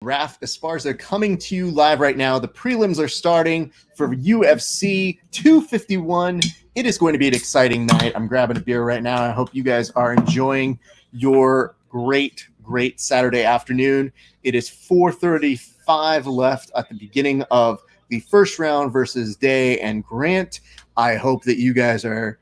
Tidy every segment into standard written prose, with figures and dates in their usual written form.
Raf Esparza coming to you live right now. The prelims are starting for UFC 251. It is going to be an exciting night. I'm grabbing a beer right now. I hope you guys are enjoying your great Saturday afternoon. It is 4:35 left at the beginning of the first round versus Day and Grant. I hope that you guys are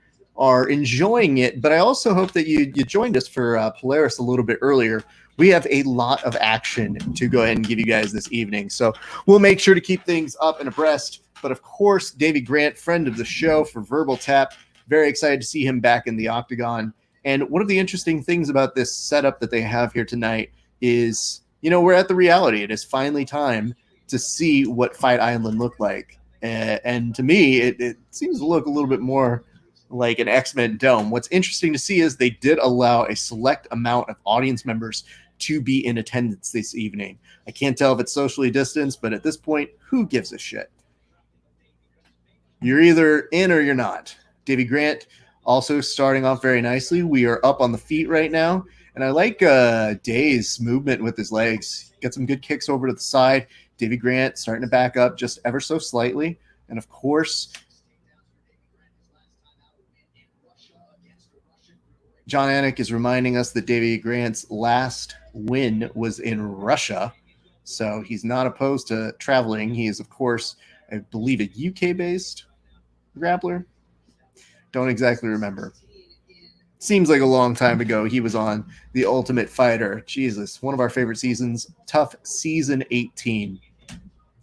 enjoying it, but I also hope that you joined us for Polaris a little bit earlier. We have a lot of action to go ahead and give you guys this evening, so we'll make sure to keep things up and abreast. But of course, Davey Grant, friend of the show for Verbal Tap, very excited to see him back in the octagon. And one of the interesting things about this setup that they have here tonight is, we're at the reality. It is finally time to see what Fight Island looked like. And to me, it seems to look a little bit more like an X-Men Dome. What's interesting to see is they did allow a select amount of audience members to be in attendance this evening. I can't tell if it's socially distanced, but at this point, who gives a shit? You're either in or you're not. Davey Grant also starting off very nicely. We are up on the feet right now, and I like Day's movement with his legs. Got some good kicks over to the side. Davey Grant starting to back up just ever so slightly. And of course, John Anik is reminding us that Davey Grant's last win was in Russia. So he's not opposed to traveling. He is, of course, I believe, a UK-based grappler. Don't exactly remember. Seems like a long time ago he was on The Ultimate Fighter. Jesus, one of our favorite seasons. Tough season 18.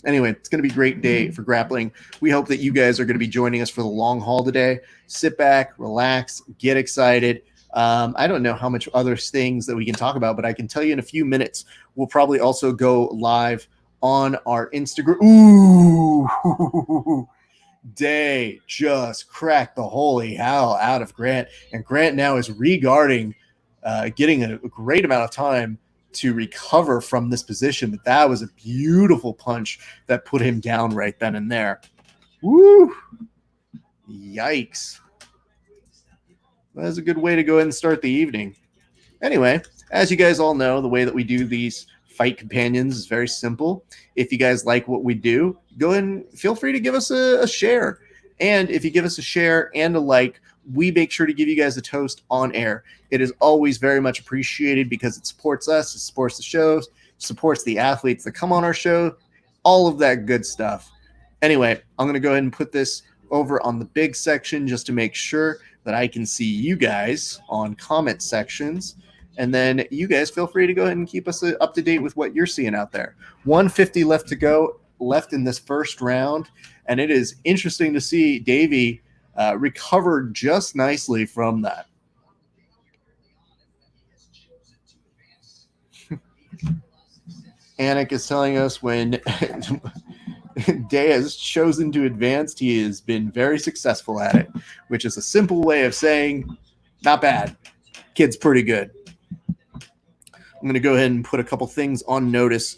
Anyway, it's going to be a great day for grappling. We hope that you guys are going to be joining us for the long haul today. Sit back, relax, get excited. I don't know how much other things that we can talk about, but I can tell you in a few minutes, we'll probably also go live on our Instagram. Ooh, Day just cracked the holy hell out of Grant. And Grant now is regarding, getting a great amount of time to recover from this position. But that was a beautiful punch that put him down right then and there. Woo! Yikes. That's a good way to go ahead and start the evening. Anyway, as you guys all know, the way that we do these fight companions is very simple. If you guys like what we do, go ahead and feel free to give us a share. And if you give us a share and a like, we make sure to give you guys a toast on air. It is always very much appreciated because it supports us, it supports the shows, supports the athletes that come on our show, all of that good stuff. Anyway, I'm going to go ahead and put this over on the big section just to make sure that I can see you guys on comment sections. And then you guys feel free to go ahead and keep us up to date with what you're seeing out there. 150 left to go, left in this first round. And it is interesting to see Davey recover just nicely from that. Anik is telling us when Day has chosen to advance, he has been very successful at it, which is a simple way of saying, not bad. Kid's pretty good. I'm going to go ahead and put a couple things on notice.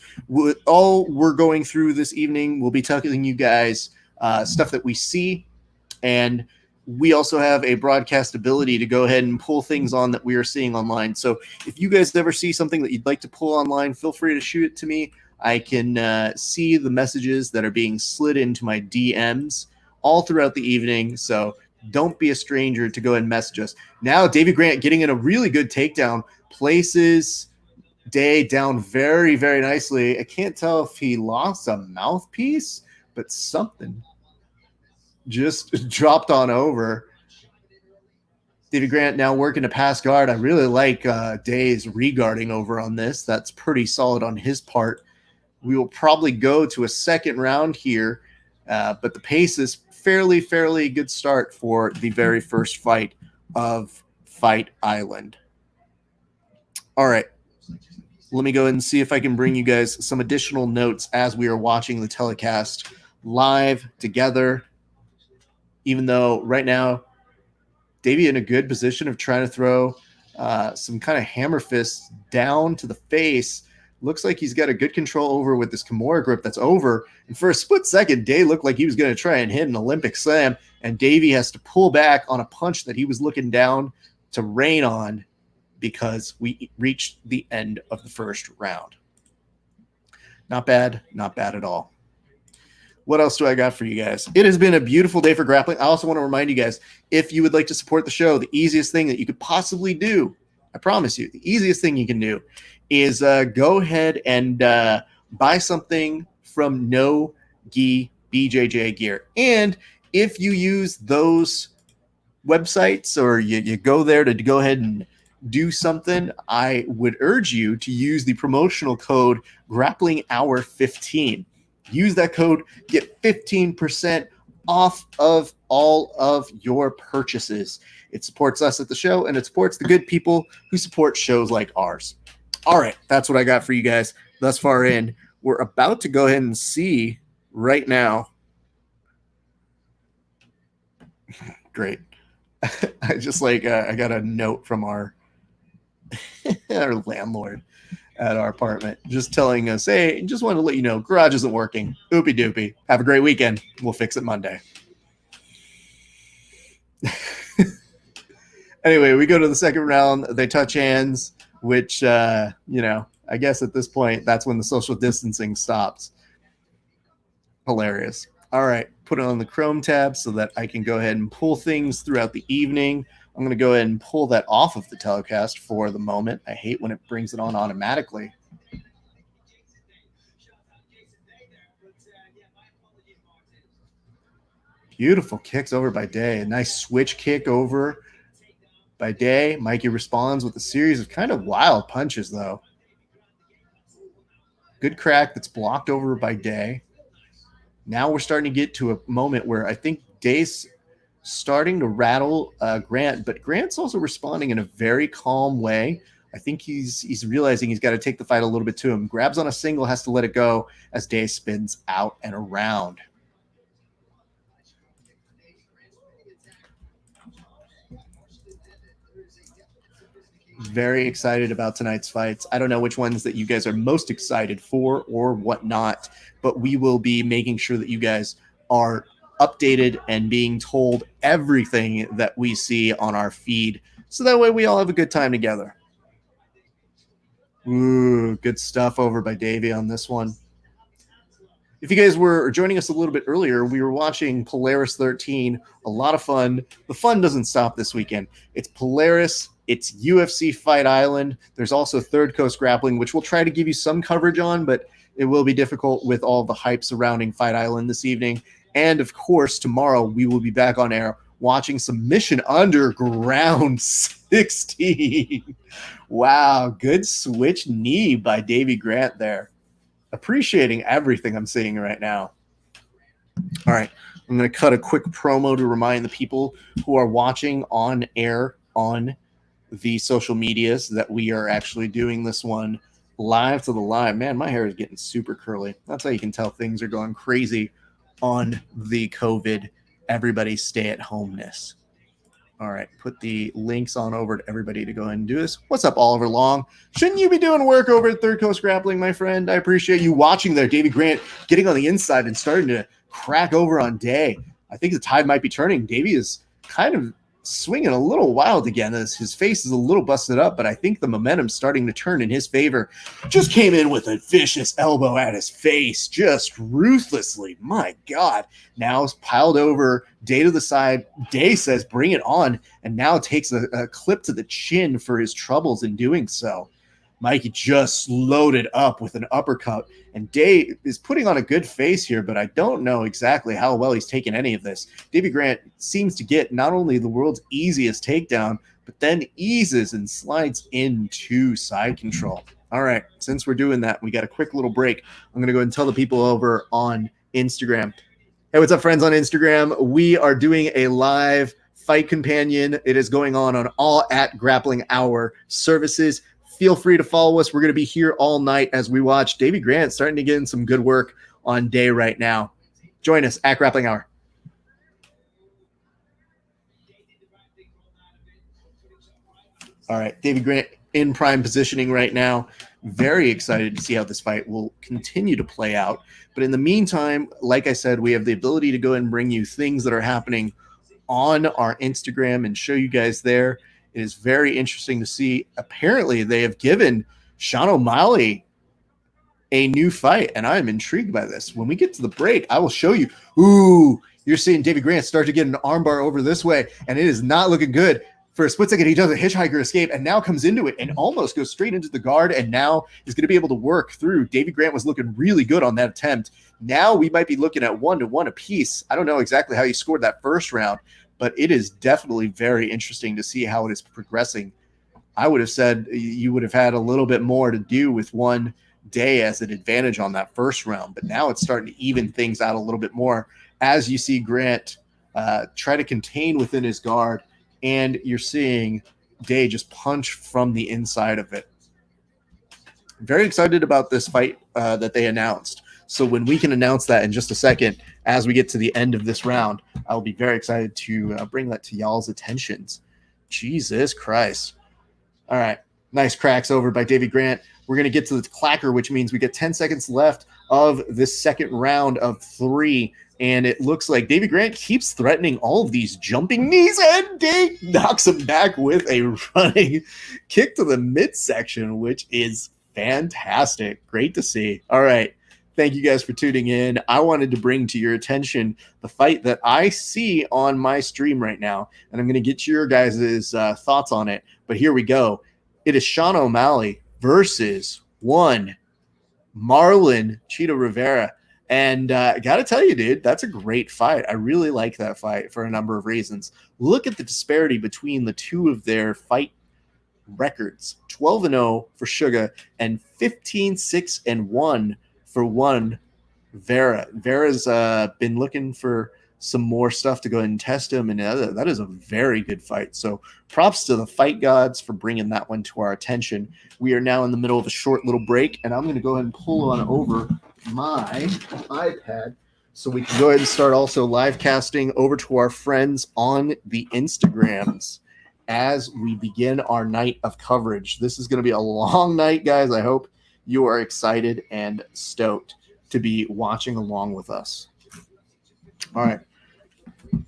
All we're going through this evening, we'll be telling you guys stuff that we see, and we also have a broadcast ability to go ahead and pull things on that we are seeing online. So if you guys ever see something that you'd like to pull online, feel free to shoot it to me. I can see the messages that are being slid into my DMs all throughout the evening, so don't be a stranger to go ahead and message us. Now, Davey Grant getting in a really good takedown, places Day down very, very nicely. I can't tell if he lost a mouthpiece, but something just dropped on over. Davey Grant now working to pass guard. I really like Day's regarding over on this. That's pretty solid on his part. We will probably go to a second round here, but the pace is fairly good start for the very first fight of Fight Island. All right. Let me go ahead and see if I can bring you guys some additional notes as we are watching the telecast live together. Even though right now, Davey in a good position of trying to throw some kind of hammer fists down to the face. Looks like he's got a good control over with this Kimura grip that's over. And for a split second, Day looked like he was going to try and hit an Olympic slam. And Davey has to pull back on a punch that he was looking down to rain on because we reached the end of the first round. Not bad. Not bad at all. What else do I got for you guys? It has been a beautiful day for grappling. I also want to remind you guys, if you would like to support the show, the easiest thing that you could possibly do, I promise you, the easiest thing you can do is go ahead and buy something from No Gi BJJ Gear. And if you use those websites or you go there to go ahead and do something, I would urge you to use the promotional code Grappling Hour 15. Use that code, get 15% off of all of your purchases. It supports us at the show, and it supports the good people who support shows like ours. All right, that's what I got for you guys thus far in. We're about to go ahead and see right now. Great. I just like I got a note from our landlord at our apartment just telling us, hey, just wanted to let you know garage isn't working. Oopie doopie. Have a great weekend. We'll fix it Monday. Anyway, we go to the second round. They touch hands, which I guess at this point that's when the social distancing stops. Hilarious. All right, put it on the Chrome tab so that I can go ahead and pull things throughout the evening. I'm going to go ahead and pull that off of the telecast for the moment. I hate when it brings it on automatically. Beautiful kicks over by Day. A nice switch kick over by Day. Mikey responds with a series of kind of wild punches, though. Good crack that's blocked over by Day. Now we're starting to get to a moment where I think Day's starting to rattle Grant, but Grant's also responding in a very calm way. I think he's realizing he's got to take the fight a little bit to him. Grabs on a single, has to let it go as Day spins out and around. Very excited about tonight's fights. I don't know which ones that you guys are most excited for or whatnot, but we will be making sure that you guys are updated and being told everything that we see on our feed, so that way we all have a good time together. Ooh, good stuff over by Davey on this one. If you guys were joining us a little bit earlier, we were watching Polaris 13. A lot of fun. The fun doesn't stop this weekend. It's Polaris. It's UFC Fight Island. There's also Third Coast Grappling, which we'll try to give you some coverage on, but it will be difficult with all the hype surrounding Fight Island this evening. And, of course, tomorrow we will be back on air watching some Mission Underground 16. Wow, good switch knee by Davey Grant there. Appreciating everything I'm seeing right now. All right, I'm going to cut a quick promo to remind the people who are watching on air on the social medias that we are actually doing this one live to the live. Man, my hair is getting super curly. That's how you can tell things are going crazy on the COVID, everybody stay at homeness. All right, put the links on over to everybody to go ahead and do this. What's up, Oliver Long? Shouldn't you be doing work over at Third Coast Grappling, my friend? I appreciate you watching there. Davey Grant getting on the inside and starting to crack over on Day. I think the tide might be turning. Davey is kind of swinging a little wild again as his face is a little busted up, but I think the momentum's starting to turn in his favor. Just came in with a vicious elbow at his face, just ruthlessly. My God. Now it's piled over. Day to the side. Day says, bring it on, and now takes a clip to the chin for his troubles in doing so. Mikey just loaded up with an uppercut, and Day is putting on a good face here, but I don't know exactly how well he's taken any of this. Davey Grant seems to get not only the world's easiest takedown, but then eases and slides into side control. All right, since we're doing that, we got a quick little break. I'm going to go ahead and tell the people over on Instagram. Hey, what's up, friends on Instagram? We are doing a live fight companion. It is going on all at Grappling Hour services. Feel free to follow us. We're going to be here all night as we watch Davey Grant starting to get in some good work on Day right now. Join us at Grappling Hour. All right, Davey Grant in prime positioning right now. Very excited to see how this fight will continue to play out. But in the meantime, like I said, we have the ability to go and bring you things that are happening on our Instagram and show you guys there. It is very interesting to see. Apparently, they have given Sean O'Malley a new fight, and I'm intrigued by this. When we get to the break, I will show you. Ooh, you're seeing Davey Grant start to get an armbar over this way, and it is not looking good. For a split second, he does a hitchhiker escape and now comes into it and almost goes straight into the guard, and now is going to be able to work through. Davey Grant was looking really good on that attempt. Now we might be looking at 1-1 apiece. I don't know exactly how he scored that first round, but it is definitely very interesting to see how it is progressing. I would have said you would have had a little bit more to do with one day as an advantage on that first round, but now it's starting to even things out a little bit more as you see Grant try to contain within his guard, and you're seeing Day just punch from the inside of it. Very excited about this fight that they announced. So when we can announce that in just a second, as we get to the end of this round, I'll be very excited to bring that to y'all's attentions. Jesus Christ. All right. Nice cracks over by Davey Grant. We're going to get to the clacker, which means we get 10 seconds left of this second round of 3. And it looks like Davey Grant keeps threatening all of these jumping knees, and Day knocks him back with a running kick to the midsection, which is fantastic. Great to see. All right. Thank you guys for tuning in. I wanted to bring to your attention the fight that I see on my stream right now, and I'm going to get your guys' thoughts on it. But here we go. It is Sean O'Malley versus one Marlon Chito Rivera. And I got to tell you, dude, that's a great fight. I really like that fight for a number of reasons. Look at the disparity between the two of their fight records. 12-0 for Sugar and 15-6-1 for one Vera. Vera's been looking for some more stuff to go ahead and test him, and that is a very good fight. So props to the fight gods for bringing that one to our attention. We are now in the middle of a short little break, and I'm going to go ahead and pull on over my iPad so we can go ahead and start also live casting over to our friends on the Instagrams as we begin our night of coverage. This is going to be a long night, guys. I hope you are excited and stoked to be watching along with us. All right. In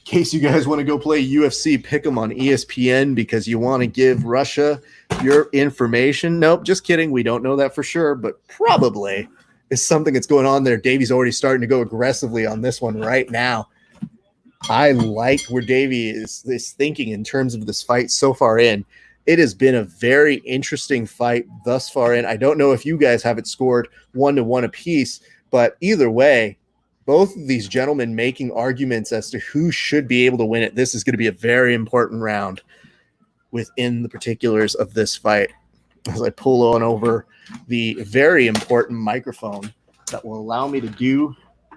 case you guys want to go play UFC Pick'em on ESPN because you want to give Russia your information. Nope, just kidding. We don't know that for sure, but probably is something that's going on there. Davey's already starting to go aggressively on this one right now. I like where Davey is thinking in terms of this fight so far in. It has been a very interesting fight thus far in. I don't know if you guys have it scored 1-1 apiece, but either way, both of these gentlemen making arguments as to who should be able to win it. This is going to be a very important round within the particulars of this fight. As I pull on over the very important microphone that will allow me to do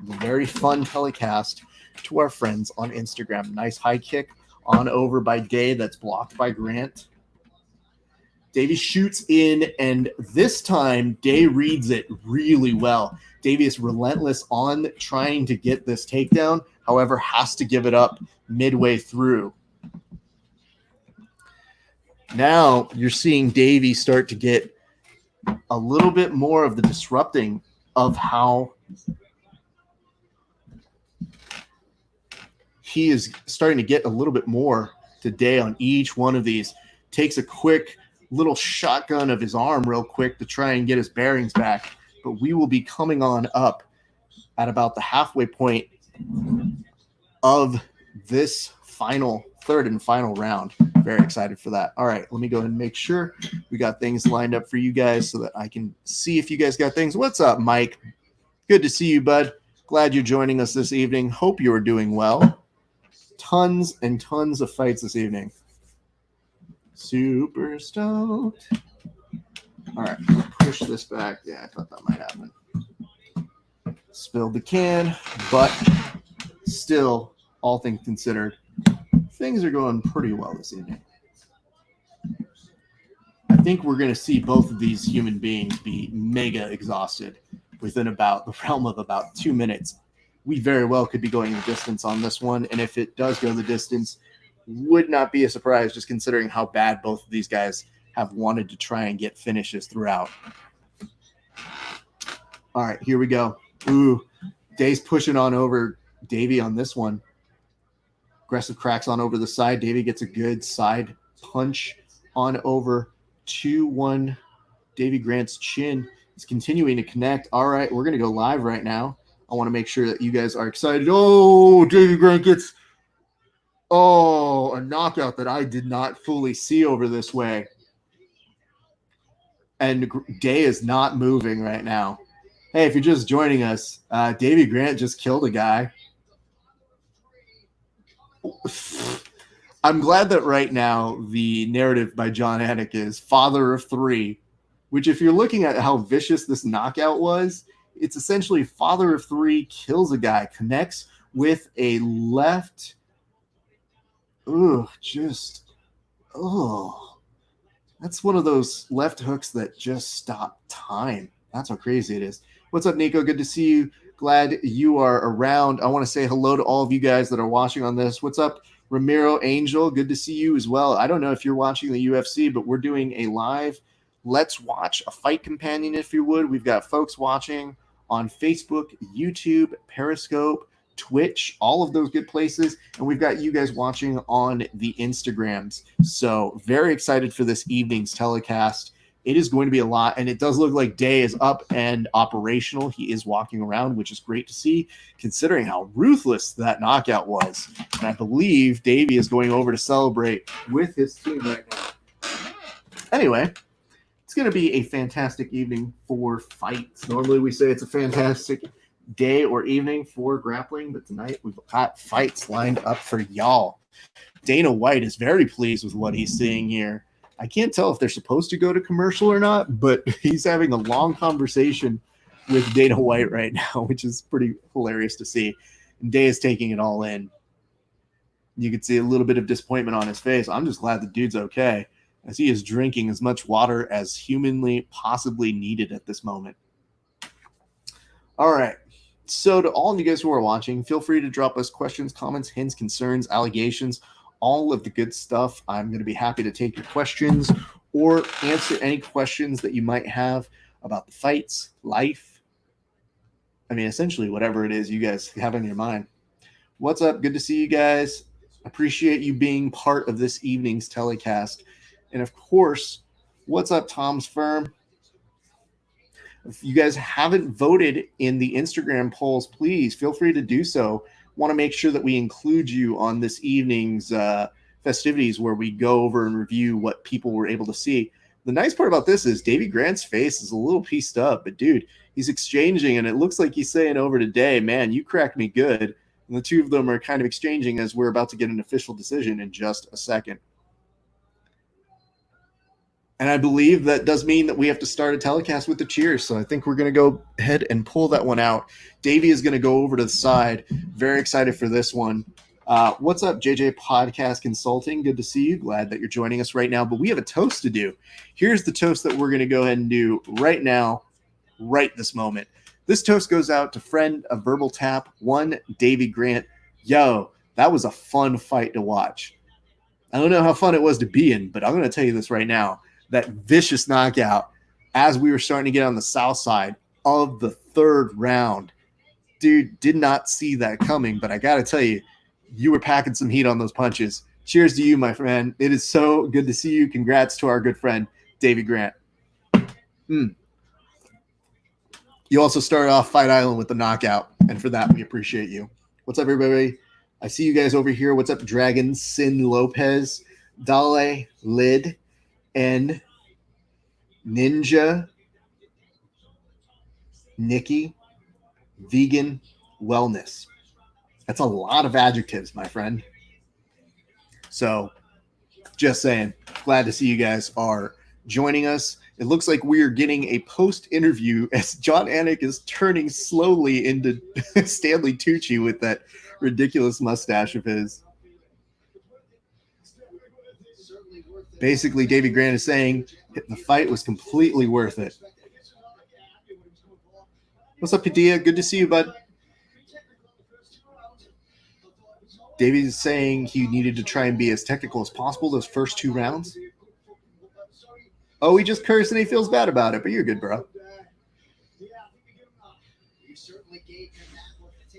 the very fun telecast to our friends on Instagram. Nice high kick on over by Day that's blocked by Grant. Davey shoots in, and this time Day reads it really well. Davey is relentless on trying to get this takedown, however, has to give it up midway through. Now you're seeing Davey start to get a little bit more of the disrupting of how he is starting to get a little bit more today on each one of these. Takes a quick little shotgun of his arm real quick to try and get his bearings back. But we will be coming on up at about the halfway point of this third and final round. Very excited for that. All right, let me go ahead and make sure we got things lined up for you guys so that I can see if you guys got things. What's up, Mike? Good to see you, bud. Glad you're joining us this evening. Hope you are doing well. Tons and tons of fights this evening. Super stoked. All right, push this back. Yeah, I thought that might happen. Spilled the can, but still, all things considered, things are going pretty well this evening. I think we're going to see both of these human beings be mega exhausted within about the realm of about 2 minutes. We very well could be going the distance on this one, and if it does go the distance, would not be a surprise just considering how bad both of these guys have wanted to try and get finishes throughout. All right, here we go. Ooh, Day's pushing on over Davey on this one. Aggressive cracks on over the side. Davey gets a good side punch on over 2-1 Davey Grant's chin. is continuing to connect. All right, we're going to go live right now. I want to make sure that you guys are excited. Oh, Davey Grant gets a knockout that I did not fully see over this way. And Day is not moving right now. Hey, if you're just joining us, Davey Grant just killed a guy. I'm glad that right now the narrative by John Anik is father of three, which if you're looking at how vicious this knockout was, it's essentially father of three kills a guy, connects with a left. That's one of those left hooks that just stop time. That's how crazy it is. What's up, Nico? Good to see you. Glad you are around. I want to say hello to all of you guys that are watching on this. What's up, Ramiro Angel? Good to see you as well. I don't know if you're watching the UFC, but we're doing a live Let's Watch a Fight Companion, if you would. We've got folks watching on Facebook, YouTube, Periscope, Twitch, all of those good places. And we've got you guys watching on the Instagrams. So very excited for this evening's telecast. It is going to be a lot, and it does look like Day is up and operational. He is walking around, which is great to see, considering how ruthless that knockout was. And I believe Davey is going over to celebrate with his team right now. Anyway, it's going to be a fantastic evening for fights. Normally we say it's a fantastic day or evening for grappling, but tonight we've got fights lined up for y'all. Dana White is very pleased with what he's seeing here. I can't tell if they're supposed to go to commercial or not, but he's having a long conversation with Dana White right now, which is pretty hilarious to see. And Day is taking it all in. You can see a little bit of disappointment on his face. I'm just glad the dude's okay, as he is drinking as much water as humanly possibly needed at this moment. All right. So to all of you guys who are watching, feel free to drop us questions, comments, hints, concerns, allegations, all of the good stuff. I'm going to be happy to take your questions or answer any questions that you might have about the fights, life. I mean, essentially whatever it is you guys have on your mind. What's up? Good to see you guys. Appreciate you being part of this evening's telecast. And of course, what's up, Tom's Firm? If you guys haven't voted in the Instagram polls, please feel free to do so. Want to make sure that we include you on this evening's festivities where we go over and review what people were able to see. The nice part about this is Davey Grant's face is a little pieced up, but dude, he's exchanging, and it looks like he's saying over today, man, you cracked me good. And the two of them are kind of exchanging as we're about to get an official decision in just a second. And I believe that does mean that we have to start a telecast with the cheers. So I think we're going to go ahead and pull that one out. Davey is going to go over to the side. Very excited for this one. What's up, JJ Podcast Consulting? Good to see you. Glad that you're joining us right now. But we have a toast to do. Here's the toast that we're going to go ahead and do right now, right this moment. This toast goes out to friend of Verbal Tap, one Davey Grant. Yo, that was a fun fight to watch. I don't know how fun it was to be in, but I'm going to tell you this right now. That vicious knockout as we were starting to get on the south side of the third round. Dude, did not see that coming, but I got to tell you, you were packing some heat on those punches. Cheers to you, my friend. It is so good to see you. Congrats to our good friend, Davey Grant. You also started off Fight Island with the knockout, and for that, we appreciate you. What's up, everybody? I see you guys over here. What's up, Dragon, Sin Lopez, Dale, Lid, and Ninja, Nikki, Vegan, Wellness. That's a lot of adjectives, my friend. So, just saying, glad to see you guys are joining us. It looks like we are getting a post-interview as John Anik is turning slowly into Stanley Tucci with that ridiculous mustache of his. Basically, Davey Grant is saying the fight was completely worth it. What's up, Padilla? Good to see you, bud. Davey's saying he needed to try and be as technical as possible those first two rounds. Oh, he just cursed and he feels bad about it, but you're good, bro.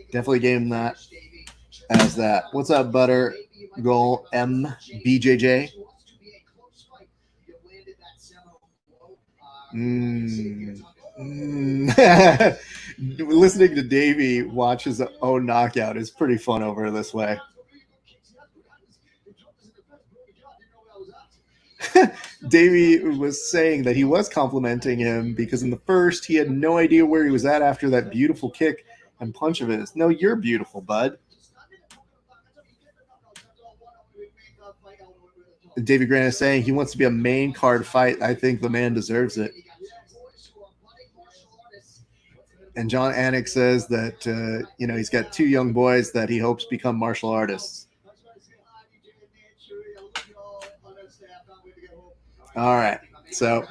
Definitely gave him that as that. What's up, Butter? Goal MBJJ. Listening to Davey watch his own knockout is pretty fun over this way. Davey was saying that he was complimenting him because in the first he had no idea where he was at after that beautiful kick and punch of his. No, you're beautiful, bud. Davey Grant is saying he wants to be a main card fight. I think the man deserves it. And John Anik says that he's got two young boys that he hopes become martial artists. All right, so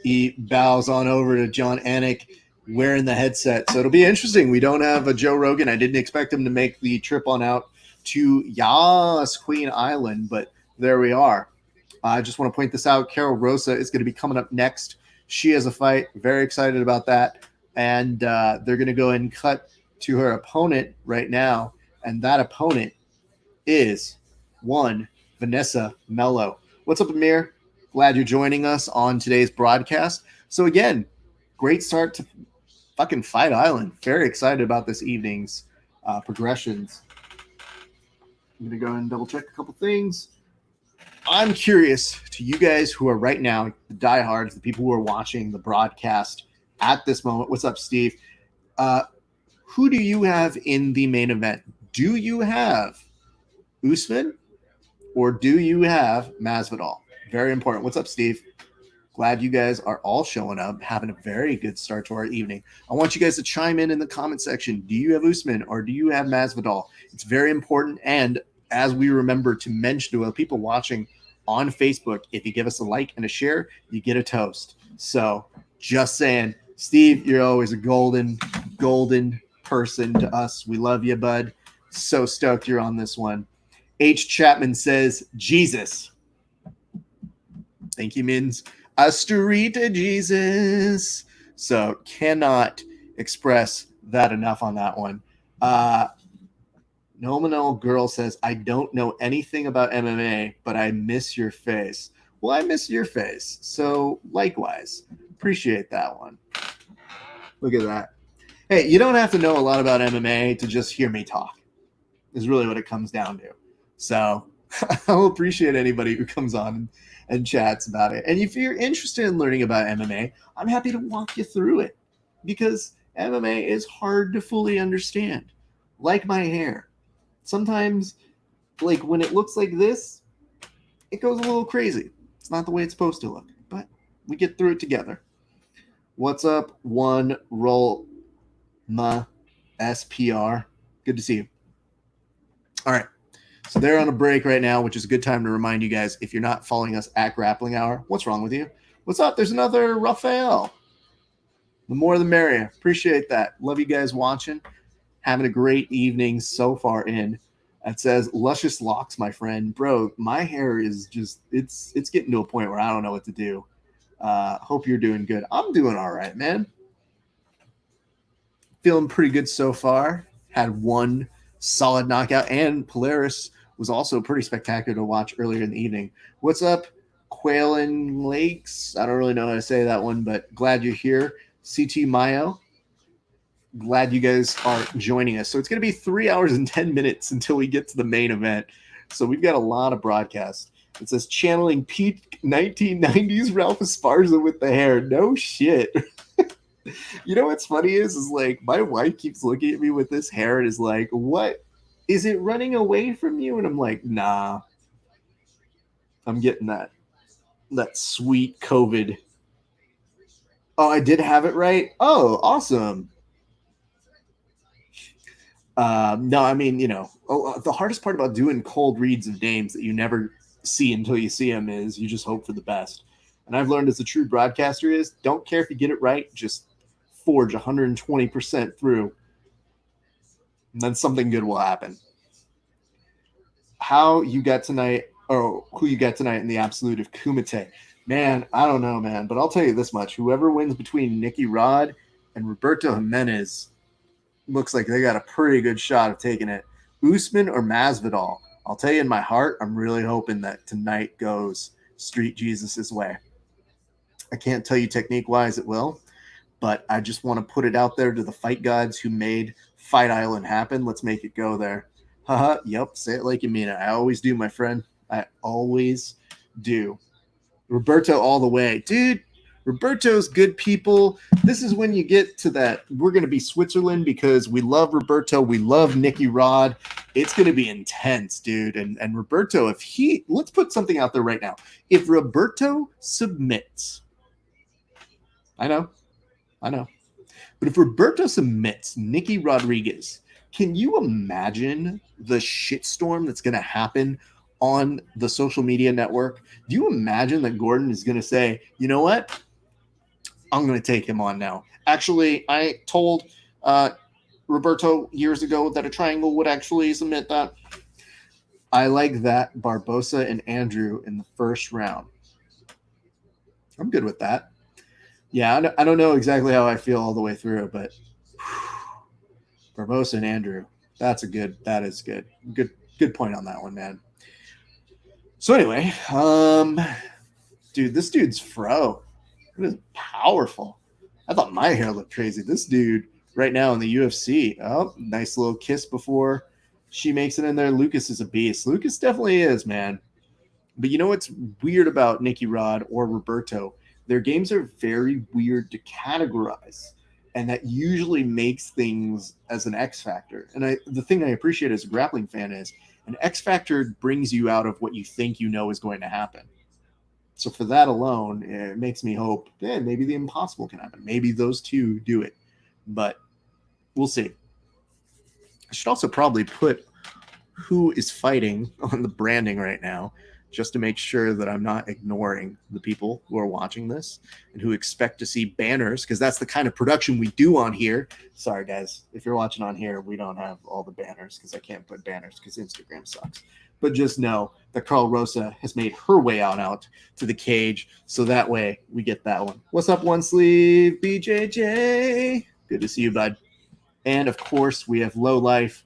he bows on over to John Anik wearing the headset. So it'll be interesting. We don't have a Joe Rogan. I didn't expect him to make the trip on out to Yas Queen Island, but there we are. I just want to point this out. Carol Rosa is going to be coming up next. She has a fight. Very excited about that. And they're going to go and cut to her opponent right now. And that opponent is one Vanessa Mello. What's up, Amir? Glad you're joining us on today's broadcast. So again, great start to fucking Fight Island. Very excited about this evening's progressions. I'm going to go and double check a couple things. I'm curious to you guys who are right now, the diehards, the people who are watching the broadcast at this moment. What's up, Steve? Who do you have in the main event? Do you have Usman or do you have Masvidal? Very important. What's up, Steve? Glad you guys are all showing up, having a very good start to our evening. I want you guys to chime in the comment section. Do you have Usman or do you have Masvidal? It's very important. And as we remember to mention to people watching on Facebook, if you give us a like and a share, you get a toast. So just saying, Steve, you're always a golden person to us. We love you, bud. So stoked you're on this one. H. Chapman says, Jesus. Thank you, Mins. Asturita Jesus. So cannot express that enough on that one. Nominal Girl says, I don't know anything about MMA, but I miss your face. Well, I miss your face. So likewise, appreciate that one. Look at that. Hey, you don't have to know a lot about MMA to just hear me talk, is really what it comes down to. So I'll appreciate anybody who comes on and chats about it. And if you're interested in learning about MMA, I'm happy to walk you through it because MMA is hard to fully understand. Like my hair. Sometimes, like when it looks like this, it goes a little crazy. It's not the way it's supposed to look, but we get through it together. What's up, One Roll Ma SPR? Good to see you. All right. So they're on a break right now, which is a good time to remind you guys, if you're not following us at Grappling Hour, what's wrong with you? What's up? There's another Raphael. The more the merrier. Appreciate that. Love you guys watching. Having a great evening so far in. It says, luscious locks, my friend. Bro, my hair is just, it's getting to a point where I don't know what to do. Hope you're doing good. I'm doing all right, man. Feeling pretty good so far. Had one solid knockout, and Polaris was also pretty spectacular to watch earlier in the evening. What's up, Quailin Lakes? I don't really know how to say that one, but glad you're here. CT Mayo, glad you guys are joining us. So it's going to be 3 hours and 10 minutes until we get to the main event. So we've got a lot of broadcasts. It says channeling peak 1990s Ralph Esparza with the hair. No shit. You know what's funny is like my wife keeps looking at me with this hair and is like, what? Is it running away from you? And I'm like, nah. I'm getting that sweet COVID. Oh, I did have it right? Oh, awesome. No, I mean, the hardest part about doing cold reads of names that you never see until you see them is you just hope for the best. And I've learned as a true broadcaster is don't care if you get it right, just forge 120% through, and then something good will happen. How you got tonight, or who you got tonight in the absolute of Kumite? Man, I don't know, man, but I'll tell you this much. Whoever wins between Nicky Rod and Roberto Jimenez looks like they got a pretty good shot of taking it. Usman or Masvidal? I'll tell you in my heart, I'm really hoping that tonight goes Street Jesus' way. I can't tell you technique-wise it will, but I just want to put it out there to the fight gods who made Fight Island happen. Let's make it go there. Haha, yep, say it like you mean it. I always do, my friend. I always do. Roberto all the way. Dude, Roberto's good people. This is when you get to that. We're going to be Switzerland because we love Roberto. We love Nicky Rod. It's going to be intense, dude. And Roberto, let's put something out there right now. If Roberto submits, I know. But if Roberto submits Nicky Rodriguez, can you imagine the shitstorm that's going to happen on the social media network? Do you imagine that Gordon is going to say, you know what? I'm going to take him on now. Actually, I told Roberto years ago that a triangle would actually submit that. I like that Barbosa and Andrew in the first round. I'm good with that. Yeah, I don't know exactly how I feel all the way through, but Barbosa and Andrew, that is good. Good point on that one, man. So anyway, dude, this dude's fro. It is powerful. I thought my hair looked crazy. This dude right now in the UFC. Oh, nice little kiss before she makes it in there. Lucas is a beast. Lucas definitely is, man. But you know what's weird about Nicky Rod or Roberto? Their games are very weird to categorize. And that usually makes things as an X factor. And the thing I appreciate as a grappling fan is an X factor brings you out of what you think you know is going to happen. So for that alone, it makes me hope, maybe the impossible can happen. Maybe those two do it. But we'll see. I should also probably put who is fighting on the branding right now, just to make sure that I'm not ignoring the people who are watching this and who expect to see banners, because that's the kind of production we do on here. Sorry, guys. If you're watching on here, we don't have all the banners because I can't put banners because Instagram sucks. But just know that Carl Rosa has made her way out to the cage, so that way we get that one. What's up, One Sleeve? BJJ. Good to see you, bud. And, of course, we have Low Life.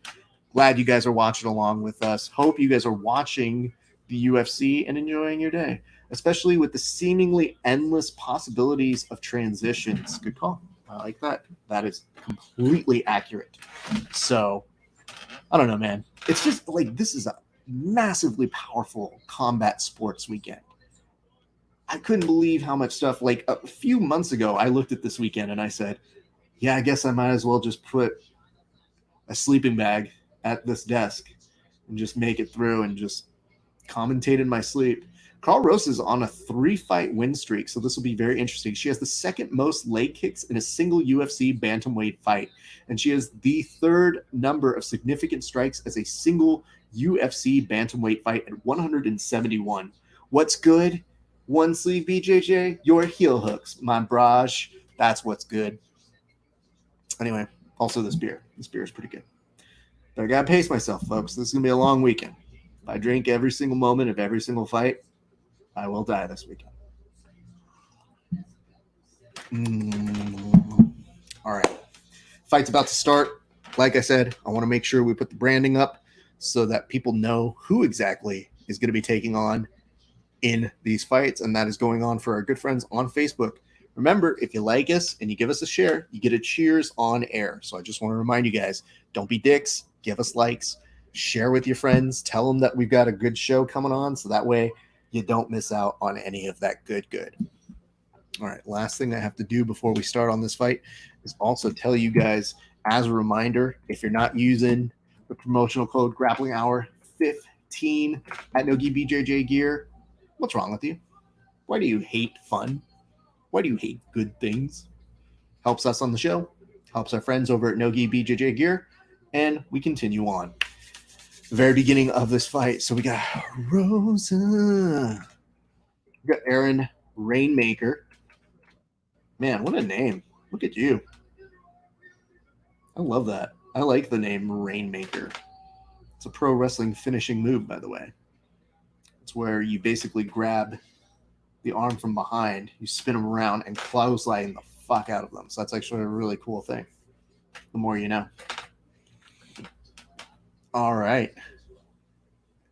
Glad you guys are watching along with us. Hope you guys are watching the UFC and enjoying your day, especially with the seemingly endless possibilities of transitions. Good call. I like that. That is completely accurate. So, I don't know, man. It's just like this is a massively powerful combat sports weekend. I couldn't believe how much stuff, like a few months ago, I looked at this weekend and I said, yeah, I guess I might as well just put a sleeping bag at this desk and just make it through and just commentate in my sleep. Carl Rosa is on a 3-fight win streak, so this will be very interesting. She has the second most leg kicks in a single UFC bantamweight fight, and she has the third number of significant strikes as a single UFC bantamweight fight at 171. What's good? One Sleeve BJJ, your heel hooks, my braj. That's what's good. Anyway, also this beer. This beer is pretty good. But I gotta pace myself, folks. This is gonna be a long weekend. If I drink every single moment of every single fight, I will die this weekend. All right. Fight's about to start. Like I said, I want to make sure we put the branding up so that people know who exactly is going to be taking on in these fights. And that is going on for our good friends on Facebook. Remember, if you like us and you give us a share, you get a cheers on air. So I just want to remind you guys, don't be dicks. Give us likes. Share with your friends. Tell them that we've got a good show coming on, so that way you don't miss out on any of that good. All right, last thing I have to do before we start on this fight is also tell you guys, as a reminder, if you're not using the promotional code Grappling Hour 15 at Nogi BJJ Gear, what's wrong with you? Why do you hate fun? Why do you hate good things? Helps us on the show, helps our friends over at Nogi BJJ Gear, and we continue on. The very beginning of this fight. So we got Rosa. We got Aaron Rainmaker. Man, what a name. Look at you. I love that. I like the name Rainmaker. It's a pro wrestling finishing move, by the way. It's where you basically grab the arm from behind, you spin them around, and clothesline the fuck out of them. So that's actually a really cool thing. The more you know. All right.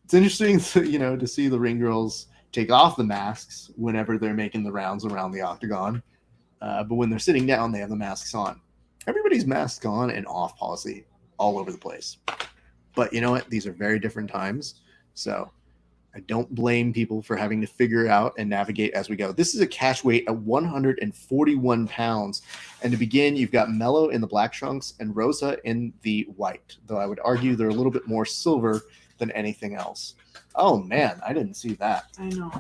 It's interesting to see the ring girls take off the masks whenever they're making the rounds around the octagon. But when they're sitting down, they have the masks on. Everybody's mask on and off policy all over the place. But you know what? These are very different times. So I don't blame people for having to figure out and navigate as we go. This is a catch weight at 141 pounds. And to begin, you've got Mello in the black trunks and Rosa in the white, though I would argue they're a little bit more silver than anything else. Oh, man, I didn't see that. I know.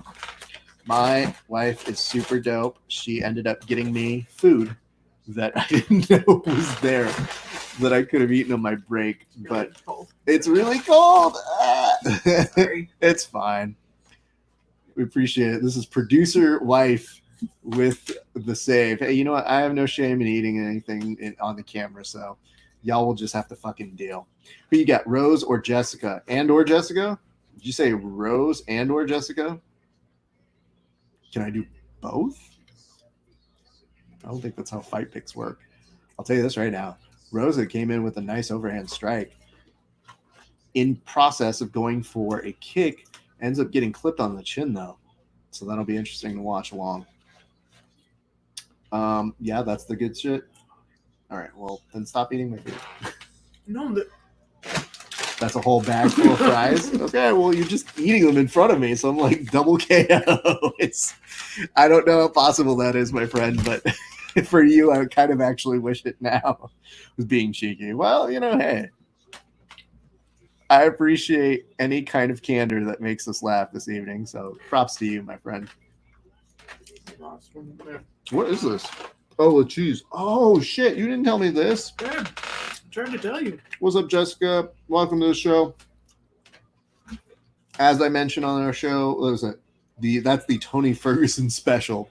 My wife is super dope. She ended up getting me food that I didn't know was there that I could have eaten on my break, but it's really cold. Sorry. It's fine. We appreciate it. This is producer wife with the save. Hey, you know what? I have no shame in eating anything on the camera, so y'all will just have to fucking deal. Who you got, Rose or Jessica? And or Jessica? Did you say Rose and or Jessica? Can I do both? I don't think that's how fight picks work. I'll tell you this right now. Rosa came in with a nice overhand strike. In process of going for a kick, ends up getting clipped on the chin, though. So that'll be interesting to watch along. Yeah, that's the good shit. All right, well, then stop eating my food. No, that's a whole bag full of fries. Okay, well, you're just eating them in front of me, so I'm like double KO. I don't know how possible that is, my friend, but for you, I kind of actually wish it now. Was being cheeky. Well, you know, hey, I appreciate any kind of candor that makes us laugh this evening. So props to you, my friend. What is this? Oh, the cheese. Oh, shit. You didn't tell me this. Yeah, I'm trying to tell you. What's up, Jessica? Welcome to the show. As I mentioned on our show, what was it? That's the Tony Ferguson special.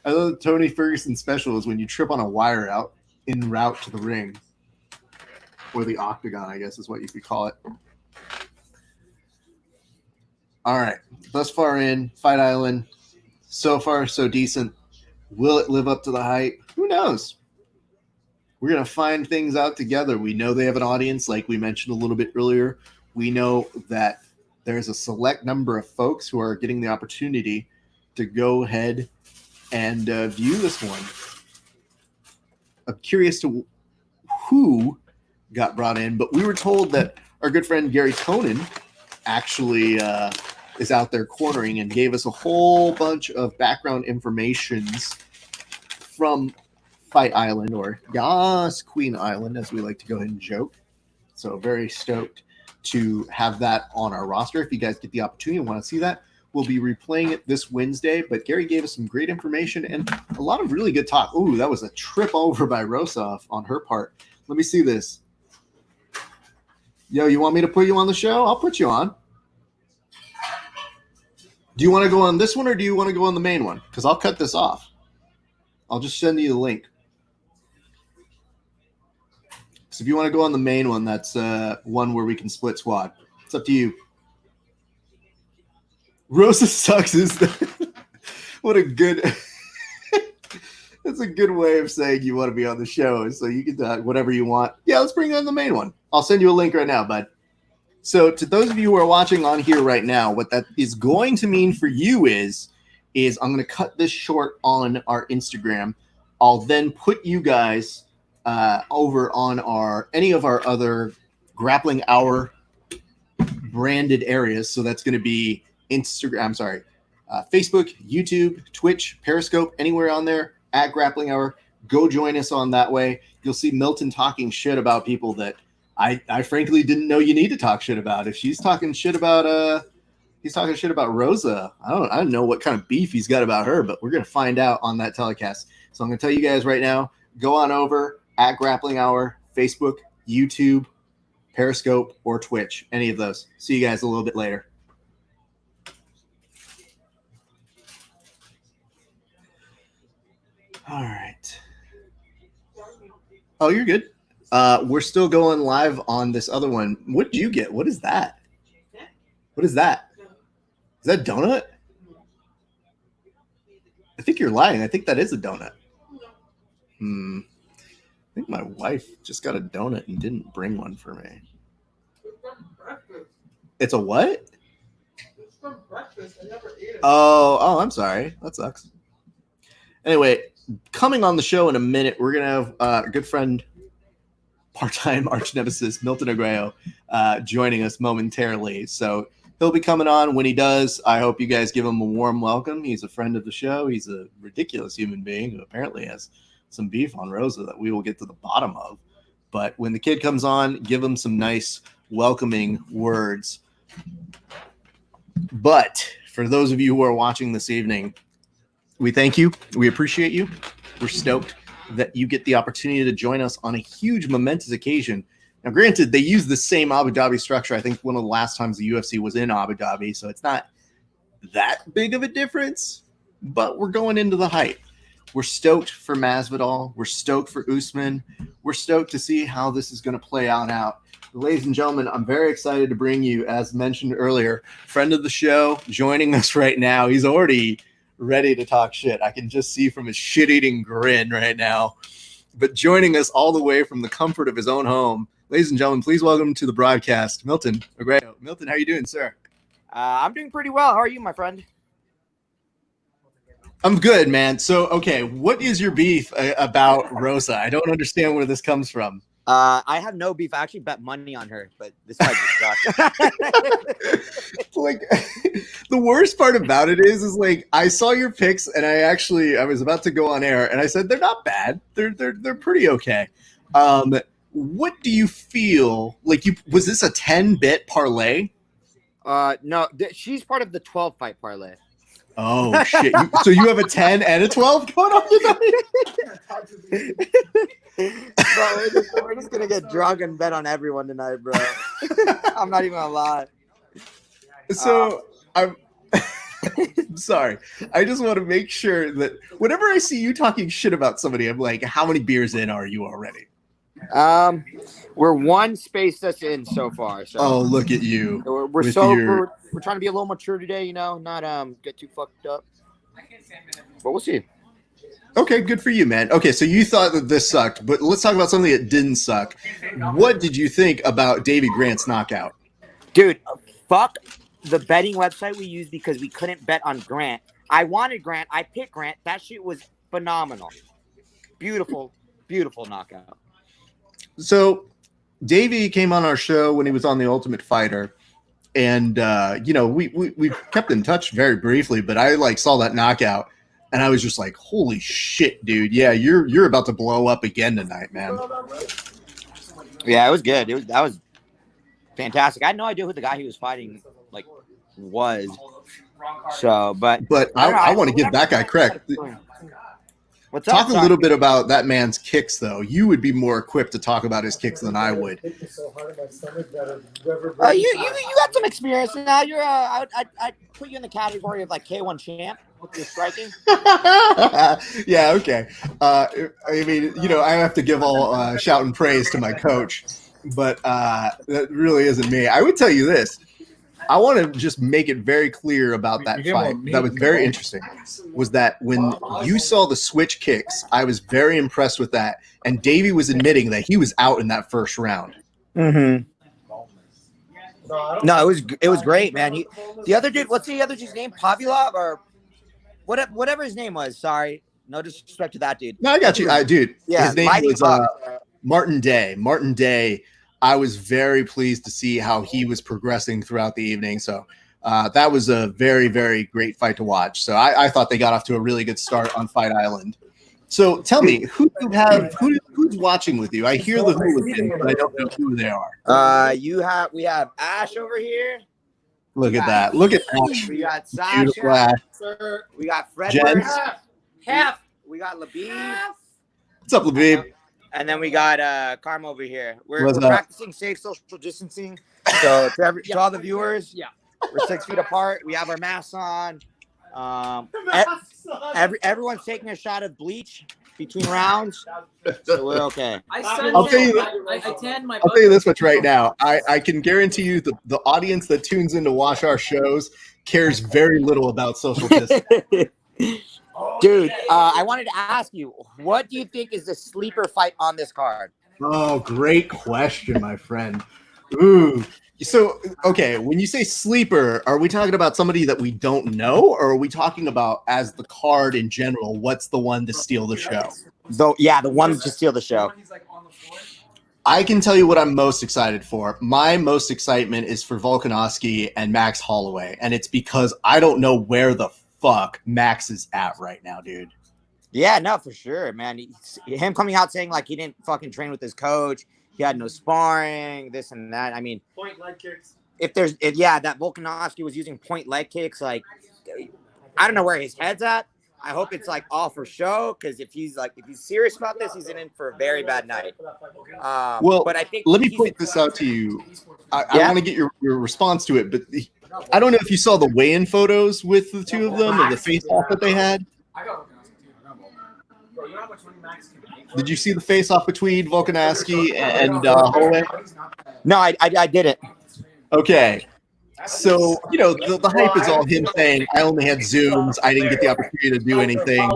I love the Tony Ferguson special is when you trip on a wire out en route to the ring. Or the octagon, I guess is what you could call it. All right. Thus far in, Fight Island. So far, so decent. Will it live up to the hype? Who knows? We're going to find things out together. We know they have an audience, like we mentioned a little bit earlier. We know that there's a select number of folks who are getting the opportunity to go ahead and view this one. I'm curious to who got brought in, but we were told that our good friend Gary Tonin actually is out there cornering and gave us a whole bunch of background informations from Fight Island, or Yas Queen Island, as we like to go ahead and joke. So very stoked to have that on our roster. If you guys get the opportunity and want to see that, we'll be replaying it this Wednesday. But Gary gave us some great information and a lot of really good talk. Ooh, that was a trip over by Rosa on her part. Let me see this. Yo, you want me to put you on the show? I'll put you on. Do you want to go on this one or do you want to go on the main one? Because I'll cut this off. I'll just send you the link. So if you want to go on the main one, that's one where we can split squad. It's up to you. Rosa sucks is what a good that's a good way of saying you want to be on the show. So you can talk whatever you want. Yeah, let's bring on the main one. I'll send you a link right now, bud. So to those of you who are watching on here right now, what that is going to mean for you is I'm going to cut this short on our Instagram. I'll then put you guys over on any of our other Grappling Hour branded areas. So that's going to be Facebook, YouTube, Twitch, Periscope, anywhere on there at Grappling Hour. Go join us on that way. You'll see Milton talking shit about people that I frankly didn't know you need to talk shit about. If she's talking shit about he's talking shit about Rosa, I don't know what kind of beef he's got about her, but we're gonna find out on that telecast. So I'm gonna tell you guys right now, go on over at Grappling Hour, Facebook, YouTube, Periscope, or Twitch. Any of those. See you guys a little bit later. All right. Oh, you're good. We're still going live on this other one. What did you get? What is that? What is that? Is that a donut? I think you're lying. I think that is a donut. I think my wife just got a donut and didn't bring one for me. It's a what? for breakfast. I never ate it. Oh, I'm sorry. That sucks. Anyway, coming on the show in a minute, we're going to have a good friend, part-time arch nemesis, Milton Agreo, joining us momentarily. So he'll be coming on. When he does, I hope you guys give him a warm welcome. He's a friend of the show. He's a ridiculous human being who apparently has some beef on Rosa that we will get to the bottom of. But when the kid comes on, give him some nice, welcoming words. But for those of you who are watching this evening, we thank you. We appreciate you. We're stoked that you get the opportunity to join us on a huge, momentous occasion. Now, granted, they use the same Abu Dhabi structure. I think one of the last times the UFC was in Abu Dhabi, so it's not that big of a difference, but we're going into the hype. We're stoked for Masvidal. We're stoked for Usman. We're stoked to see how this is going to play out. Ladies and gentlemen, I'm very excited to bring you, as mentioned earlier, friend of the show, joining us right now. He's already ready to talk shit. I can just see from his shit-eating grin right now. But joining us all the way from the comfort of his own home, ladies and gentlemen, please welcome to the broadcast, Milton Agreo. Milton, how are you doing, sir? I'm doing pretty well. How are you, my friend? I'm good, man. So, okay, what is your beef about Rosa? I don't understand where this comes from. I have no beef. I actually bet money on her, but this fight just sucks. Like, the worst part about it is like I saw your picks and I was about to go on air and I said they're not bad. They're pretty okay. What do you feel like? Was this a 10-bit parlay? No, she's part of the 12 fight parlay. Oh shit! So you have a 10 and a 12 going on tonight? Bro, we're just gonna get drunk and bet on everyone tonight, bro. I'm not even gonna lie. So I'm sorry. I just want to make sure that whenever I see you talking shit about somebody, I'm like, how many beers in are you already? We're one space that's in so far. So oh, look at you. We're sober. We're trying to be a little mature today, you know, not get too fucked up. But we'll see. Okay, good for you, man. Okay, so you thought that this sucked, but let's talk about something that didn't suck. What did you think about Davey Grant's knockout? Dude, fuck the betting website we used because we couldn't bet on Grant. I wanted Grant. I picked Grant. That shit was phenomenal. Beautiful, beautiful knockout. So Davey came on our show when he was on The Ultimate Fighter. And, you know, we kept in touch very briefly, but I like saw that knockout and I was just like, holy shit, dude. Yeah, you're about to blow up again tonight, man. Yeah, it was good. That was fantastic. I had no idea who the guy he was fighting like was. So, but I want to give that guy credit. What's up? Talk a little bit about that man's kicks, though. You would be more equipped to talk about his kicks than I would. You got some experience now. You're I'd put you in the category of like K1 champ with your striking. Yeah, okay. I mean, you know, I have to give all shout and praise to my coach, but that really isn't me. I would tell you this. I want to just make it very clear about that fight. That was very interesting. Was that when you saw the switch kicks, I was very impressed with that. And Davey was admitting that he was out in that first round. Mm-hmm. No, it was great, man. The other dude, what's the other dude's name? Pavlov or whatever his name was. Sorry, no disrespect to that dude. No, I got you, dude. Yeah, his name was Martin Day. Martin Day. I was very pleased to see how he was progressing throughout the evening. So that was a very, very great fight to watch. So I thought they got off to a really good start on Fight Island. So tell me, who's watching with you? I hear the hooligans, but I don't know who they are. We have Ash over here. Look at that. Look at Ash. We got Sasha. Ash. We got Fred. Half. We got Labib. What's up, Labib? And then we got Karma over here. We're practicing safe social distancing. So to all the viewers, we're 6 feet apart. We have our masks on. Everyone's taking a shot of bleach between rounds, so we're okay. I'll tell you this much right now. I can guarantee you the audience that tunes in to watch our shows cares very little about social distancing. Dude, I wanted to ask you, what do you think is the sleeper fight on this card? Oh, great question, my friend. Ooh. So, okay, when you say sleeper, are we talking about somebody that we don't know, or are we talking about as the card in general? What's the one to steal the show? Though, yeah, the one to steal the show. I can tell you what I'm most excited for. My most excitement is for Volkanovski and Max Holloway, and it's because I don't know where the fuck Max is at right now, dude. Yeah, no, for sure, man. Him coming out saying like he didn't fucking train with his coach, he had no sparring, this and that. I mean, Point leg kicks. if that Volkanovski was using point leg kicks, like I don't know where his head's at. I hope it's like all for show, because if he's serious about this, he's in for a very bad night. Well, but I think let me point this out to you. I want to get your response to it, but I don't know if you saw the weigh-in photos with the two of them and the face-off that they had. Did you see the face-off between Volkanovski and Holloway? No, I didn't. Okay. So, the hype is all him saying, I only had Zooms. I didn't get the opportunity to do anything.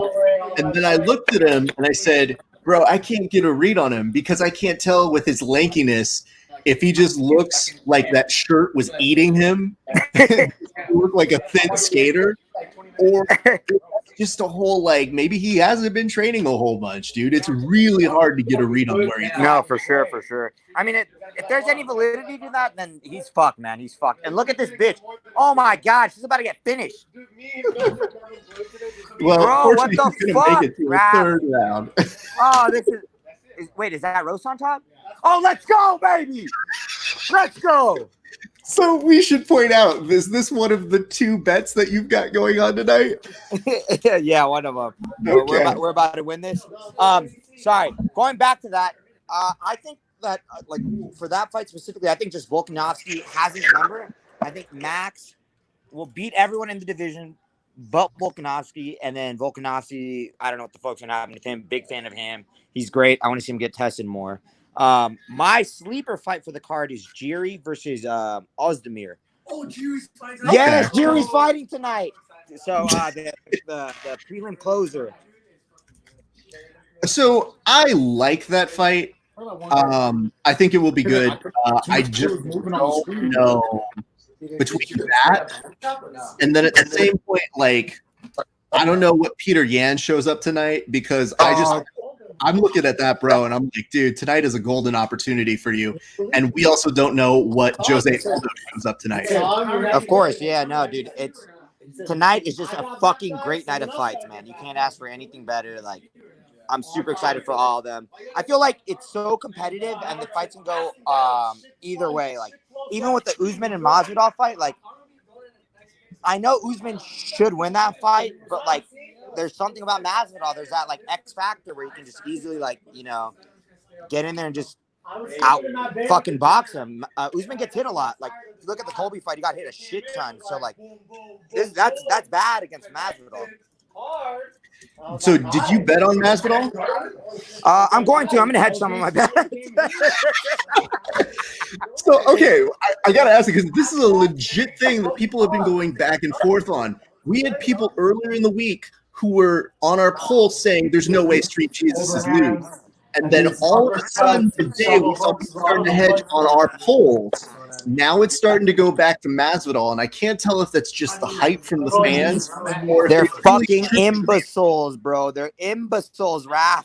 And then I looked at him and I said, bro, I can't get a read on him because I can't tell with his lankiness if he just looks like that shirt was eating him, look like a thin skater, or just a whole, like, maybe he hasn't been training a whole bunch, dude. It's really hard to get a read on where he's at. No, for sure. I mean, if there's any validity to that, then he's fucked, man. He's fucked. And look at this bitch. Oh my God, she's about to get finished. Well, bro, what the fuck? Make it to the third round. Oh, wait, is that roast on top? Oh, let's go, baby. Let's go. So we should point out, is this one of the two bets that you've got going on tonight? Yeah, one of them. Okay. We're about to win this. Sorry, going back to that, I think that like for that fight specifically, I think just Volkanovski has his number. I think Max will beat everyone in the division but Volkanovski, and then Volkanovski, I don't know what the fuck's gonna happen with him. Big fan of him. He's great. I want to see him get tested more. My sleeper fight for the card is Jiri versus Ozdemir. Oh, Jiu's fighting. Yes, Jiri's fighting tonight. So the prelim closer. So I like that fight. I think it will be good. I just don't know between that and then at the same point, like, I don't know what Peter Yan shows up tonight, because I'm looking at that, bro, and I'm like, dude, tonight is a golden opportunity for you. And we also don't know what Jose Aldo shows up tonight. Of course, yeah, no, dude. Tonight is just a fucking great night of fights, man. You can't ask for anything better. Like, I'm super excited for all of them. I feel like it's so competitive, and the fights can go either way. Like, even with the Usman and Masvidal fight, like, I know Usman should win that fight, but like, there's something about Masvidal. There's that like X factor where you can just easily get in there and just out fucking box him. Usman gets hit a lot. Like, if you look at the Colby fight, he got hit a shit ton. So like, that's bad against Masvidal. So did you bet on Masvidal? I'm going to hedge some of my bets. So, okay, I got to ask you, because this is a legit thing that people have been going back and forth on. We had people earlier in the week who were on our poll saying there's no way Street Jesus is lose. And then all of a sudden today we saw people starting to hedge on our polls. Now it's starting to go back to Masvidal, and I can't tell if that's just the hype from the fans or if they're fucking imbeciles, bro. They're imbeciles, Raph.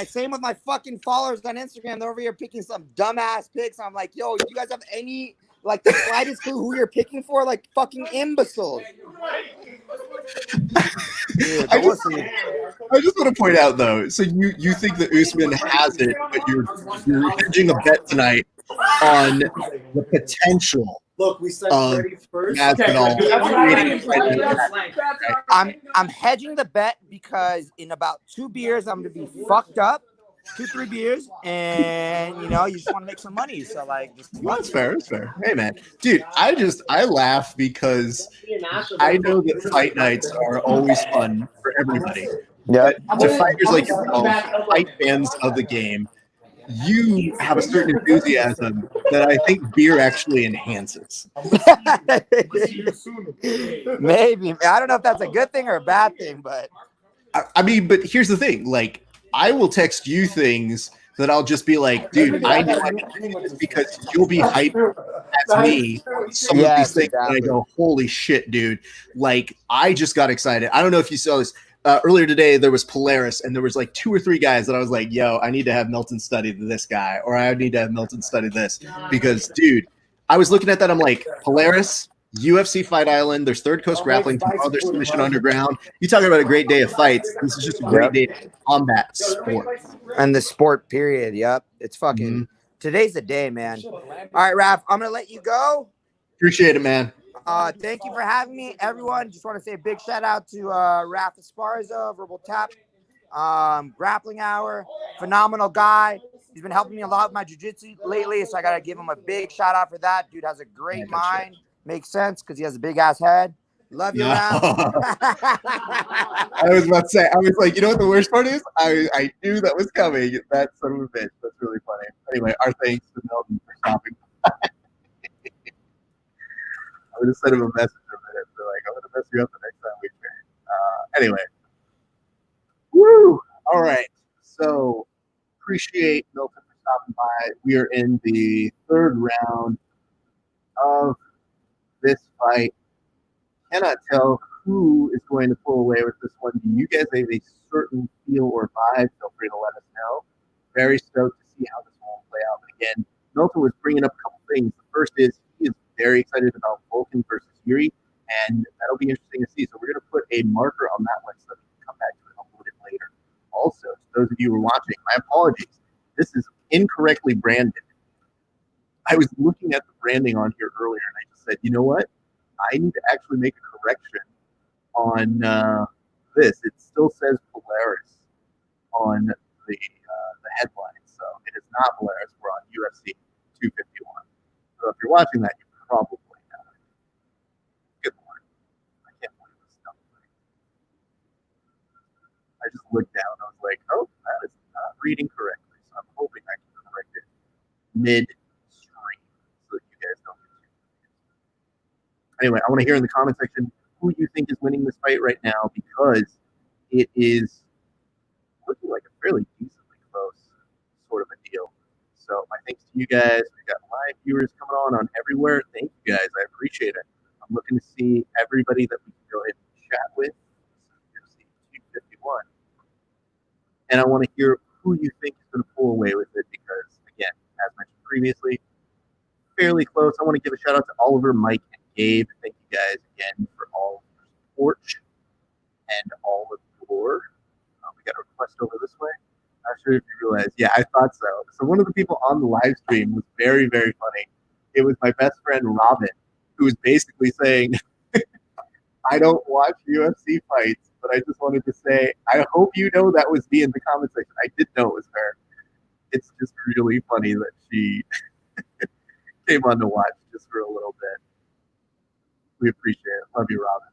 Same with my fucking followers on Instagram. They're over here picking some dumbass picks. I'm like, yo, you guys have any like the slightest clue who you're picking for? Like, fucking imbeciles. Dude, I just want to point out though. So you think that Usman has it, but you're hedging a bet tonight on the potential Look, we said of Masvidal. I'm hedging the bet because in about 2 beers I'm gonna be fucked up. 2-3 beers, and you just want to make some money. So like, that's fair. That's fair. Hey man, dude, I laugh because I know that fight nights are always fun for everybody. Yeah. But to fighters like yourself, fight fans of the game, you have a certain enthusiasm that I think beer actually enhances. Maybe. I don't know if that's a good thing or a bad thing, but I mean, but here's the thing, like, I will text you things that I'll just be like, dude, I know I can do this because you'll be hyped as me on some of these things. And I go, holy shit, dude. Like, I just got excited. I don't know if you saw this. Earlier today, there was Polaris, and there was like 2 or 3 guys that I was like, yo, I need to have Milton study this guy, or I need to have Milton study this. Because, dude, I was looking at that. I'm like, Polaris, UFC Fight Island, there's Third Coast Grappling, tomorrow there's Submission Underground. You talking about a great day of fights. This is just a great day of combat sport. And the sport, period. Yep. It's fucking today's the day, man. All right, Raph, I'm gonna let you go. Appreciate it, man. Thank you for having me, everyone. Just want to say a big shout out to Raph Esparza, Verbal Tap, Grappling Hour, phenomenal guy. He's been helping me a lot with my jiu-jitsu lately, so I gotta give him a big shout out for that. Dude has a great mind. Makes sense because he has a big ass head. Love you, Raph. I was about to say, I was like, you know what the worst part is? I knew that was coming. That son of a bitch. That's really funny. Anyway, our thanks to Milton for stopping by. I would have sent him a message in a minute. So like, I'm going to mess you up the next time we train. Anyway. Woo! All right. So, appreciate Milton for stopping by. We are in the 3rd round of this fight. Cannot tell who is going to pull away with this one. Do you guys have a certain feel or vibe? Feel free to let us know. Very stoked to see how this one will play out. But again, Milton was bringing up a couple things. The first is he is very excited about Vulcan versus Yuri, and that'll be interesting to see. So we're going to put a marker on that one so that we can come back to it a little bit later. Also, to those of you who are watching, my apologies. This is incorrectly branded. I was looking at the branding on here earlier, and I just said, you know what? I need to actually make a correction on this. It still says Polaris on the headline, so it is not Polaris. We're on UFC 251. So if you're watching that, you probably know it. Good Lord. I can't believe this stuff. I just looked down. I was like, oh, that is not reading correctly. So I'm hoping I can correct it mid-stream so that you guys don't get too confused. Anyway, I want to hear in the comment section who you think is winning this fight right now, because it is looking like a fairly decently close sort of a deal. So my thanks to you guys. We got live viewers coming on everywhere. Thank you guys. I appreciate it. I'm looking to see everybody that we can go ahead and chat with. UFC 251. And I want to hear who you think is going to pull away with it, because, again, as mentioned previously, fairly close. I want to give a shout out to Oliver, Mike, and Gabe. Thank you guys again for all of your support and all of your. We got a request over this way. Not sure if you realize. Yeah, I thought so. So one of the people on the live stream was very, very funny. It was my best friend Robin, who was basically saying, I don't watch UFC fights, but I just wanted to say, I hope you know that was me in the comment section. I did know it was her. It's just really funny that she came on to watch just for a little bit. We appreciate it. Love you, Robin.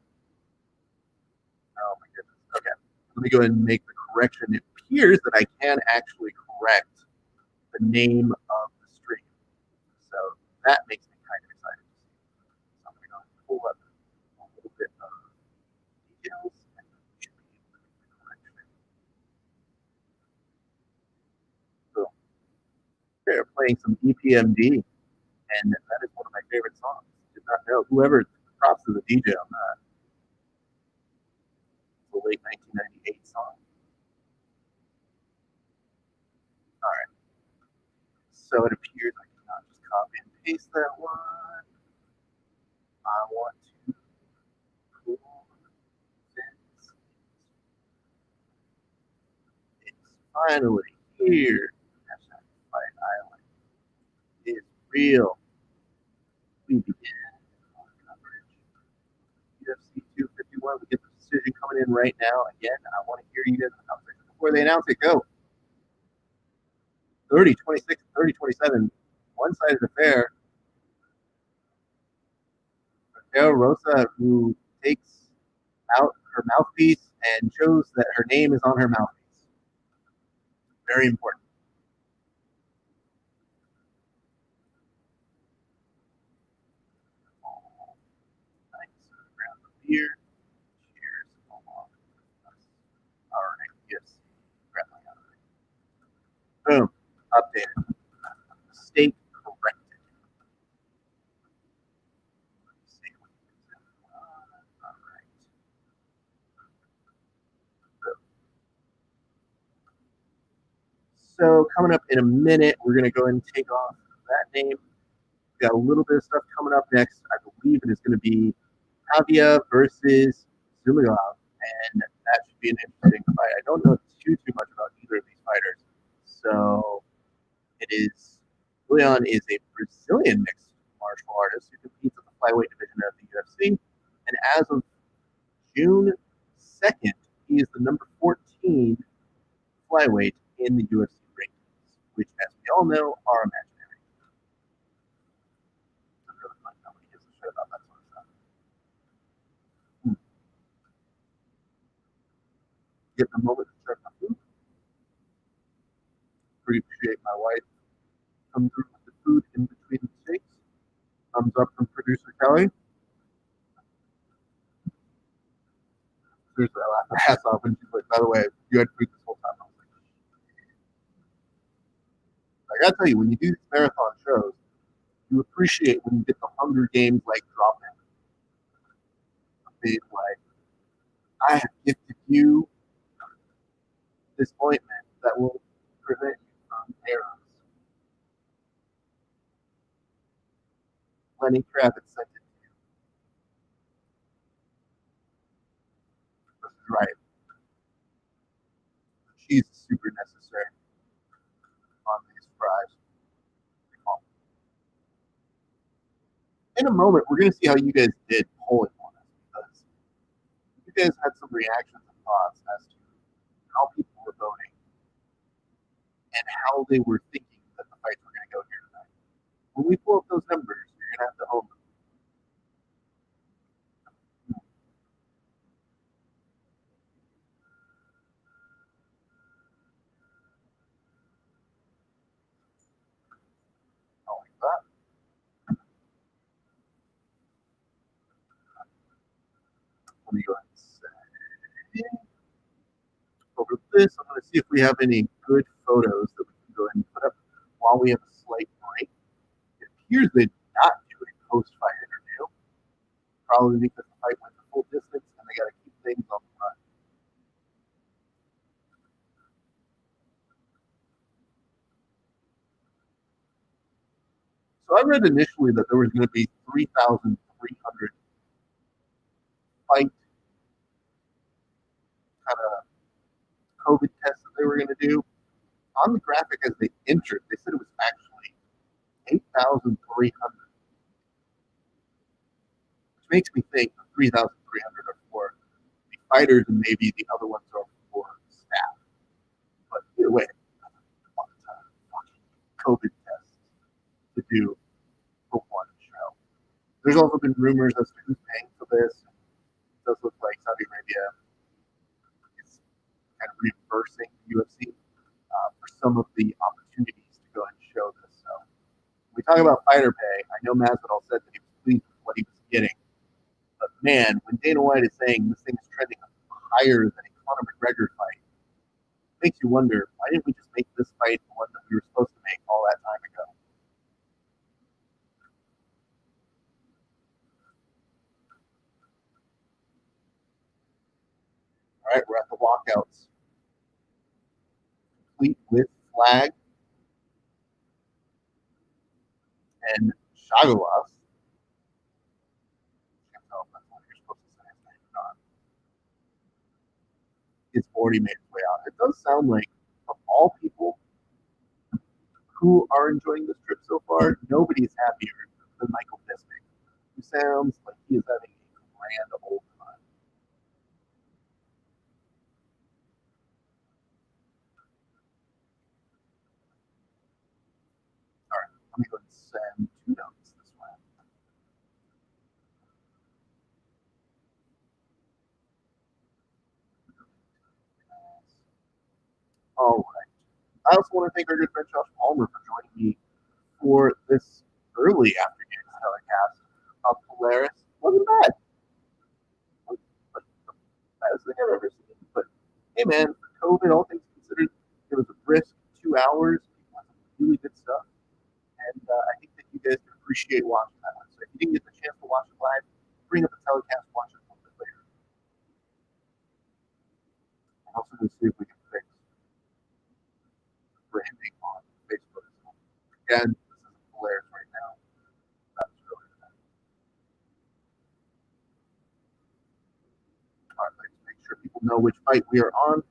Oh, my goodness. Okay. Let me go ahead and make the correction. It appears that I can actually correct the name of the stream. So that makes me kind of excited to see. So I'm going to pull up a little bit of details, and we should be able to make the correction. So they're playing some EPMD, and that is one of my favorite songs. Did not know. Whoever, props to the DJ on that. The late 1998 song. All right. So it appears I cannot just copy and paste that one. I want to pull this. It's finally here. Hashtag Fight Island is real. We begin our coverage. UFC 251. We get the decision coming in right now. Again, I want to hear you guys in the comment section before they announce it. Go. 30, 26, 30, 27. One-sided affair. Raquel Rosa, who takes out her mouthpiece and shows that her name is on her mouthpiece. Very important. Oh, nice. Grab the beer. Cheers. Along with us. All right. Yes. Grappling Hour. Boom. updated. Mistake corrected. All right. So coming up in a minute, we're going to go ahead and take off that name. We got a little bit of stuff coming up next. I believe it is going to be Pavia versus Zumagov, and that should be an interesting fight. I don't know too much about either of these fighters. So it is Leon is a Brazilian mixed martial artist who competes at the flyweight division of the UFC, and as of June 2nd, he is the number 14 flyweight in the UFC rankings, which, as we all know, are imaginary. I'm really fun. Nobody gives a shit about that sort of stuff. Get the moment to check my food. Appreciate my wife coming through with the food in between the steaks. Thumbs up from producer Kelly. Seriously, I laughed my ass off when she's like, by the way, you had food this whole time. I was like, I gotta tell you, when you do these marathon shows, you appreciate when you get the Hunger Games like drop in. Being like, I have gifted you this ointment that will prevent you from arrows. Lenny Kravitz sent it to you. This is right. The cheese is super necessary on these fries. In a moment, we're going to see how you guys did polling on us, because you guys had some reactions and thoughts as to how people were voting and how they were thinking that the fights were going to go here tonight. When we pull up those numbers, you're going to have to home them. I like that. Let me go ahead and say over this, I'm going to see if we have any good photos that we can go ahead and put up while we have a slight break. It appears they did not do a post-fight interview, probably because the fight went the full distance and they got to keep things on the run. So I read initially that there was going to be 3,300 fight kind of COVID tests that they were going to do. On the graphic as they entered, they said it was actually 8,300, which makes me think the 3,300 are for the fighters and maybe the other ones are for staff. But either way, COVID tests to do for one show. There's also been rumors as to who's paying for this. It does look like Saudi Arabia is kind of reimbursing the UFC for some of the opportunities to go and show this. So when we talk about fighter pay, I know Masvidal said that he was pleased with what he was getting. But man, when Dana White is saying this thing is trending higher than a Conor McGregor fight, it makes you wonder, why didn't we just make this fight the one that we were supposed to make all that time ago? All right, we're at the walkouts. Complete with flag and Shagolas. Can't tell if that's what you're supposed to say his name or not. It's already made its way out. It does sound like, of all people who are enjoying this trip so far, nobody's happier than Michael Bisping, who sounds like he is having a grand old time. All right, let me go and send 2 notes this way. All right. I also want to thank our good friend Josh Palmer for joining me for this early afternoon telecast of Polaris. Wasn't bad. Wasn't the best thing I've ever seen. But hey, man, for COVID, all things considered, it was a brisk 2 hours. stuff. And I think that you guys can appreciate watching that one. So if you didn't get the chance to watch it live, bring up the telecast, watch it a little bit later. I'm also going to see if we can fix branding on Facebook. Again, this isn't Polaris right now. That's really bad. All right, let's make sure people know which fight we are on.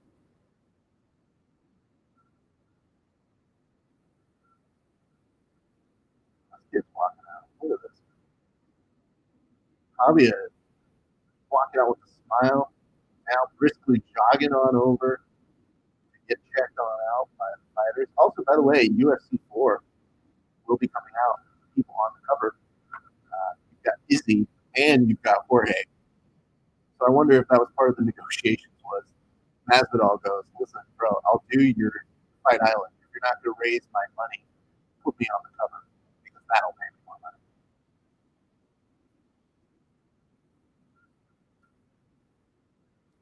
Kids walking out. Look at this. Javier walking out with a smile, now briskly jogging on over to get checked on out by the fighters. Also, by the way, UFC 4 will be coming out. People on the cover. You've got Izzy and you've got Jorge. So I wonder if that was part of the negotiations was Masvidal goes, listen, bro, I'll do your Fight Island. If you're not going to raise my money, put me on the cover because that'll pay me more money.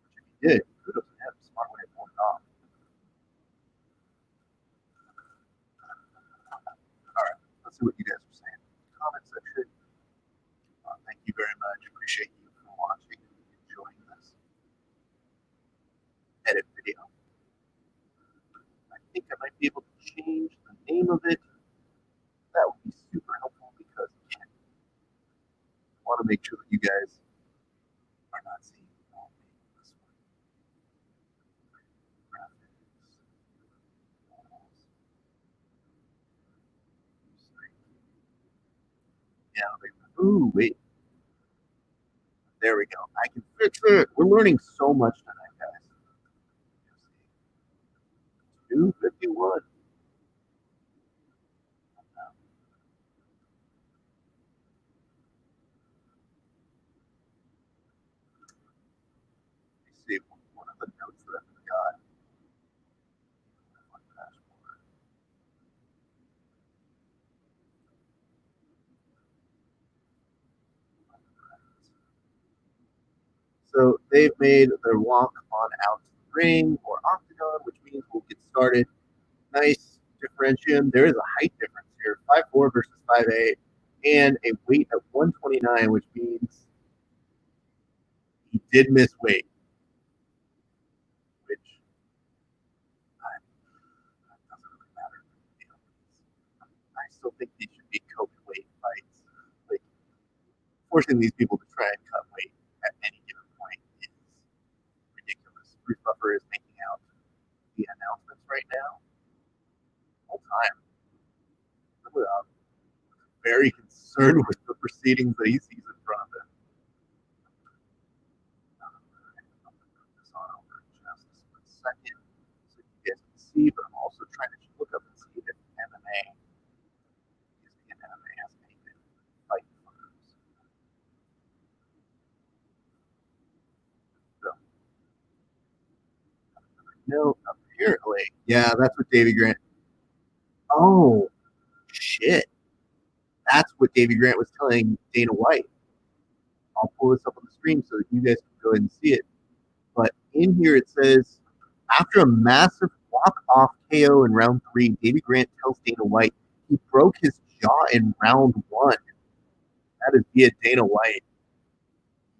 Which if he did, kudos to him. Smart way of pulling it off. All right, let's see what you guys are saying. Comment section. Thank you very much. Appreciate you for watching and enjoying this edit video. I think I might be able to change the name of it. That would be super helpful because I want to make sure that you guys are not seeing all this one. Yeah, ooh, wait. There we go. I can fix it. We're learning so much tonight, guys. 251. Let me see one of the notes that I forgot. So they've made their walk on out to the ring or octagon, which means we'll get started. Nice differentiation. There is a height difference here, 5'4" versus 5'8", and a weight of 129, which means he did miss weight, which doesn't really matter. I still think these should be COVID weight fights. Like forcing these people to try and cut weight at any given point is ridiculous. Bruce Buffer is making out the announcements right now. Whole time, very concerned with the proceedings that he sees in front of him. This on over just a split second, so you guys can see. But I'm also trying to look up and see if MMA has anything fight photos. So, no, apparently, yeah, that's what Davey Grant. Oh, shit. That's what Davey Grant was telling Dana White. I'll pull this up on the screen so that you guys can go ahead and see it. But in here it says, after a massive walk-off KO in round 3, Davey Grant tells Dana White he broke his jaw in round 1. That is via Dana White.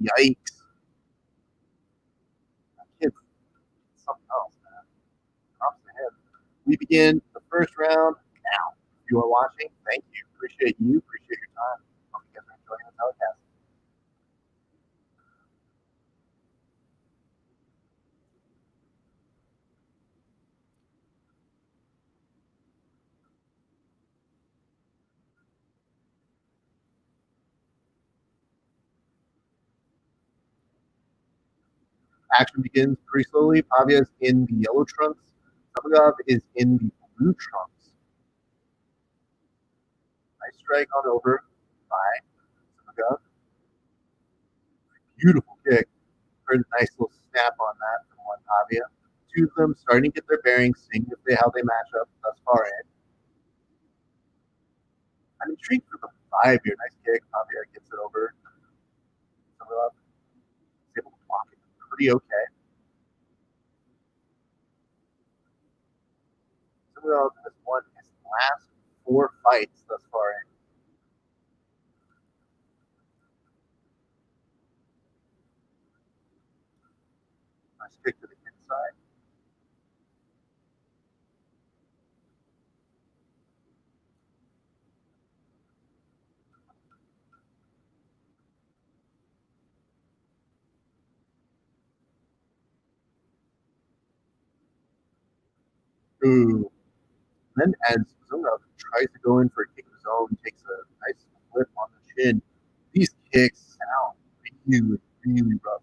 Yikes. That kid's something else, man. Props to him. We begin the first round now. If you are watching, thank you. Appreciate you. Appreciate your time. Hope you guys are enjoying the telecast. Action begins pretty slowly. Pavia is in the yellow trunks. Samagov is in the blue trunks. Nice strike on over by Samagov. Beautiful kick. Heard a nice little snap on that from one Pavia. Two of them starting to get their bearings, seeing how they match up thus far in. I'm intrigued for the 5 here. Nice kick. Pavia gets it over. Samagov is able to block it pretty okay. Samagov has won his last 4 fights thus far in. I stick to the inside. Ooh. Then as Zungov tries to go in for a kick of his own, takes a nice flip on the chin. These kicks sound really, really rough.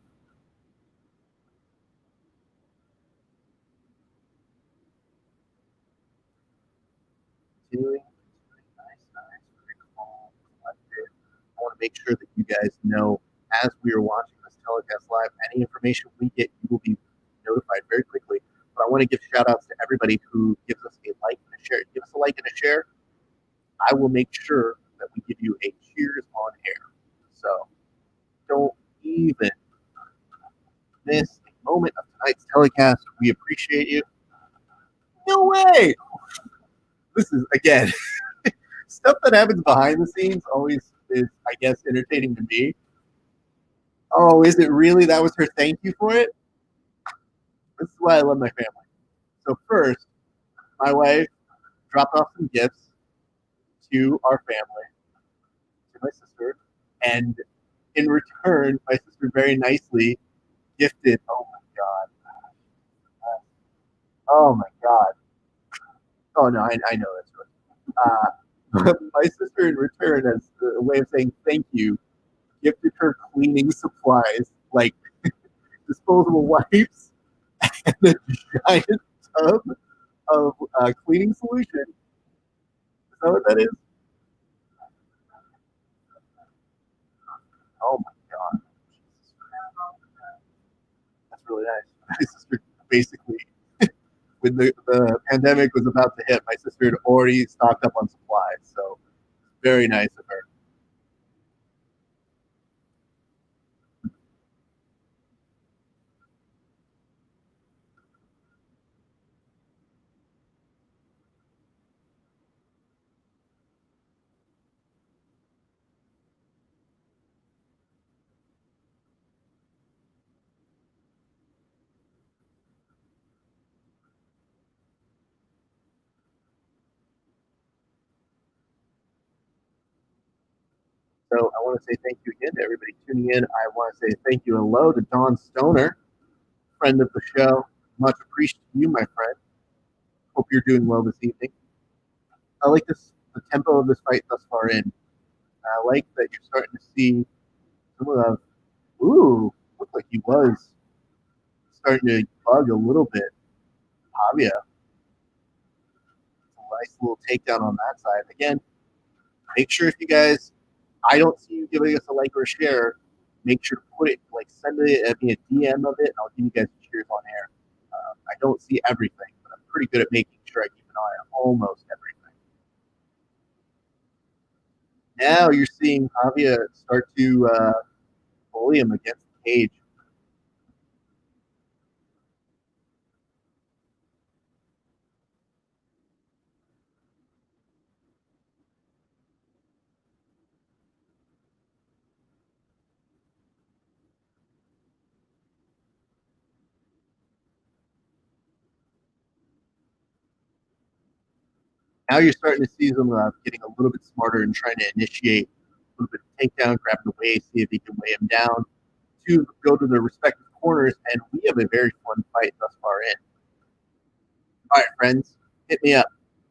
Continuing, nice, very calm, collected. I want to make sure that you guys know as we are watching this telecast live, any information we get, you will be notified very quickly. But I want to give shout outs to everybody who gives us a like and a share. Give us a like and a share. I will make sure that we give you a cheers on air. So don't even miss a moment of tonight's telecast. We appreciate you. No way! This is, again, stuff that happens behind the scenes always is, I guess, entertaining to me. Oh, is it really? That was her thank you for it? This is why I love my family. So first, my wife dropped off some gifts to our family, to my sister, and in return, my sister very nicely gifted. Oh my god! Oh my god! Oh no, I know that's right. My sister, in return, as a way of saying thank you, gifted her cleaning supplies like disposable wipes and a giant tub of cleaning solution. Is that what that is? Oh my god, that's really nice. My sister basically, when the pandemic was about to hit, my sister had already stocked up on supplies. So very nice of her. So I want to say thank you again to everybody tuning in. I want to say thank you and hello to Don Stoner, friend of the show. Much appreciated you, my friend. Hope you're doing well this evening. I like the tempo of this fight thus far in. I like that you're starting to see some of the looked like he was starting to bug a little bit. Pavia, a nice little takedown on that side. Again, make sure if you guys, I don't see you giving us a like or a share, make sure to put it, like send me a DM of it, and I'll give you guys cheers on air. I don't see everything, but I'm pretty good at making sure I keep an eye on almost everything. Now you're seeing Pavia start to bully him against the cage. Now you're starting to see them getting a little bit smarter and trying to initiate a little bit of takedown, grab the waist, see if he can weigh him down, to go to their respective corners, and we have a very fun fight thus far in. All right, friends, hit me up.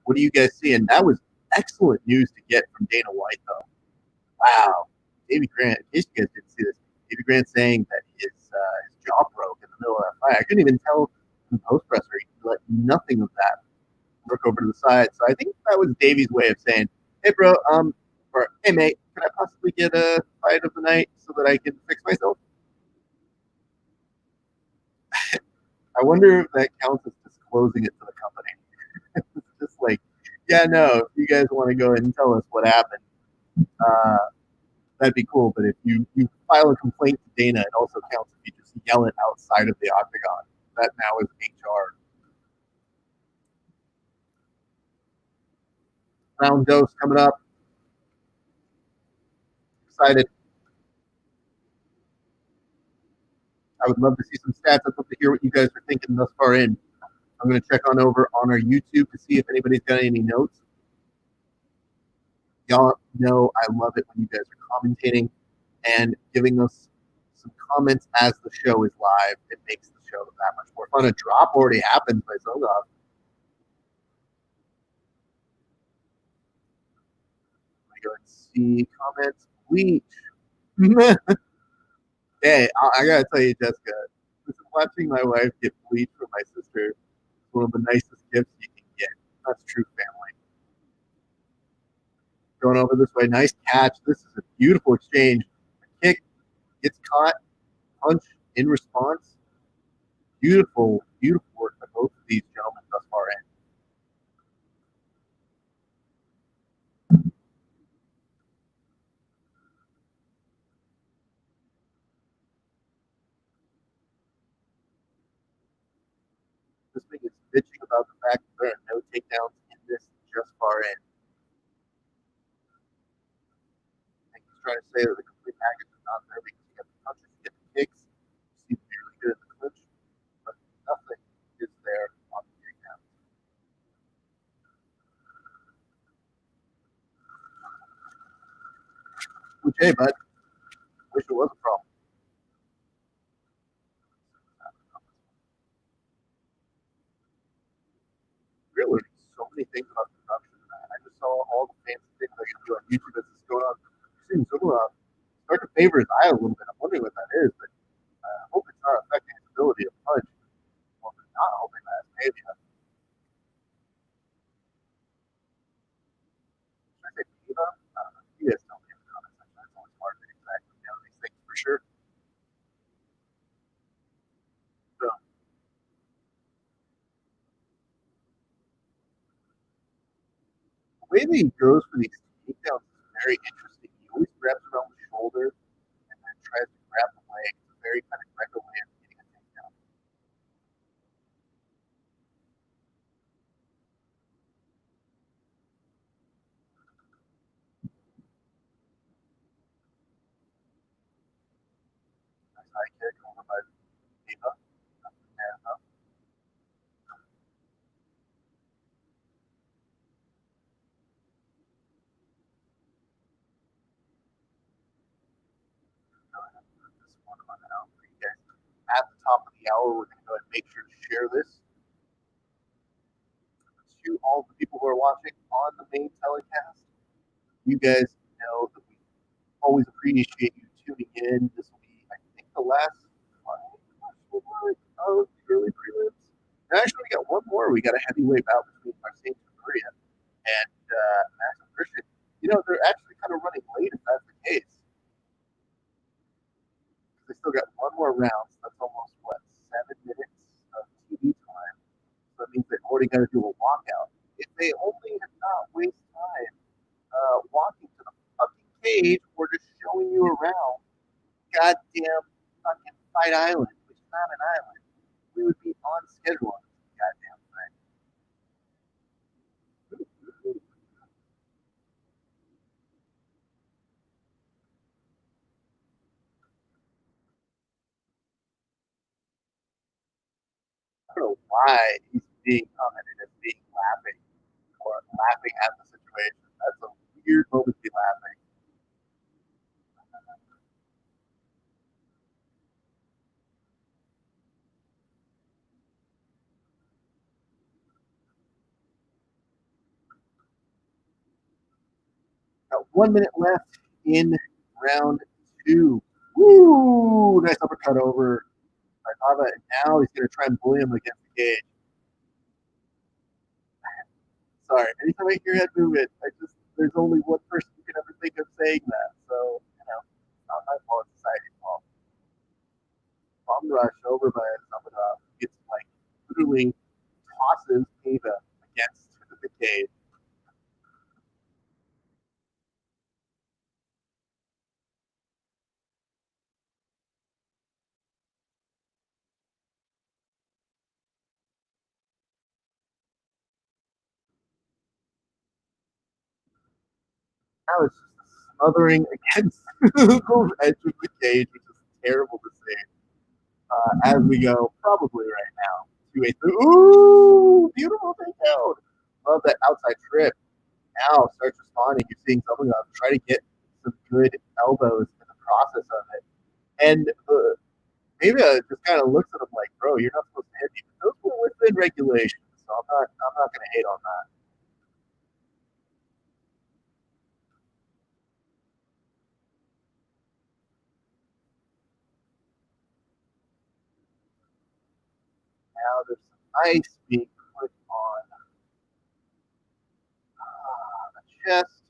What do you guys see? And that was excellent news to get from Dana White, though. Wow. Davey Grant, in case you guys didn't see this, Davey Grant saying that his jaw broke in the middle of that fight. I couldn't even tell in the post presser. He let nothing of that work over to the side. So I think that was Davey's way of saying, hey, bro, or hey, mate, can I possibly get a fight of the night so that I can fix myself? I wonder if that counts as disclosing it to the company. It's just like, yeah, no, if you guys want to go ahead and tell us what happened, uh, that'd be cool. But if you file a complaint to Dana, it also counts if you just yell it outside of the octagon. That now is HR. Round dose coming up. Excited. I would love to see some stats. I'd love to hear what you guys are thinking thus far in. I'm going to check on over on our YouTube to see if anybody's got any notes. Y'all know I love it when you guys are commentating and giving us some comments as the show is live. It makes the show that much more fun. A drop already happened by Zogov. Let me go and see comments. Bleach. Hey, I gotta tell you, Jessica, watching my wife get bleach from my sister is one of the nicest gifts you can get. That's true family. Going over this way, nice catch. This is a beautiful exchange. A kick gets caught, punch in response. Beautiful, beautiful work by both of these gentlemen thus far in. This thing is bitching about the fact that there are no takedowns in this just far in. I think he's trying to say that the complete package is not there because you get the punches, you get the kicks, you seem to be really good at the clinch, but nothing is there on the takedown. Which, hey, bud, wish it was a problem. We're learning so many things about production. I just saw all the fancy things I can do on YouTube as this is going on. Seeing Zumara start to favor his eye a little bit. I'm wondering what that is, but I hope it's not affecting his ability to punch. Well, I'm not hoping that. Maybe. Should I say Viva? I don't know. You guys tell me in the comments section. It's always hard to exactly know these things for sure. So, the way that he goes for these takedowns is very interesting. He always grabs around the shoulder and then tries to grab the leg. It's a very kind of Greco way of getting a takedown. Nice high kick over by Viva. And go ahead and put this one on out for you guys. At the top of the hour, we're going to go ahead and make sure to share this to all the people who are watching on the main telecast. You guys know that we always appreciate you tuning in. This will be, I think, the last of the early prelims. And actually, we got one more. We got a heavyweight bout between Marcin Maria and Max and Christian. You know, they're actually kind of running late if that's the case. They still got one more round. So that's almost, what, 7 minutes of TV time. So that means they've already got to do a walkout. If they only had not waste time walking to the fucking cage or just showing you around goddamn fucking Fight Island, which is not an island, we would be on schedule on this goddamn thing. I don't know why he's being commented as being laughing or laughing at the situation. That's a weird moment to be laughing. Got 1 minute left in round two. Woo! Nice uppercut over by Pava, and now he's going to try and bully him against the cage. Sorry, anytime I hear that movement, there's only one person who can ever think of saying that. So, it's not my fault, it's society's fault. Bomb rush over by Zamadov gets like literally tosses Ava against the cage. now it's just smothering against the edge of the cage, which is terrible to see. As we go, probably right now, to a ooh, beautiful takedown. Love that outside trip. Now starts responding. You're seeing someone try to get some good elbows in the process of it. And maybe just kind of looks at him like, bro, you're not supposed to hit me. But those were within regulations, so I'm not going to hate on that. Now there's some ice being put on the chest,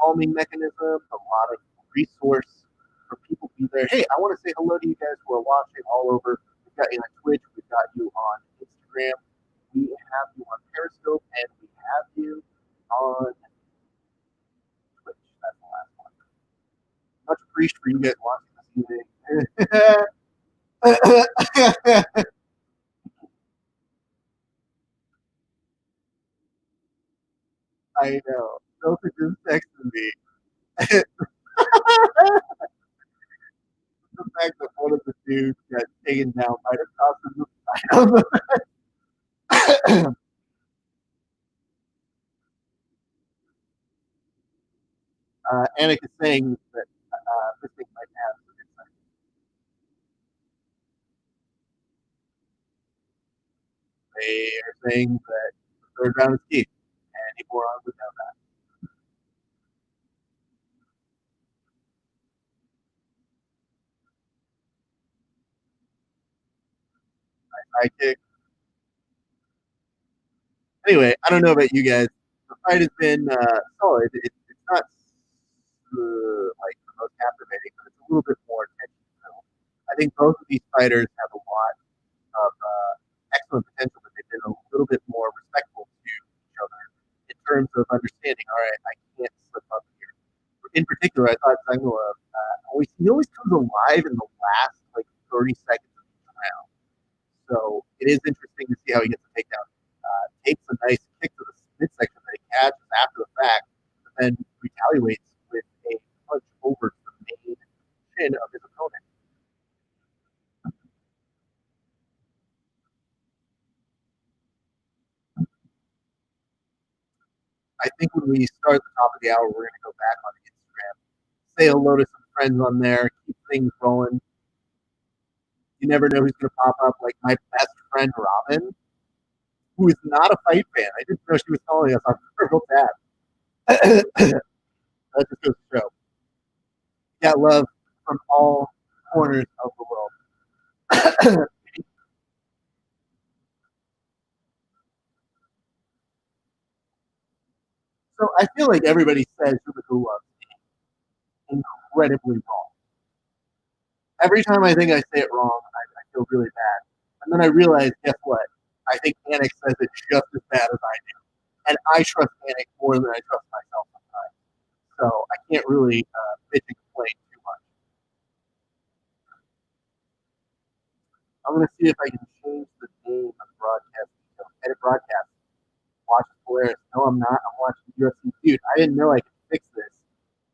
calming mechanism, a lot of resource for people to be there. Hey, I want to say hello to you guys who are watching all over. We've got you on Twitch, we've got you on Instagram, we have you on Periscope, and we have you on Twitch. That's the last one. Much appreciated for you guys watching this evening. I know. Sophie just texted me. The fact that one of the dudes got taken down might have cost him the title. Anik is saying that this thing might have some insight. They are saying that the third round is key, and he bore on without that. High kick. Anyway, I don't know about you guys. The fight has been solid. It's not like the most captivating, but it's a little bit more tension filled. I think both of these fighters have a lot of excellent potential, but they've been a little bit more respectful to each other in terms of understanding. All right, I can't slip up here. In particular, I thought Zangala he always comes alive in the last like 30 seconds of each round. So it is interesting to see how he gets a takedown. Takes a nice kick to the midsection that he catches after the fact, but then retaliates with a punch over to the main chin of his opponent. I think when we start at the top of the hour, we're going to go back on Instagram, say hello to some friends on there, keep things rolling. You never know who's going to pop up. Like my best friend Robin, who is not a fight fan. I didn't know she was following us on Purple Tab. That just goes to show. Got love from all corners of the world. So I feel like everybody says Supercool loves incredibly wrong. Every time I think I say it wrong, I feel really bad. And then I realize, guess what? I think Anik says it just as bad as I do. And I trust Anik more than I trust myself sometimes. So I can't really bitch and complain too much. I'm going to see if I can change the name of the broadcast. Edit broadcast. Watch Polaris. No, I'm not. I'm watching UFC. Dude, I didn't know I could fix this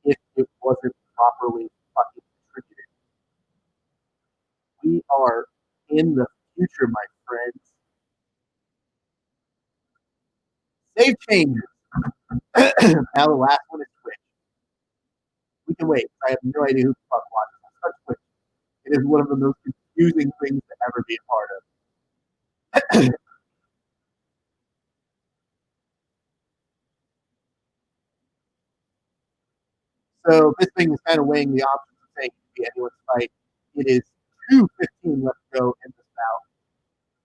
if it wasn't properly fucking distributed. We are in the future, my friends. Save changes. Now the last one is Twitch. We can wait. I have no idea who the fuck watches Twitch. It is one of the most confusing things to ever be a part of. So this thing is kind of weighing the options of saying it could be anyone's fight. It is 2:15 left to go in this bout.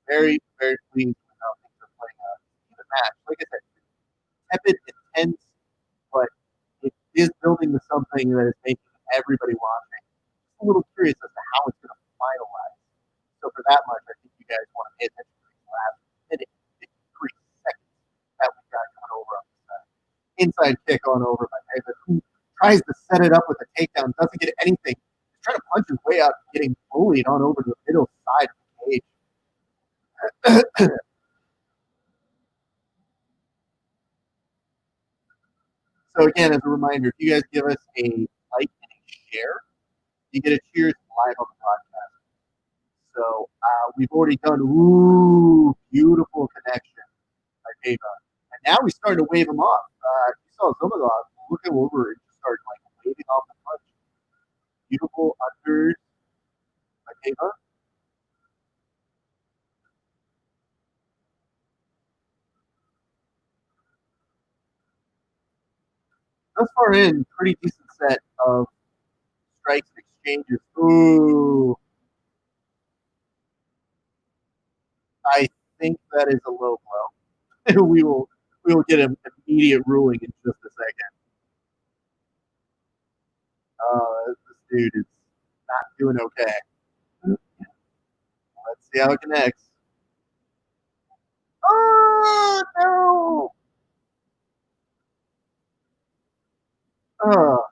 Very, very pleased with how things are playing out in the match. Like I said, tepid, intense, but it is building to something that is making everybody watching just a little curious as to how it's going to finalize. So for that much, I think you guys want to pay attention to these last minute, 53 seconds that we got coming over on this side. Inside kick on over by Taylor, who tries to set it up with a takedown, doesn't get anything. He's trying to punch his way out, getting bullied on over to the middle side of the cage. So again, as a reminder, if you guys give us a like and a share, you get a cheers live on the podcast. So we've already done beautiful connection by Ava. And now we started to wave them off. You saw Zumagov looking over and just started like waving off the punch. Beautiful unders by Ava. Thus far in, pretty decent set of strikes and exchanges. Ooh. I think that is a low blow. we will get an immediate ruling in just a second. This dude is not doing okay. Let's see how it connects. Oh no! Oh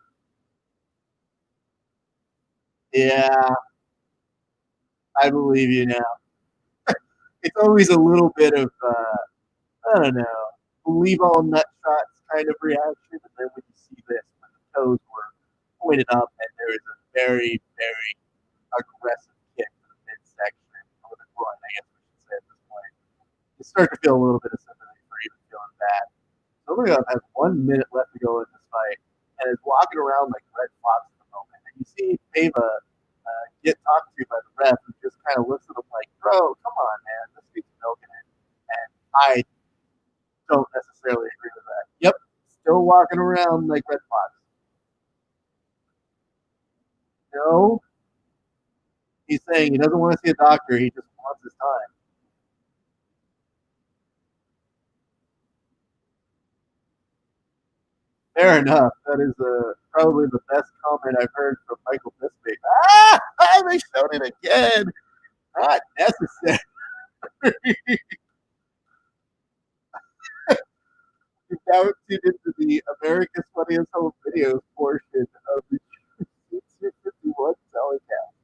yeah, I believe you now. It's always a little bit of I don't know, believe all nut shots kind of reaction, and then when you see this, when the toes were pointed up, and there is a very, very aggressive kick to the midsection or the groin, I guess we should say at this point. You start to feel a little bit of sympathy for even feeling bad. Zumagov has 1 minute left to go in this fight, and is walking around like Red Fox at the moment. And you see Pava get talked to by the ref, who just kind of looks at him like, "Bro, come on, man, this dude's milking it." And I don't necessarily agree with that. Yep, still walking around like Red Fox. No, he's saying he doesn't want to see a doctor. He just wants his time. Fair enough. That is probably the best comment I've heard from Michael Bisping. Ah, they showed it again. Not necessary. Now tuned into the America's Funniest Home Videos portion of the 51 telecast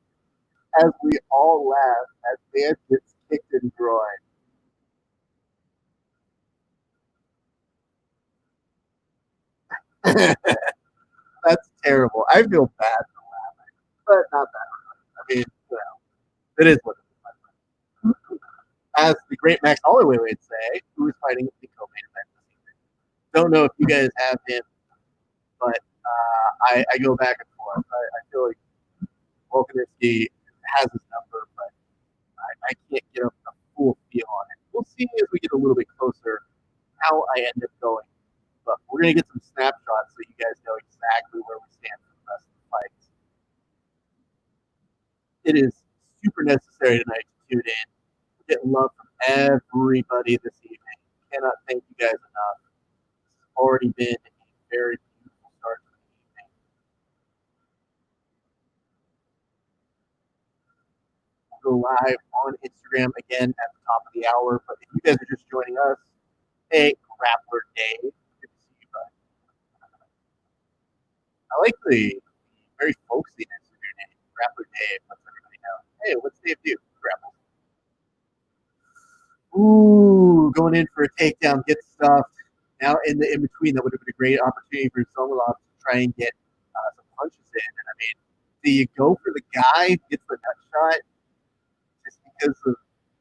as we all laugh as man gets kicked in groin. That's terrible. I feel bad for laughing, but not that. I mean, it is what it is. As the great Max Holloway would say, who is fighting the co-main event this evening. Don't know if you guys have him, but I go back and forth. I feel like Volkanovski has his number, but I can't get a full feel on it. We'll see as we get a little bit closer how I end up going. But we're going to get some snapshots so you guys know exactly where we stand for the rest of the fights. It is super necessary tonight to tune in. We're getting love from everybody this evening. Cannot thank you guys enough. This has already been a very beautiful start to the evening. We'll go live on Instagram again at the top of the hour. But if you guys are just joining us, hey, Grappler Dave. Good to see you, bud. I like the very folksiness of your name, Grappler Dave. Lets everybody know. Hey, what's Dave do? Grapple. Ooh, going in for a takedown, get stuffed. Now in the in between, that would have been a great opportunity for Somolov to try and get some punches in. And I mean, do you go for the guy who gets the nut shot just because of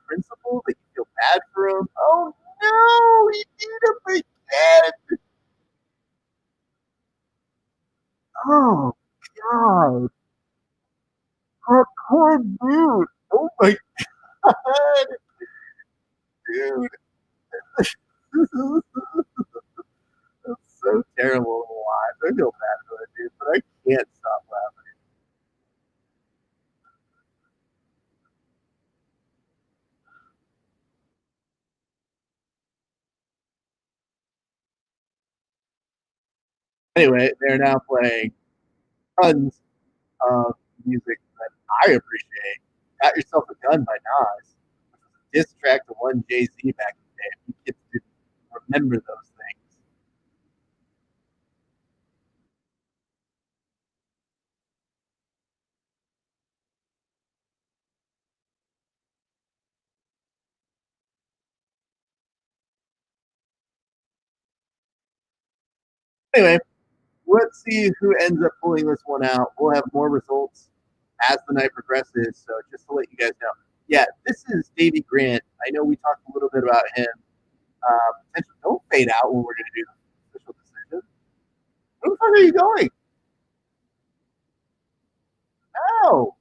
principle that you feel bad for him? Oh no, he did him again. Oh god, that poor dude. Oh my god, dude. That's so terrible to watch. I feel bad for that dude, but I can't stop laughing. Anyway, they're now playing tons of music that I appreciate. Got Yourself a Gun by Nas, which was a diss track to one Jay Z back in the day. If you kids didn't remember those things. Anyway, let's see who ends up pulling this one out. We'll have more results as the night progresses. So just to let you guys know, yeah, this is Davey Grant. I know we talked a little bit about him. Potentially, don't fade out when we're going to do the official decision. Where the fuck are you going? No.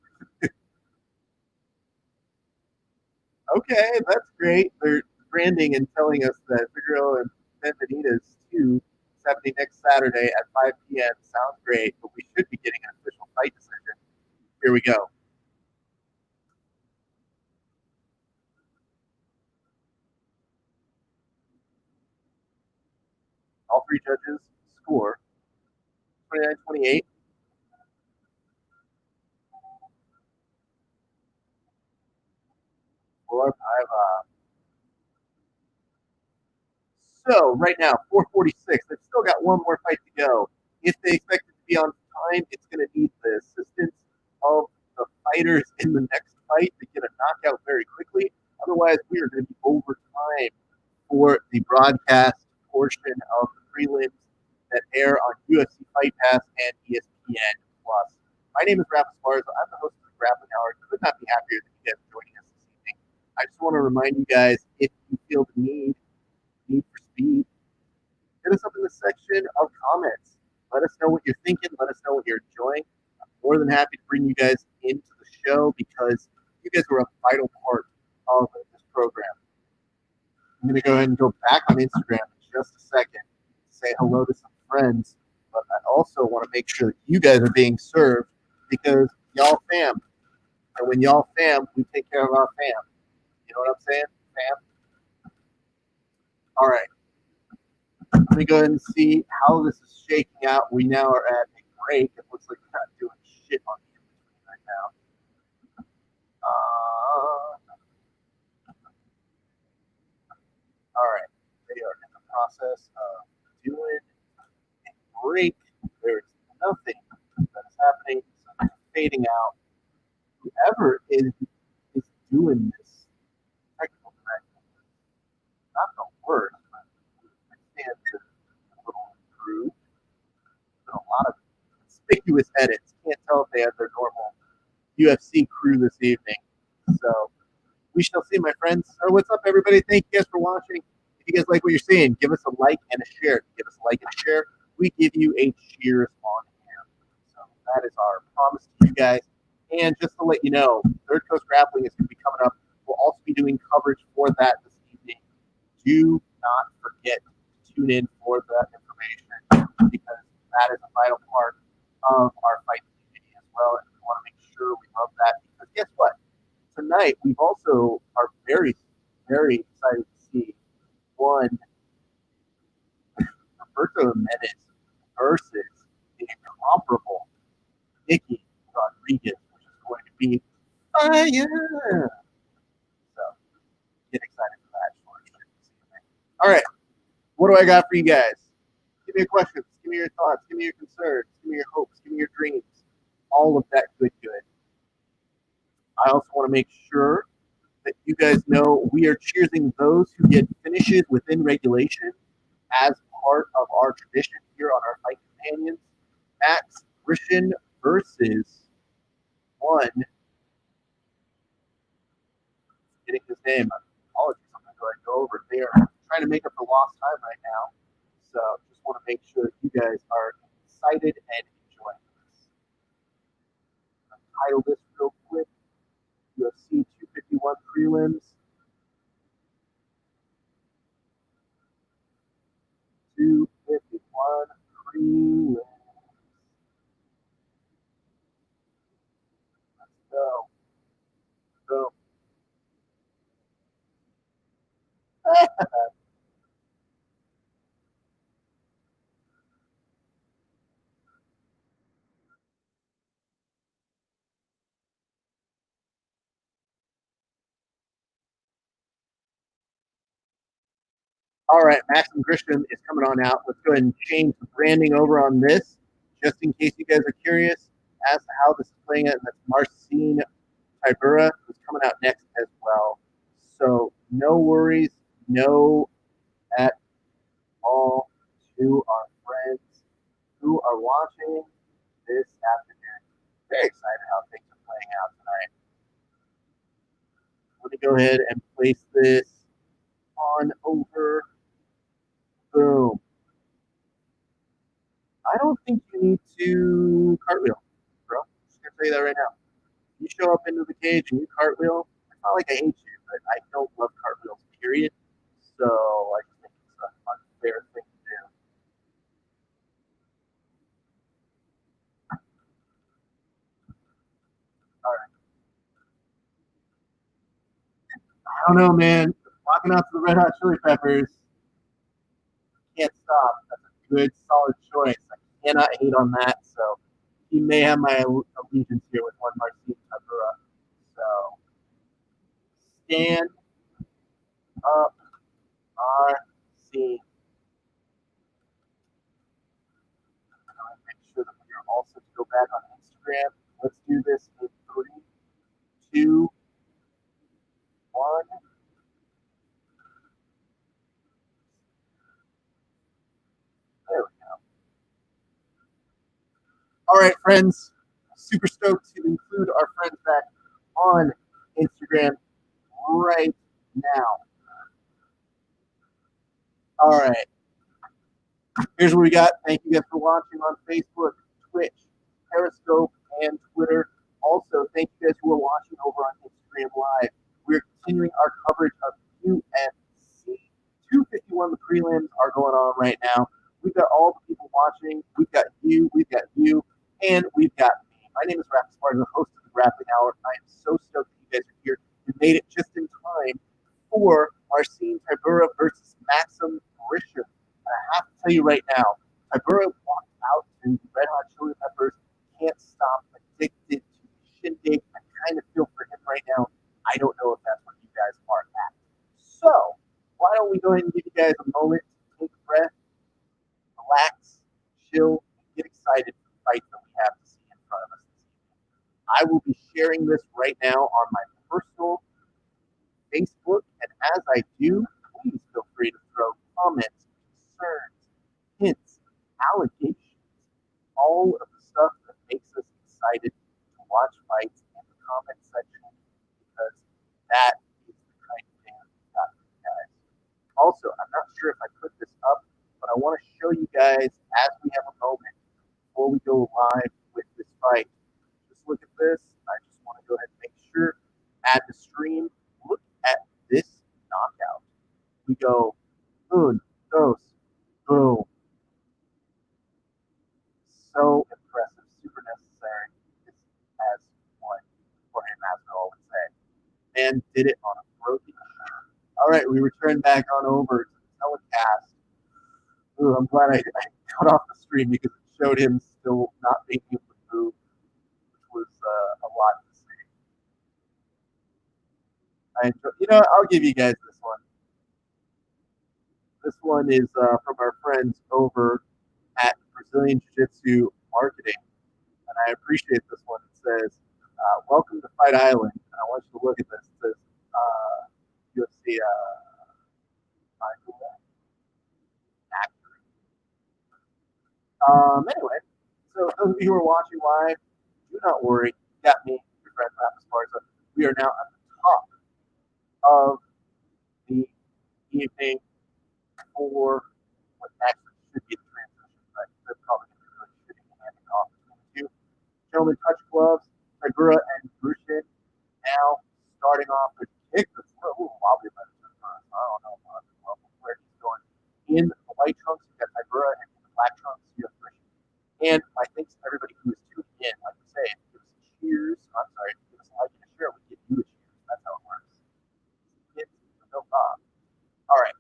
Okay, that's great. They're branding and telling us that Figueroa and Benvenidas 2 is happening next Saturday at 5 p.m. Sounds great, but we should be getting an official fight decision. Here we go. All three judges score 29-28. So right now, 4:46. They've still got one more fight to go. If they expect it to be on time, it's going to need the assistance of the fighters in the next fight to get a knockout very quickly. Otherwise, we are going to be over time for the broadcast portion of the prelims that air on UFC Fight Pass and ESPN Plus. My name is Rafa Esparza. I'm the host of the Grappling Hour. Could not be happier that you guys are joining us this evening. I just want to remind you guys, if you feel the need for speed, hit us up in the section of comments. Let us know what you're thinking. Let us know what you're enjoying. I'm more than happy to bring you guys into the show because you guys are a vital part of this program. I'm going to go ahead and go back on Instagram in just a second, say hello to some friends, but I also want to make sure that you guys are being served because y'all fam. And when y'all fam, we take care of our fam. You know what I'm saying? Fam. All right. Let me go ahead and see how this is shaking out. We now are at a break. It looks like we're not doing shit on the in-between right now. All right. They are in the process of doing a break. There is nothing that is happening. So they're fading out. Whoever is doing this technical correction, not the worst, but I stand to a little improved. Been a lot of conspicuous edits. Can't tell if they have their normal UFC crew this evening. So we shall see, my friends. So what's up, everybody? Thank you guys for watching. If you guys like what you're seeing, give us a like and a share. Give us a like and a share. We give you a cheers on air. So that is our promise to you guys. And just to let you know, Third Coast Grappling is going to be coming up. We'll also be doing coverage for that this evening. Do not forget to tune in for that information because that is a vital part of our fight community as well. And we want to make sure we love that because guess what? Tonight, we've also are very, very excited to see one Roberto Jimenez versus the incomparable Nicky Rodriguez, which is going to be fire. So get excited for that. All right, what do I got for you guys? Give me your questions. Give me your thoughts. Give me your concerns. Give me your hopes. Give me your dreams. All of that good. I also want to make sure that you guys know we are cheersing those who get finishes within regulation as part of our tradition here on our Fight Companions. Max Grishin versus one. Getting his name. Apologies, I'm going to go ahead and go over. They are trying to make up for lost time right now. So just want to make sure that you guys are excited and enjoying this. I'll title this real quick. UFC 251 prelims. 251 prelims. Let's go. Go. All right, Maxim Grisham is coming on out. Let's go ahead and change the branding over on this, just in case you guys are curious as to how this is playing out. And that's Marcin Tybura, who's coming out next as well. So no worries, no at all to our friends who who are watching this afternoon. Very excited how things are playing out tonight. Let me go ahead and place this on over. Boom. I don't think you need to cartwheel, bro. Just gonna tell you that right now. You show up into the cage and you cartwheel. It's not like I hate you, but I don't love cartwheels, period. So I just think it's an unfair thing to do. All right. I don't know, man. Walking out to the Red Hot Chili Peppers. Can't stop. That's a good, solid choice. I cannot hate on that. So he may have my allegiance here with one Marcin Tybura. So stand up, RC. Make sure that we are all set to go back on Instagram. Let's do this in 3, 2, 1. There we go. All right, friends. Super stoked to include our friends back on Instagram right now. All right. Here's what we got. Thank you guys for watching on Facebook, Twitch, Periscope, and Twitter. Also, thank you guys who are watching over on Instagram Live. We're continuing our coverage of UFC 251. The prelims are going on right now. We've got all the people watching. We've got you, and we've got me. My name is Raph Sparta, the host of the Grappling Hour. I am so stoked that you guys are here. You made it just in time for Marcin Tybura versus Maxim Grisha. I have to tell you right now, Tybura walked out to the Red Hot Chili Peppers, can't stop, addicted to shindig. I kind of feel for him right now. I don't know if that's what you guys are at. So, why don't we go ahead and give you guys a moment to take a breath, relax, chill, and get excited for the fight that we have to see in front of us this evening. I will be sharing this right now on my personal Facebook, and as I do, please feel free to throw comments, concerns, hints, allegations, all of the stuff that makes us excited to watch fights in the comment section, because that is the kind of thing that we've got for you guys. Also, I'm not sure if I put this up, but I want to show you guys as we have a moment before we go live with this fight. Just look at this. I just want to go ahead and make sure at the stream, look at this knockout. We go, un, dos, boom. So impressive, super necessary, as what Jorge Masvidal would say. Man did it on a broken shoe. All right, we return back on over to the telecast. Ooh, I'm glad I cut off the stream because it showed him still not being able to move, which was a lot to see. I'll give you guys this one. This one is from our friends over at Brazilian Jiu-Jitsu Marketing, and I appreciate this one. It says, welcome to Fight Island, and I want you to look at this. It says, UFC anyway, so those of you who are watching live, do not worry. You got me, your friend Raph Sparta. We are now at the top of the evening for what actually should be the transition, but they're probably going to be really shitty and handing off between the two. Gentlemen, touch gloves. Tybura and Grushin now starting off the kick. That's a little wobbly by the first. I don't know where he's going. In the white trunks, you got Tybura, and in the black trunks, you have Grushin. And my thanks to everybody who is tuning in. Like I say, if you give us a cheers, I'm sorry, if you give us a like and a share, we give you a cheers. That's how it works. It's no problem. All right.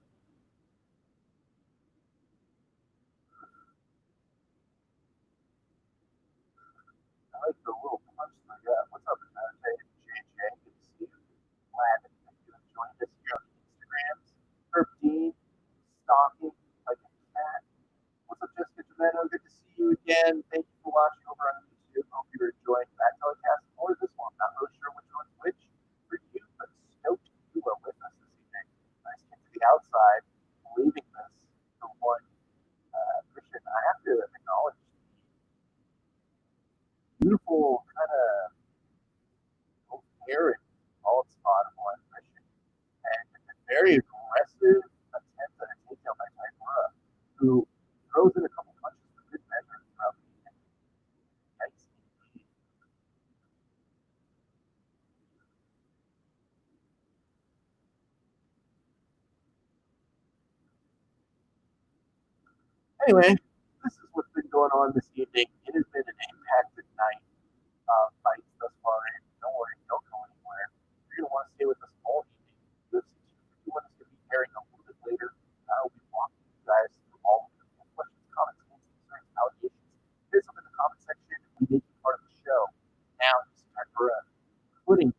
I like the little punch in the gut. What's up, JJ? Good to see you. Glad that you have joined us here on Instagram. Herb Dean, stalking like a cat. What's up, Jessica Gemeno? Good to see you again. Thank you for watching over on YouTube. Hope you're enjoying that telecast or this one. Not really sure which one's which for you, but stoked you are with us this evening. Nice get to the outside, leaving this for one Christian. I have to acknowledge beautiful kind of hair and bald spot on Christian, and a very aggressive attempt at a takedown by Taimura, who throws in a couple punches for good measure throughout the evening. Yikes. Anyway, this is what's been going on this evening. It has been an impacted night of fights thus far, and don't worry, don't go anywhere. You're going to want to stay with us all evening. UFC 251 is going to be airing a little bit later. I'll be walking you guys through all of the questions, comments, concerns, allegations. Hit us up in the comment section. We make you part of the show. Now it's time for putting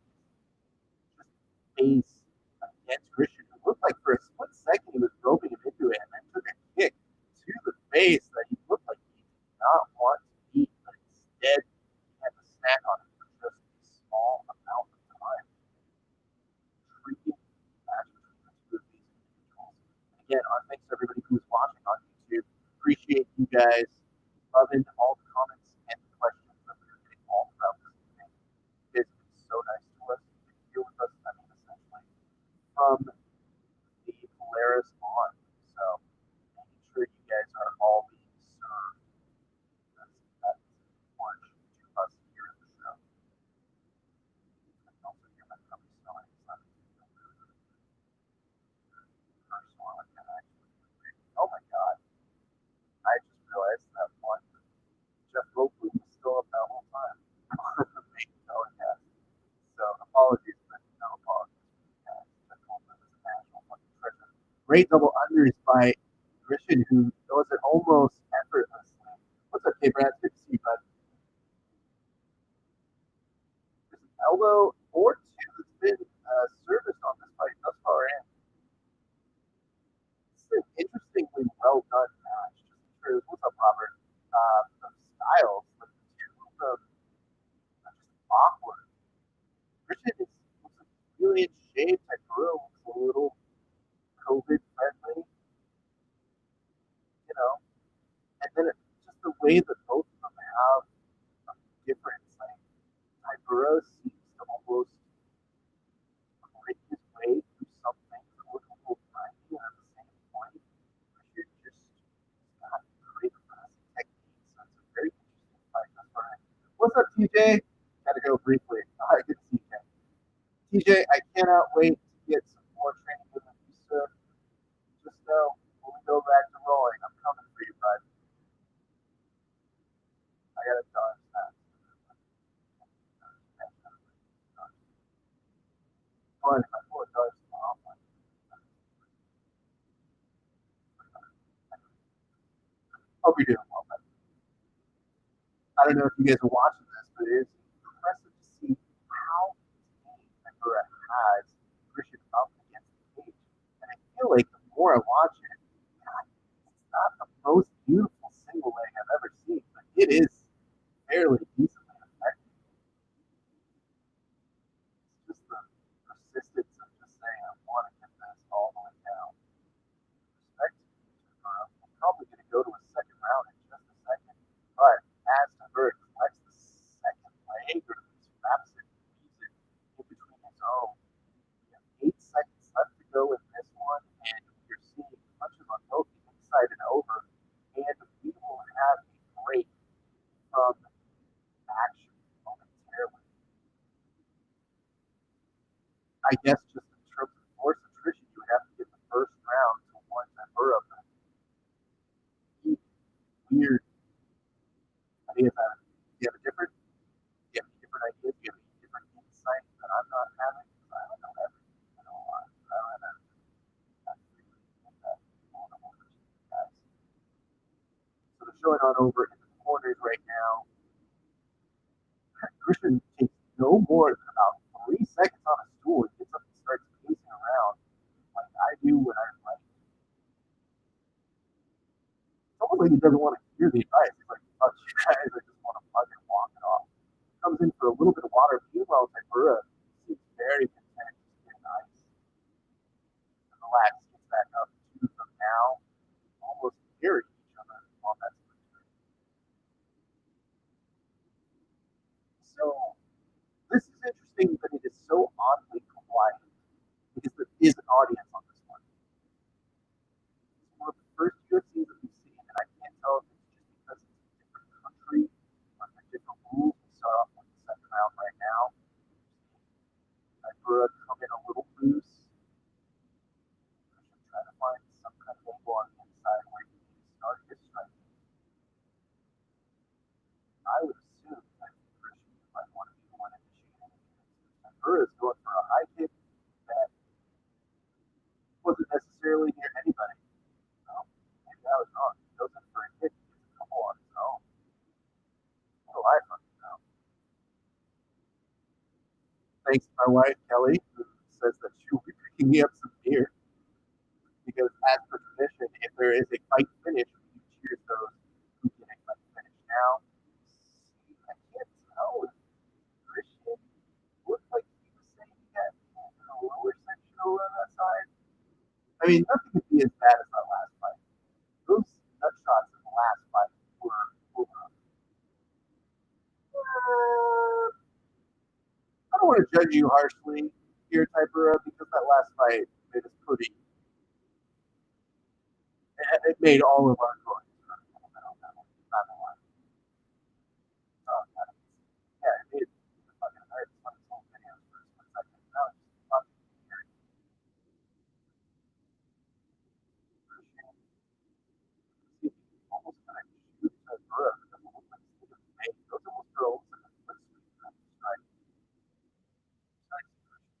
just face against Christian, who looked like for a split second he was roping him into it, and then took a kick to the face that he looked like he did not want to eat, but instead he had to snack on it for just a small amount of time. Intriguing match between the two of these individuals. And again, our thanks to everybody who's watching on YouTube. Appreciate you guys loving all the comments and the questions that we were getting all throughout this evening. It has been so nice to us to be here with us. I mean, essentially from the Polaris on. So making sure you guys are all being served. That's important to us here at the show. I can also hear my tummy smelling. It's not personal. I can actually. Oh my god. I just realized that one Jeff Robley was still up that whole time on the main telecast. So apologies, but no apologies. Jeff Robley was a national fucking treasure. Great double unders by Christian, who does it almost effortlessly. What's up, K-Brad? Good to see you, bud. There's an elbow or two that's been serviced on this fight thus far in. This is an interestingly well done match. Just what's up, Robert? The styles, the two of them are just awkward. Christian looks really in shape. Taimura looks a little COVID friendly, you know. And then it's just the way that both of them have a difference. Like Taimura seems to almost grit his way through some things that look a little grindy, and at the same point, Christian just got great classic techniques. So it's a very interesting fight. That's what What's up, TJ? Gotta go briefly. Good to see you, Ken. TJ, I cannot wait to get some more training with you, sir. Just know when we go back to rolling, I'm coming for you, bud. I gotta dodge that. But if I pull a dodge, I'll find it. Hope you're doing well, bud. I don't know if you guys are watching this, but it is impressive to see how Taimura has Christian up against the cage. And I feel like the more I watch it, God, it's not the most beautiful single leg I've ever seen, but it is fairly decently effective. It's just the persistence of just saying, I want to get this all the way down. Respect to Taimura. I'm probably going to go to a second round in just a second, but as Taimura collects the second leg, or wraps it, leaves it in between his own, we have 8 seconds left to go in this one, and we're seeing punches on both the inside and over, and we will have a break from action momentarily. I guess just in terms of force attrition, you would have to get the first round to one Taimura, but weird. I mean, do you have a different? Do you have any different ideas? Do you have any different insight that I'm not having? I don't know everything. I don't know. I don't have everything. That's really that going over to you guys. So they're showing on over in the corners right now. Christian takes no more than about 3 seconds on a stool and gets up and starts pacing around like I do when I like. It's almost like he doesn't want to hear the advice. He's like, fuck you guys, I just want to fucking walk it off. Comes in for a little bit of water. Meanwhile, Taimura seems very content just getting ice. And relax, gets back up. Two of them now almost mirror each other on that split screen. is an audience on this one. It's one of the first UFCs that we've seen, and I can't tell if it's just because it's a different country or the different rules. We start off with the second round right now. Ibura come in a little loose. Trying to find some kind of angle on the inside where he can start his striking. I would assume that Christian might want to be the one initiating. Ibura is going for a high kick that wasn't necessarily near anybody. No, maybe I was wrong. He goes in for a hit, gets a couple on his own. What do I fucking know? Thanks to my wife, Kelly, who says that she will be picking me up some beer. Because as per tradition, if there is a fight finish, we cheers those who get a fight finish. Now, I can't tell if Christian looked like he was saying that in the lower section over on that side. I mean, nothing could be as bad as that last fight. Those nut shots in the last fight were over. I don't want to judge you harshly here, Typera, because that last fight made us pretty. It made all of our drawings hurt a little bit on that one. Not gonna lie. Yeah, it made the fucking hurt. It's on its own videos for a split second. Now it's just fucking weird. Almost kind of shoot a Burrow. It doesn't look like it's getting made. Those almost throw like a foot sweep from the strike.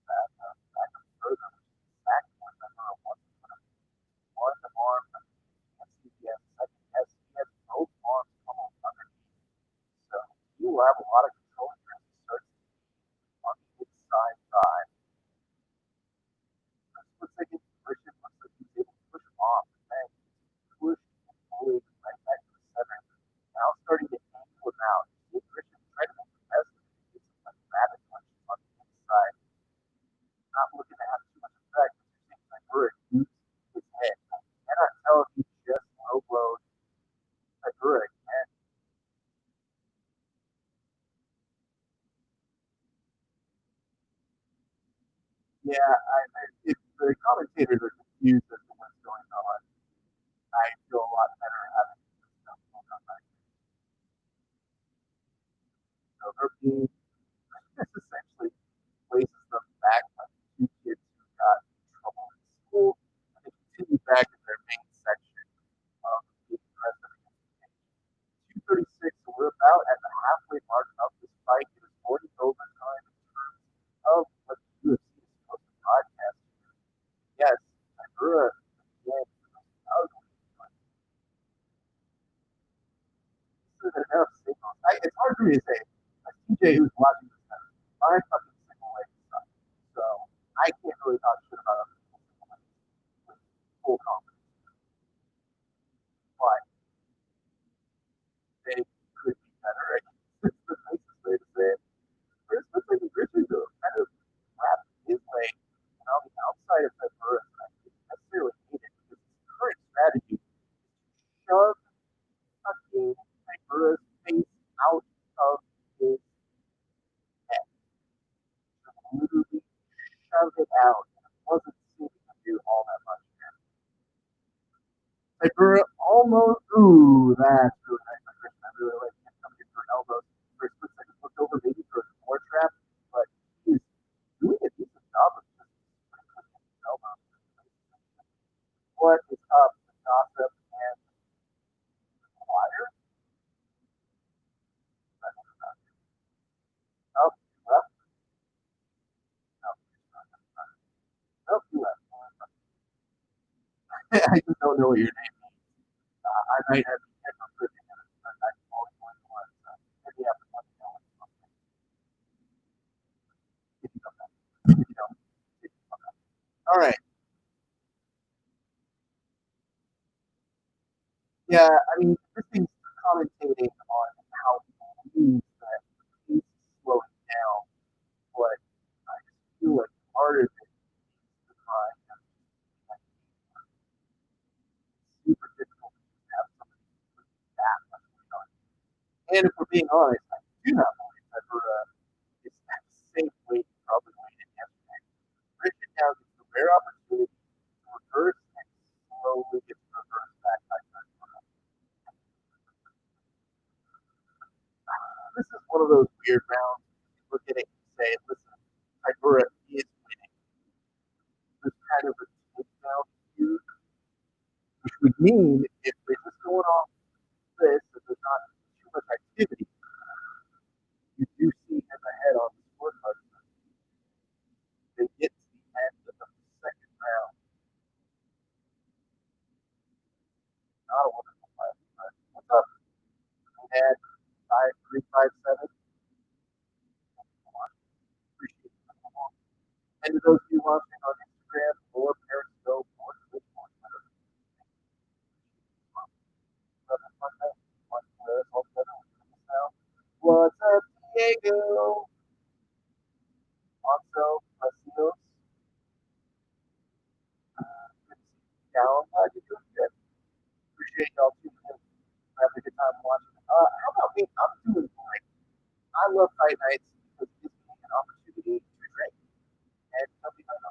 Back up further, which is exactly what that Burrow wants to put him. One arm. Let's see if he has a second. Yes, he has both arms almost underneath. So he will have a lot of control here as he starts on the inside thigh. Looks like it's Christian. Looks like he's able to push him off. And then push and pull right back to the center. Now starting to angle him out. See Christian trying to make the best of it. Get some like rabbit punches on the inside. Not looking to have too much effect. But you're seeing Typura use his head. I cannot tell if he just low blowed Typura again. Yeah, if the commentators are confused as to what's going on, I feel a lot better having this stuff going on right here. So her team essentially places them back like two kids who got in trouble in school, and they continue back in their main section of the rest of the game. 2:36, so we're about at the halfway mark of this fight. It is 40 overtime in terms of what the UFC is supposed to broadcast here. Yes, Typura again ugly, but this is enough signals. It's hard for me to say. As TJ who's watching this kind of my fucking single leg stuff. So I can't really talk shit about other people's single legs with full confidence. But they could be better. It's the nicest way to say it. Chris looks like Richard kind of wrapped his leg on the outside of Typura, and I didn't necessarily need it because his current strategy is to shove fucking Typura's face out of his head. Just literally shove it out, and it wasn't seeming to do all that much damage. Typura almost. Ooh, that's really nice by Christian. I really like him coming in for elbows. For a split second, looked over maybe for a more trap, but he's doing a decent job of just putting his elbows. What is up, the gossip and the choir? Oh, left. No, nope, you left. I just don't know what your name is. I might have to check on Christian but I always want to learn. So maybe I have to let me know if you come back. If you don't, if you come back. All right. Yeah, I mean, this thing's commentating on how he believes that the pace is slowing down, but I just feel like part of it needs to try and like, it's super difficult to have somebody put that much weight on. And if we're being honest, I do not believe that Vera is at the same weight he probably weighed in yesterday. Richard now gets the rare opportunity to reverse and slowly get reversed back by Taibura. This is one of those weird rounds. You look at it and say, listen, Taibura is winning. There's kind of a takedown here, which would mean if they're just going off this, if there's not too much activity, you do see him ahead on the scorecard. They get to the end of the second round. Not a wonderful fight. But what's up? We had 5357. Appreciate it. And to those of you watching on Instagram or Periscope or Twitch, what's up, Diego? Also, Macios. Good to see you down. Glad you're doing good. Appreciate y'all tuning in. Having a good time watching. How about me? I'm doing great. I love fight nights because it gives me an opportunity to drink. And something I know.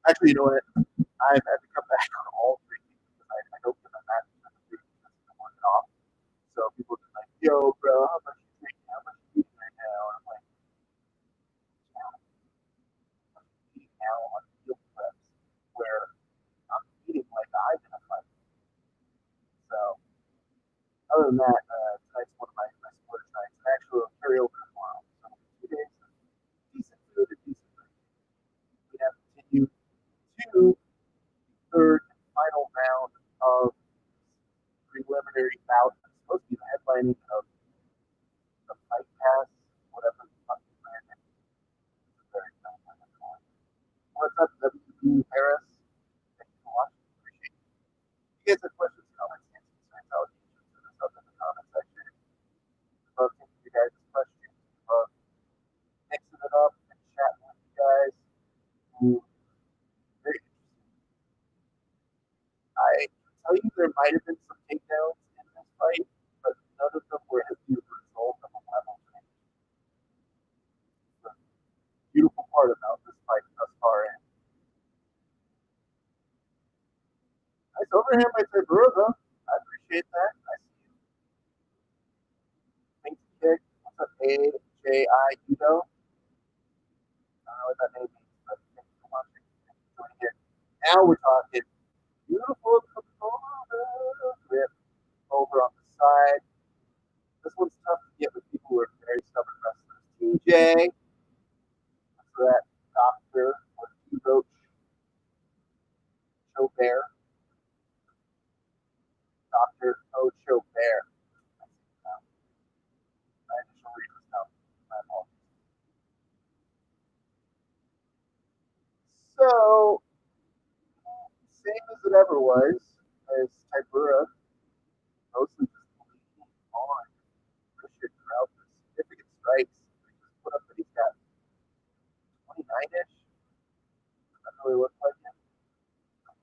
Actually, you know what? I've had to come back on all three because I don't get my match for the three because I'm working off. So people are like, yo, bro, how much you drinking? How much you eating right now? And I'm like, yeah, I'm eating now on field preps where I'm eating like I'm in a fight. So, other than that, tonight's one of my sports nights. And actually, it'll carry over tomorrow. So, 2 days of decent food and decent drink. We have continued to third and final round of preliminary bout. It's supposed to be the headlining of the Fight Pass, whatever the fuck you brand name. It's a very fun one. What's up, WB Harris? Thank you for watching. Appreciate it. If you guys have questions, comments, and concerns, I'll get to this up in the comment section. Love taking you guys' questions. Love mixing it up and chatting with you guys. Very interesting. I can tell you there might have been some takedowns in this fight, but none of them were as the result of a level change. The beautiful part about this fight thus far in. Nice overhand by Taibura, though. I appreciate that. I see you. Thanks, kick. What's up, AJI Judo? I don't know what that name means, but thanks for watching. Thanks for joining in. Now we're talking beautiful grip over on the side. This one's tough to get with people who are very stubborn wrestlers. TJ, that's that doctor or T-Roach Chobert. Dr. O. Chobert. My initial read was dumb. My apologies. So, same as it ever was, as Taibura, mostly just leaning on Christian throughout the significant strikes. He just put up that he's got 29-ish. That really looks like him.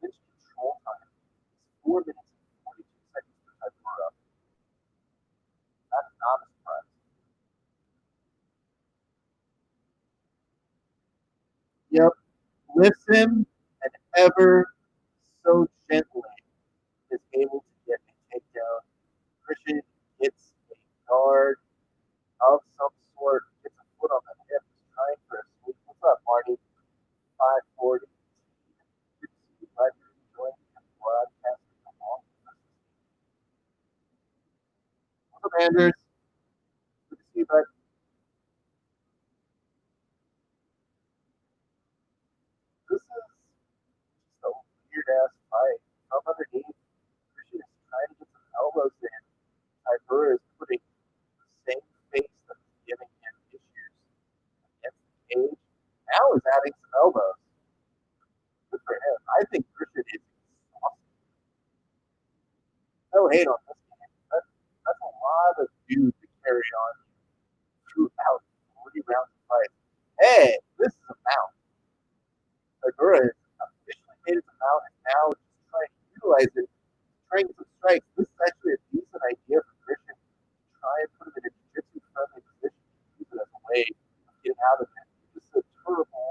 Clinch control time is 4 minutes and 42 seconds for Taibura. That is not a surprise. Yep. Lifts him and ever so gently is able to get a takedown. Christian gets a guard of some sort, gets a foot on the hip, is trying for a sweep. What's up, Marty? 540. Good to see you. Glad you're enjoying the broadcast along with us. What's up, Anders? Good to see you, bud. This is just a weird ass fight. From underneath, Christian is trying to get some elbows in. Taibura is putting the same face that was giving him issues against the cage. Now is adding some elbows. Good for him. I think Christian is exhausted. No hate on this game. That's a lot of dudes to carry on throughout 40 rounds of fight. Hey, this is a mount. Taibura has officially made it a mount and now is just trying to utilize it, trying some strikes. This is actually a decent idea for Christian to try and put him in a jiu-jitsu friendly position to use it as a way of getting out of it. This is a terrible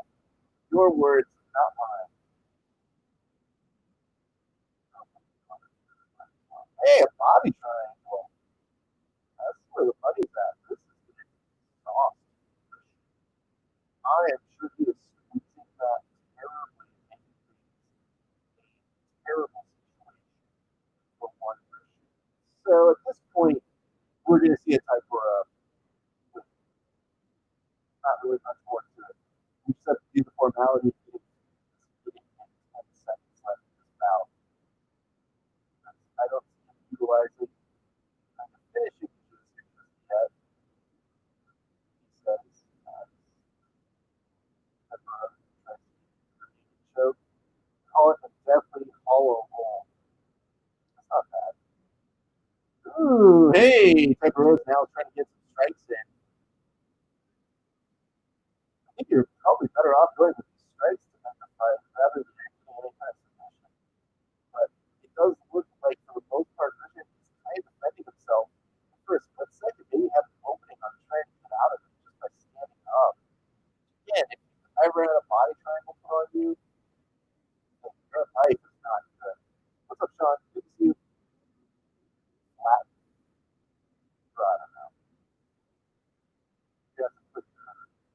So at this point, we're going to see a Taipura with not really much more to it. We just have to do the formality of getting 10 seconds left in this bout. I don't see him utilizing kind of finishing jiu-jitsu yet. He says, Taipura tries to choke. Call it a deathly hollow roll. That's not bad. Ooh, hey, Taipura's now trying to get some strikes in. I think you're probably better off going with these strikes to end the fight rather than any kind of submission. But it does look like, for the most part, Christian is kind of defending himself. For a split second, maybe have an opening on trying to get out of it just by standing up. Again, if you ever had a body triangle put on you, your life is not good. What's up, Sean? Good to see you. Flat. I don't know. You have to put your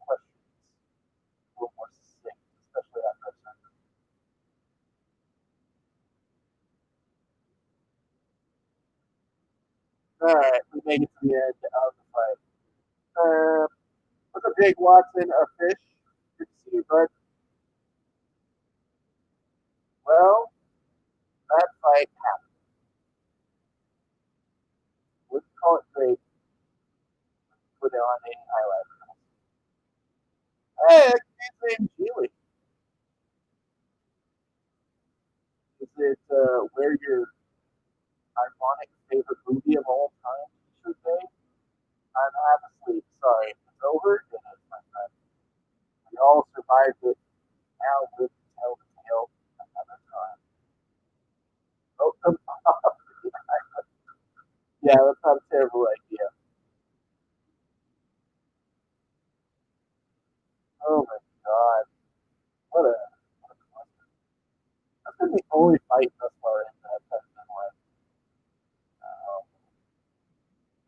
questions a little more succinct, especially after I've sent them. All right, we made it to the end of the fight. What's up, Jake Watson, a fish? Good to see you, bud. Well, that fight happened. Let's call it great. Put it on any highlight. Hey, that kid's named Keely. Is it where your ironic favorite movie of all time should be? I'm half asleep. Sorry. It's over. It is, my friend. We all survived it. Now live to tell the tale another time. Oh, come on. Yeah, that's not a terrible idea. Oh my god. What a cluster. That's been the only fight thus far in that has been like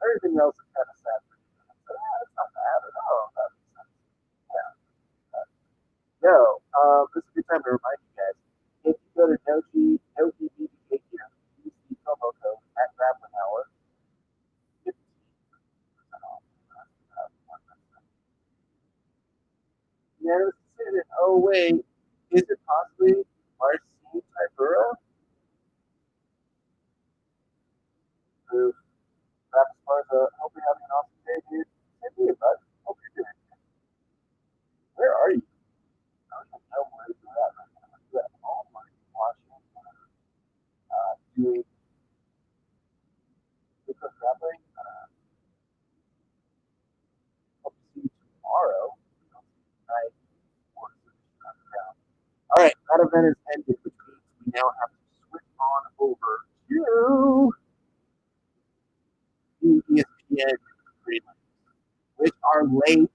everything else is kind of sad for you. It's not bad at all. That makes sense. Yeah. Yo, this is a good time to remind you guys. If you go to Noji BBK here, use the promo code at Grappling Hour, 15% off. Unanimous decision. Oh wait, is it possibly Marcin Tybura? Who Travis Marza, hope you're having an awesome day, dude. Same to you, bud. Hope you're doing good. Where are you? I don't even know where you're at right now. Are you at home? Are you watching? Doing different grappling? Hope to see you tomorrow. Tonight. All right, that event is ended, which means we now have to switch on over to the ESPN prelims, which are late.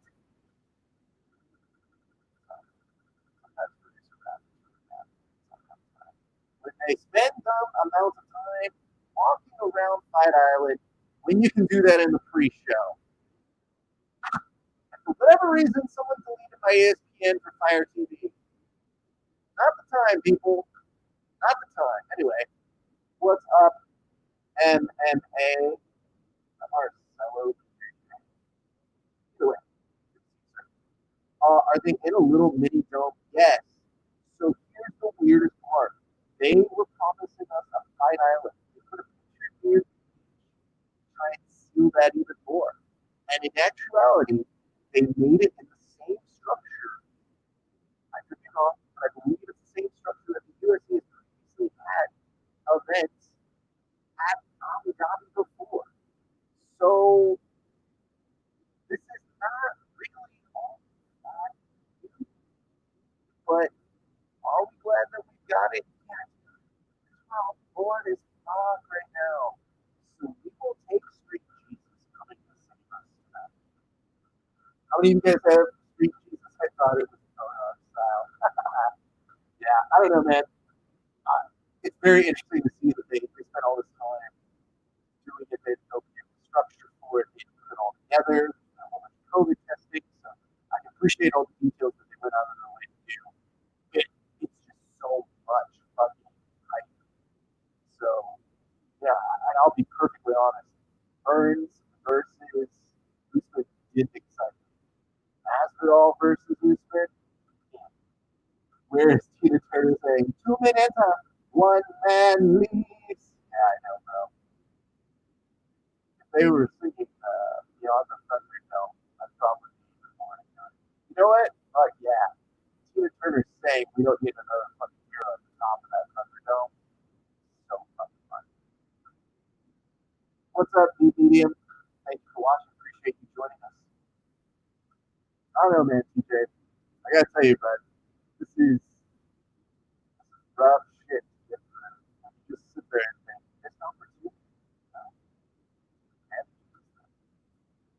When they spend some amount of time walking around Fight Island, when you can do that in the pre-show. For whatever reason, someone deleted my ESPN for Fire TV. Not the time, people. Not the time. Anyway, what's up, MMA? Marcelo. Either way. Are they in a little mini dome? Yes. So here's the weirdest part. They were promising us a Fight Island. They could have pictured near the beach, try and seal that even more. And in actuality, they made it in the same structure. I could be wrong, but I believe it's the same structure that the UFC has previously had events at Abu Dhabi before. So this is not really all that new, but are we glad that we got it? Yes. Our board is fog right now. So we will take Street Jesus coming to save us tonight. How many of you guys have Street Jesus? I thought it was style. Yeah, I don't know, man. It's very interesting to see that they spent all this time doing it. They didn't open the structure for it. They didn't put it all together. A whole bunch of COVID testing. So I can appreciate all the details that they went out of their way to do. But it's just so much fucking hype. So, yeah, and I'll be perfectly be honest. Burns versus Usman didn't excite me. Masvidal versus Usman. Where's Tina Turner saying 2 minutes, 1 man leaves? Yeah, I know, bro. If they were singing Beyond the Thunderdome, I'd probably be even more into it. You know what? Yeah. Tina Turner's saying we don't need another fucking hero at the top of that Thunderdome. So fucking fun. What's up, D-Medium? Thank you for watching. Appreciate you joining us. I don't know, man, TJ. I gotta tell you, bud, this is rough shit to get through. You just sit there and think, there's no opportunity.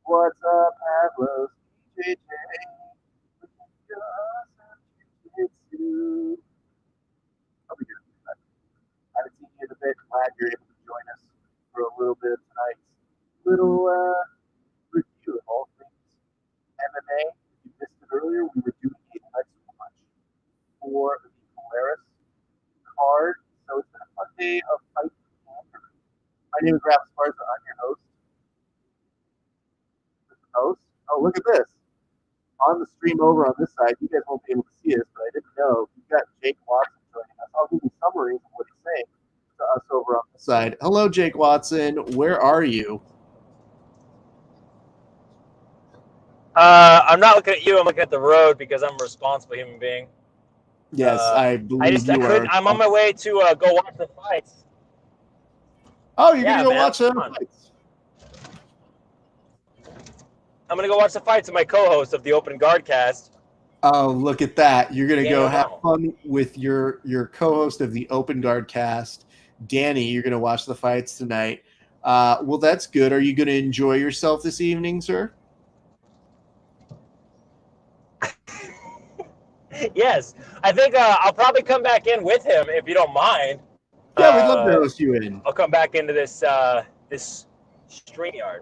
What's up, Pablo? TJ? Jiu-jitsu. I'll be doing that. I haven't seen you in a bit. Glad you're able to join us for a little bit of tonight's little review of all things MMA. If you missed it earlier, we were doing a Let's Watch for the Polaris card. So it's been a fun day of fight camper. My name is Raph Sparza. I'm your host. Oh, look at this. On the stream over on this side, you guys won't be able to see this, but I didn't know. We've got Jake Watson joining us. I'll give you summaries of what he's saying to us over on this side. Hello, Jake Watson. Where are you? I'm not looking at you. I'm looking at the road because I'm a responsible human being. Yes, I believe I you couldn't. are. I'm on my way to go watch the fights. Oh, you're Yeah, going to go man, watch come them? on. I'm gonna go watch the fights with my co-host of the Open Guard cast. Oh, look at that. You're going to Danny go have O'Donnell. fun with your co-host of the Open Guard cast, Danny. You're going to watch the fights tonight. Well, that's good. Are you going to enjoy yourself this evening, sir? Yes, I think I'll probably come back in with him if you don't mind. Yeah, we'd love to host you in. I'll come back into this this StreamYard.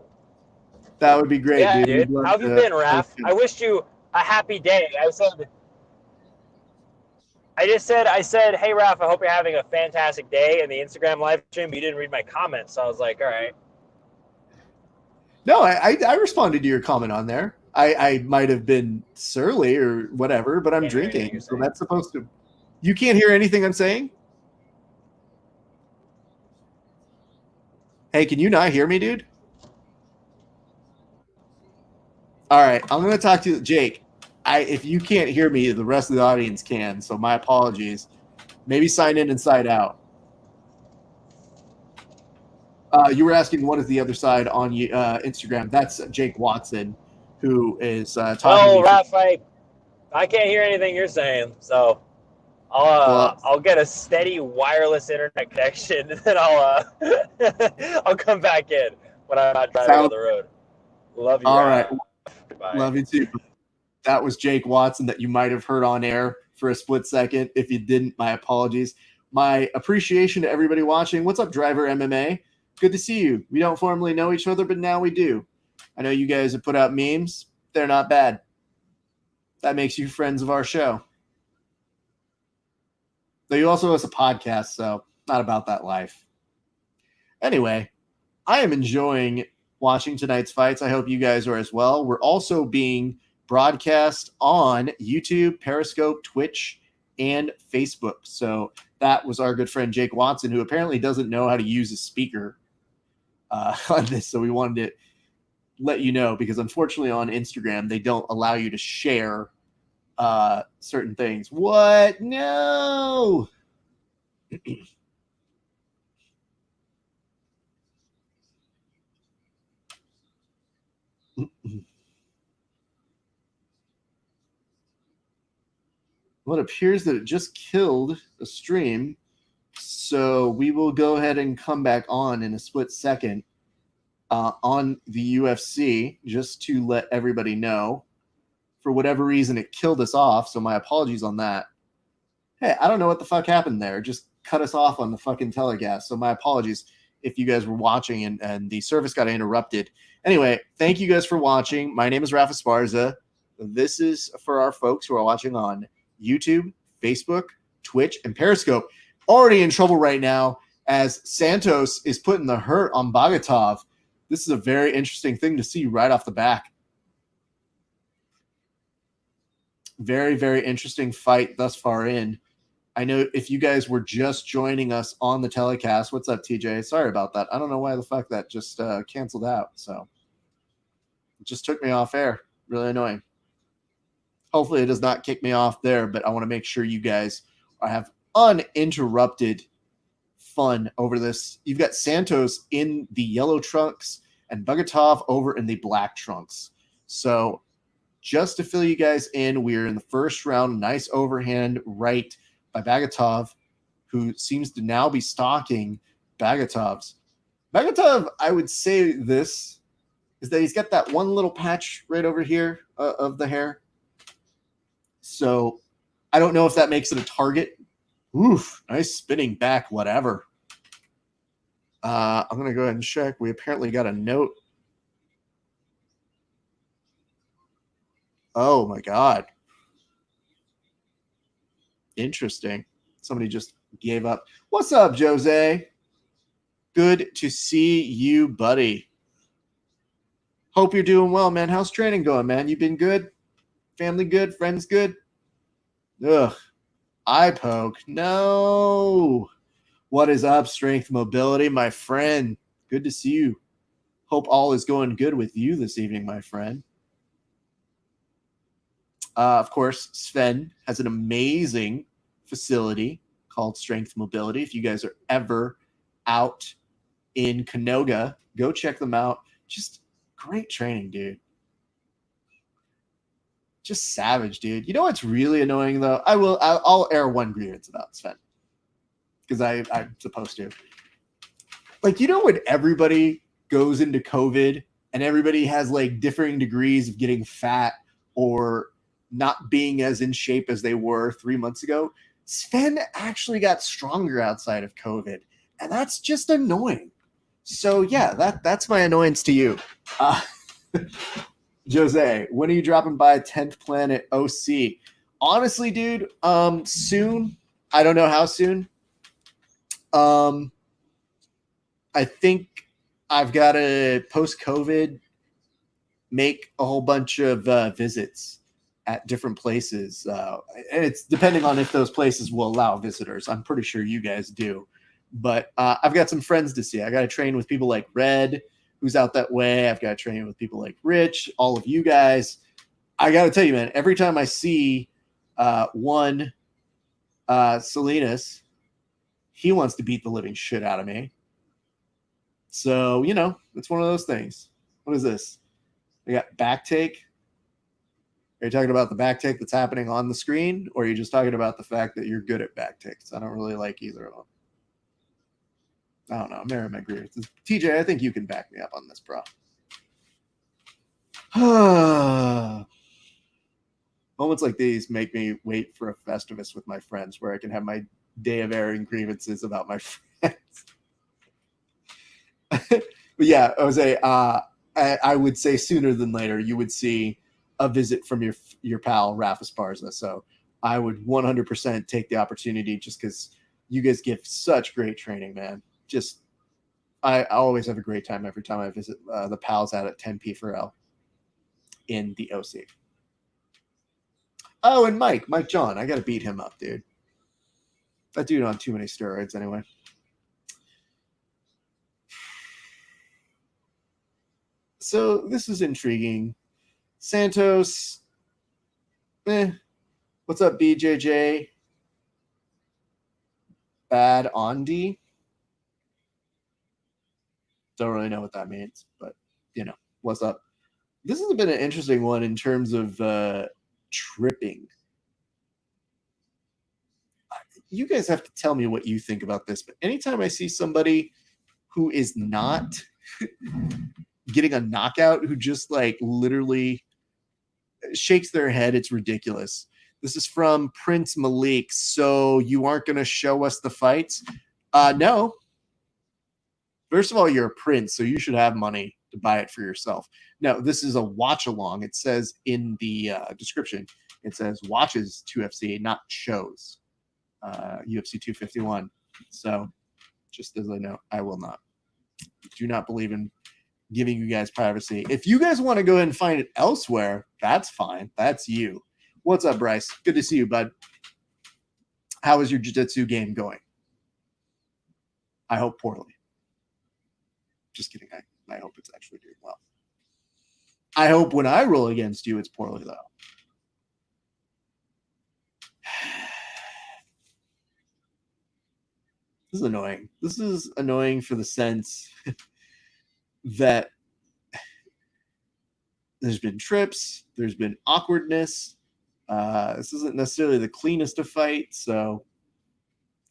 That would be great, Yeah, dude. dude. We'd love How have you to been, host Raph? you. I wished you a happy day. I said, hey, Raph, I hope you're having a fantastic day in the Instagram live stream. But you didn't read my comments, so I was like, all right. No, I responded to your comment on there. I might have been surly or whatever, but I'm Can't hear anything drinking, you're so saying. that's supposed to. You can't hear anything I'm saying? Hey, can you not hear me, dude? All right, I'm going to talk to Jake. If you can't hear me, the rest of the audience can, so my apologies. Maybe sign in and sign out. You were asking what is the other side on Instagram. That's Jake Watson, who is talking Well, to me. Raph, I can't hear anything you're saying, so I'll get a steady wireless internet connection, and then I'll come back in when I'm not driving on the road. Love you. All right. Goodbye. Love you too. That was Jake Watson that you might have heard on air for a split second. If you didn't, my apologies. My appreciation to everybody watching. What's up, Driver MMA? Good to see you. We don't formally know each other, but now we do. I know you guys have put out memes. They're not bad. That makes you friends of our show. Though you also host a podcast, so not about that life. Anyway, I am enjoying watching tonight's fights. I hope you guys are as well. We're also being broadcast on YouTube, Periscope, Twitch, and Facebook. So that was our good friend Jake Watson, who apparently doesn't know how to use a speaker on this. So we wanted to let you know, because unfortunately on Instagram, they don't allow you to share certain things. What? No. Well, it appears that it just killed the stream. So we will go ahead and come back on in a split second on the UFC, just to let everybody know. For whatever reason, it killed us off. So my apologies on that. Hey, I don't know what the fuck happened there. Just cut us off on the fucking telecast. So my apologies if you guys were watching and the service got interrupted. Anyway, thank you guys for watching. My name is Rafa Sparza. This is for our folks who are watching on YouTube, Facebook, Twitch, and Periscope. Already in trouble right now as Santos is putting the hurt on Bagatov. This is a very interesting thing to see right off the back. Very, very interesting fight thus far in. I know if you guys were just joining us on the telecast, what's up, TJ? Sorry about that. I don't know why the fuck that just canceled out. So it just took me off air. Really annoying. Hopefully it does not kick me off there, but I want to make sure you guys have uninterrupted fun over this. You've got Santos in the yellow trunks and Bagatov over in the black trunks. So just to fill you guys in, we're in the first round. Nice overhand right by Bagatov, who seems to now be stalking Bagatov's. Bagatov, I would say this, is that he's got that one little patch right over here of the hair. So I don't know if that makes it a target. Oof, nice spinning back, whatever. I'm going to go ahead and check. We apparently got a note. Oh, my God. Interesting. Somebody just gave up. What's up, Jose? Good to see you, buddy. Hope you're doing well, man. How's training going, man? You been good? Family good? Friends good? Ugh. Eye poke. No. What is up, Strength Mobility, my friend? Good to see you. Hope all is going good with you this evening, my friend. Of course, Sven has an amazing facility called Strength Mobility. If you guys are ever out in Canoga, go check them out. Just great training, dude. Just savage, dude. You know what's really annoying, though? I'll air one grievance about Sven because I'm supposed to. Like, you know when everybody goes into COVID and everybody has like differing degrees of getting fat or not being as in shape as they were 3 months ago? Sven actually got stronger outside of COVID, and that's just annoying. So yeah, that's my annoyance to you. Jose, when are you dropping by 10th Planet OC? Honestly, dude, soon. I don't know how soon. I think I've got to post-COVID make a whole bunch of visits at different places. And it's depending on if those places will allow visitors. I'm pretty sure you guys do. But I've got some friends to see. I got to train with people like Red, who's out that way. I've got to train with people like Rich, all of you guys. I got to tell you, man, every time I see Salinas, he wants to beat the living shit out of me. So, you know, it's one of those things. What is this? We got back take. Are you talking about the back take that's happening on the screen, or are you just talking about the fact that you're good at back takes? I don't really like either of them. I don't know. I'm airing my grievances. TJ, I think you can back me up on this, bro. Moments like these make me wait for a Festivus with my friends where I can have my day of airing grievances about my friends. But yeah, Jose, I would say sooner than later you would see a visit from your pal Rafa Esparza. So I would 100% take the opportunity just because you guys give such great training, man. Just I always have a great time every time I visit the pals out at 10P for L in the OC. Oh, and Mike John, I got to beat him up, dude. That dude on too many steroids anyway. So this is intriguing. Santos, what's up, BJJ? Bad on D. Don't really know what that means, but you know, what's up? This has been an interesting one in terms of tripping. You guys have to tell me what you think about this, but anytime I see somebody who is not getting a knockout, who just like literally shakes their head, it's ridiculous. This is from Prince Malik. So you aren't going to show us the fights? No. First of all, you're a prince, so you should have money to buy it for yourself. No, this is a watch along. It says in the description, it says watches 2FC, not shows. UFC 251. So Just as I know, I will not. Do not believe in giving you guys privacy. If you guys want to go ahead and find it elsewhere, that's fine. That's you. What's up, Bryce? Good to see you, bud. How is your jiu-jitsu game going? I hope poorly. Just kidding. I hope it's actually doing well. I hope when I roll against you, it's poorly, though. This is annoying. This is annoying for the sense that there's been trips, there's been awkwardness. This isn't necessarily the cleanest of fights, so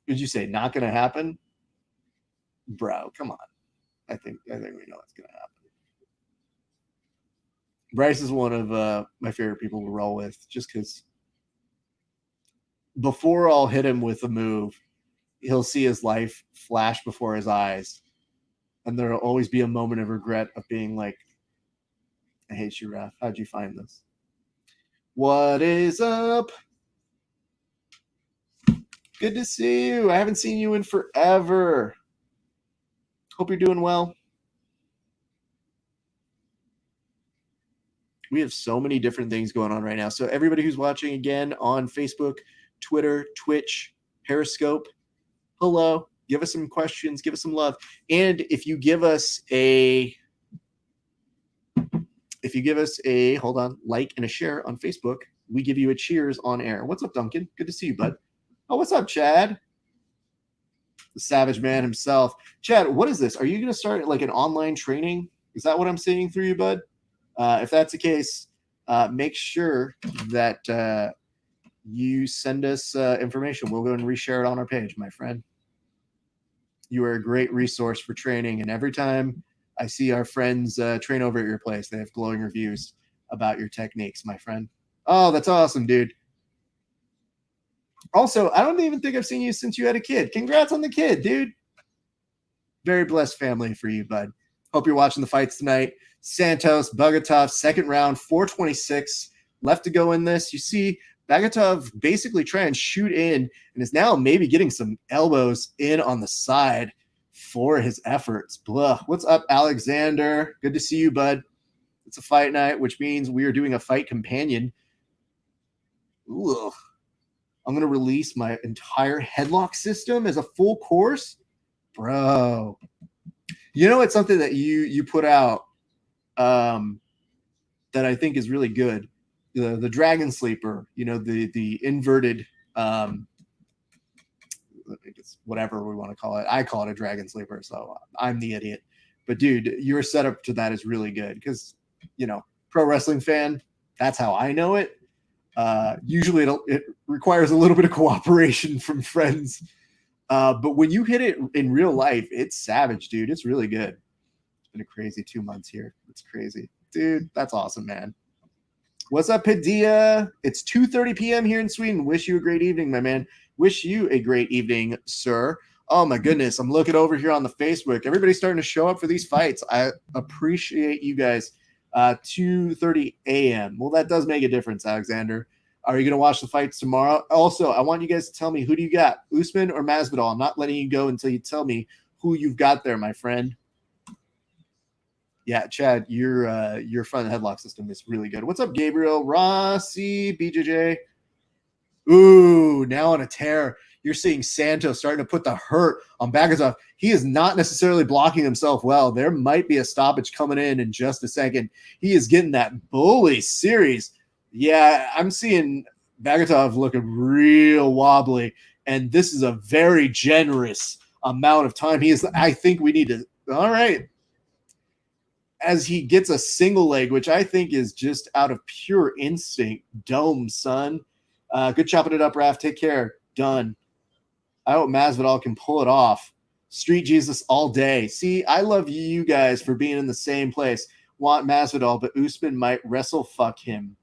would you say not going to happen? Bro, come on. I think we know it's going to happen. Bryce is one of my favorite people to roll with, just because before I'll hit him with a move, he'll see his life flash before his eyes, and there'll always be a moment of regret of being like, I hate you, Ref. How'd you find this? What is up? Good to see you. I haven't seen you in forever. Hope you're doing well. We have so many different things going on right now. So everybody who's watching again on Facebook, Twitter, Twitch, Periscope, hello. Give us some questions. Give us some love. And if you give us a hold on, like and a share on Facebook, we give you a cheers on air. What's up, Duncan? Good to see you, bud. Oh, what's up, Chad? The savage man himself. Chad, what is this? Are you going to start like an online training? Is that what I'm seeing through you, bud? If that's the case, make sure that you send us information. We'll go and reshare it on our page, my friend. You are a great resource for training, and every time I see our friends train over at your place, they have glowing reviews about your techniques, my friend. Oh, that's awesome, dude. Also, I don't even think I've seen you since you had a kid. Congrats on the kid, dude. Very blessed family for you, bud. Hope you're watching the fights tonight. Santos, Bogatov, second round, 426 left to go in this. You see Bogatov basically try and shoot in and is now maybe getting some elbows in on the side for his efforts. Blah. What's up, Alexander? Good to see you, bud. It's a fight night, which means we are doing a fight companion. Ooh. I'm going to release my entire headlock system as a full course. Bro. You know, it's something that you put out that I think is really good. The Dragon Sleeper, you know, the inverted it's whatever we want to call it. I call it a Dragon Sleeper, so I'm the idiot. But dude, your setup to that is really good because, you know, pro wrestling fan, that's how I know it. Usually it requires a little bit of cooperation from friends. But when you hit it in real life, it's savage, dude. It's really good. It's been a crazy 2 months here. It's crazy. Dude, that's awesome, man. What's up, Padilla? It's 2:30 p.m. here in Sweden. Wish you a great evening, my man. Wish you a great evening, sir. Oh, my goodness. I'm looking over here on the Facebook. Everybody's starting to show up for these fights. I appreciate you guys. 2:30 a.m. Well, that does make a difference, Alexander. Are you going to watch the fights tomorrow? Also, I want you guys to tell me, who do you got, Usman or Masvidal? I'm not letting you go until you tell me who you've got there, my friend. Yeah, Chad, your front headlock system is really good. What's up, Gabriel? Rossi, BJJ. Ooh, now on a tear. You're seeing Santos starting to put the hurt on Bogatov. He is not necessarily blocking himself well. There might be a stoppage coming in just a second. He is getting that bully series. Yeah, I'm seeing Bogatov looking real wobbly, and this is a very generous amount of time. I think we need to – all right. As he gets a single leg, which I think is just out of pure instinct. Dome, son. Good chopping it up, Raph. Take care. Done. I hope Masvidal can pull it off. Street Jesus all day. See, I love you guys for being in the same place. Want Masvidal, but Usman might wrestle fuck him.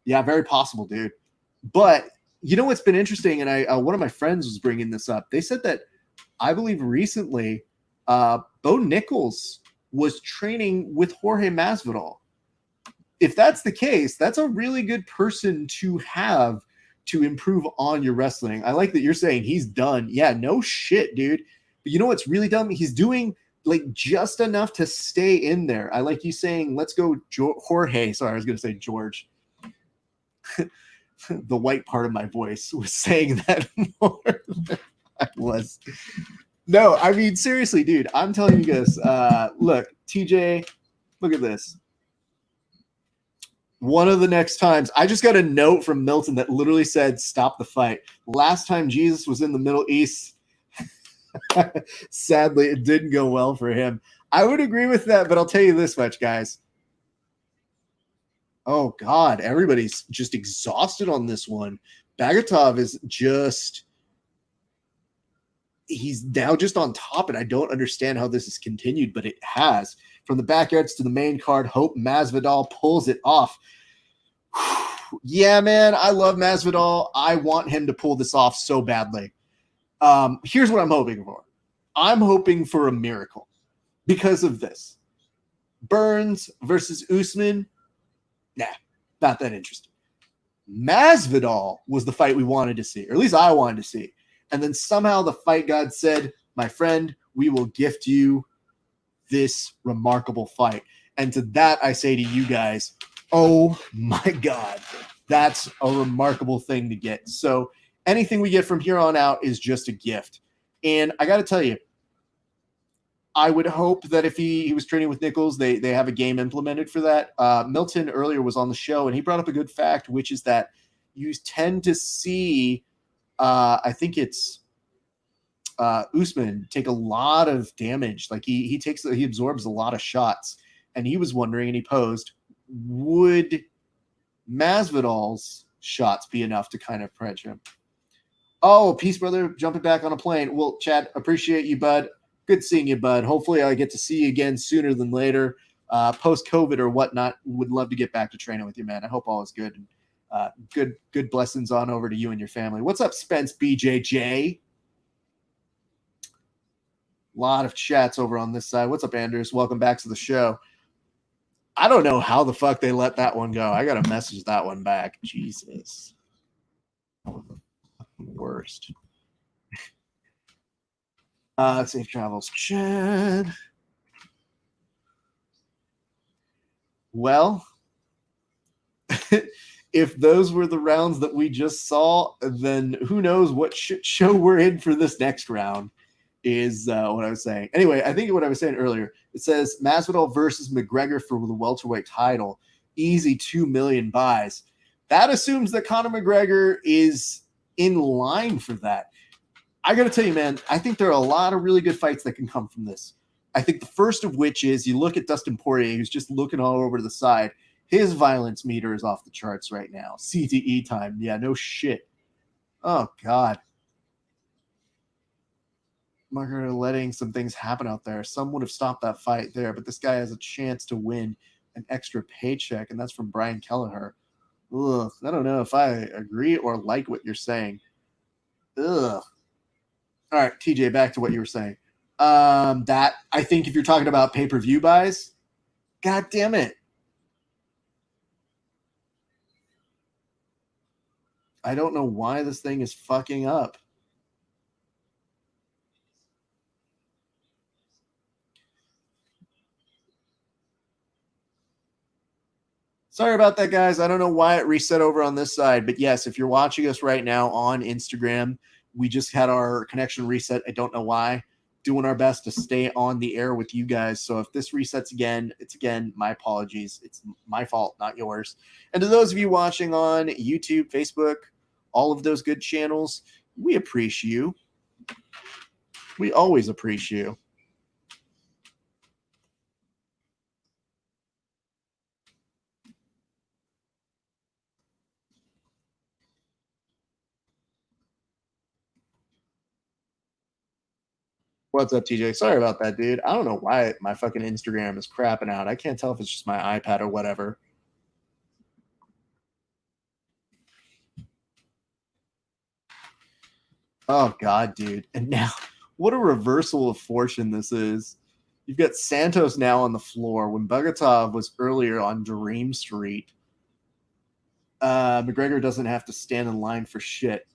Yeah, very possible, dude. But you know what's been interesting, and one of my friends was bringing this up. They said that I believe recently Bo Nichols was training with Jorge Masvidal. If that's the case, that's a really good person to have to improve on your wrestling. I like that you're saying he's done. Yeah, no shit, dude. But you know what's really dumb? He's doing like just enough to stay in there. I like you saying, let's go Jorge. Sorry, I was going to say George. The white part of my voice was saying that more than I was. No, I mean, seriously, dude, I'm telling you this. Look, TJ, look at this. One of the next times, I just got a note from Milton that literally said, stop the fight. Last time Jesus was in the Middle East, sadly, it didn't go well for him. I would agree with that, but I'll tell you this much, guys. Oh, God, everybody's just exhausted on this one. Bagatov is just – he's now just on top, and I don't understand how this has continued, but it has. From the backyards to the main card, Hope Masvidal pulls it off. Yeah, man, I love Masvidal. I want him to pull this off so badly. Here's what I'm hoping for. I'm hoping for a miracle because of this. Burns versus Usman, nah, not that interesting. Masvidal was the fight we wanted to see, or at least I wanted to see. And then somehow the fight god said, my friend, we will gift you this remarkable fight. And to that, I say to you guys, oh my God, that's a remarkable thing to get. So anything we get from here on out is just a gift. And I got to tell you, I would hope that if he was training with Nichols, they have a game implemented for that. Milton earlier was on the show, and he brought up a good fact, which is that you tend to see, I think it's Usman take a lot of damage. Like he absorbs a lot of shots, and he was wondering, and he posed, would Masvidal's shots be enough to kind of pressure him? Oh, peace, brother, jumping back on a plane. Well, Chad, appreciate you, bud. Good seeing you, bud. Hopefully I get to see you again sooner than later. Post-COVID or whatnot, would love to get back to training with you, man. I hope all is good. And good blessings on over to you and your family. What's up, Spence BJJ? A lot of chats over on this side. What's up, Anders? Welcome back to the show. I don't know how the fuck they let that one go. I got to message that one back. Jesus. Worst. Safe travels, Chad. Well, if those were the rounds that we just saw, then who knows what shit show we're in for this next round is what I was saying. Anyway, I think what I was saying earlier, it says Masvidal versus McGregor for the welterweight title. Easy 2 million buys. That assumes that Conor McGregor is in line for that. I got to tell you, man, I think there are a lot of really good fights that can come from this. I think the first of which is you look at Dustin Poirier, who's just looking all over to the side. His violence meter is off the charts right now. CTE time. Yeah, no shit. Oh, God. Margaret letting some things happen out there. Some would have stopped that fight there, but this guy has a chance to win an extra paycheck, and that's from Brian Kelleher. Ugh, I don't know if I agree or like what you're saying. Ugh. All right, TJ, back to what you were saying. That, I think if you're talking about pay-per-view buys, God damn it. I don't know why this thing is fucking up. Sorry about that, guys. I don't know why it reset over on this side, but yes, if you're watching us right now on Instagram, we just had our connection reset. I don't know why. Doing our best to stay on the air with you guys. So if this resets again, it's again, my apologies. It's my fault, not yours. And to those of you watching on YouTube, Facebook, all of those good channels, we appreciate you. We always appreciate you. What's up, TJ? Sorry about that, dude. I don't know why my fucking Instagram is crapping out. I can't tell if it's just my iPad or whatever. Oh, God, dude. And now, what a reversal of fortune this is. You've got Santos now on the floor when Bogatov was earlier on Dream Street. McGregor doesn't have to stand in line for shit.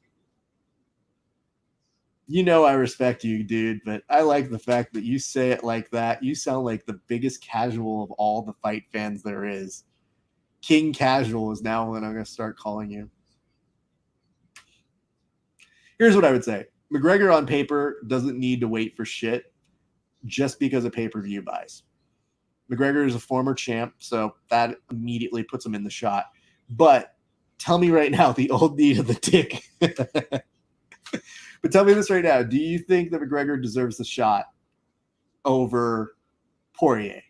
You know I respect you, dude, but I like the fact that you say it like that. You sound like the biggest casual of all the fight fans there is. King Casual is now what I'm going to start calling you. Here's what I would say. McGregor on paper doesn't need to wait for shit just because of pay-per-view buys. McGregor is a former champ, so that immediately puts him in the shot. But tell me right now the old need of the dick. But tell me this right now. Do you think that McGregor deserves the shot over Poirier?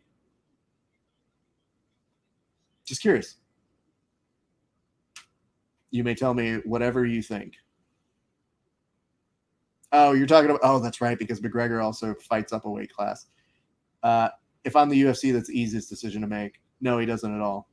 Just curious. You may tell me whatever you think. Oh, you're talking about... Oh, that's right, because McGregor also fights up a weight class. If I'm the UFC, that's the easiest decision to make. No, he doesn't at all.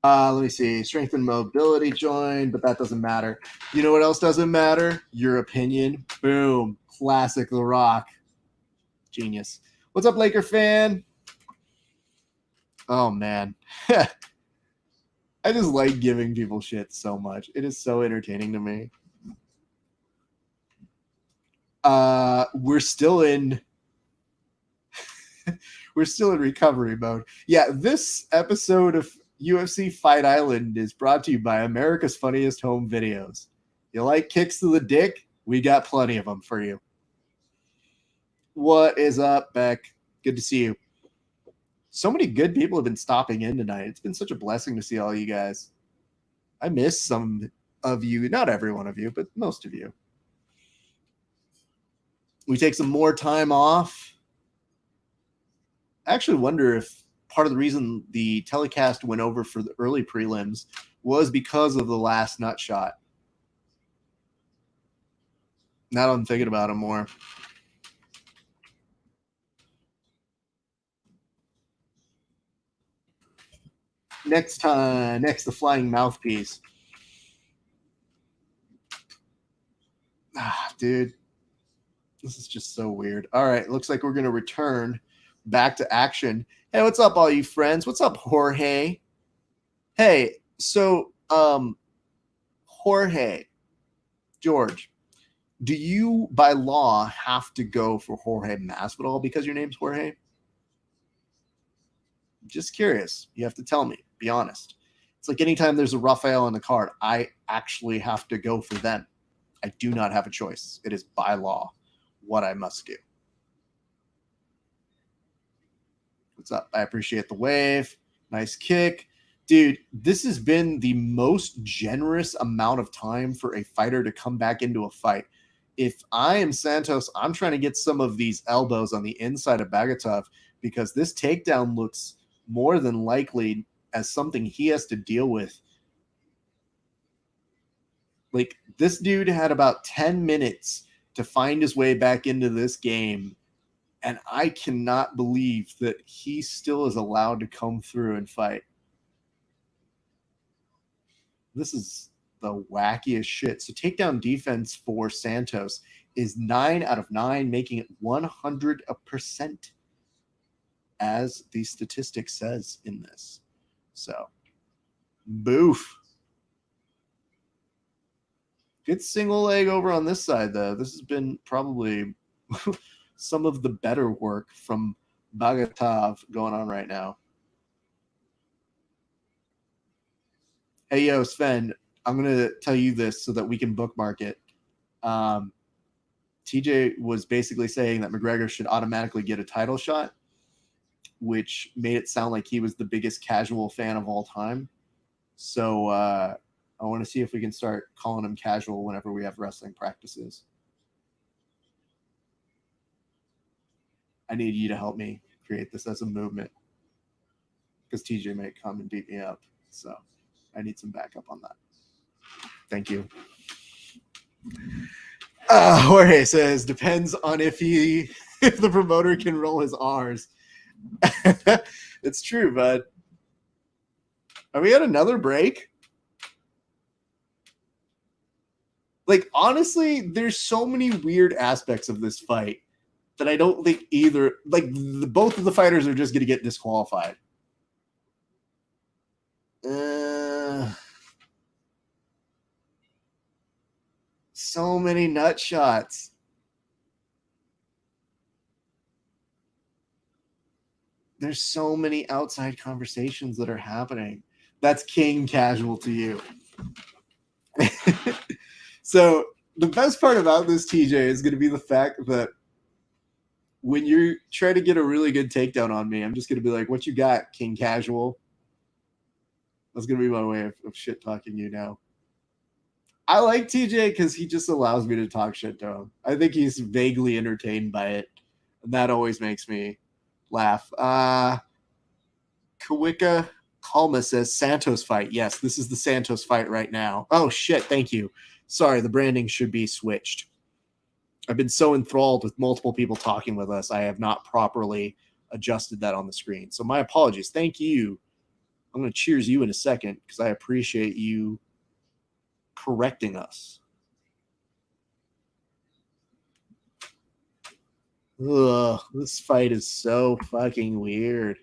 Let me see. Strength and mobility joined, but that doesn't matter. You know what else doesn't matter? Your opinion. Boom. Classic The Rock. Genius. What's up, Laker fan? Oh, man. I just like giving people shit so much. It is so entertaining to me. We're still in recovery mode. Yeah, this episode of UFC Fight Island is brought to you by America's Funniest Home Videos. You like kicks to the dick? We got plenty of them for you. What is up, Beck? Good to see you. So many good people have been stopping in tonight. It's been such a blessing to see all you guys. I miss some of you, not every one of you, but most of you. We take some more time off. I actually wonder if part of the reason the telecast went over for the early prelims was because of the last nut shot. Now that I'm thinking about it more. Next, the flying mouthpiece. Dude, this is just so weird. All right, looks like we're going to return back to action. Hey, what's up, all you friends? What's up, Jorge? Hey, so, Jorge, George, do you, by law, have to go for Jorge Masvidal because your name's Jorge? Just curious. You have to tell me. Be honest. It's like anytime there's a Rafael on the card, I actually have to go for them. I do not have a choice. It is by law what I must do. What's up? I appreciate the wave. Nice kick. Dude, this has been the most generous amount of time for a fighter to come back into a fight. If I am Santos, I'm trying to get some of these elbows on the inside of Bagatov because this takedown looks more than likely as something he has to deal with. Like, this dude had about 10 minutes to find his way back into this game, and I cannot believe that he still is allowed to come through and fight. This is the wackiest shit. So takedown defense for Santos is 9 out of 9, making it 100%, as the statistic says in this. So, boof. Good single leg over on this side, though. This has been probably some of the better work from Bagatov going on right now. Hey, yo, Sven, I'm going to tell you this so that we can bookmark it. TJ was basically saying that McGregor should automatically get a title shot, which made it sound like he was the biggest casual fan of all time. So I want to see if we can start calling him casual whenever we have wrestling practices. I need you to help me create this as a movement because TJ may come and beat me up. So I need some backup on that. Thank you. Jorge says, depends on if the promoter can roll his R's. It's true, bud. Are we at another break? Like, honestly, there's so many weird aspects of this fight that I don't think either, like, both of the fighters are just going to get disqualified. So many nut shots. There's so many outside conversations that are happening. That's king casual to you. So the best part about this, TJ, is going to be the fact that when you're trying to get a really good takedown on me, I'm just going to be like, what you got, king casual? That's going to be my way of shit talking you now. I like TJ because he just allows me to talk shit to him. I think he's vaguely entertained by it. And that always makes me laugh. Kawika Kalma says Santos fight. Yes, this is the Santos fight right now. Oh, shit. Thank you. Sorry, the branding should be switched. I've been so enthralled with multiple people talking with us, I have not properly adjusted that on the screen. So my apologies. Thank you. I'm going to cheers you in a second because I appreciate you correcting us. Ugh, this fight is so fucking weird.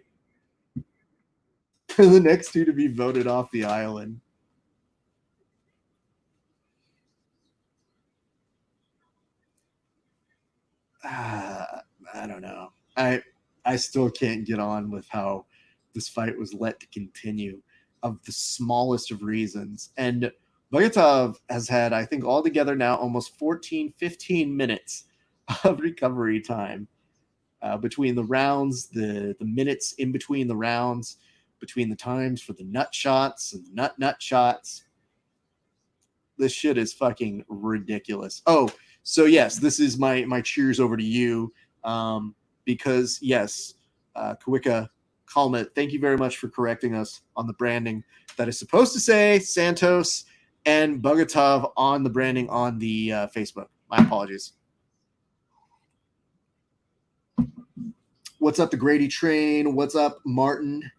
For the next two to be voted off the island. I don't know. I still can't get on with how this fight was let to continue of the smallest of reasons. And Bogatov has had, I think, altogether now almost 14, 15 minutes of recovery time between the rounds, the minutes in between the rounds, between the times for the nut shots and nut shots. This shit is fucking ridiculous. Oh, so yes, this is my cheers over to you. Because yes, Kawika Kalma, thank you very much for correcting us on the branding. That is supposed to say Santos and Bogatov on the branding on the Facebook. My apologies. What's up, the Grady Train? What's up, Martin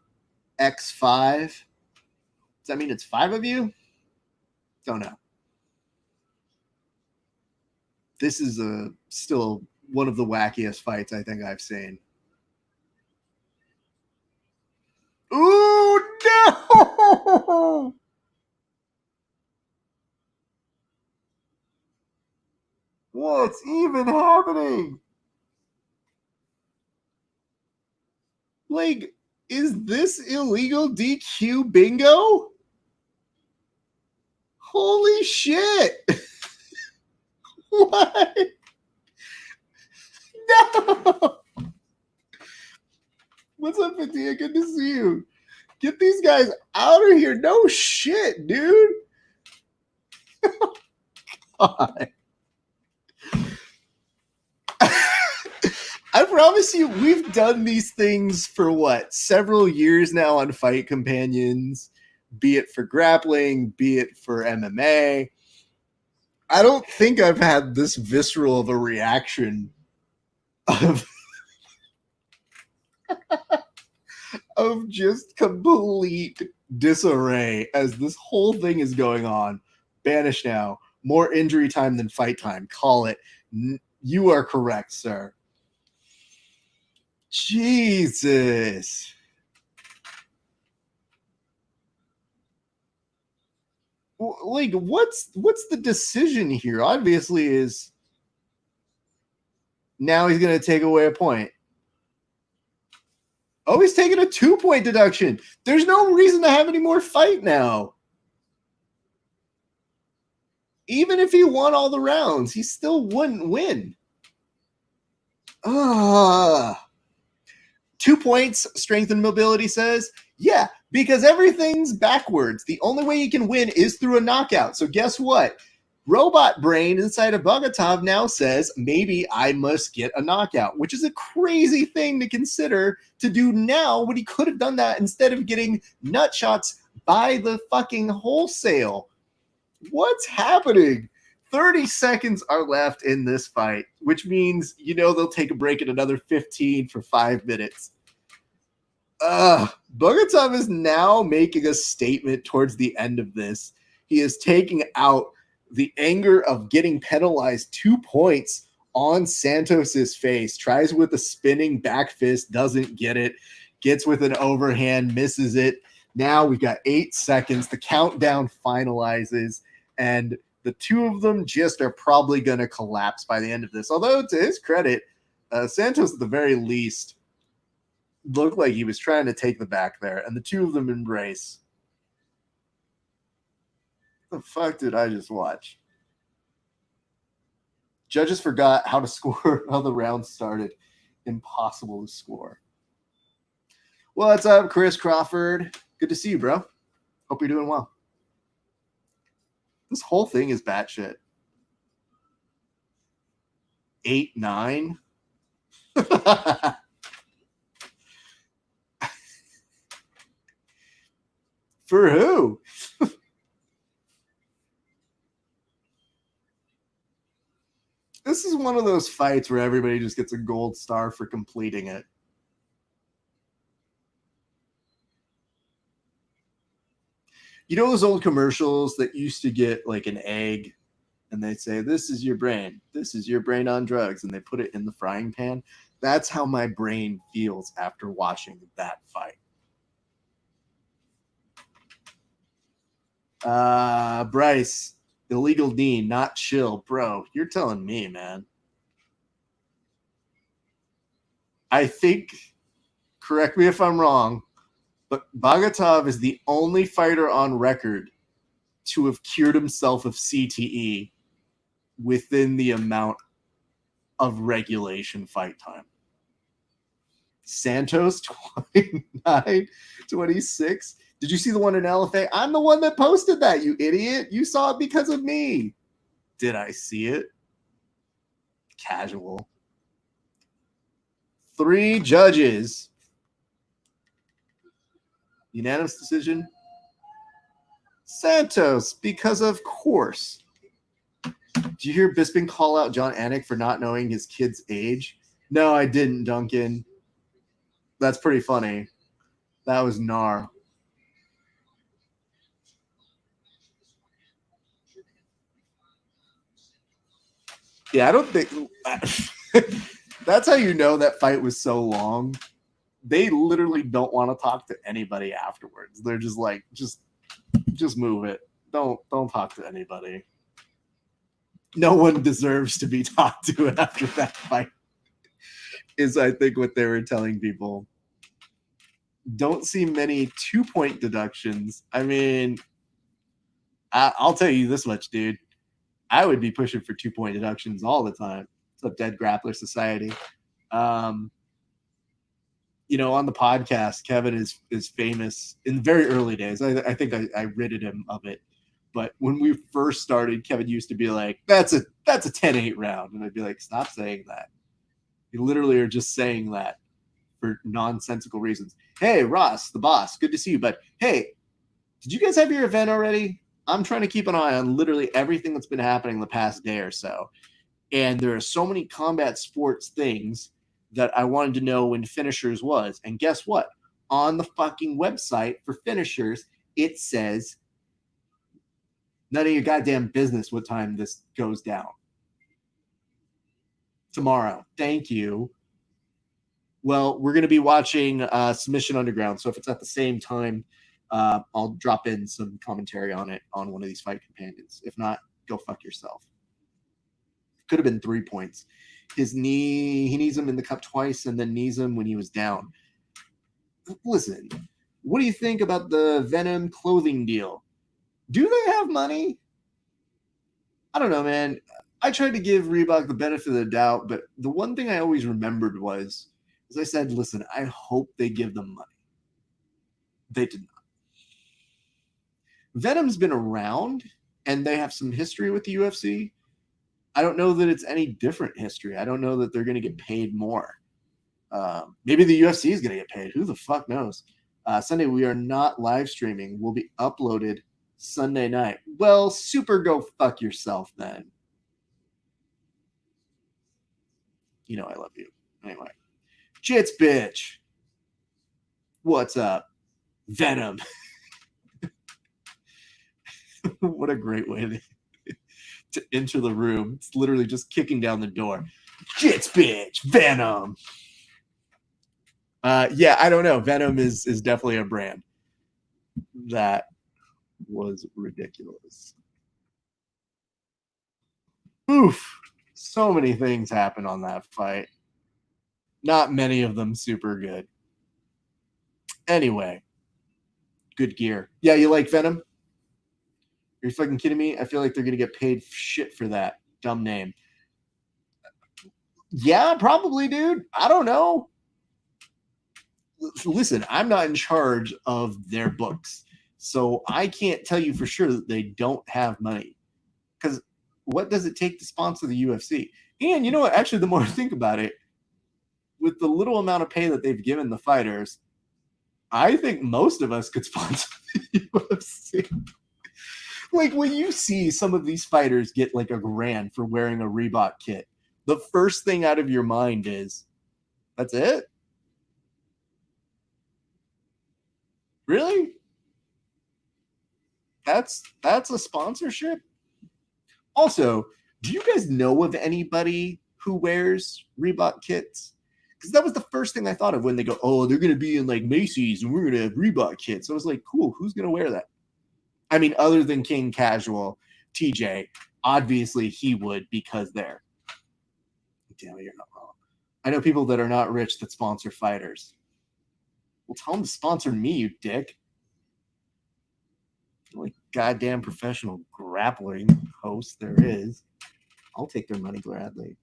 X5? Does that mean it's 5 of you? Don't know. This is still one of the wackiest fights I think I've seen. Ooh, no! What's even happening? Like, is this illegal DQ bingo? Holy shit! What? No! What's up, Fatia? Good to see you. Get these guys out of here. No shit, dude. God. I promise you, we've done these things for what? Several years now on Fight Companions, be it for grappling, be it for MMA. I don't think I've had this visceral of a reaction of just complete disarray as this whole thing is going on. Banish now. More injury time than fight time. Call it. You are correct, sir. Jesus. Like, what's the decision here? Obviously is now he's going to take away a point. Oh, he's taking a 2-point deduction. There's no reason to have any more fight now. Even if he won all the rounds, he still wouldn't win. 2 points, strength and mobility says. Yeah, because everything's backwards. The only way you can win is through a knockout. So guess what? Robot brain inside of Bogatov now says, maybe I must get a knockout, which is a crazy thing to consider to do now when he could have done that instead of getting nut shots by the fucking wholesale. What's happening? 30 seconds are left in this fight, which means, they'll take a break at another 15 for 5 minutes. Bogatov is now making a statement towards the end of this. He is taking out the anger of getting penalized 2 points on Santos's face, tries with a spinning back fist, doesn't get it, gets with an overhand, misses it. Now we've got 8 seconds. The countdown finalizes, and the two of them just are probably going to collapse by the end of this. Although, to his credit, Santos, at the very least, looked like he was trying to take the back there, and the two of them embrace. What the fuck did I just watch? Judges forgot how to score, how the round started. Impossible to score. What's up, Chris Crawford? Good to see you, bro. Hope you're doing well. This whole thing is batshit. 8-9. For who? This is one of those fights where everybody just gets a gold star for completing it. You know those old commercials that used to get like an egg and they'd say, this is your brain. This is your brain on drugs. And they put it in the frying pan. That's how my brain feels after watching that fight. Bryce, illegal Dean, not chill. Bro, you're telling me, man. I think, correct me if I'm wrong, but Bogatov is the only fighter on record to have cured himself of CTE within the amount of regulation fight time. Santos, 29-26. Did you see the one in LFA? I'm the one that posted that, you idiot. You saw it because of me. Did I see it? Casual. 3 judges. Unanimous decision. Santos, because of course. Did you hear Bisping call out John Anik for not knowing his kid's age? No, I didn't, Duncan. That's pretty funny. That was gnar. Yeah, I don't think that's how you know that fight was so long. They literally don't want to talk to anybody afterwards. They're just like, just move it. Don't talk to anybody. No one deserves to be talked to after that fight, is I think what they were telling people. Don't see many 2-point deductions. I mean, I'll tell you this much, dude. I would be pushing for 2-point deductions all the time. What's up, Dead Grappler Society? On the podcast, Kevin is famous in very early days. I think I ridded him of it. But when we first started, Kevin used to be like, that's a 10-8 round. And I'd be like, stop saying that. You literally are just saying that for nonsensical reasons. Hey, Ross, the boss, good to see you. But hey, did you guys have your event already? I'm trying to keep an eye on literally everything that's been happening the past day or so. And there are so many combat sports things that I wanted to know when Finishers was. And guess what? On the fucking website for Finishers, it says none of your goddamn business what time this goes down. Tomorrow. Thank you. Well, we're going to be watching Submission Underground. So if it's at the same time, I'll drop in some commentary on it on one of these fight companions. If not, go fuck yourself. Could have been 3 points. His knee, he knees him in the cup twice and then knees him when he was down. Listen, what do you think about the Venom clothing deal? Do they have money? I don't know, man. I tried to give Reebok the benefit of the doubt, but the one thing I always remembered was, as I said, listen, I hope they give them money. They did not. Venom's been around, and they have some history with the UFC. I don't know that it's any different history. I don't know that they're going to get paid more. Maybe the UFC is going to get paid. Who the fuck knows? Sunday, we are not live streaming. We'll be uploaded Sunday night. Well, super go fuck yourself then. You know I love you. Anyway. Jits bitch. What's up? Venom. What a great way to to enter the room. It's literally just kicking down the door. Jits bitch, Venom. Yeah, I don't know. Venom is definitely a brand. That was ridiculous. Oof. So many things happened on that fight. Not many of them super good. Anyway, good gear. Yeah, you like Venom? Are you fucking kidding me? I feel like they're going to get paid shit for that dumb name. Yeah, probably, dude. I don't know. Listen, I'm not in charge of their books. So I can't tell you for sure that they don't have money. Because what does it take to sponsor the UFC? And you know what? Actually, the more I think about it, with the little amount of pay that they've given the fighters, I think most of us could sponsor the UFC. Like when you see some of these fighters get like $1,000 for wearing a Reebok kit, the first thing out of your mind is, that's it? Really? That's a sponsorship? Also, do you guys know of anybody who wears Reebok kits? Because that was the first thing I thought of when they go, oh, they're going to be in like Macy's and we're going to have Reebok kits. I was like, cool, who's going to wear that? I mean, other than King Casual, TJ, obviously he would because they're. Damn it, you're not wrong. I know people that are not rich that sponsor fighters. Well, tell them to sponsor me, you dick. The only goddamn professional grappling host there is. I'll take their money gladly.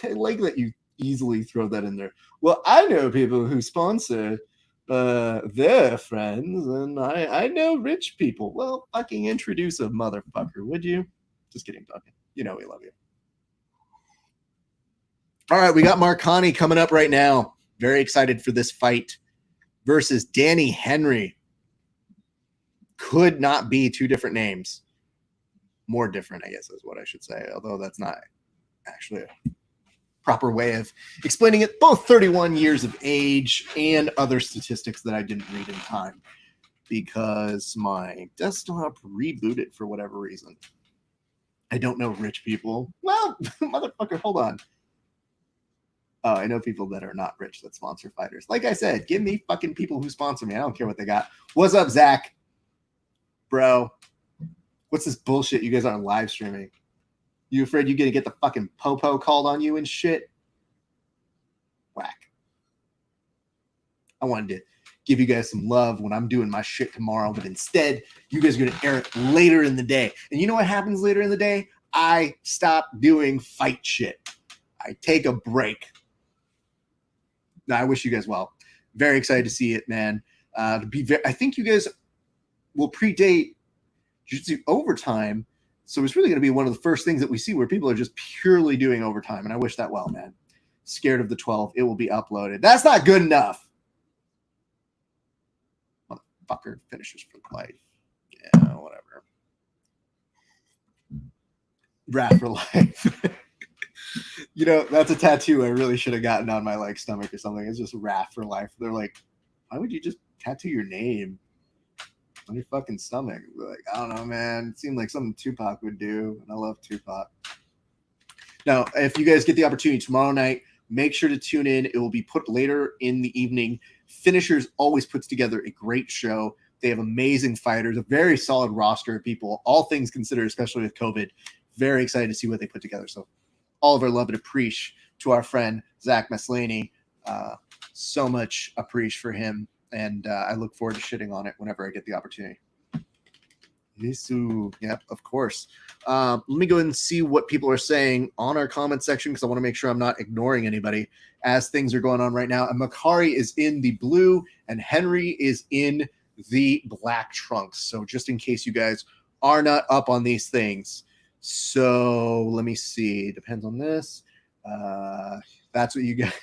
I like that you easily throw that in there. Well, I know people who sponsor their friends, and I know rich people. Well, fucking introduce a motherfucker, would you? Just kidding, Duncan. You know we love you. All right, we got Marcani coming up right now. Very excited for this fight versus Danny Henry. Could not be two different names. More different, I guess, is what I should say, although that's not actually a proper way of explaining it. Both 31 years of age and other statistics that I didn't read in time because my desktop rebooted for whatever reason. I don't know rich people. Well, motherfucker, hold on. Oh, I know people that are not rich that sponsor fighters. Like I said, give me fucking people who sponsor me. I don't care what they got. What's up, Zach? Bro, what's this bullshit you guys aren't live streaming? You afraid you're going to get the fucking popo called on you and shit? Whack. I wanted to give you guys some love when I'm doing my shit tomorrow, but instead, you guys are going to air it later in the day. And you know what happens later in the day? I stop doing fight shit. I take a break. No, I wish you guys well. Very excited to see it, man. I think you guys will predate Jiu-Jitsu overtime. So it's really going to be one of the first things that we see where people are just purely doing overtime. And I wish that well, man. Scared of the 12. It will be uploaded. That's not good enough. Motherfucker. Finishers for life. Yeah, whatever. Rat for life. You know, that's a tattoo I really should have gotten on my like stomach or something. It's just Rat for life. They're like, why would you just tattoo your name on your fucking stomach? Like, I don't know, man. It seemed like something Tupac would do, and I love Tupac. Now, if you guys get the opportunity tomorrow night, make sure to tune in. It will be put later in the evening. Finishers always puts together a great show. They have amazing fighters, a very solid roster of people, all things considered, especially with COVID. Very excited to see what they put together. So all of our love and appreciation to our friend, Zach Maslany. So much appreciation for him. And I look forward to shitting on it whenever I get the opportunity. Yep, of course. Let me go ahead and see what people are saying on our comment section because I want to make sure I'm not ignoring anybody as things are going on right now. And Makari is in the blue and Henry is in the black trunks. So just in case you guys are not up on these things. So let me see. Depends on this. That's what you got.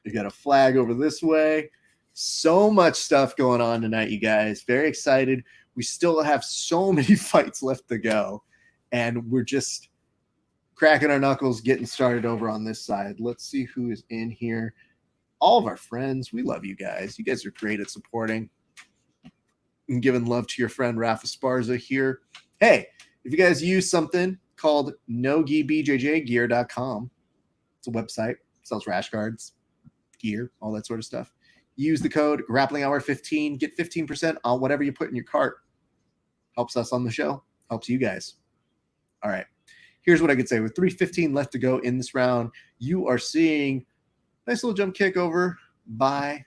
You got a flag over this way. So much stuff going on tonight, you guys. Very excited. We still have so many fights left to go. And we're just cracking our knuckles, getting started over on this side. Let's see who is in here. All of our friends. We love you guys. You guys are great at supporting. and giving love to your friend Rafa Sparza here. Hey, if you guys use something called nogibjjgear.com, it's a website, sells rash guards, gear, all that sort of stuff. Use the code GRAPPLINGHOUR15, get 15% on whatever you put in your cart. Helps us on the show, helps you guys. All right, here's what I could say. With 3:15 left to go in this round, you are seeing a nice little jump kick over by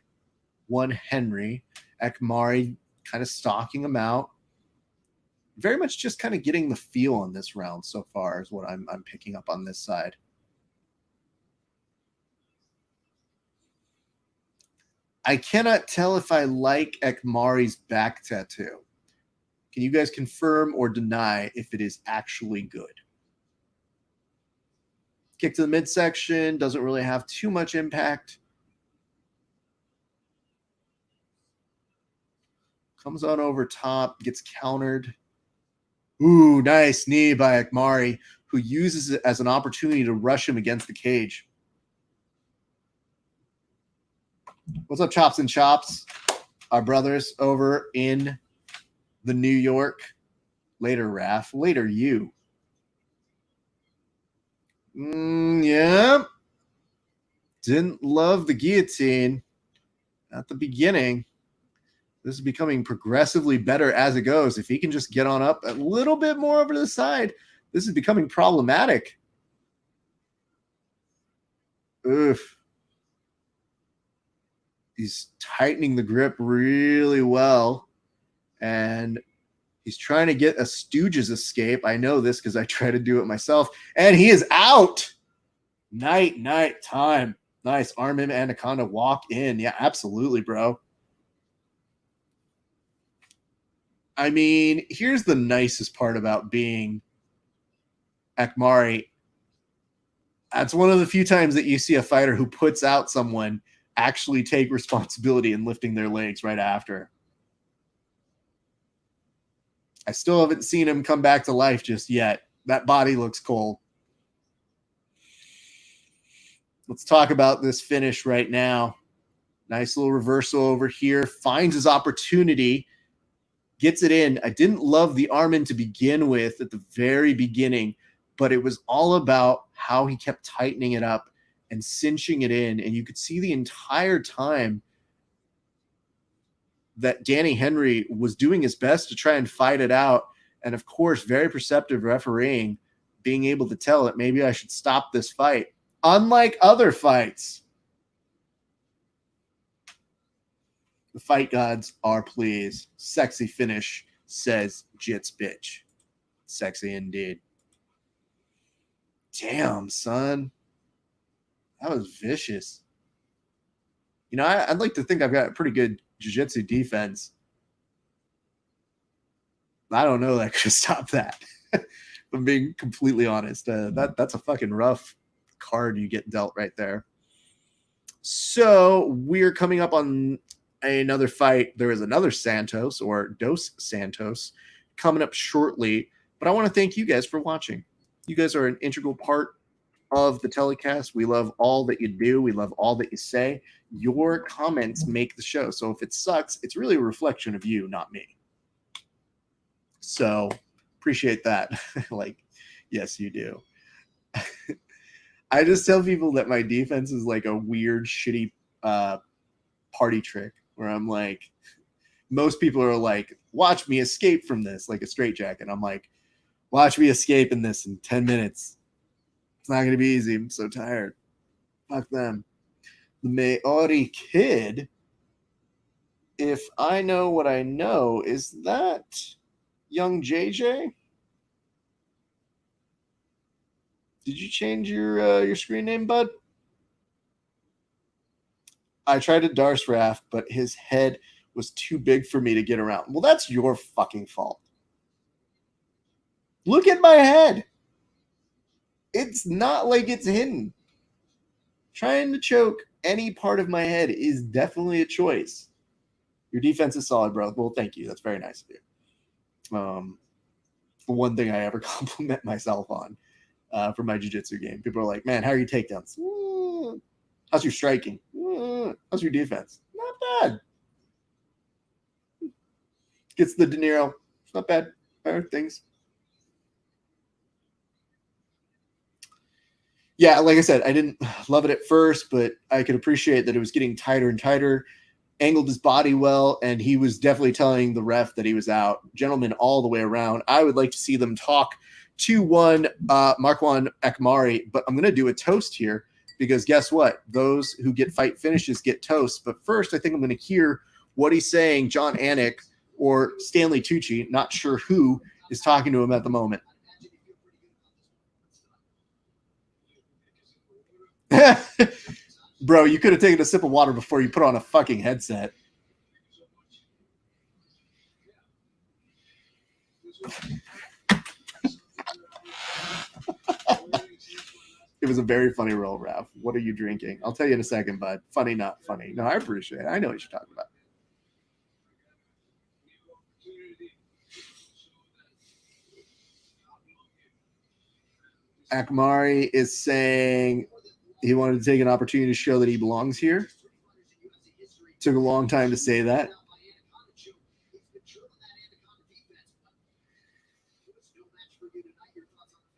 one Henry. Ekmari kind of stalking him out. Very much just kind of getting the feel on this round so far is what I'm picking up on this side. I cannot tell if I like Ekmari's back tattoo. Can you guys confirm or deny if it is actually good? Kick to the midsection, doesn't really have too much impact. Comes on over top, gets countered. Ooh, nice knee by Ekmari, who uses it as an opportunity to rush him against the cage. What's up, Chops and Chops? Our brothers over in the New York. Later, Raph. Later, you. Yeah. Didn't love the guillotine at the beginning. This is becoming progressively better as it goes. If he can just get on up a little bit more over to the side, this is becoming problematic. Oof. He's tightening the grip really well. And he's trying to get a Stooges escape. I know this because I try to do it myself. And he is out. Night time. Nice. Arm him, Anaconda. Walk in. Yeah, absolutely, bro. I mean, here's the nicest part about being Ekmari. That's one of the few times that you see a fighter who puts out someone actually take responsibility in lifting their legs right after. I still haven't seen him come back to life just yet. That body looks cold. Let's talk about this finish right now. Nice little reversal over here. Finds his opportunity. Gets it in. I didn't love the arm in to begin with at the very beginning, but it was all about how he kept tightening it up and cinching it in. And you could see the entire time that Danny Henry was doing his best to try and fight it out. And of course, very perceptive refereeing, being able to tell that maybe I should stop this fight. Unlike other fights, the fight gods are pleased. Sexy finish, says Jits Bitch. Sexy indeed. Damn, son. That was vicious. You know, I'd like to think I've got a pretty good jiu-jitsu defense. I don't know that I could stop that. If I'm being completely honest. That's a fucking rough card you get dealt right there. So we're coming up on another fight. There is another Santos or Dos Santos coming up shortly. But I want to thank you guys for watching. You guys are an integral part of the telecast. We love all that you do. We love all that you say. Your comments make the show. So if it sucks, it's really a reflection of you, not me. So appreciate that. Like, yes, you do. I just tell people that my defense is like a weird, shitty party trick where I'm like, most people are like, watch me escape from this, like a straitjacket. I'm like, watch me escape in this in 10 minutes. It's not going to be easy. I'm so tired. Fuck them. The Maori Kid, if I know what I know, is that young JJ? Did you change your screen name, bud? I tried to Darce Raft, but his head was too big for me to get around. Well, that's your fucking fault. Look at my head. It's not like it's hidden. Trying to choke any part of my head is definitely a choice. Your defense is solid, bro. Well, thank you. That's very nice of you. The one thing I ever compliment myself on for my jiu-jitsu game. People are like, man, how are your takedowns? How's your striking? How's your defense? Not bad. Gets the De Niro. It's not bad. Better things. Yeah, like I said, I didn't love it at first, but I could appreciate that it was getting tighter and tighter. Angled his body well, and he was definitely telling the ref that he was out. Gentlemen all the way around. I would like to see them talk 2-1 Marwan Akmari, but I'm going to do a toast here because guess what? Those who get fight finishes get toasts. But first, I think I'm going to hear what he's saying. John Anik or Stanley Tucci, not sure who, is talking to him at the moment. Bro, you could have taken a sip of water before you put on a fucking headset. It was a very funny role, Ralph. What are you drinking? I'll tell you in a second, bud. Funny, not funny. No, I appreciate it. I know what you're talking about. Akmari is saying he wanted to take an opportunity to show that he belongs here. Took a long time to say that.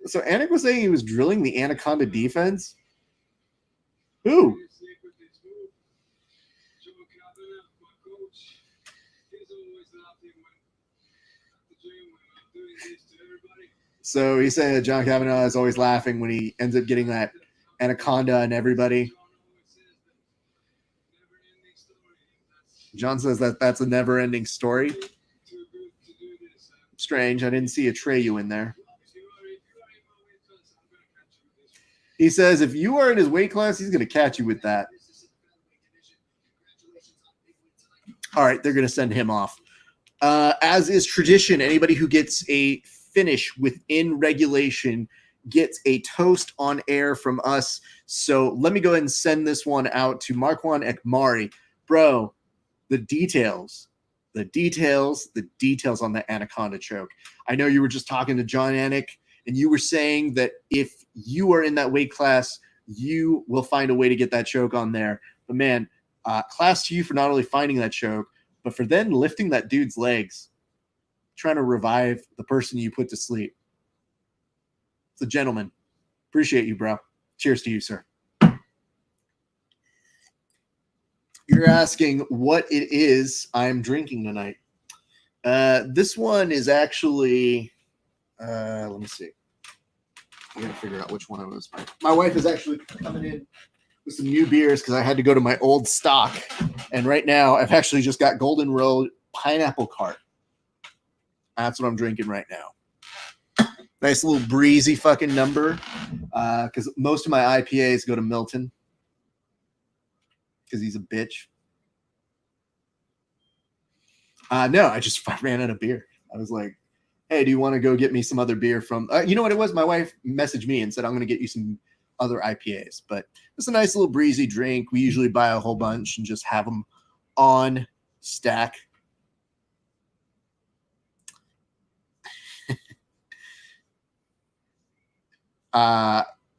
So Anik was saying he was drilling the Anaconda defense. Who? So he's saying that John Kavanaugh is always laughing when he ends up getting that Anaconda and everybody. John says that that's a never-ending story. Strange. I didn't see Atreyu in there. He says if you are in his weight class, he's going to catch you with that. All right, they're going to send him off. As is tradition, anybody who gets a finish within regulation gets a toast on air from us. So let me go ahead and send this one out to Marwan Akmari. Bro, the details on the Anaconda choke. I know you were just talking to John Anik, and you were saying that if you are in that weight class, you will find a way to get that choke on there. But man, class to you for not only finding that choke, but for then lifting that dude's legs, trying to revive the person you put to sleep. It's a gentleman. Appreciate you, bro. Cheers to you, sir. You're asking what it is I'm drinking tonight. This one is actually, let me see. I got to figure out which one it was. My wife is actually coming in with some new beers because I had to go to my old stock. And right now, I've actually just got Golden Road Pineapple Cart. That's what I'm drinking right now. Nice little breezy fucking number because most of my IPAs go to Milton because he's a bitch. No, I just ran out of beer. I was like, hey, do you want to go get me some other beer from you know what it was? My wife messaged me and said, I'm going to get you some other IPAs. But it's a nice little breezy drink. We usually buy a whole bunch and just have them on stack.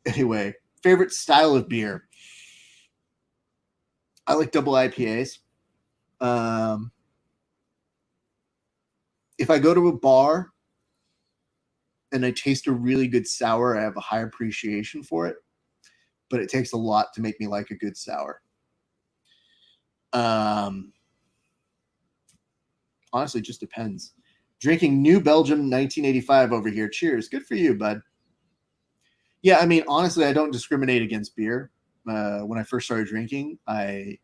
Anyway, favorite style of beer. I like double IPAs. If I go to a bar and I taste a really good sour, I have a high appreciation for it, but it takes a lot to make me like a good sour. Honestly, it just depends. Drinking New Belgium 1985 over here. Cheers. Good for you, bud. Yeah, I mean, honestly, I don't discriminate against beer. When I first started drinking, I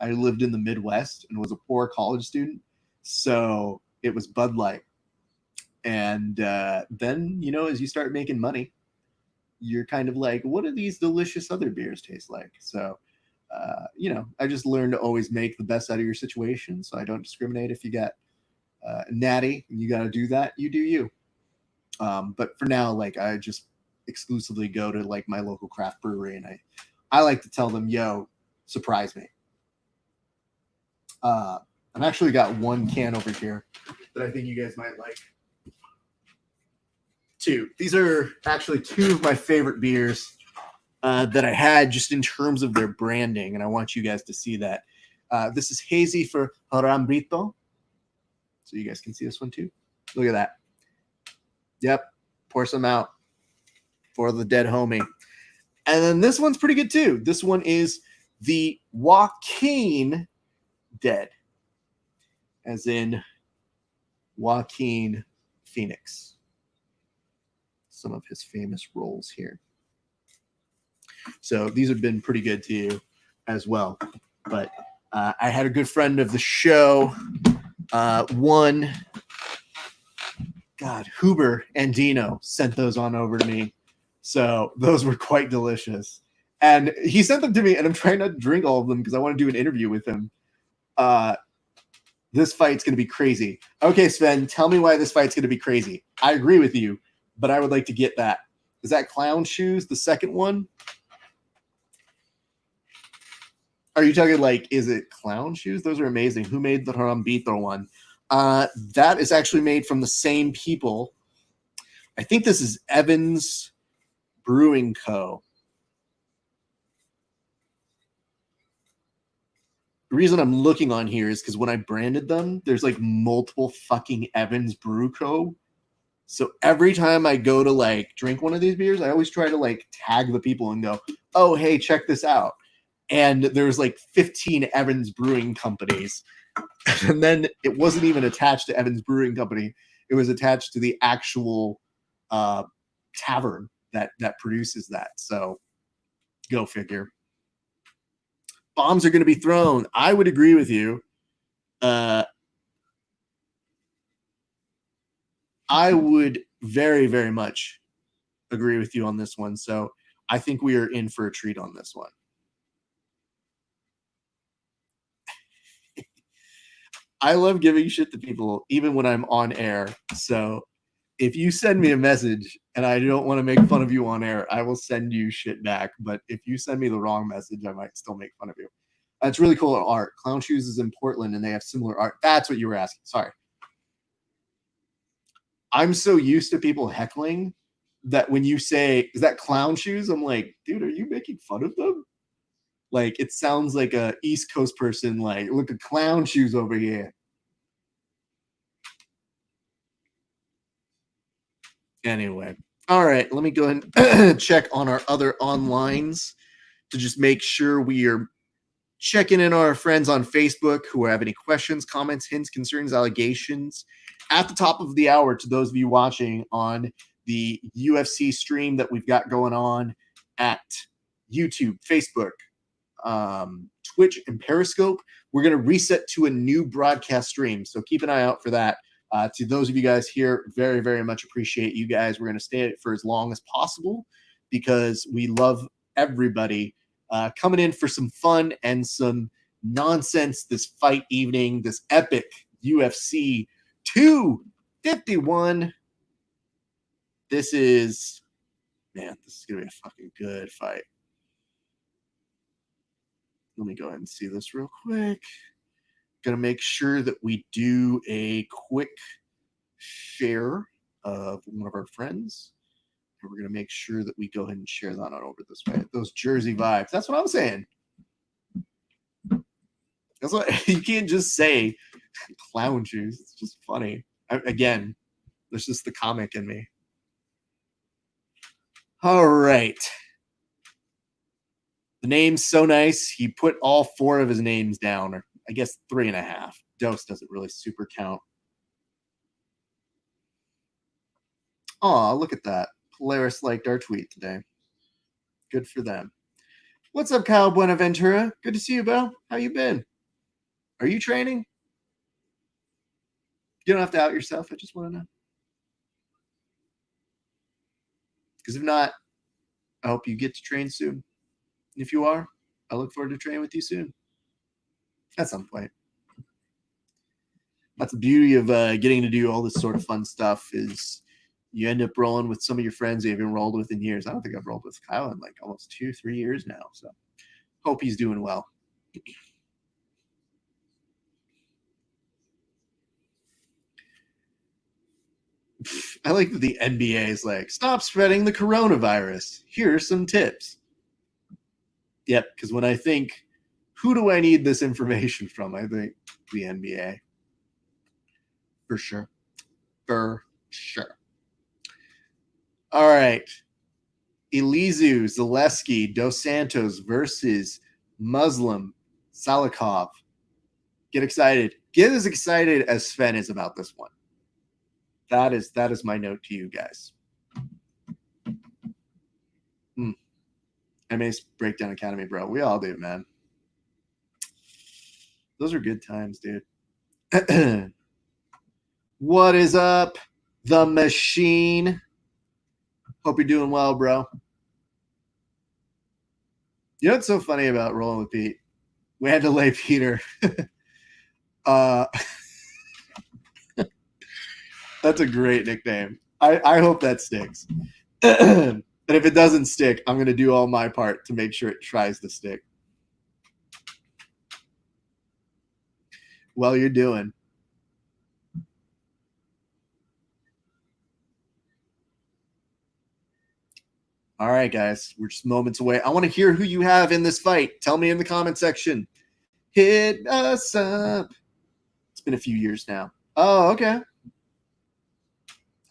lived in the Midwest and was a poor college student. So it was Bud Light. And then, you know, as you start making money, you're kind of like, what do these delicious other beers taste like? So, you know, I just learned to always make the best out of your situation. So I don't discriminate. If you got natty and you got to do that, you do you. But for now, like, I just exclusively go to like my local craft brewery and I like to tell them, yo, surprise me. I've actually got one can over here that I think you guys might like. Two. These are actually two of my favorite beers that I had just in terms of their branding, and I want you guys to see that. This is Hazy for Rambrito. So you guys can see this one too. Look at that. Yep. Pour some out for the dead homie. And then this one's pretty good too. This one is the Joaquin Dead, as in Joaquin Phoenix. Some of his famous roles here. So these have been pretty good to you as well. But I had a good friend of the show, Huber and Dino sent those on over to me. So those were quite delicious. And he sent them to me, and I'm trying not to drink all of them because I want to do an interview with him. This fight's going to be crazy. Okay, Sven, tell me why this fight's going to be crazy. I agree with you, but I would like to get that. Is that Clown Shoes, the second one? Are you talking like, is it Clown Shoes? Those are amazing. Who made the Rambito one? That is actually made from the same people. I think this is Evans Brewing Co. The reason I'm looking on here is because when I branded them, there's like multiple fucking Evans Brew Co. So every time I go to like drink one of these beers, I always try to like tag the people and go, oh, hey, check this out. And there's like 15 Evans Brewing companies. And then it wasn't even attached to Evans Brewing Company. It was attached to the actual tavern that produces that. So go figure. Bombs are going to be thrown. I would agree with you. I would very, very much agree with you on this one. So I think we are in for a treat on this one. I love giving shit to people, even when I'm on air. So if you send me a message and I don't want to make fun of you on air, I will send you shit back. But if you send me the wrong message, I might still make fun of you. It's really cool art. Clown Shoes is in Portland, and they have similar art. That's what you were asking. Sorry. I'm so used to people heckling that when you say, is that Clown Shoes? I'm like, dude, are you making fun of them? Like, it sounds like a East Coast person, like, look at Clown Shoes over here. Anyway. All right, let me go ahead and check on our other onlines to just make sure we are checking in our friends on Facebook who have any questions, comments, hints, concerns, allegations. At the top of the hour, to those of you watching on the UFC stream that we've got going on at YouTube, Facebook, Twitch, and Periscope, we're going to reset to a new broadcast stream. So keep an eye out for that. To those of you guys here, very, very much appreciate you guys. We're going to stay for as long as possible because we love everybody coming in for some fun and some nonsense this fight evening, this epic UFC 251. This is going to be a fucking good fight. Let me go ahead and see this real quick. Going to make sure that we do a quick share of one of our friends. And we're going to make sure that we go ahead and share that on over this way. Those Jersey vibes. That's what I'm saying. That's what you can't just say Clown Shoes. It's just funny. Again, there's just the comic in me. All right. The name's so nice. He put all 4 of his names down, or I guess 3.5. Dose doesn't really super count. Aw, look at that. Polaris liked our tweet today. Good for them. What's up, Kyle Buenaventura? Good to see you, Belle. How you been? Are you training? You don't have to out yourself. I just want to know. Because if not, I hope you get to train soon. And if you are, I look forward to training with you soon. At some point. That's the beauty of getting to do all this sort of fun stuff is you end up rolling with some of your friends you haven't rolled with in years. I don't think I've rolled with Kyle in like almost 2-3 years now. So hope he's doing well. I like that the NBA is like, stop spreading the coronavirus. Here are some tips. Yep, because when I think, who do I need this information from? I think the NBA. For sure. For sure. All right. Elizu Zaleski Dos Santos versus Muslim Salikov. Get excited. Get as excited as Sven is about this one. That is my note to you guys. MA's Breakdown Academy, bro. We all do, man. Those are good times, dude. What is up, the machine? Hope you're doing well, bro. You know what's so funny about rolling with Pete? We had to lay Peter. That's a great nickname. I hope that sticks. And if it doesn't stick, I'm going to do all my part to make sure it tries to stick. Well, you're doing. All right, guys. We're just moments away. I want to hear who you have in this fight. Tell me in the comment section. Hit us up. It's been a few years now. Oh, okay.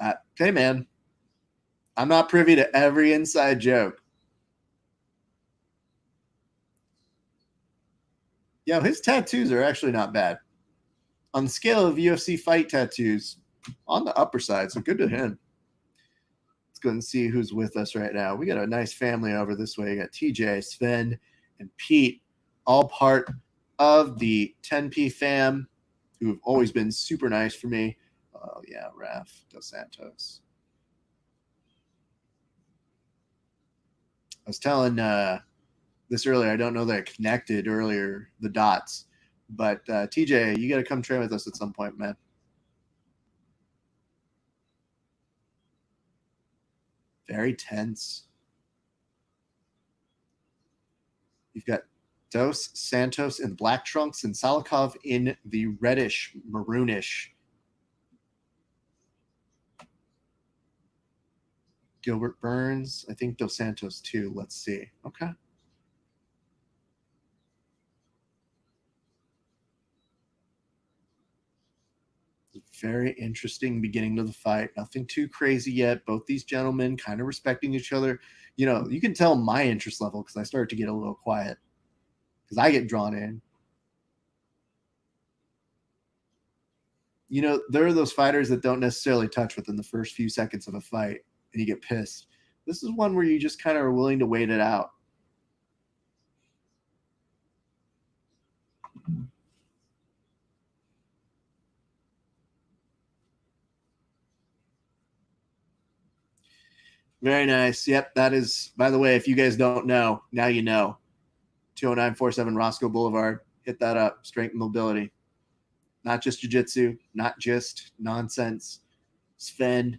Okay, man. I'm not privy to every inside joke. Yo, his tattoos are actually not bad. On the scale of UFC fight tattoos, on the upper side, so good to him. Let's go and see who's with us right now. We got a nice family over this way. We got TJ, Sven, and Pete, all part of the 10P fam, who have always been super nice for me. Oh, yeah, Raf Dos Santos. I was telling this earlier. I don't know that I connected earlier, the dots. But TJ, you got to come train with us at some point, man. Very tense. You've got Dos Santos in black trunks and Salikov in the reddish, maroonish. Gilbert Burns. I think Dos Santos too. Let's see. Okay. Very interesting beginning to the fight. Nothing too crazy yet. Both these gentlemen kind of respecting each other. You know, you can tell my interest level because I start to get a little quiet because I get drawn in. You know, there are those fighters that don't necessarily touch within the first few seconds of a fight and you get pissed. This is one where you just kind of are willing to wait it out. Very nice. Yep, that is, by the way, if you guys don't know, now you know. 20947 Roscoe Boulevard. Hit that up. Strength and mobility. Not just jiu-jitsu, not just nonsense. Sven,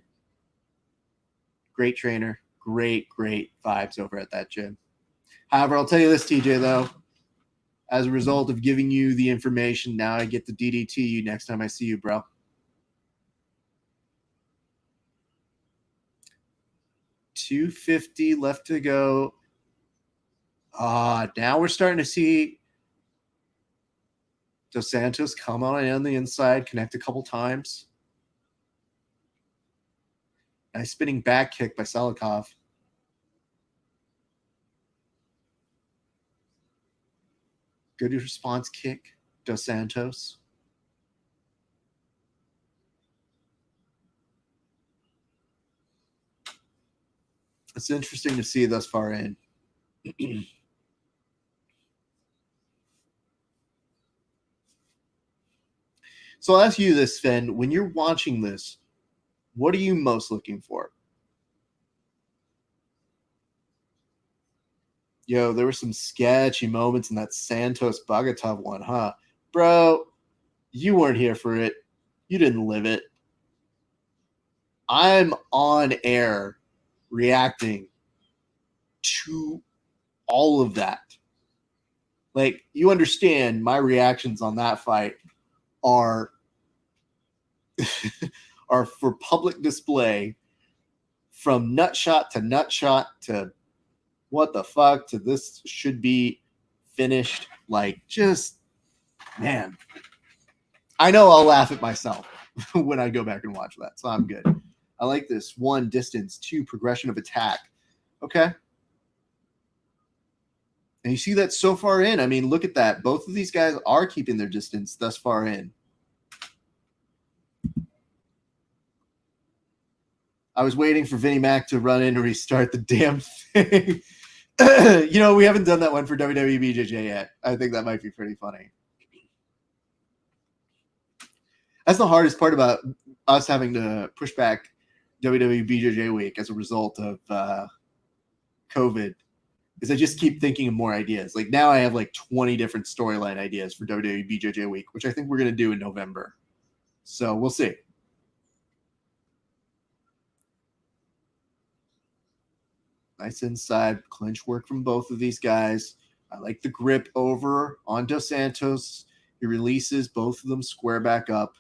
great trainer, great vibes over at that gym. However, I'll tell you this, TJ, though. As a result of giving you the information, now I get to DDT you next time I see you, bro. $250 left to go. Now we're starting to see Dos Santos come on the inside, connect a couple times. Nice spinning back kick by Salikov. Good response kick, Dos Santos. It's interesting to see thus far in. So I'll ask you this, Sven. When you're watching this, what are you most looking for? Yo, there were some sketchy moments in that Santos Bogatov one, huh? Bro, you weren't here for it. You didn't live it. I'm on air reacting to all of that. Like, you understand my reactions on that fight are are for public display, from nut shot to what the fuck to this should be finished. Like, just, man, I know I'll laugh at myself. when I go back and watch that. So I'm good. I like this. 1, distance. 2, progression of attack. Okay. And you see that so far in. I mean, look at that. Both of these guys are keeping their distance thus far in. I was waiting for Vinnie Mac to run in and restart the damn thing. You know, we haven't done that one for WWE BJJ yet. I think that might be pretty funny. That's the hardest part about us having to push back WWE BJJ week as a result of COVID, is I just keep thinking of more ideas. Like now I have like 20 different storyline ideas for WWE BJJ week, which I think we're going to do in November. So we'll see. Nice inside clinch work from both of these guys. I like the grip over on Dos Santos. He releases both of them square back up,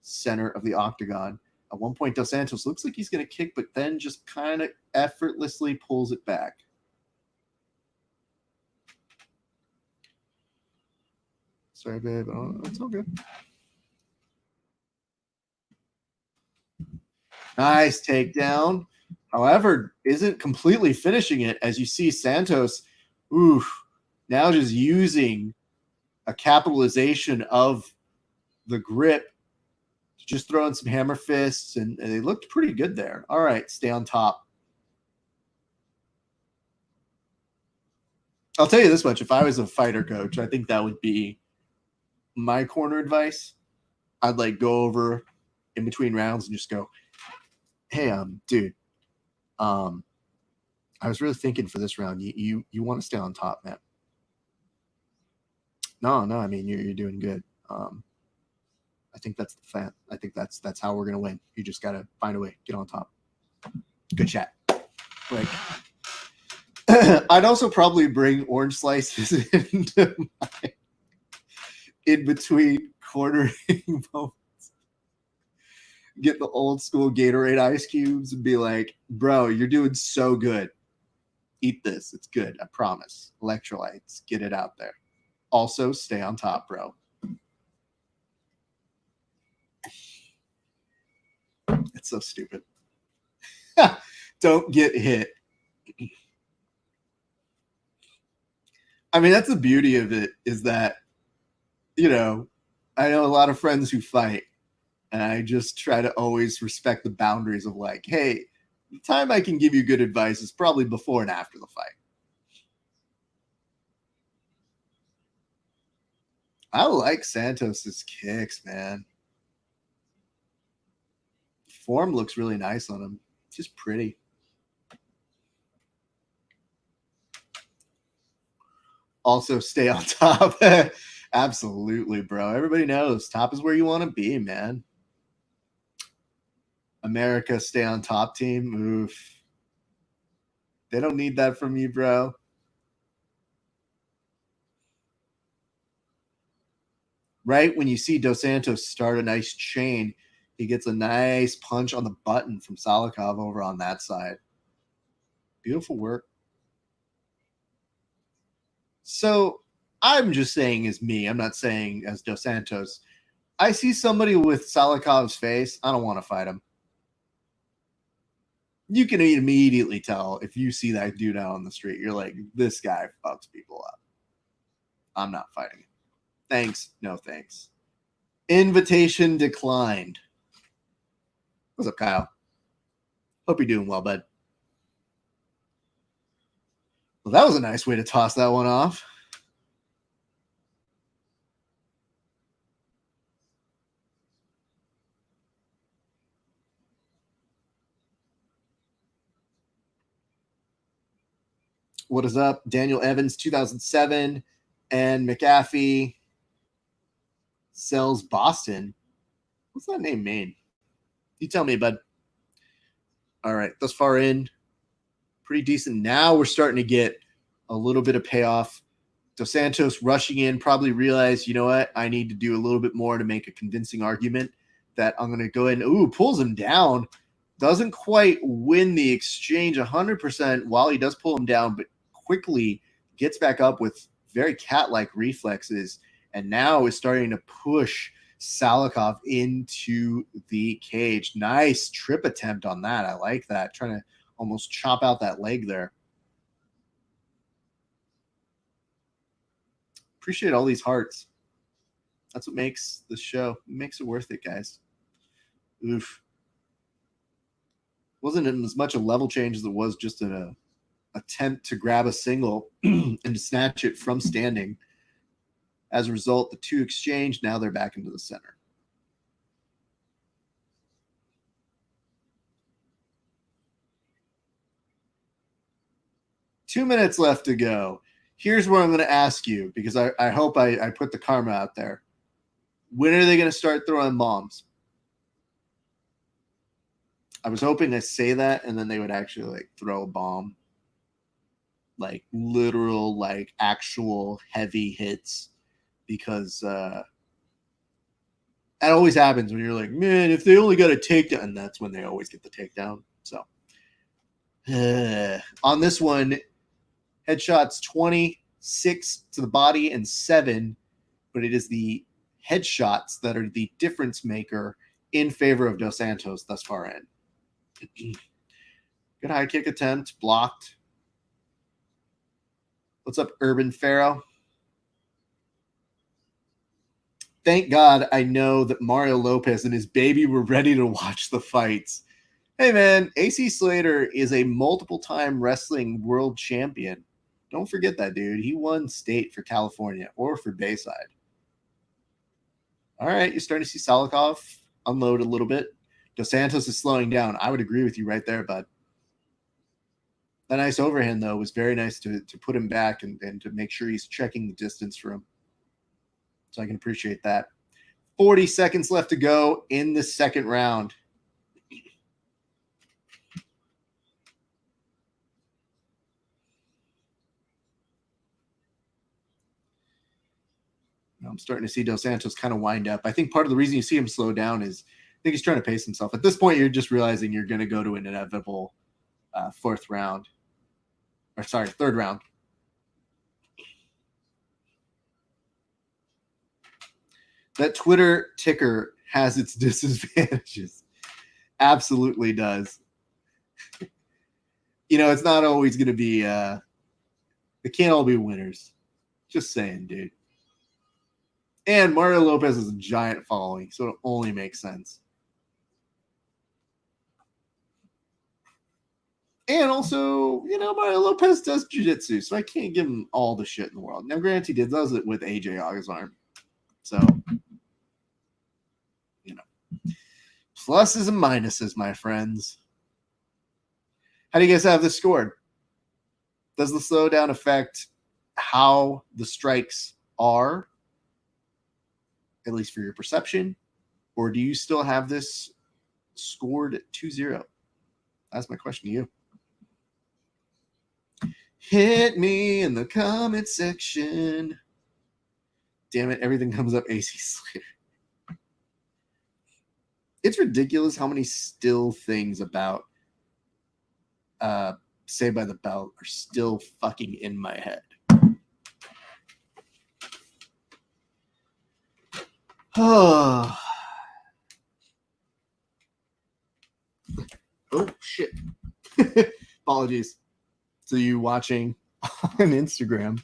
center of the octagon. At one point, Dos Santos looks like he's going to kick, but then just kind of effortlessly pulls it back. Sorry, babe. Oh, it's all good. Nice takedown. However, isn't completely finishing it. As you see, Santos, now just using a capitalization of the grip to just throw in some hammer fists, and they looked pretty good there. All right, stay on top. I'll tell you this much. If I was a fighter coach, I think that would be my corner advice. I'd like go over in between rounds and just go, hey, dude, I was really thinking for this round, you want to stay on top, man. No, I mean, you're doing good. I think that's the plan. I think that's how we're going to win. You just got to find a way, get on top. Good chat. Like, I'd also probably bring orange slices in between cornering moments. Get the old school Gatorade ice cubes and be like, bro, you're doing so good. Eat this. It's good. I promise. Electrolytes. Get it out there. Also, stay on top, bro. It's so stupid. Don't get hit. I mean, that's the beauty of it, is that, you know, I know a lot of friends who fight, and I just try to always respect the boundaries of like, hey, the time I can give you good advice is probably before and after the fight. I like Santos's kicks, man. Form looks really nice on him. It's just pretty. Also, stay on top. Absolutely, bro. Everybody knows top is where you want to be, man. America, stay on top team. Oof. They don't need that from you, bro. Right when you see Dos Santos start a nice chain, he gets a nice punch on the button from Salikov over on that side. Beautiful work. So I'm just saying as me. I'm not saying as Dos Santos. I see somebody with Salikov's face. I don't want to fight him. You can immediately tell if you see that dude out on the street. You're like, this guy fucks people up. I'm not fighting him. Thanks. No thanks. Invitation declined. What's up, Kyle? Hope you're doing well, bud. Well, that was a nice way to toss that one off. What is up? Daniel Evans, 2007, and McAfee sells Boston. What's that name mean? You tell me, bud. All right, thus far in, pretty decent. Now we're starting to get a little bit of payoff. Dos Santos rushing in, probably realized, you know what? I need to do a little bit more to make a convincing argument that I'm going to go ahead and, pulls him down. Doesn't quite win the exchange 100% while he does pull him down, but quickly gets back up with very cat-like reflexes, and now is starting to push Salikov into the cage. Nice trip attempt on that. I like that. Trying to almost chop out that leg there. Appreciate all these hearts. That's what makes the show. It makes it worth it, guys. Oof. Wasn't as much a level change as it was just an attempt to grab a single and to snatch it from standing. As a result, the two exchanged. Now they're back into the center. Two minutes left to go. Here's what I'm going to ask you, because I hope I put the karma out there. When are they going to start throwing bombs? I was hoping to say that, and then they would actually like throw a bomb. Like literal, like actual heavy hits. Because that always happens when you're like, man, if they only got a takedown, and that's when they always get the takedown. So on this one, headshots 26 to the body and 7, but it is the headshots that are the difference maker in favor of Dos Santos thus far in. Good high kick attempt, blocked. What's up, Urban Pharaoh? Thank God I know that Mario Lopez and his baby were ready to watch the fights. Hey, man, AC Slater is a multiple-time wrestling world champion. Don't forget that, dude. He won state for California or for Bayside. All right, you're starting to see Salikov unload a little bit. Dos Santos is slowing down. I would agree with you right there, bud. That nice overhand, though, was very nice to put him back and to make sure he's checking the distance for him. So I can appreciate that. 40 seconds left to go in the second round. I'm starting to see Dos Santos kind of wind up. I think part of the reason you see him slow down is I think he's trying to pace himself. At this point, you're just realizing you're going to go to an inevitable third round. That Twitter ticker has its disadvantages. Absolutely does. You know, it's not always going to be it can't all be winners. Just saying, dude. And Mario Lopez is a giant following, so it only makes sense. And also, you know, Mario Lopez does jiu-jitsu, so I can't give him all the shit in the world. Now, granted, he does it with AJ Augazarm. So, you know, pluses and minuses, my friends. How do you guys have this scored? Does the slowdown affect how the strikes are, at least for your perception? Or do you still have this scored 2-0? That's my question to you. Hit me in the comment section. Damn it, everything comes up AC Slater. It's ridiculous how many still things about Saved by the Bell are still fucking in my head. Oh, shit. Apologies to you watching on Instagram.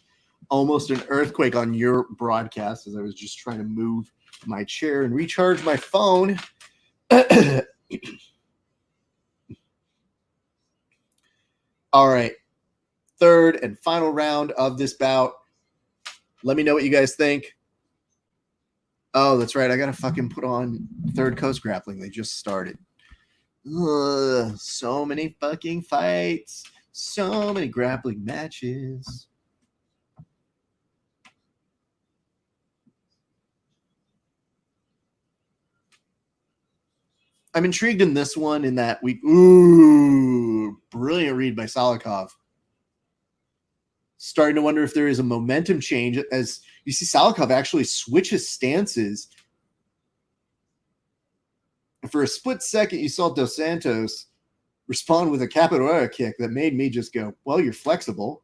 Almost an earthquake on your broadcast as I was just trying to move my chair and recharge my phone. All right. Third and final round of this bout. Let me know what you guys think. Oh, that's right. I got to fucking put on Third Coast Grappling. They just started. Ugh, so many fucking fights. So many grappling matches. I'm intrigued in this one in that we... Ooh, brilliant read by Salikov. Starting to wonder if there is a momentum change as you see Salikov actually switch his stances. And for a split second, you saw Dos Santos respond with a capoeira kick that made me just go, well, you're flexible.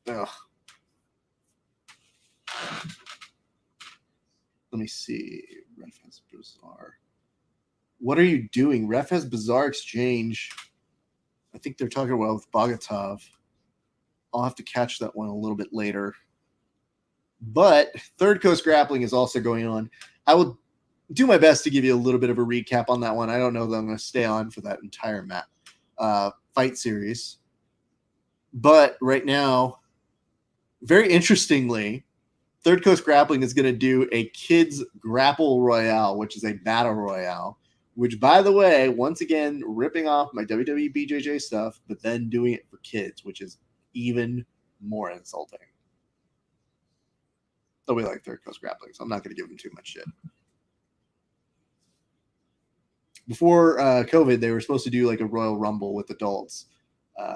Ugh. Let me see. Ref has bizarre. What are you doing? Ref has bizarre exchange. I think they're talking about with Bogatov. I'll have to catch that one a little bit later. But Third Coast Grappling is also going on. I will do my best to give you a little bit of a recap on that one. I don't know that I'm going to stay on for that entire fight series. But right now, very interestingly, Third Coast Grappling is going to do a kids grapple royale, which is a battle royale, which, by the way, once again, ripping off my WWE BJJ stuff, but then doing it for kids, which is even more insulting. Though we like Third Coast Grappling, so I'm not going to give them too much shit. Before COVID, they were supposed to do like a Royal Rumble with adults,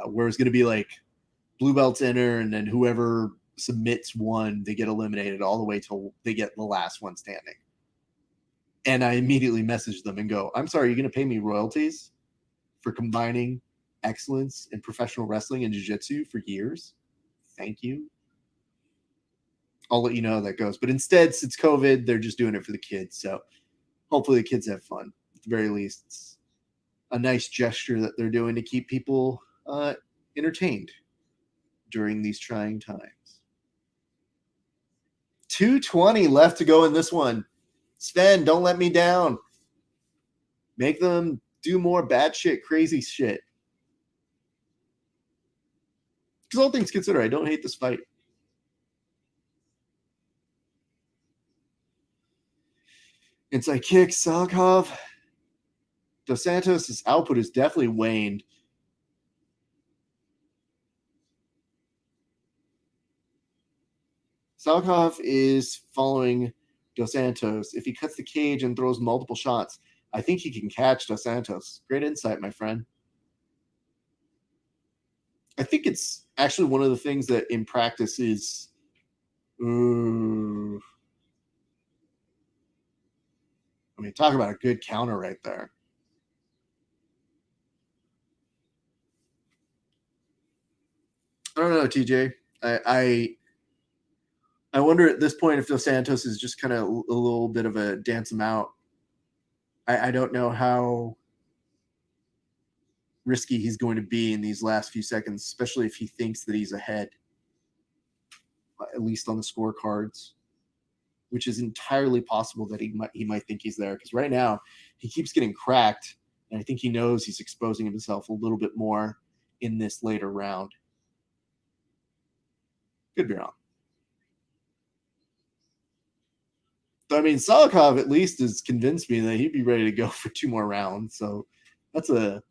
where it's going to be like blue belts enter, and then whoever submits one, they get eliminated all the way till they get the last one standing. And I immediately messaged them and go, I'm sorry, you're going to pay me royalties for combining excellence in professional wrestling and jiu-jitsu for years? Thank you. I'll let you know how that goes. But instead, since COVID, they're just doing it for the kids. So hopefully the kids have fun. At the very least, it's a nice gesture that they're doing to keep people entertained during these trying times. 220 left to go in this one. Sven, don't let me down. Make them do more bad shit, crazy shit. Because all things considered, I don't hate this fight. Inside kick, Salikov. Dos Santos' output has definitely waned. Salikov is following Dos Santos. If he cuts the cage and throws multiple shots, I think he can catch Dos Santos. Great insight, my friend. I think it's actually one of the things that in practice is I mean, talk about a good counter right there. I don't know, TJ. I wonder at this point if Dos Santos is just kind of a little bit of a dance him out. I don't know how risky he's going to be in these last few seconds, especially if he thinks that he's ahead, at least on the scorecards, which is entirely possible that he might think he's there, because right now he keeps getting cracked, and I think he knows he's exposing himself a little bit more in this later round. Could be wrong. I mean, Salikov at least has convinced me that he'd be ready to go for 2 more rounds. So that's a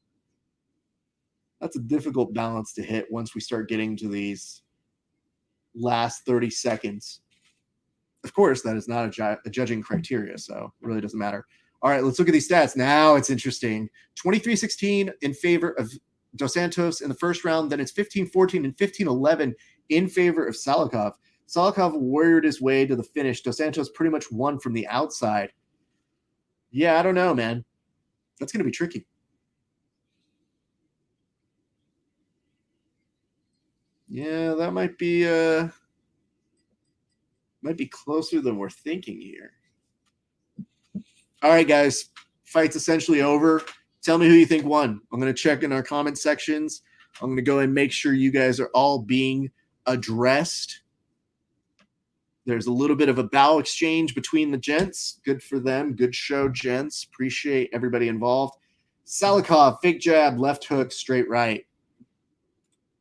difficult balance to hit once we start getting to these last 30 seconds. Of course, that is not a judging criteria, so it really doesn't matter. All right, let's look at these stats. Now it's interesting. 23-16 in favor of Dos Santos in the first round. Then it's 15-14 and 15-11 in favor of Salikov. Salikov warriored his way to the finish. Dos Santos pretty much won from the outside. Yeah, I don't know, man. That's going to be tricky. Yeah, that might be closer than we're thinking here. All right, guys. Fight's essentially over. Tell me who you think won. I'm going to check in our comment sections. I'm going to go and make sure you guys are all being addressed. There's a little bit of a bow exchange between the gents. Good for them. Good show, gents. Appreciate everybody involved. Salikov, fake jab, left hook, straight right.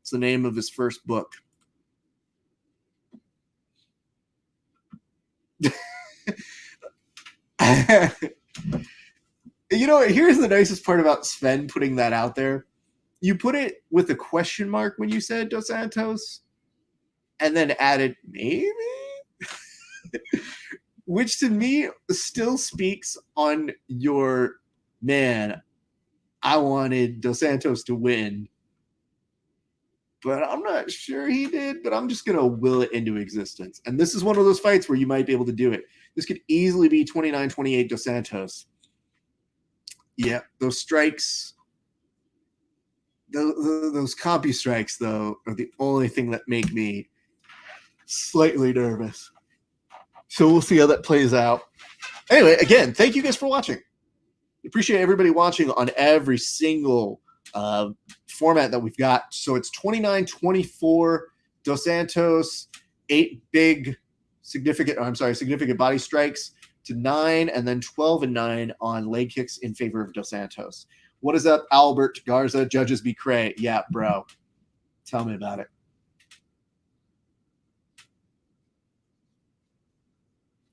It's the name of his first book. You know, here's the nicest part about Sven putting that out there. You put it with a question mark when you said Dos Santos, and then added maybe, which to me still speaks on your, man, I wanted Dos Santos to win, but I'm not sure he did, but I'm just going to will it into existence. And this is one of those fights where you might be able to do it. This could easily be 29-28 Dos Santos. Yeah, those strikes, those copy strikes, though, are the only thing that make me slightly nervous. So we'll see how that plays out. Anyway, again, thank you guys for watching. Appreciate everybody watching on every single format that we've got. So it's 29, 24, Dos Santos, 8 significant body strikes to 9, and then 12 and 9 on leg kicks in favor of Dos Santos. What is up, Albert Garza? Judges be cray. Yeah, bro. Tell me about it.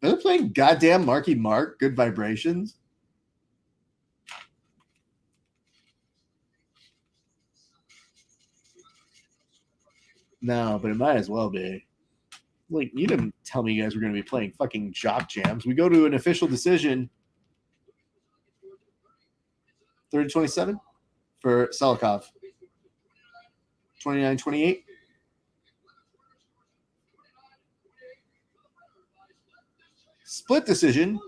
Are they playing goddamn Marky Mark? Good Vibrations? No, but it might as well be. Like, you didn't tell me you guys were going to be playing fucking Jock Jams. We go to an official decision. 30-27 for Selikov. 29-28. Split decision.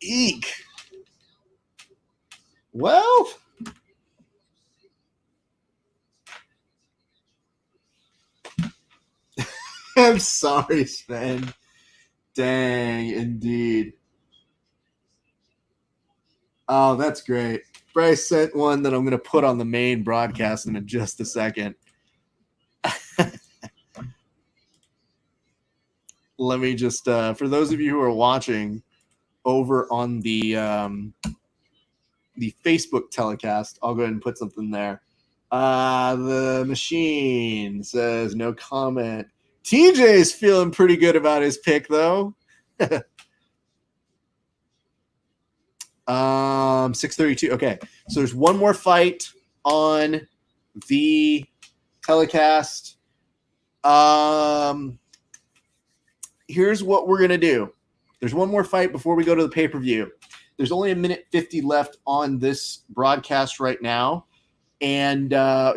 Eek. Well, I'm sorry, Sven. Dang, indeed. Oh, that's great. Bryce sent one that I'm going to put on the main broadcast in just a second. Let me just, for those of you who are watching over on the Facebook telecast, I'll go ahead and put something there. The machine says no comment. TJ's feeling pretty good about his pick, though. 632. Okay, so there's one more fight on the telecast. Here's what we're gonna do. There's one more fight before we go to the pay-per-view. There's only a minute 50 left on this broadcast right now. And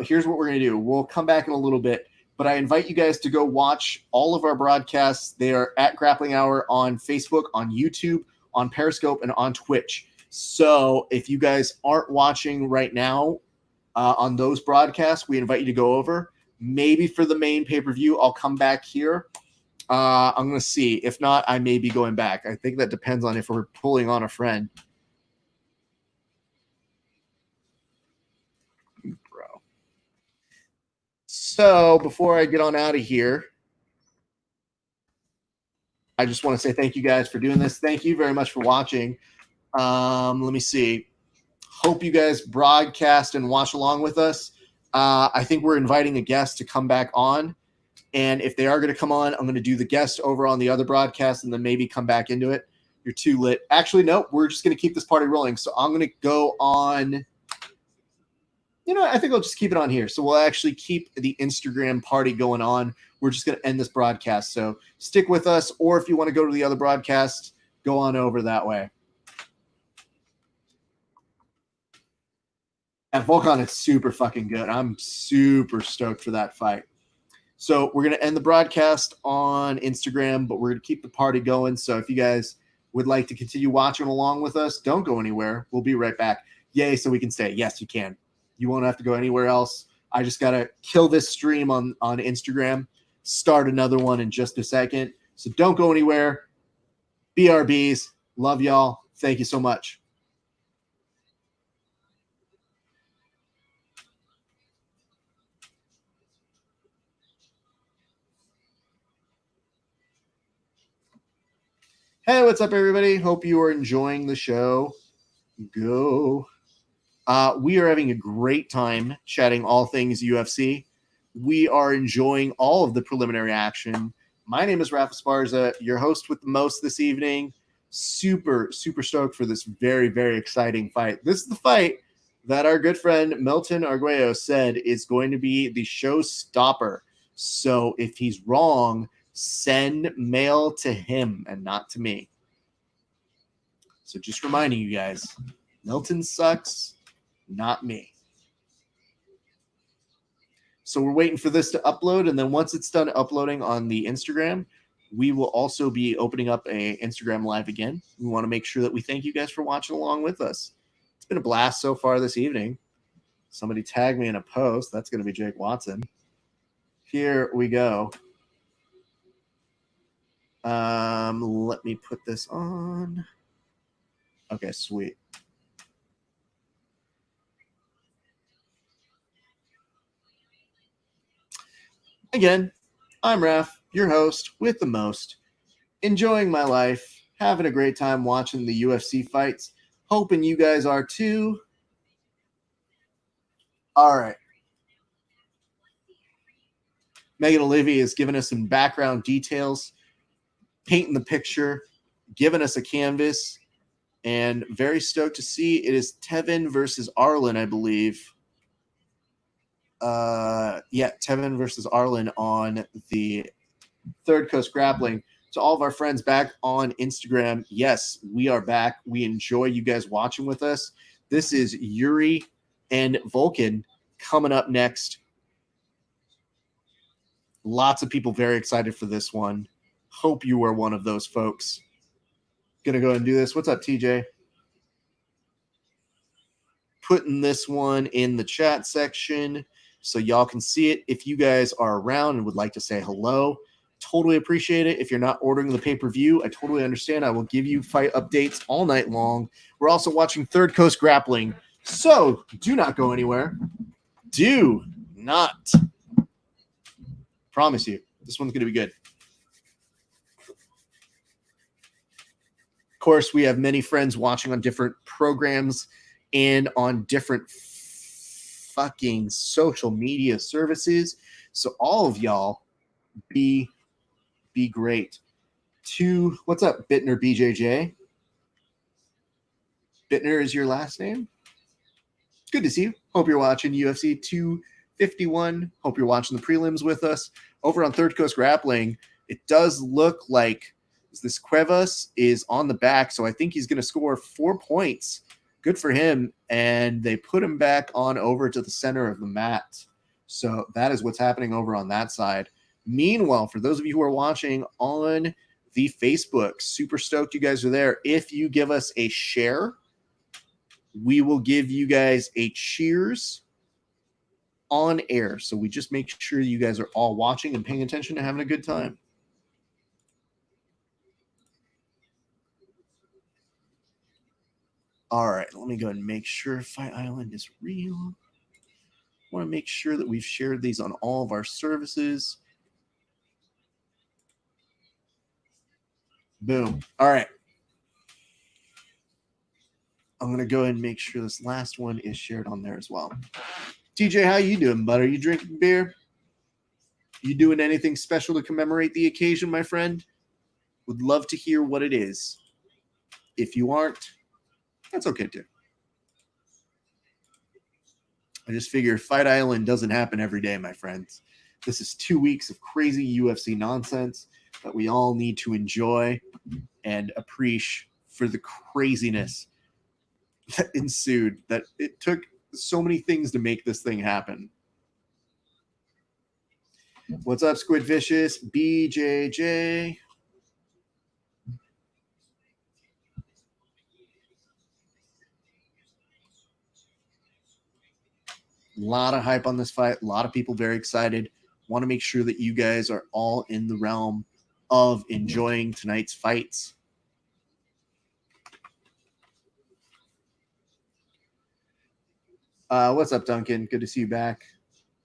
here's what we're going to do. We'll come back in a little bit, but I invite you guys to go watch all of our broadcasts. They are at Grappling Hour on Facebook, on YouTube, on Periscope, and on Twitch. So if you guys aren't watching right now on those broadcasts, we invite you to go over. Maybe for the main pay-per-view, I'll come back here. I'm going to see. If not, I may be going back. I think that depends on if we're pulling on a friend. Bro. So before I get on out of here, I just want to say thank you guys for doing this. Thank you very much for watching. Let me see. Hope you guys broadcast and watch along with us. I think we're inviting a guest to come back on. And if they are going to come on, I'm going to do the guest over on the other broadcast and then maybe come back into it. You're too lit. Actually, no, we're just going to keep this party rolling. So I'm going to go on. You know, I think I'll just keep it on here. So we'll actually keep the Instagram party going on. We're just going to end this broadcast. So stick with us. Or if you want to go to the other broadcast, go on over that way. At Volcon, it's super fucking good. I'm super stoked for that fight. So we're going to end the broadcast on Instagram, but we're going to keep the party going. So if you guys would like to continue watching along with us, don't go anywhere. We'll be right back. Yay, so we can say, yes, you can. You won't have to go anywhere else. I just got to kill this stream on Instagram, start another one in just a second. So don't go anywhere. BRBs. Love y'all. Thank you so much. Hey, what's up, everybody? Hope you are enjoying the show. Go. We are having a great time chatting all things UFC. We are enjoying all of the preliminary action. My name is Rafa Esparza, your host with the most this evening. Super, super stoked for this very, very exciting fight. This is the fight that our good friend Milton Arguello said is going to be the showstopper. So if he's wrong, send mail to him and not to me. So just reminding you guys, Milton sucks, not me. So we're waiting for this to upload, and then once it's done uploading on the Instagram, We will also be opening up a Instagram Live again. We want to make sure that we thank you guys for watching along with us. It's been a blast so far this evening. Somebody tag me in a post. That's going to be Jake Watson. Here we go. Let me put this on. Okay, sweet. Again, I'm Raph, your host with the most. Enjoying my life, having a great time watching the UFC fights. Hoping you guys are too. All right. Megan Olivia has given us some background details, painting the picture, giving us a canvas, and very stoked to see it is Tevin versus Arlen, I believe. Tevin versus Arlen on the Third Coast Grappling. To all of our friends back on Instagram, yes, we are back. We enjoy you guys watching with us. This is Yuri and Vulcan coming up next. Lots of people very excited for this one. Hope you are one of those folks. Gonna go ahead and do this. What's up, TJ? Putting this one in the chat section so y'all can see it. If you guys are around and would like to say hello, totally appreciate it. If you're not ordering the pay-per-view, I totally understand. I will give you fight updates all night long. We're also watching Third Coast Grappling, so do not go anywhere. Do not. Promise you, this one's going to be good. Of course, we have many friends watching on different programs and on different fucking social media services. So all of y'all be great. What's up, Bittner BJJ? Bittner is your last name? Good to see you. Hope you're watching UFC 251. Hope you're watching the prelims with us. Over on Third Coast Grappling, it does look like this Cuevas is on the back, so I think he's going to score 4 points. Good for him. And they put him back on over to the center of the mat. So that is what's happening over on that side. Meanwhile, for those of you who are watching on the Facebook, super stoked you guys are there. If you give us a share, we will give you guys a cheers on air. So we just make sure you guys are all watching and paying attention and having a good time. All right, let me go ahead and make sure Fight Island is real. I want to make sure that we've shared these on all of our services. Boom. All right. I'm going to go ahead and make sure this last one is shared on there as well. TJ, how you doing, bud? Are you drinking beer? You doing anything special to commemorate the occasion, my friend? Would love to hear what it is. If you aren't, that's okay too. I just figure Fight Island doesn't happen every day, my friends. This is 2 weeks of crazy UFC nonsense that we all need to enjoy and appreciate for the craziness that ensued, that it took so many things to make this thing happen. What's up, Squid Vicious? BJJ. A lot of hype on this fight. A lot of people very excited. Want to make sure that you guys are all in the realm of enjoying tonight's fights. What's up, Duncan? Good to see you back.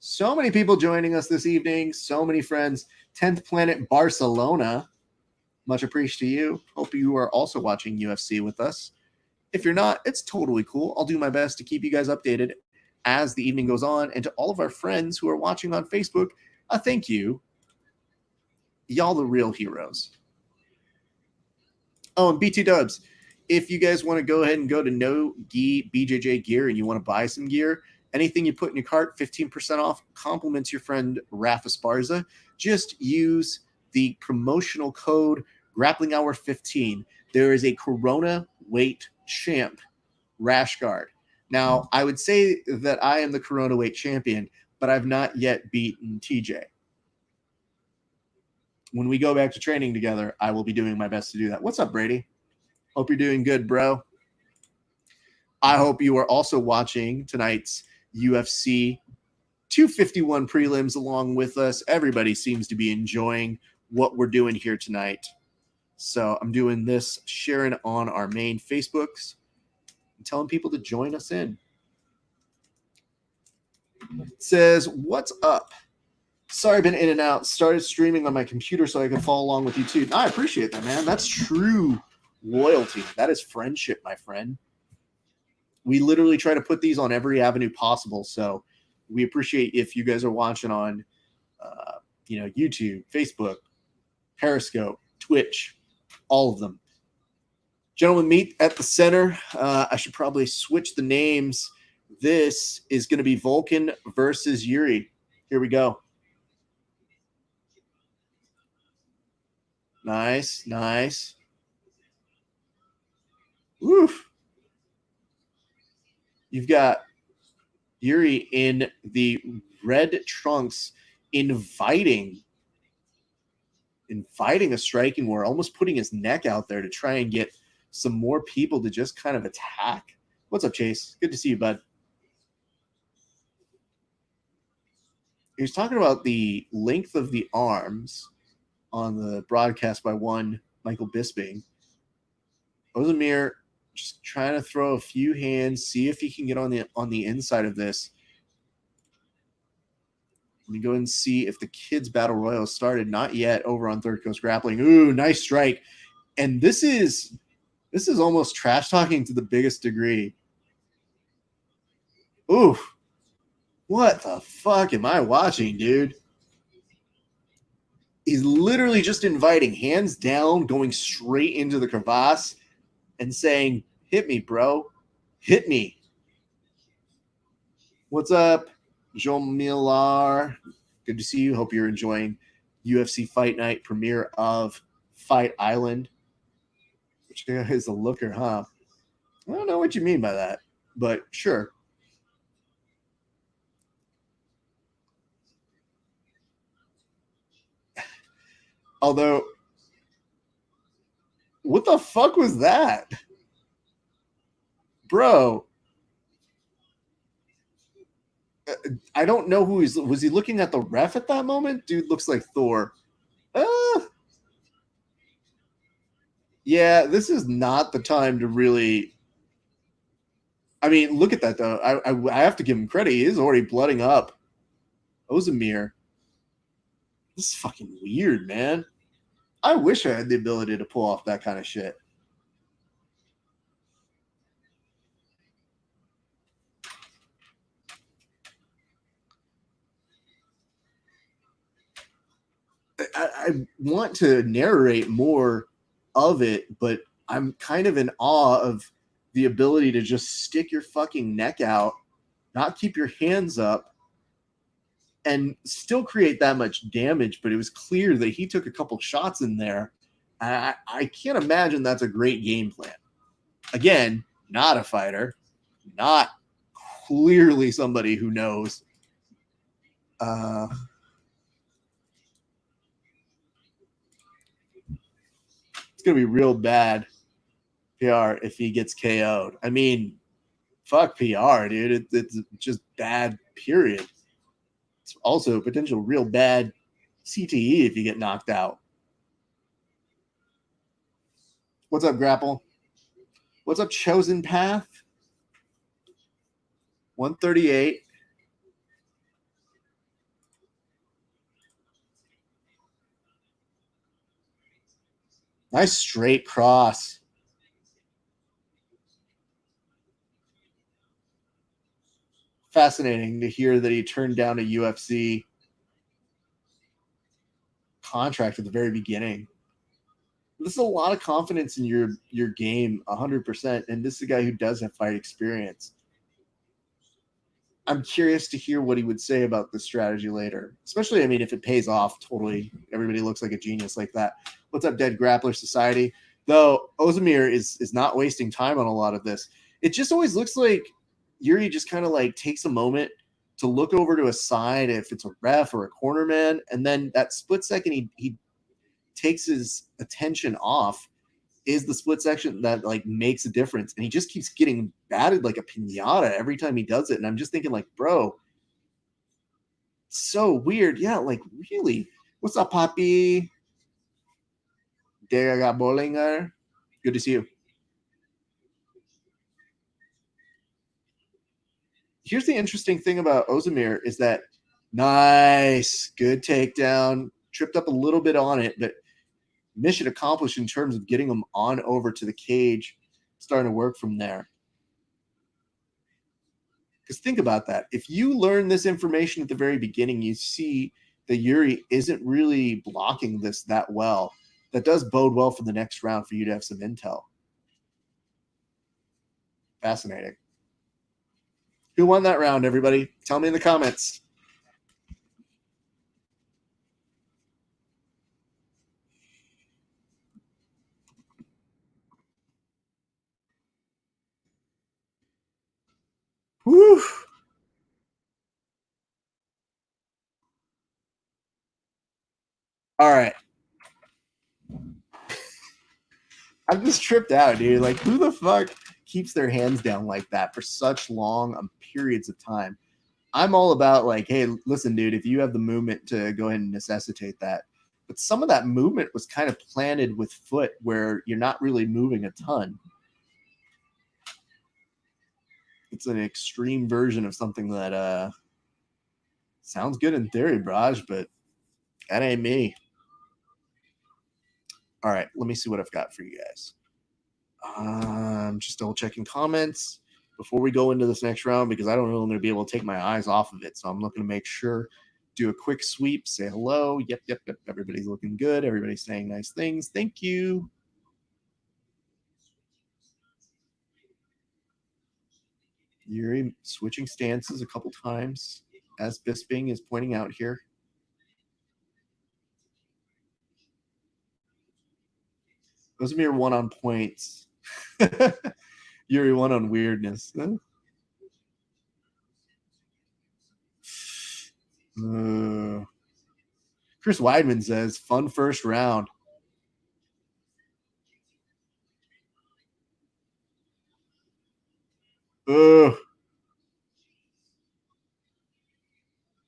So many people joining us this evening. So many friends. 10th Planet Barcelona. Much appreciated to you. Hope you are also watching UFC with us. If you're not, it's totally cool. I'll do my best to keep you guys updated as the evening goes on. And to all of our friends who are watching on Facebook, thank you. Y'all the real heroes. Oh, and BT Dubs, if you guys want to go ahead and go to No Gi BJJ Gear and you want to buy some gear, anything you put in your cart, 15% off, compliments your friend Rafa Esparza. Just use the promotional code Grappling Hour 15. There is a Corona weight champ rash guard. Now, I would say that I am the Corona weight champion, but I've not yet beaten TJ. when we go back to training together, I will be doing my best to do that. What's up, Brady? Hope you're doing good, bro. I hope you are also watching tonight's UFC 251 prelims along with us. Everybody seems to be enjoying what we're doing here tonight. So I'm doing this, sharing on our main Facebooks, and telling people to join us in. It says, what's up? Sorry, I've been in and out. Started streaming on my computer so I can follow along with you too. I appreciate that, man. That's true loyalty. That is friendship, my friend. We literally try to put these on every avenue possible. So we appreciate if you guys are watching on, YouTube, Facebook, Periscope, Twitch, all of them. Gentlemen, meet at the center. I should probably switch the names. This is going to be Vulcan versus Yuri. Here we go. Nice, nice. Woof. You've got Yuri in the red trunks inviting a striking war, almost putting his neck out there to try and get some more people to just kind of attack. What's up, Chase? Good to see you, bud. He was talking about the length of the arms on the broadcast by one Michael Bisping. Ozdemir just trying to throw a few hands, see if he can get on the inside of this. Let me go and see if the kids' battle royal started. Not yet. Over on Third Coast Grappling. Ooh, nice strike. And this is almost trash talking to the biggest degree. Ooh, what the fuck am I watching, dude? He's literally just inviting, hands down, going straight into the crevasse and saying, hit me, bro. Hit me. What's up, Jean Millar? Good to see you. Hope you're enjoying UFC Fight Night premiere of Fight Island. Which guy is a looker, huh? I don't know what you mean by that, but sure. Although, what the fuck was that? Bro. I don't know who he's... Was he looking at the ref at that moment? Dude looks like Thor. Yeah, this is not the time to really... I mean, look at that, though. I have to give him credit. He is already blooding up. Ozdemir. This is fucking weird, man. I wish I had the ability to pull off that kind of shit. I want to narrate more of it, but I'm kind of in awe of the ability to just stick your fucking neck out, not keep your hands up, and still create that much damage. But it was clear that he took a couple shots in there. I can't imagine that's a great game plan. Again, not a fighter, not clearly somebody who knows. It's going to be real bad PR if he gets KO'd. I mean, fuck PR, dude. It's just bad, period. It's also potential real bad CTE if you get knocked out. What's up, Grapple? What's up, Chosen Path? 138. Nice straight cross. Fascinating to hear that he turned down a UFC contract at the very beginning. This is a lot of confidence in your game, 100%. And this is a guy who does have fight experience. I'm curious to hear what he would say about this strategy later. Especially, I mean, if it pays off totally. Everybody looks like a genius like that. What's up, Dead Grappler Society? Though Ozdemir is not wasting time on a lot of this. It just always looks like Yuri just kind of like takes a moment to look over to a side if it's a ref or a corner man, and then that split second he takes his attention off is the split section that like makes a difference. And he just keeps getting batted like a pinata every time he does it. And I'm just thinking like, bro, so weird. Yeah, like really. What's up, Poppy? There I got Bollinger. Good to see you. Here's the interesting thing about Ozdemir is that nice, good takedown. Tripped up a little bit on it, but mission accomplished in terms of getting him on over to the cage, starting to work from there. Because think about that. If you learn this information at the very beginning, you see that Yuri isn't really blocking this that well. That does bode well for the next round for you to have some intel. Fascinating. Who won that round, everybody? Tell me in the comments. Whew. All right. I'm just tripped out, dude. Like, who the fuck keeps their hands down like that for such long periods of time? I'm all about like, hey, listen, dude, if you have the movement to go ahead and necessitate that. But some of that movement was kind of planted with foot where you're not really moving a ton. It's an extreme version of something that sounds good in theory, Braj, but that ain't me. All right, let me see what I've got for you guys. Just double checking comments before we go into this next round because I don't know if I'm going to be able to take my eyes off of it. So I'm looking to make sure, do a quick sweep, say hello. Yep. Everybody's looking good. Everybody's saying nice things. Thank you. Yuri switching stances a couple times, as Bisping is pointing out here. Ozdemir won on points. Yuri won on weirdness. Huh? Chris Weidman says, fun first round.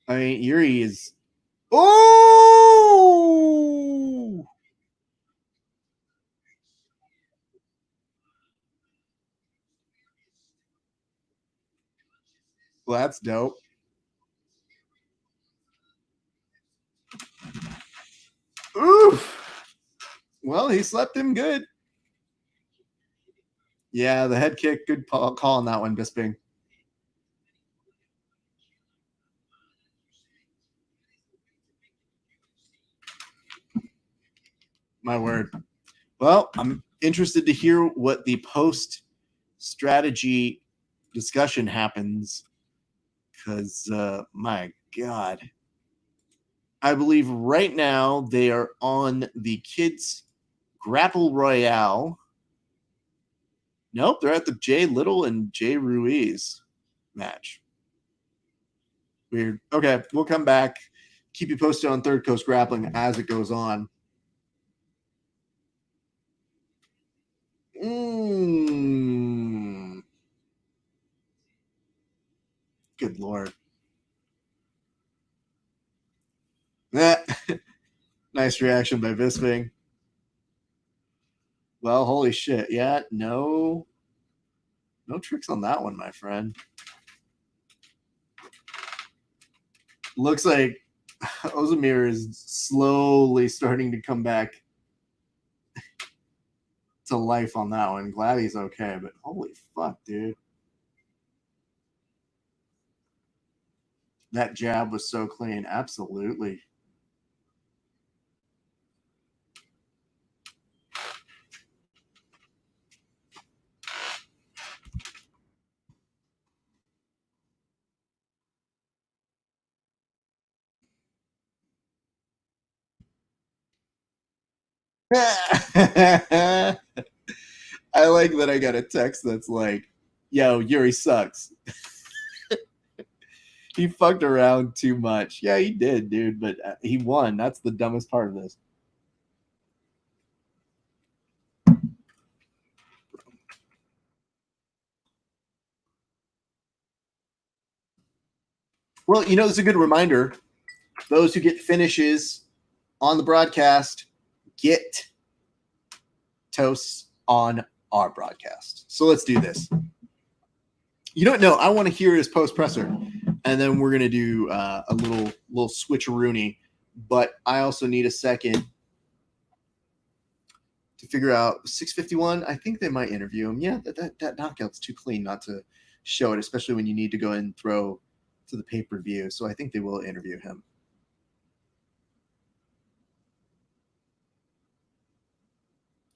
I mean, Yuri is. Oh! Well, that's dope. Oof. Well, he slept him good. Yeah, the head kick. Good call on that one, Bisping. My word. Well, I'm interested to hear what the post strategy discussion happens because, my God. I believe right now they are on the kids' Grapple Royale. Nope, they're at the Jay Little and Jay Ruiz match. Weird. Okay, we'll come back. Keep you posted on Third Coast Grappling as it goes on. Good Lord. Nice reaction by Bisping. Well, holy shit. Yeah, no tricks on that one, my friend. Looks like Ozdemir is slowly starting to come back to life on that one. Glad he's okay, but holy fuck, dude. That jab was so clean. Absolutely. I like that I got a text that's like, yo, Yuri sucks. He fucked around too much. Yeah, he did, dude, but he won. That's the dumbest part of this. Well, it's a good reminder. Those who get finishes on the broadcast get toasts on our broadcast. So let's do this. No, I want to hear his post presser, and then we're gonna do a little switcheroony. But I also need a second to figure out 651. I think they might interview him. Yeah, that knockout's too clean not to show it, especially when you need to go and throw to the pay-per-view. So I think they will interview him.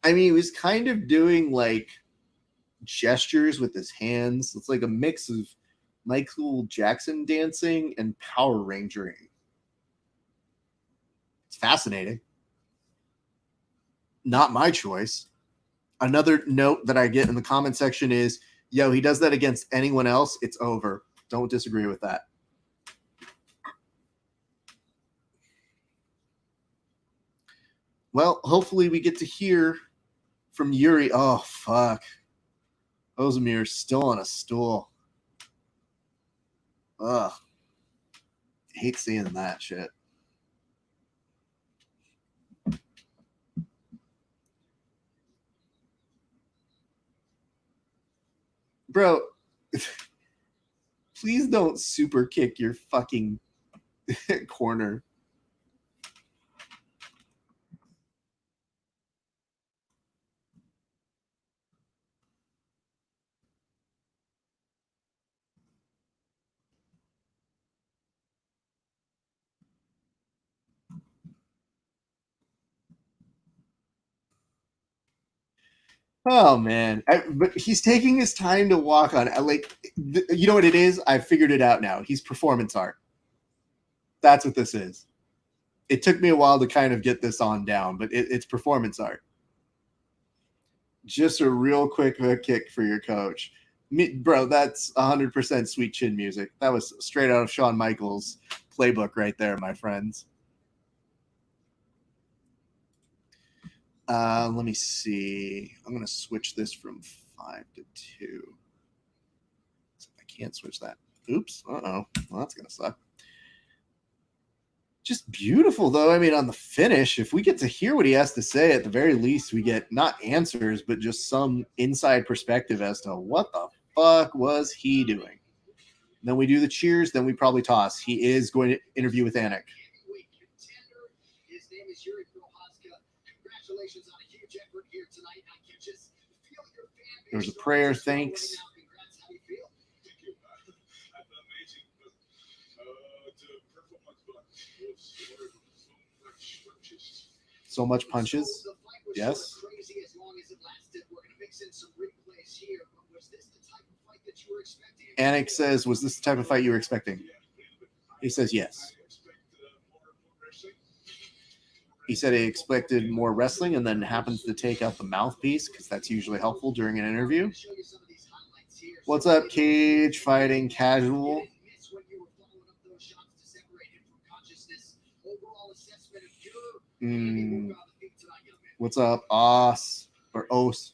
I mean, he was kind of doing like gestures with his hands. It's like a mix of Michael Jackson dancing and Power Rangering. It's fascinating. Not my choice. Another note that I get in the comment section is, yo, he does that against anyone else, it's over. Don't disagree with that. Well, hopefully we get to hear from Yuri. Oh, fuck. Ozmir's still on a stool. Ugh. I hate seeing that shit. Bro, please don't super kick your fucking corner. Oh man, but he's taking his time to walk on. You know what it is? I figured it out now. He's performance art. That's what this is. It took me a while to kind of get this on down, but it's performance art. Just a real quick hook kick for your coach, bro. That's 100% sweet chin music. That was straight out of Shawn Michaels' playbook right there, my friends. Let me see. I'm going to switch this from 5 to 2. I can't switch that. Oops. Uh-oh. Well, that's going to suck. Just beautiful, though. I mean, on the finish, if we get to hear what he has to say, at the very least, we get not answers, but just some inside perspective as to what the fuck was he doing. And then we do the cheers. Then we probably toss. He is going to interview with Anik. His name is Yuri. Congratulations on a huge effort here tonight. I can just feel your fan base. There's a prayer. Thanks. How do you feel? Thank you. I feel amazing. So much punches. Yes. Anik says, was this the type of fight you were expecting? He says yes. He said he expected more wrestling and then happens to take out the mouthpiece because that's usually helpful during an interview. What's up, Cage Fighting Casual? What's up, Os or Os?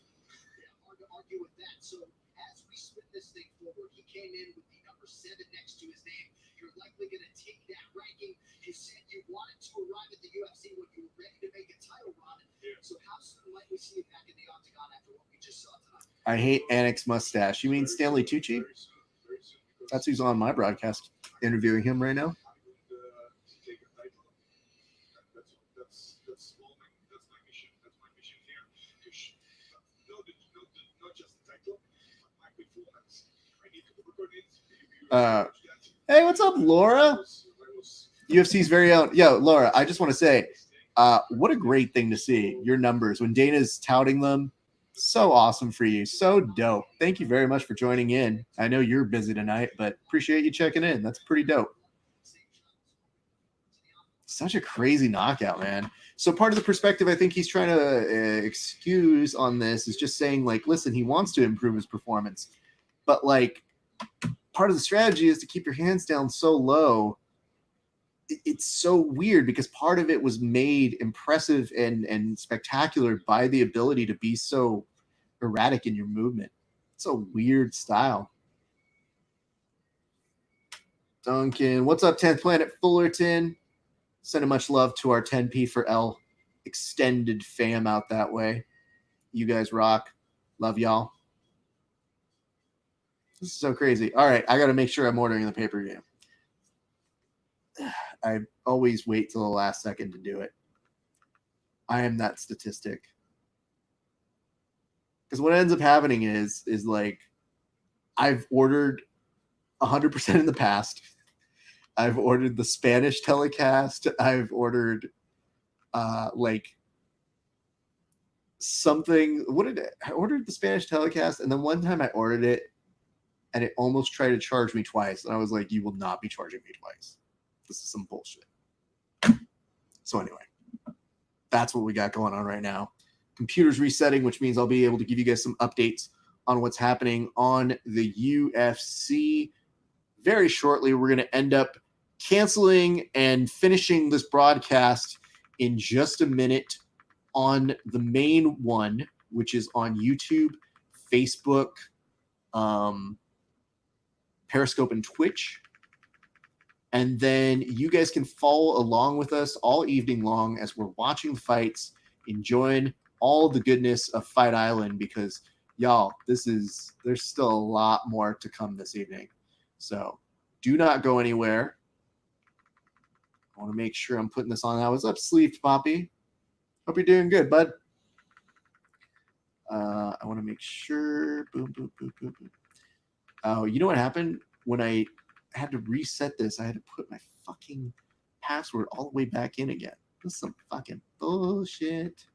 You said you wanted to arrive at the UFC when you were ready to make a title run. So how soon might we see you back in the octagon after what we just saw tonight? I hate Anik's mustache. You mean Stanley Tucci? That's who's on my broadcast, interviewing him right now. Hey, what's up, Laura? UFC's very own. Yo, Laura, I just want to say, what a great thing to see. Your numbers, when Dana's touting them, so awesome for you. So dope. Thank you very much for joining in. I know you're busy tonight, but appreciate you checking in. That's pretty dope. Such a crazy knockout, man. So part of the perspective I think he's trying to excuse on this is just saying, like, listen, he wants to improve his performance, but, like, part of the strategy is to keep your hands down so low. It's so weird because part of it was made impressive and spectacular by the ability to be so erratic in your movement. It's a weird style. Duncan, what's up, 10th Planet Fullerton? Sending much love to our 10P for L extended fam out that way. You guys rock. Love y'all. This is so crazy. All right, I got to make sure I'm ordering the pay-per-view. I always wait till the last second to do it. I am that statistic. Because what ends up happening is like I've ordered 100% in the past. I've ordered the Spanish telecast. I've ordered like something. I ordered the Spanish telecast, and then one time I ordered it, and it almost tried to charge me twice. And I was like, "You will not be charging me twice. This is some bullshit." So anyway, that's what we got going on right now. Computer's resetting, which means I'll be able to give you guys some updates on what's happening on the UFC very shortly. We're going to end up canceling and finishing this broadcast in just a minute on the main one, which is on YouTube, Facebook, Periscope, and Twitch. And then you guys can follow along with us all evening long as we're watching the fights, enjoying all the goodness of Fight Island, because y'all, there's still a lot more to come this evening. So do not go anywhere. I want to make sure I'm putting this on. I was up, Sleeved Poppy. Hope you're doing good, bud. I want to make sure. Boom, boom, boom, boom, boom. Oh, you know what happened? When I had to reset this, I had to put my fucking password all the way back in again. This is some fucking bullshit.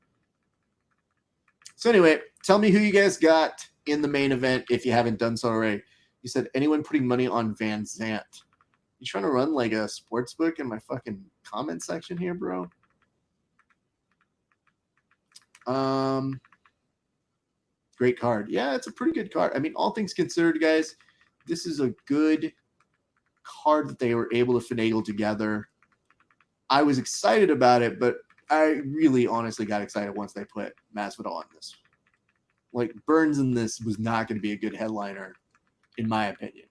So anyway, tell me who you guys got in the main event if you haven't done so already. You said anyone putting money on Van Zant. You trying to run like a sports book in my fucking comment section here, bro? Great card. Yeah, it's a pretty good card. I mean, all things considered, guys, this is a good card that they were able to finagle together. I was excited about it, but I really honestly got excited once they put Masvidal in this. Like, Burns in this was not going to be a good headliner, in my opinion.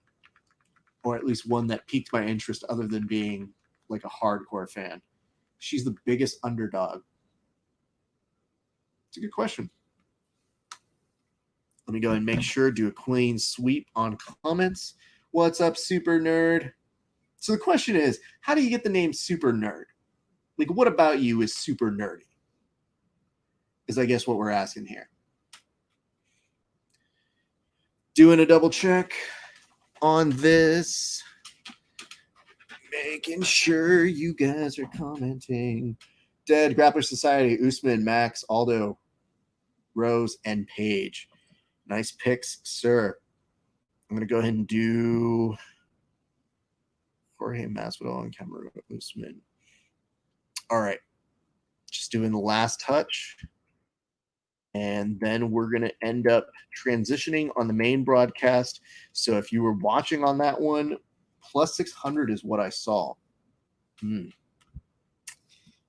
Or at least one that piqued my interest other than being like a hardcore fan. She's the biggest underdog. It's a good question. Let me go and make sure, do a clean sweep on comments. What's up, Super Nerd? So the question is, how do you get the name Super Nerd? Like, what about you is super nerdy? Is I guess what we're asking here. Doing a double check on this. Making sure you guys are commenting. Dead Grappler Society, Usman, Max, Aldo, Rose, and Paige. Nice picks, sir. I'm going to go ahead and do Jorge Masvidal and Kamaru Usman. All right. Just doing the last touch. And then we're going to end up transitioning on the main broadcast. So if you were watching on that one, plus 600 is what I saw. At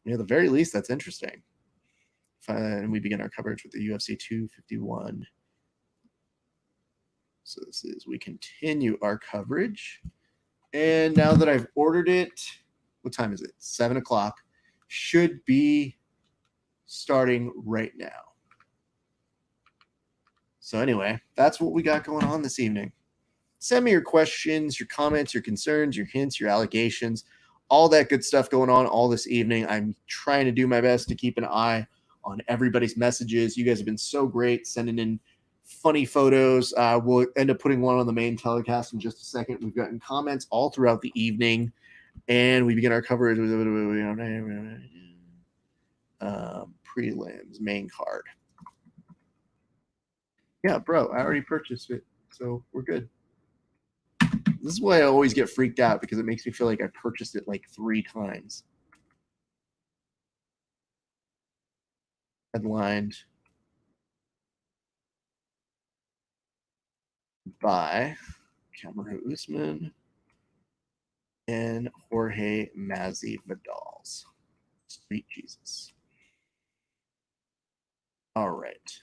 the very least, that's interesting. And we begin our coverage with the UFC 251. So this is, we continue our coverage. And now that I've ordered it, what time is it? 7 o'clock. Should be starting right now. So anyway, that's what we got going on this evening. Send me your questions, your comments, your concerns, your hints, your allegations, all that good stuff going on all this evening. I'm trying to do my best to keep an eye on everybody's messages. You guys have been so great sending in funny photos. We'll end up putting one on the main telecast in just a second. We've gotten comments all throughout the evening, and we begin our coverage with prelims, main card. Yeah, bro, I already purchased it, so we're good. This is why I always get freaked out, because it makes me feel like I purchased it like 3 times. Headlined by Kamaru Usman and Jorge Masvidal. Sweet Jesus. All right.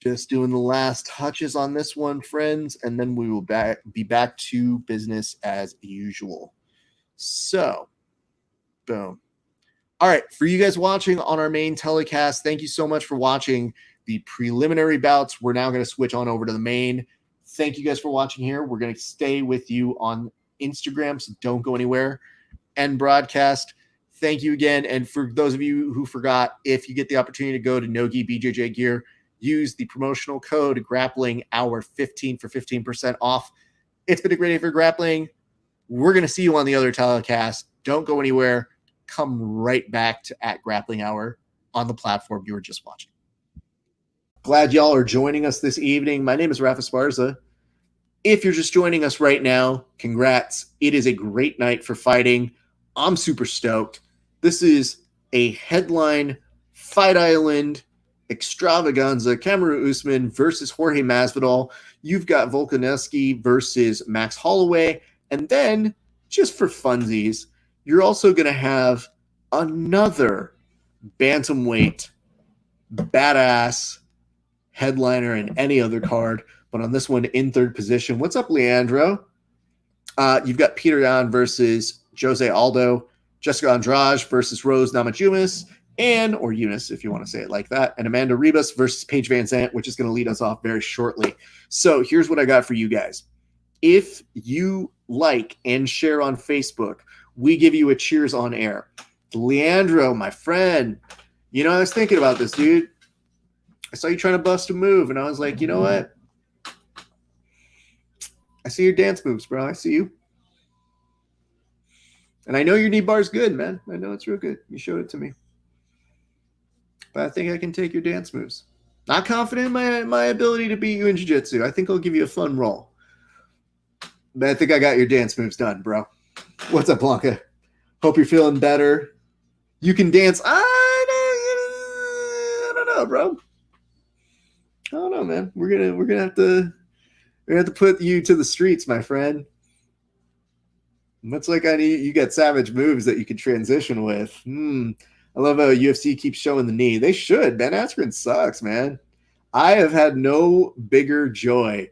Just doing the last touches on this one, friends, and then we will be back to business as usual. So, boom. All right, for you guys watching on our main telecast, thank you so much for watching the preliminary bouts. We're now going to switch on over to the main. Thank you guys for watching here. We're going to stay with you on Instagram, so don't go anywhere. End broadcast. Thank you again. And for those of you who forgot, if you get the opportunity to go to Nogi BJJ Gear, use the promotional code Grappling Hour 15 for 15% off. It's been a great day for grappling. We're going to see you on the other telecast. Don't go anywhere. Come right back to @Grappling Hour on the platform you were just watching. Glad y'all are joining us this evening. My name is Rafa Esparza. If you're just joining us right now, congrats. It is a great night for fighting. I'm super stoked. This is a headline Fight Island extravaganza. Kamaru Usman versus Jorge Masvidal. You've got Volkanovski versus Max Holloway. And then, just for funsies, you're also going to have another bantamweight badass headliner in any other card, but on this one in third position. What's up, Leandro? You've got Peter Yan versus Jose Aldo, Jessica Andrade versus Rose Namajunas, or Eunice, if you want to say it like that, and Amanda Ribas versus Paige Van Zandt, which is going to lead us off very shortly. So here's what I got for you guys. If you like and share on Facebook, we give you a cheers on air. Leandro, my friend, I was thinking about this, dude. I saw you trying to bust a move, and I was like, you know what? I see your dance moves, bro. I see you. And I know your knee bar's good, man. I know it's real good. You showed it to me. But I think I can take your dance moves. Not confident in my ability to beat you in jiu-jitsu. I think I'll give you a fun roll. But I think I got your dance moves done, bro. What's up, Blanca? Hope you're feeling better. You can dance. I don't know, bro. I don't know, man. We're gonna have to put you to the streets, my friend. Much like you got savage moves that you can transition with. I love how UFC keeps showing the knee. They should. Ben Askren sucks, man. I have had no bigger joy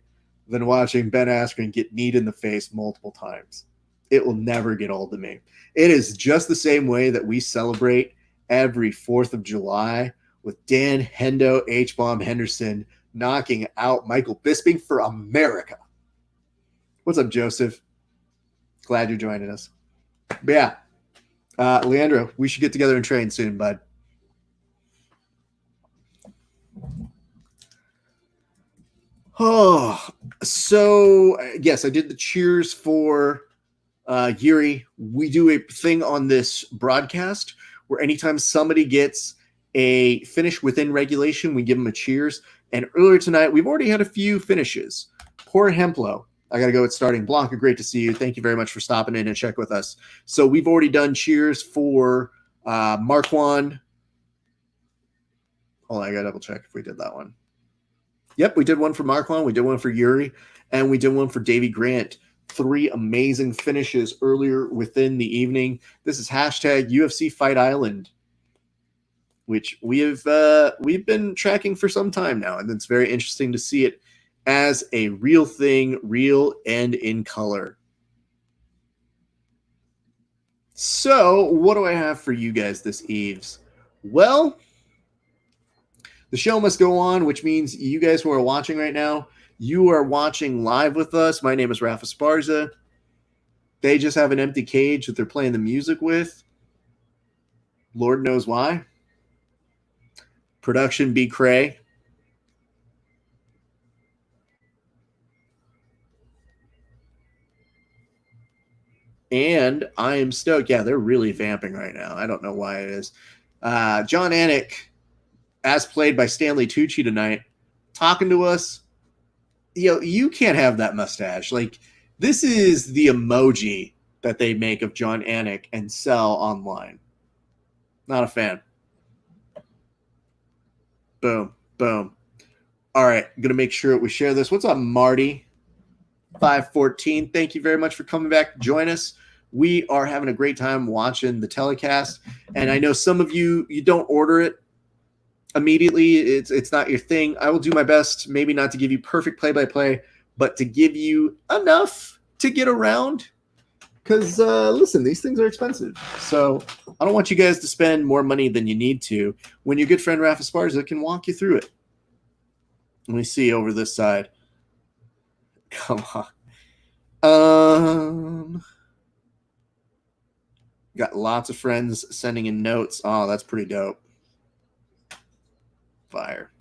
than watching Ben Askren get kneed in the face multiple times. It will never get old to me. It is just the same way that we celebrate every 4th of July with Dan Hendo H-Bomb Henderson knocking out Michael Bisping for America. What's up, Joseph? Glad you're joining us. But yeah, Leandro, we should get together and train soon, bud. Oh, so yes, I did the cheers for Yuri. We do a thing on this broadcast where anytime somebody gets a finish within regulation, we give them a cheers. And earlier tonight, we've already had a few finishes. Poor Hemplo. I got to go with starting. Blanca, great to see you. Thank you very much for stopping in and check with us. So we've already done cheers for Marquand. Hold on, I got to double check if we did that one. Yep, we did one for Marquand. We did one for Yuri. And we did one for Davey Grant. 3 amazing finishes earlier within the evening. This is hashtag UFC Fight Island, which we've been tracking for some time now. And it's very interesting to see it as a real thing, real and in color. So what do I have for you guys this eves? Well, the show must go on, which means you guys who are watching right now, you are watching live with us. My name is Rafa Esparza. They just have an empty cage that they're playing the music with. Lord knows why. Production B. Cray. And I am stoked. Yeah, they're really vamping right now. I don't know why it is. John Anik, as played by Stanley Tucci tonight, talking to us. You can't have that mustache. Like, this is the emoji that they make of John Anik and sell online. Not a fan. Boom, boom. All right, I'm going to make sure we share this. What's up, Marty? 514. Thank you very much for coming back to join us. We are having a great time watching the telecast. And I know some of you don't order it. immediately. It's not your thing. I will do my best, maybe not to give you perfect play-by-play, but to give you enough to get around. Because, listen, these things are expensive. So I don't want you guys to spend more money than you need to when your good friend Rafa Esparza can walk you through it. Let me see over this side. Come on. Got lots of friends sending in notes. Oh, that's pretty dope. Fire.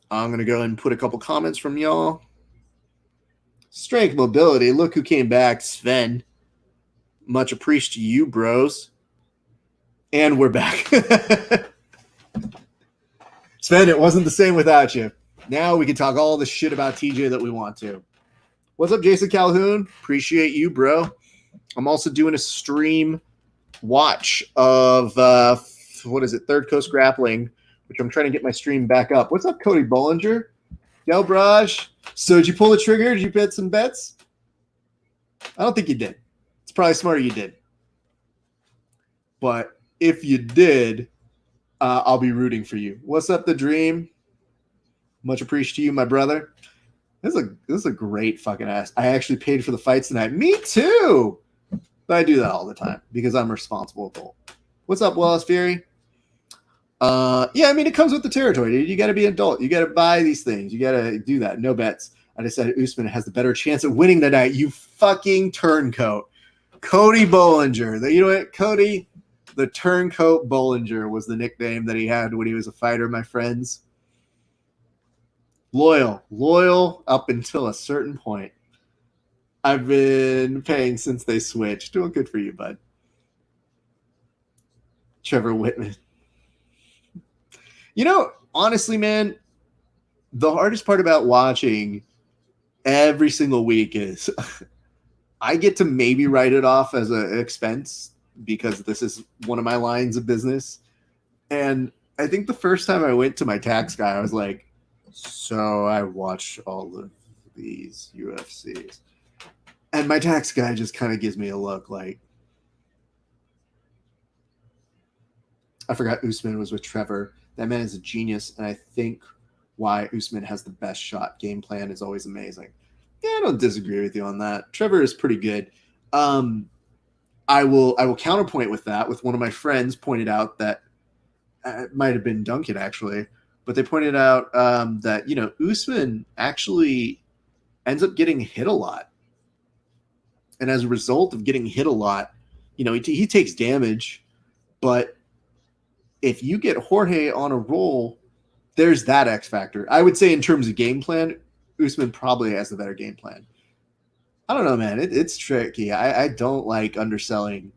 I'm going to go and put a couple comments from y'all. Strength mobility. Look who came back. Sven. Much appreciated to you, bros. And we're back. Sven, it wasn't the same without you. Now we can talk all the shit about TJ that we want to. What's up, Jason Calhoun? Appreciate you, bro. I'm also doing a stream watch of, Third Coast Grappling, which I'm trying to get my stream back up. What's up, Cody Bollinger? Yo, Braj. So did you pull the trigger? Did you bet some bets? I don't think you did. It's probably smarter you did. But if you did, I'll be rooting for you. What's up, The Dream? Much appreciated to you, my brother. This is a great fucking ass. I actually paid for the fights tonight. Me too. But I do that all the time because I'm a responsible adult. What's up, Wallace Fury? Yeah, I mean, it comes with the territory, dude. You got to be an adult. You got to buy these things. You got to do that. No bets. I decided Usman has the better chance at winning tonight. You fucking turncoat. Cody Bollinger. You know what, Cody? The Turncoat Bollinger was the nickname that he had when he was a fighter, my friends. Loyal up until a certain point. I've been paying since they switched. Doing good for you, bud. Trevor Whitman. You know, honestly, man, the hardest part about watching every single week is I get to maybe write it off as an expense because this is one of my lines of business. And I think the first time I went to my tax guy, I was like, so I watch all of these UFCs. And my tax guy just kind of gives me a look like, I forgot Usman was with Trevor. That man is a genius, and I think why Usman has the best shot. Game plan is always amazing. Yeah, I don't disagree with you on that. Trevor is pretty good. I will counterpoint with that. With one of my friends pointed out that it might have been Duncan actually, but they pointed out that Usman actually ends up getting hit a lot, and as a result of getting hit a lot, he takes damage, but if you get Jorge on a roll, there's that X factor. I would say in terms of game plan, Usman probably has the better game plan. I don't know, man. It's tricky. I don't like underselling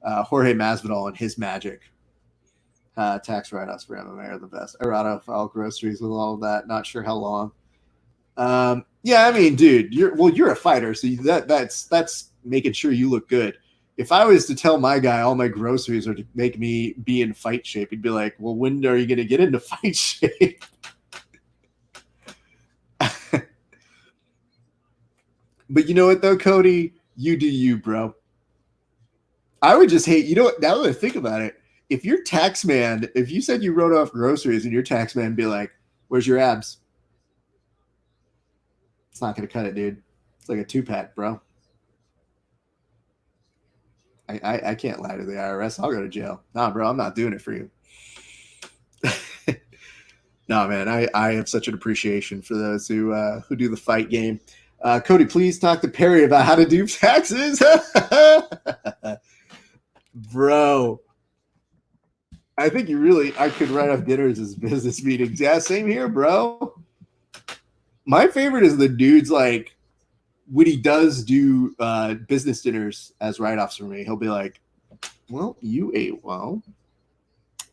Jorge Masvidal and his magic. Tax write-offs for MMA are the best. I wrote off all groceries with all of that. Not sure how long. Yeah, I mean, dude, you're a fighter, so that's making sure you look good. If I was to tell my guy all my groceries are to make me be in fight shape, he'd be like, well, when are you going to get into fight shape? But you know what, though, Cody? You do you, bro. I would just hate, now that I think about it, if your tax man, if you said you wrote off groceries and your tax man be like, where's your abs? It's not going to cut it, dude. It's like a 2-pack, bro. I can't lie to the IRS. I'll go to jail. Nah, bro, I'm not doing it for you. No, man, I have such an appreciation for those who do the fight game. Cody, please talk to Perry about how to do taxes. Bro, I think I could write off dinners as business meetings. Yeah, same here, bro. My favorite is the dudes like, when he does do business dinners as write-offs for me, he'll be like, well, you ate well,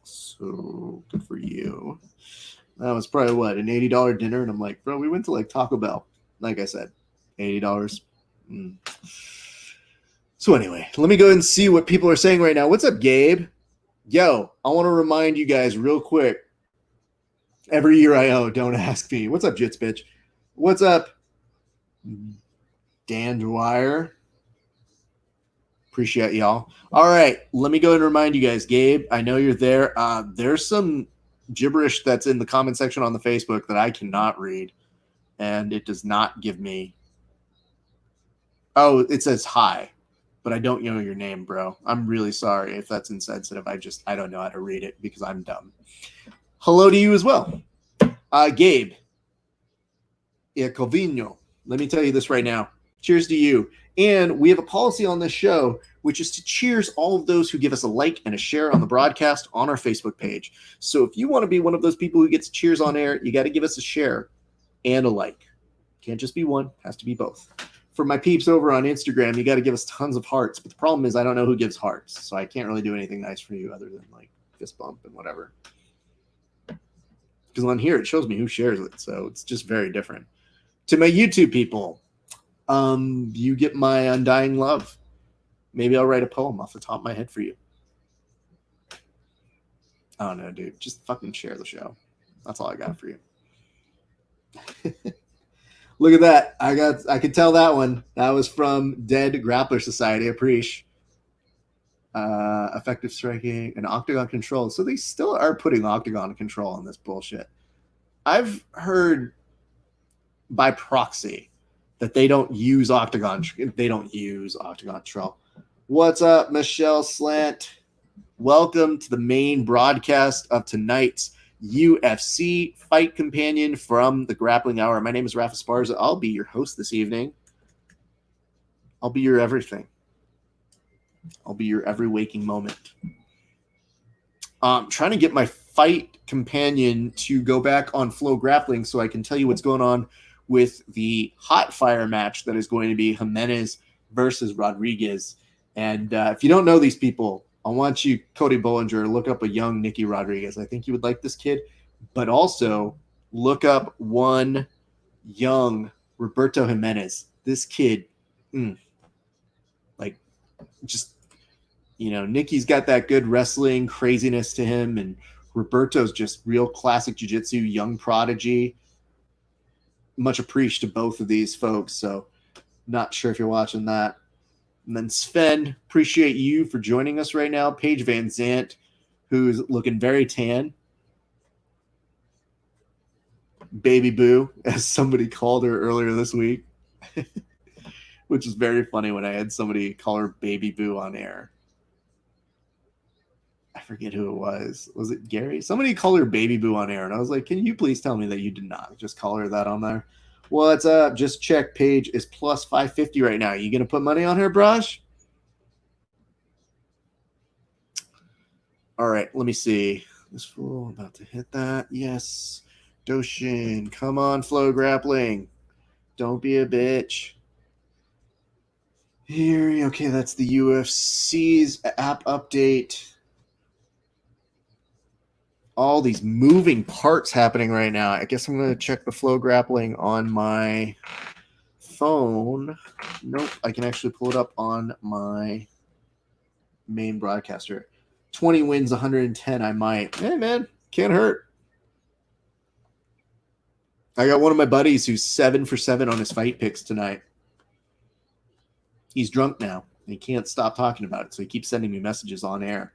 so good for you. That was probably, an $80 dinner? And I'm like, bro, we went to like Taco Bell. Like I said, $80. So anyway, let me go and see what people are saying right now. What's up, Gabe? Yo, I want to remind you guys real quick. Every year I owe, don't ask me. What's up, Jits bitch? What's up, Dan Dwyer? Appreciate y'all. All right, let me go and remind you guys. Gabe, I know you're there. There's some gibberish that's in the comment section on the Facebook that I cannot read, and it does not give me. Oh, it says hi, but I don't know your name, bro. I'm really sorry if that's insensitive. I don't know how to read it because I'm dumb. Hello to you as well, Gabe. Covino. Let me tell you this right now. Cheers to you. And we have a policy on this show, which is to cheers all of those who give us a like and a share on the broadcast on our Facebook page. So if you want to be one of those people who gets cheers on air, you got to give us a share and a like. Can't just be one, has to be both. For my peeps over on Instagram, you got to give us tons of hearts. But the problem is I don't know who gives hearts. So I can't really do anything nice for you other than like fist bump and whatever. Because on here, it shows me who shares it. So it's just very different. To my YouTube people, you get my undying love. Maybe I'll write a poem off the top of my head for you. I don't know, dude. Just fucking share the show. That's all I got for you. Look at that. I could tell that one. That was from Dead Grappler Society. Appreciate. Effective striking and octagon control. So they still are putting octagon control on this bullshit. I've heard by proxy that they don't use octagon control. What's up, Michelle Slant? Welcome to the main broadcast of tonight's UFC Fight Companion from the Grappling Hour. My name is Rafa Esparza. I'll be your host this evening. I'll be your everything. I'll be your every waking moment. Trying to get my Fight Companion to go back on Flow Grappling so I can tell you what's going on with the hot fire match that is going to be Jimenez versus Rodriguez. And if you don't know these people, I want you, Cody Bollinger, to look up a young Nicky Rodriguez. I think you would like this kid. But also look up one young Roberto Jimenez. This kid, Nicky's got that good wrestling craziness to him. And Roberto's just real classic jiu-jitsu, young prodigy. Much appreciated to both of these folks. So not sure if you're watching that. And then Sven, appreciate you for joining us right now. Paige Van Zant, who's looking very tan. Baby Boo, as somebody called her earlier this week. Which is very funny when I had somebody call her Baby Boo on air. I forget who it was. Was it Gary? Somebody called her Baby Boo on air, and I was like, can you please tell me that you did not just call her that on there? What's up? Just check. Paige is plus 550 right now. You going to put money on her, Brush? All right, let me see. This fool about to hit that. Yes. Doshin, come on, Flow Grappling. Don't be a bitch. Here, okay, that's the UFC's app update. All these moving parts happening right now. I guess I'm going to check the Flow Grappling on my phone. Nope, I can actually pull it up on my main broadcaster. 20 wins, 110, I might. Hey, man, can't hurt. I got one of my buddies who's 7 for 7 on his fight picks tonight. He's drunk now. And he can't stop talking about it, so he keeps sending me messages on air.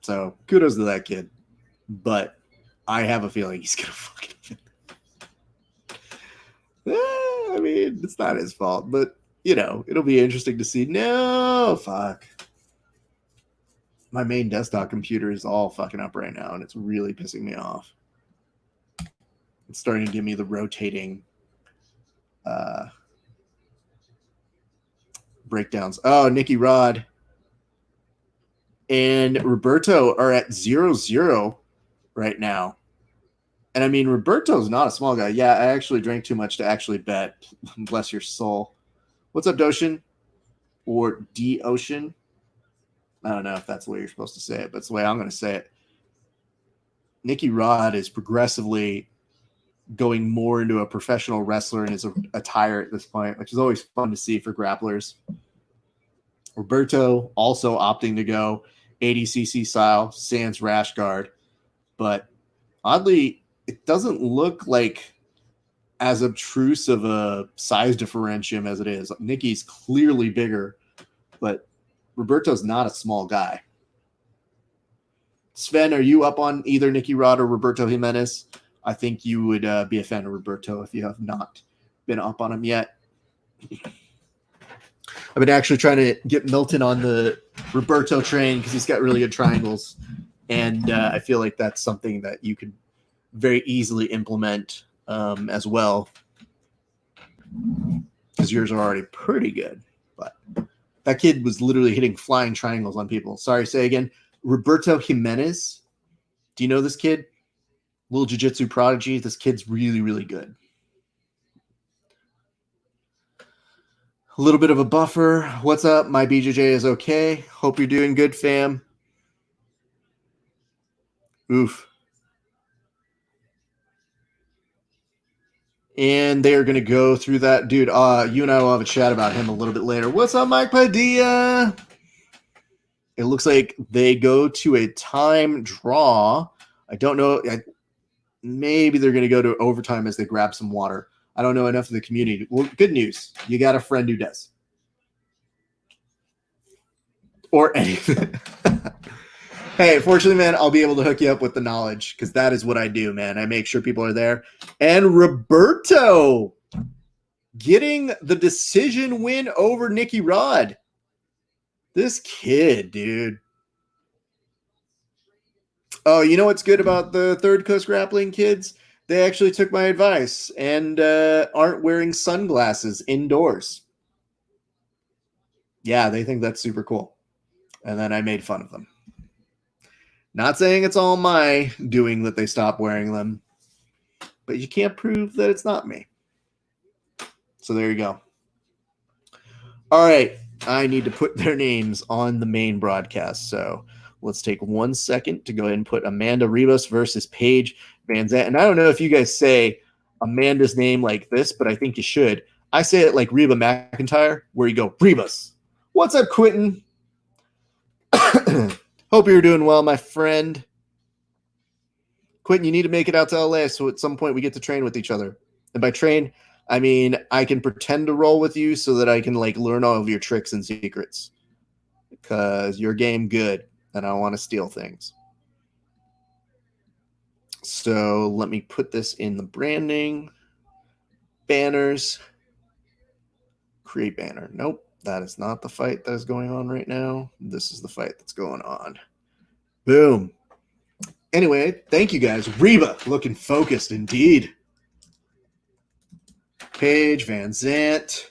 So kudos to that kid. But I have a feeling he's going to fucking I mean, it's not his fault, but, it'll be interesting to see. No, fuck. My main desktop computer is all fucking up right now, and it's really pissing me off. It's starting to give me the rotating breakdowns. Oh, Nicky Rod and Roberto are at 0-0 right now. And I mean, Roberto's not a small guy. Yeah, I actually drank too much to actually bet. Bless your soul. What's up, Doshin? Or D-Ocean? I don't know if that's the way you're supposed to say it, but it's the way I'm going to say it. Nicky Rod is progressively going more into a professional wrestler in his attire at this point, which is always fun to see for grapplers. Roberto also opting to go 80cc style, sans rash guard. But oddly, it doesn't look like as obtrusive of a size differentium as it is. Nicky's clearly bigger, but Roberto's not a small guy. Sven, are you up on either Nicky Rod or Roberto Jimenez? I think you would be a fan of Roberto if you have not been up on him yet. I've been actually trying to get Milton on the Roberto train because he's got really good triangles. And I feel like that's something that you could very easily implement as well, because yours are already pretty good. But that kid was literally hitting flying triangles on people. Sorry, say again. Roberto Jimenez. Do you know this kid? Little jiu-jitsu prodigy. This kid's really, really good. A little bit of a buffer. What's up? My BJJ is okay. Hope you're doing good, fam. Oof. And they are going to go through that. Dude, you and I will have a chat about him a little bit later. What's up, Mike Padilla? It looks like they go to a time draw. I don't know. Maybe they're going to go to overtime as they grab some water. I don't know enough of the community. Well, good news. You got a friend who does. Or anything. Hey, fortunately, man, I'll be able to hook you up with the knowledge because that is what I do, man. I make sure people are there. And Roberto getting the decision win over Nicky Rod. This kid, dude. Oh, you know what's good about the Third Coast Grappling kids? They actually took my advice and aren't wearing sunglasses indoors. Yeah, they think that's super cool. And then I made fun of them. Not saying it's all my doing that they stop wearing them, but you can't prove that it's not me. So there you go. All right. I need to put their names on the main broadcast. So let's take 1 second to go ahead and put Amanda Ribas versus Paige Van Zandt. And I don't know if you guys say Amanda's name like this, but I think you should. I say it like Reba McEntire, where you go, Ribas. What's up, Quentin? Hope you're doing well, my friend. Quentin, you need to make it out to LA so at some point we get to train with each other. And by train, I mean I can pretend to roll with you so that I can like learn all of your tricks and secrets. Because your game good, and I want to steal things. So let me put this in the branding. Banners. Create banner. Nope. That is not the fight that is going on right now. This is the fight that's going on. Boom. Anyway, thank you guys. Reba looking focused indeed. Paige Van Zandt.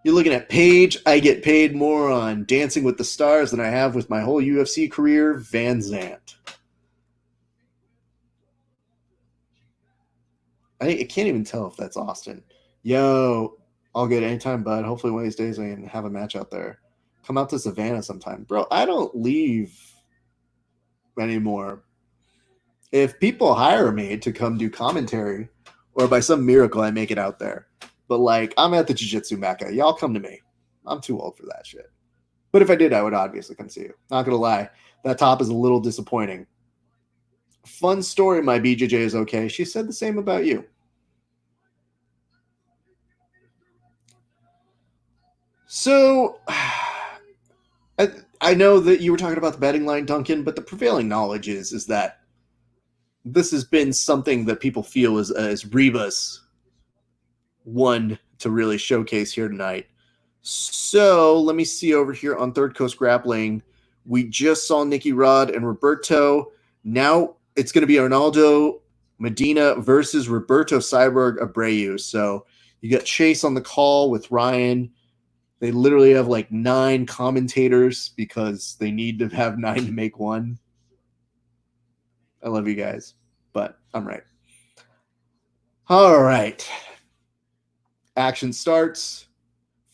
You're looking at Paige. I get paid more on Dancing with the Stars than I have with my whole UFC career. Van Zandt. I can't even tell if that's Austin. Yo, I'll get anytime, bud. Hopefully one of these days I can have a match out there. Come out to Savannah sometime. Bro, I don't leave anymore. If people hire me to come do commentary, or by some miracle I make it out there, but like I'm at the Jiu-Jitsu Mecca. Y'all come to me. I'm too old for that shit. But if I did, I would obviously come see you. Not going to lie. That top is a little disappointing. Fun story, my BJJ is okay. She said the same about you. So, I know that you were talking about the betting line, Duncan, but the prevailing knowledge is that this has been something that people feel is Reba's one to really showcase here tonight. So, let me see over here on Third Coast Grappling. We just saw Nicky Rod and Roberto. Now it's going to be Arnaldo Medina versus Roberto Cyborg Abreu. So, you got Chase on the call with Ryan. They literally have like 9 commentators because they need to have 9 to make one. I love you guys, but I'm right. All right. Action starts.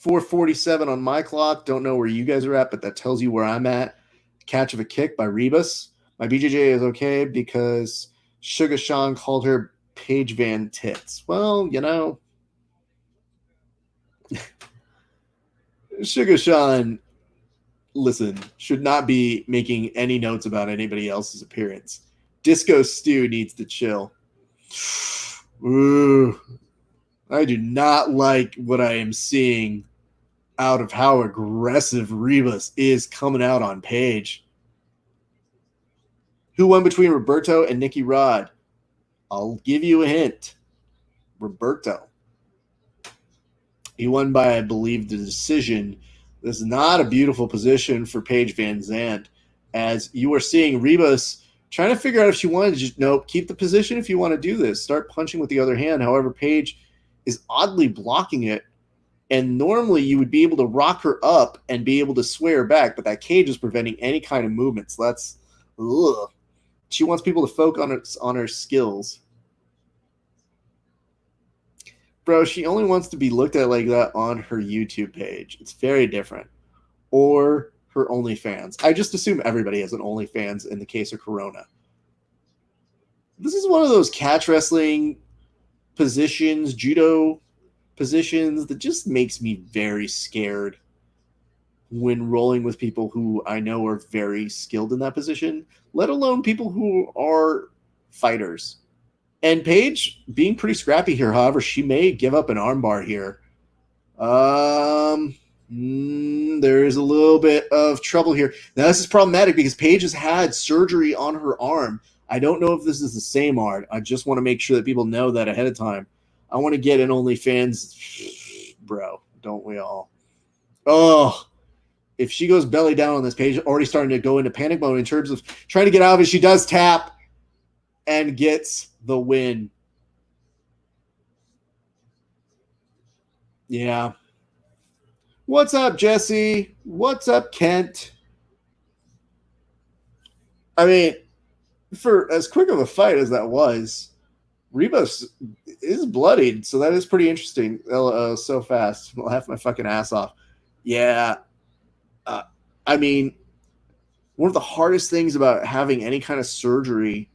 4:47 on my clock. Don't know where you guys are at, but that tells you where I'm at. Catch of a kick by Ribas. My BJJ is okay because Sugar Sean called her Paige Van Tits. Well, you know. Sugar Sean, listen, should not be making any notes about anybody else's appearance. Disco Stew needs to chill. Ooh, I do not like what I am seeing out of how aggressive Ribas is coming out on Paige. Who won between Roberto and Nikki Rod? I'll give you a hint. Roberto. He won by, I believe, the decision. This is not a beautiful position for Paige Van Zandt, as you are seeing Ribas trying to figure out if she wanted to just, nope, keep the position if you want to do this. Start punching with the other hand. However, Paige is oddly blocking it, and normally you would be able to rock her up and be able to sway her back, but that cage is preventing any kind of movement. So that's, ugh. She wants people to focus on her skills. Bro, she only wants to be looked at like that on her YouTube page. It's very different. Or her OnlyFans. I just assume everybody has an OnlyFans in the case of Corona. This is one of those catch wrestling positions, judo positions that just makes me very scared when rolling with people who I know are very skilled in that position, let alone people who are fighters. And Paige being pretty scrappy here, however, she may give up an armbar here. There is a little bit of trouble here. Now, this is problematic because Paige has had surgery on her arm. I don't know if this is the same arm. I just want to make sure that people know that ahead of time. I want to get an OnlyFans, bro. Don't we all? Oh, if she goes belly down on this Paige, already starting to go into panic mode in terms of trying to get out of it. She does tap and gets the win. Yeah. What's up, Jesse? What's up, Kent? I mean, for as quick of a fight as that was, Ribas is bloodied, so that is pretty interesting. So fast. I'll laugh my fucking ass off. Yeah. I mean, one of the hardest things about having any kind of surgery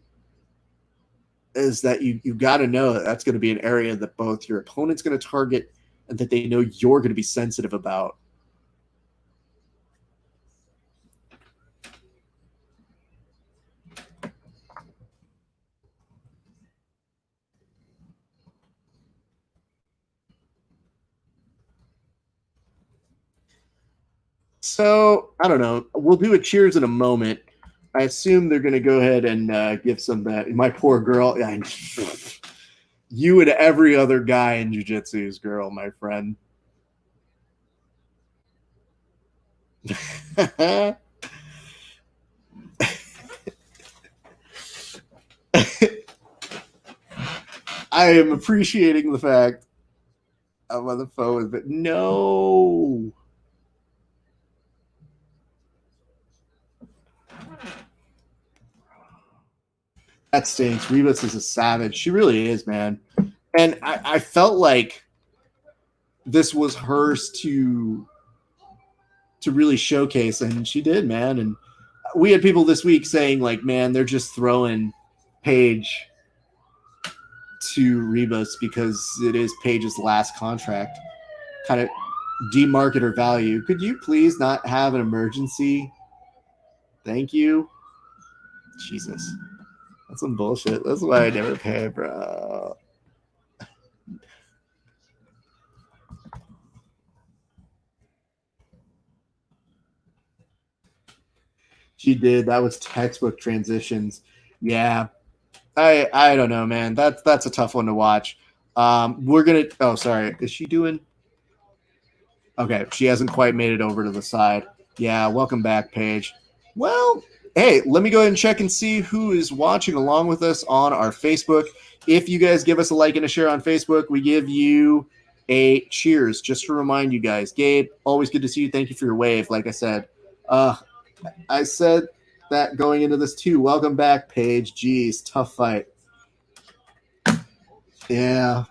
is that you got to know that that's going to be an area that both your opponent's going to target and that they know you're going to be sensitive about. So, I don't know. We'll do a cheers in a moment. I assume they're going to go ahead and give some that. My poor girl. You and every other guy in jiu-jitsu's girl, my friend. I am appreciating the fact I'm on the phone with it. No. That stinks. Ribas is a savage. She really is, man. And I felt like this was hers to really showcase, and she did, man. And we had people this week saying, like, man, they're just throwing Paige to Ribas because it is Paige's last contract. Kind of demarket her value. Could you please not have an emergency? Thank you. Jesus. That's some bullshit. That's why I never pay, bro. She did. That was textbook transitions. Yeah. I don't know, man. That's a tough one to watch. We're gonna. Oh, sorry. Is she doing? Okay, she hasn't quite made it over to the side. Yeah. Welcome back, Paige. Well, hey, let me go ahead and check and see who is watching along with us on our Facebook. If you guys give us a like and a share on Facebook, we give you a cheers. Just to remind you guys, Gabe, always good to see you. Thank you for your wave. Like I said, I said that going into this too. Welcome back, Paige. Jeez, tough fight. Yeah.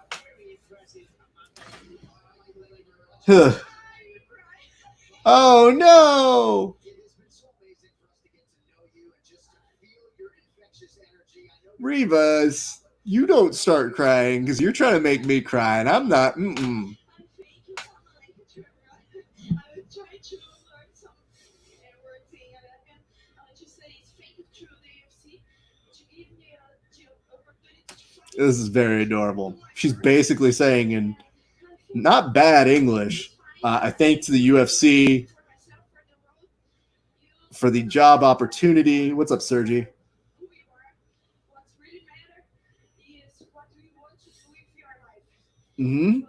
Oh no! Rivas, you don't start crying because you're trying to make me cry, and I'm not. This is very adorable. She's basically saying in not bad English, I thank to the UFC for the job opportunity. What's up, Sergi? Mm-hmm.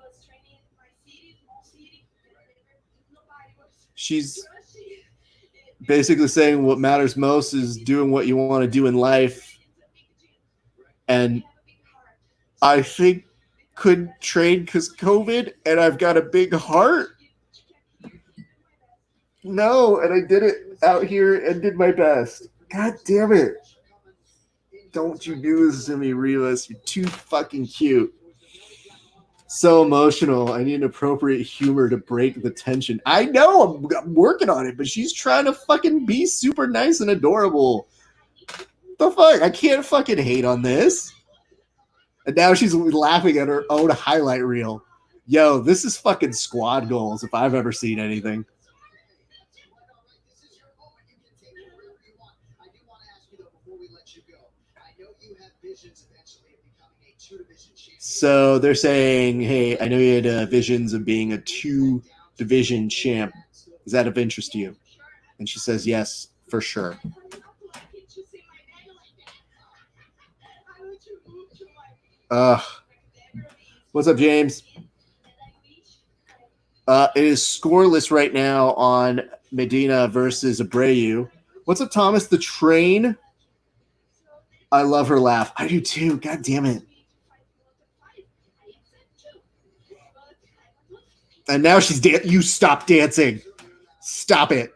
She's basically saying what matters most is doing what you want to do in life. And I think couldn't train because COVID and I've got a big heart. No, and I did it out here and did my best. God damn it. Don't you do this to me, Relis. You're too fucking cute. So emotional. I need an appropriate humor to break the tension. I know. I'm working on it, but she's trying to fucking be super nice and adorable. The fuck? I can't fucking hate on this. And now she's laughing at her own highlight reel. Yo, this is fucking squad goals if I've ever seen anything. So they're saying, hey, I know you had visions of being a 2-division champ. Is that of interest to you? And she says, yes, for sure. What's up, James? It is scoreless right now on Medina versus Abreu. What's up, Thomas? The Train. I love her laugh. I do too. God damn it. And now she's you stop dancing. Stop it.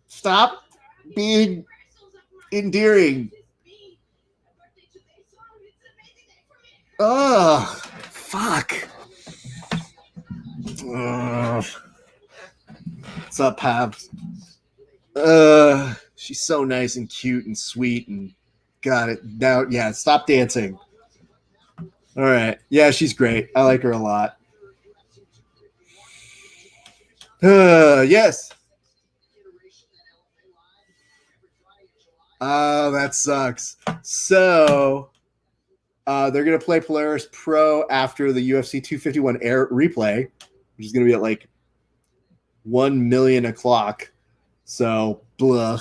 Stop being endearing. Ugh. Fuck. Ugh. What's up, Pabs? She's so nice and cute and sweet and got it. Now, yeah, stop dancing. All right. Yeah, she's great. I like her a lot. Yes. Oh, that sucks. So they're going to play Polaris Pro after the UFC 251 air replay, which is going to be at like 1 million o'clock. So, blah.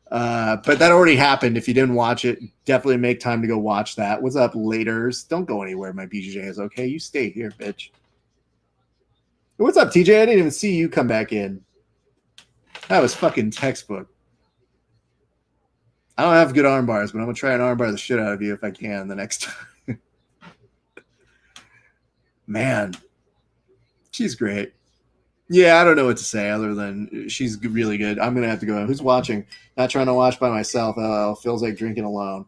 But that already happened. If you didn't watch it, definitely make time to go watch that. What's up, laters? Don't go anywhere. My BJJ is okay. You stay here, bitch. What's up, TJ? I didn't even see you come back in. That was fucking textbook. I don't have good arm bars, but I'm going to try and arm bar the shit out of you if I can the next time. Man, she's great. Yeah, I don't know what to say other than she's really good. I'm going to have to go. Who's watching? Not trying to watch by myself. Feels like drinking alone.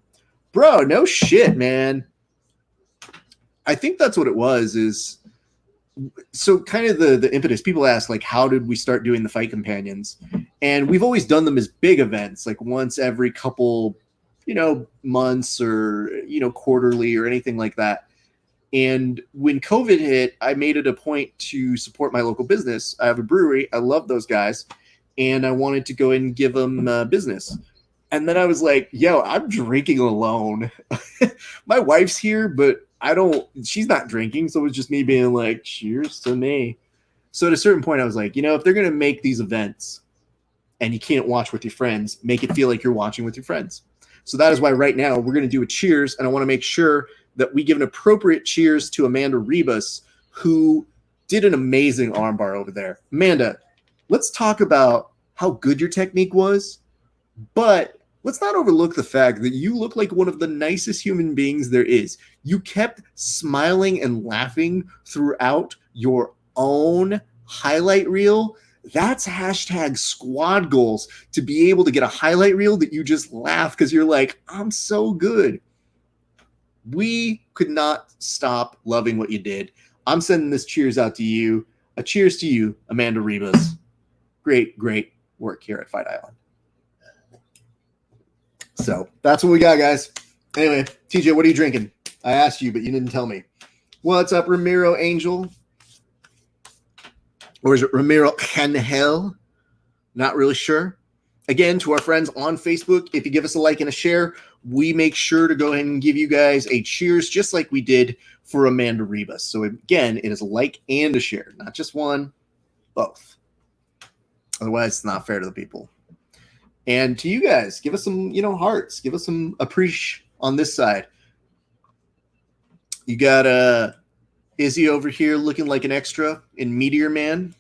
Bro, no shit, man. I think that's what it was is so kind of the impetus. People ask, like, how did we start doing the fight companions? And we've always done them as big events, like once every couple, months or, quarterly or anything like that. And when COVID hit, I made it a point to support my local business. I have a brewery. I love those guys. And I wanted to go and give them business. And then I was like, yo, I'm drinking alone. My wife's here, but she's not drinking. So it was just me being like, cheers to me. So at a certain point, I was like, if they're going to make these events and you can't watch with your friends, make it feel like you're watching with your friends. So that is why right now we're going to do a cheers. And I want to make sure that we give an appropriate cheers to Amanda Rebus, who did an amazing armbar over there. Amanda, let's talk about how good your technique was, but let's not overlook the fact that you look like one of the nicest human beings there is. You kept smiling and laughing throughout your own highlight reel. That's hashtag squad goals, to be able to get a highlight reel that you just laugh because you're like, I'm so good. We could not stop loving what you did. I'm sending this cheers out to you. A cheers to you, Amanda Rebus. Great, great work here at Fight Island. So that's what we got, guys. Anyway, TJ, what are you drinking? I asked you, but you didn't tell me. What's up, Ramiro Angel? Or is it Ramiro Canhel? Not really sure. Again, to our friends on Facebook, if you give us a like and a share, we make sure to go ahead and give you guys a cheers, just like we did for Amanda Ribas. So again, it is a like and a share, not just one, both. Otherwise, it's not fair to the people. And to you guys, give us some, hearts. Give us some appreciation on this side. You got Izzy over here looking like an extra in Meteor Man.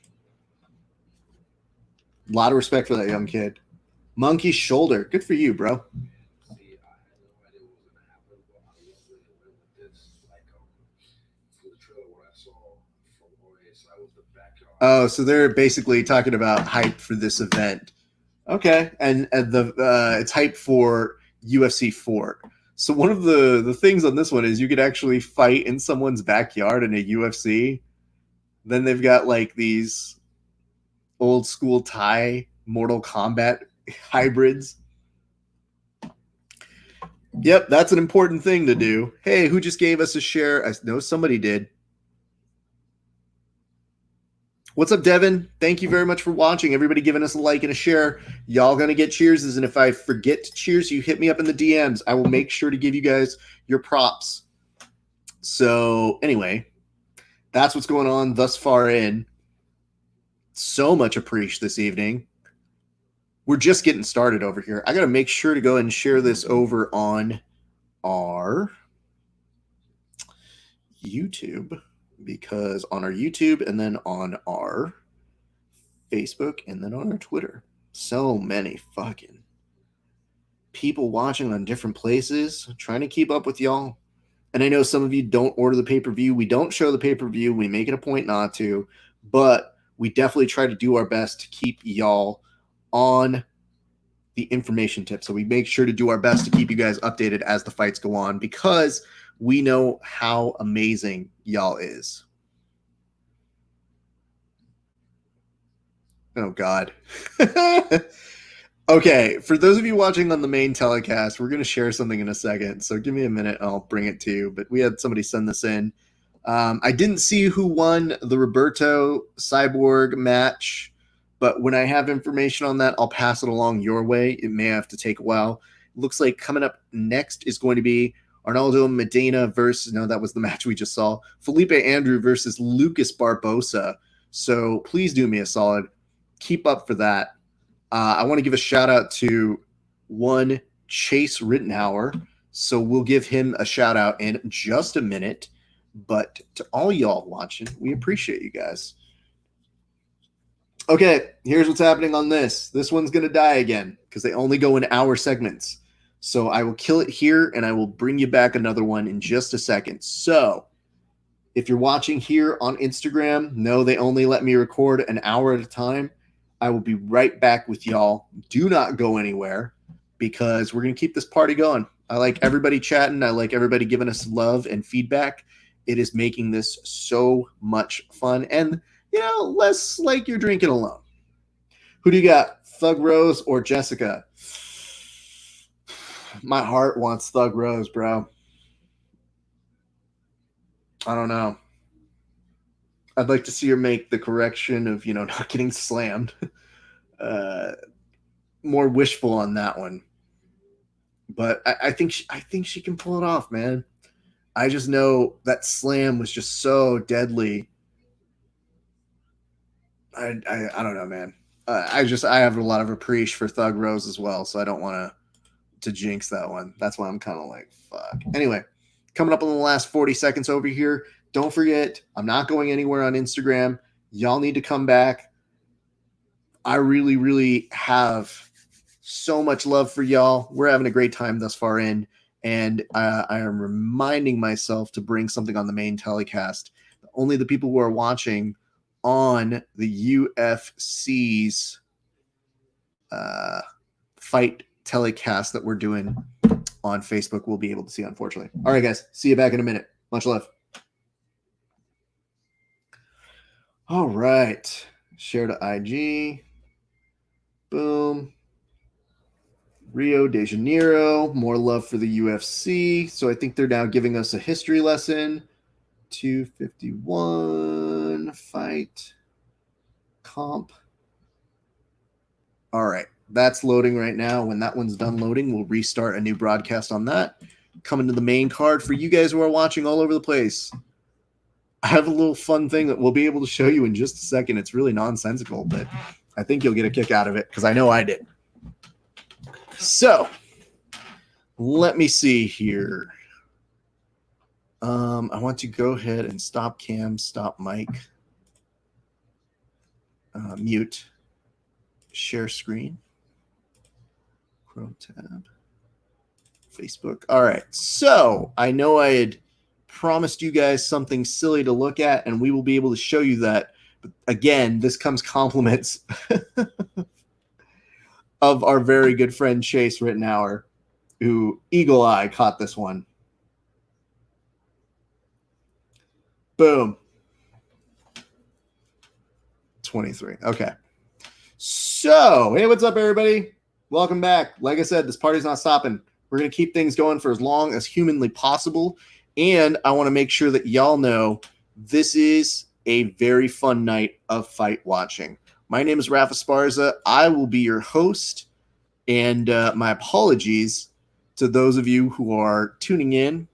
A lot of respect for that young kid. Monkey Shoulder. Good for you, bro. Oh, so they're basically talking about hype for this event. Okay, and it's hype for UFC 4. So one of the things on this one is you could actually fight in someone's backyard in a UFC. Then they've got like these old school Thai Mortal Kombat hybrids. Yep, that's an important thing to do. Hey, who just gave us a share? I know somebody did. What's up, Devin? Thank you very much for watching. Everybody giving us a like and a share. Y'all going to get cheerses, and if I forget to cheers, you hit me up in the DMs. I will make sure to give you guys your props. So anyway, that's what's going on thus far in. So much appreciation this evening. We're just getting started over here. I got to make sure to go and share this over on our YouTube, because on our YouTube and then on our Facebook and then on our Twitter, so many fucking people watching on different places, trying to keep up with y'all. And I know some of you don't order the pay-per-view. We don't show the pay-per-view. We make it a point not to, but we definitely try to do our best to keep y'all on the information tip. So we make sure to do our best to keep you guys updated as the fights go on, because we know how amazing y'all is. Oh, God. Okay, for those of you watching on the main telecast, we're going to share something in a second. So give me a minute. I'll bring it to you. But we had somebody send this in. I didn't see who won the Roberto Cyborg match, but when I have information on that, I'll pass it along your way. It may have to take a while. It looks like coming up next is going to be Arnaldo Medina versus, no, that was the match we just saw, Felipe Andrew versus Lucas Barbosa. So please do me a solid. Keep up for that. I want to give a shout out to one Chase Rittenhauer. So we'll give him a shout out in just a minute. But to all y'all watching, we appreciate you guys. Okay, here's what's happening on this. This one's going to die again because they only go in hour segments. So I will kill it here, and I will bring you back another one in just a second. So if you're watching here on Instagram, no, they only let me record an hour at a time. I will be right back with y'all. Do not go anywhere, because we're going to keep this party going. I like everybody chatting. I like everybody giving us love and feedback. It is making this so much fun, and, less like you're drinking alone. Who do you got, Thug Rose or Jessica? My heart wants Thug Rose, bro. I don't know. I'd like to see her make the correction of, not getting slammed. More wishful on that one. But I think she can pull it off, man. I just know that slam was just so deadly. I don't know, man. I have a lot of appreciation for Thug Rose as well, so I don't want to jinx that one. That's why I'm kind of like, fuck. Anyway, coming up on the last 40 seconds over here. Don't forget, I'm not going anywhere on Instagram. Y'all need to come back. I really, really have so much love for y'all. We're having a great time thus far in, and I am reminding myself to bring something on the main telecast. Only the people who are watching on the UFC's fight telecast that we're doing on Facebook will be able to see, unfortunately. All right, guys. See you back in a minute. Much love. All right. Share to IG. Boom. Rio de Janeiro. More love for the UFC. So I think they're now giving us a history lesson. 251 fight comp. All right. that's loading right now. When that one's done loading, we'll restart a new broadcast on that. Coming to the main card for you guys who are watching all over the place. I have a little fun thing that we'll be able to show you in just a second. It's really nonsensical, but I think you'll get a kick out of it because I know I did. So let me see here. I want to go ahead and stop cam, stop mic, mute, share screen, Chrome tab, Facebook. All right. So I know I had promised you guys something silly to look at, and we will be able to show you that. But again, this comes compliments of our very good friend Chase Rittenhour, who Eagle Eye caught this one. Boom. 23. Okay. So, hey, what's up, everybody? Welcome back. Like I said, this party's not stopping. We're going to keep things going for as long as humanly possible. And I want to make sure that y'all know this is a very fun night of fight watching. My name is Rafa Esparza. I will be your host. And my apologies to those of you who are tuning in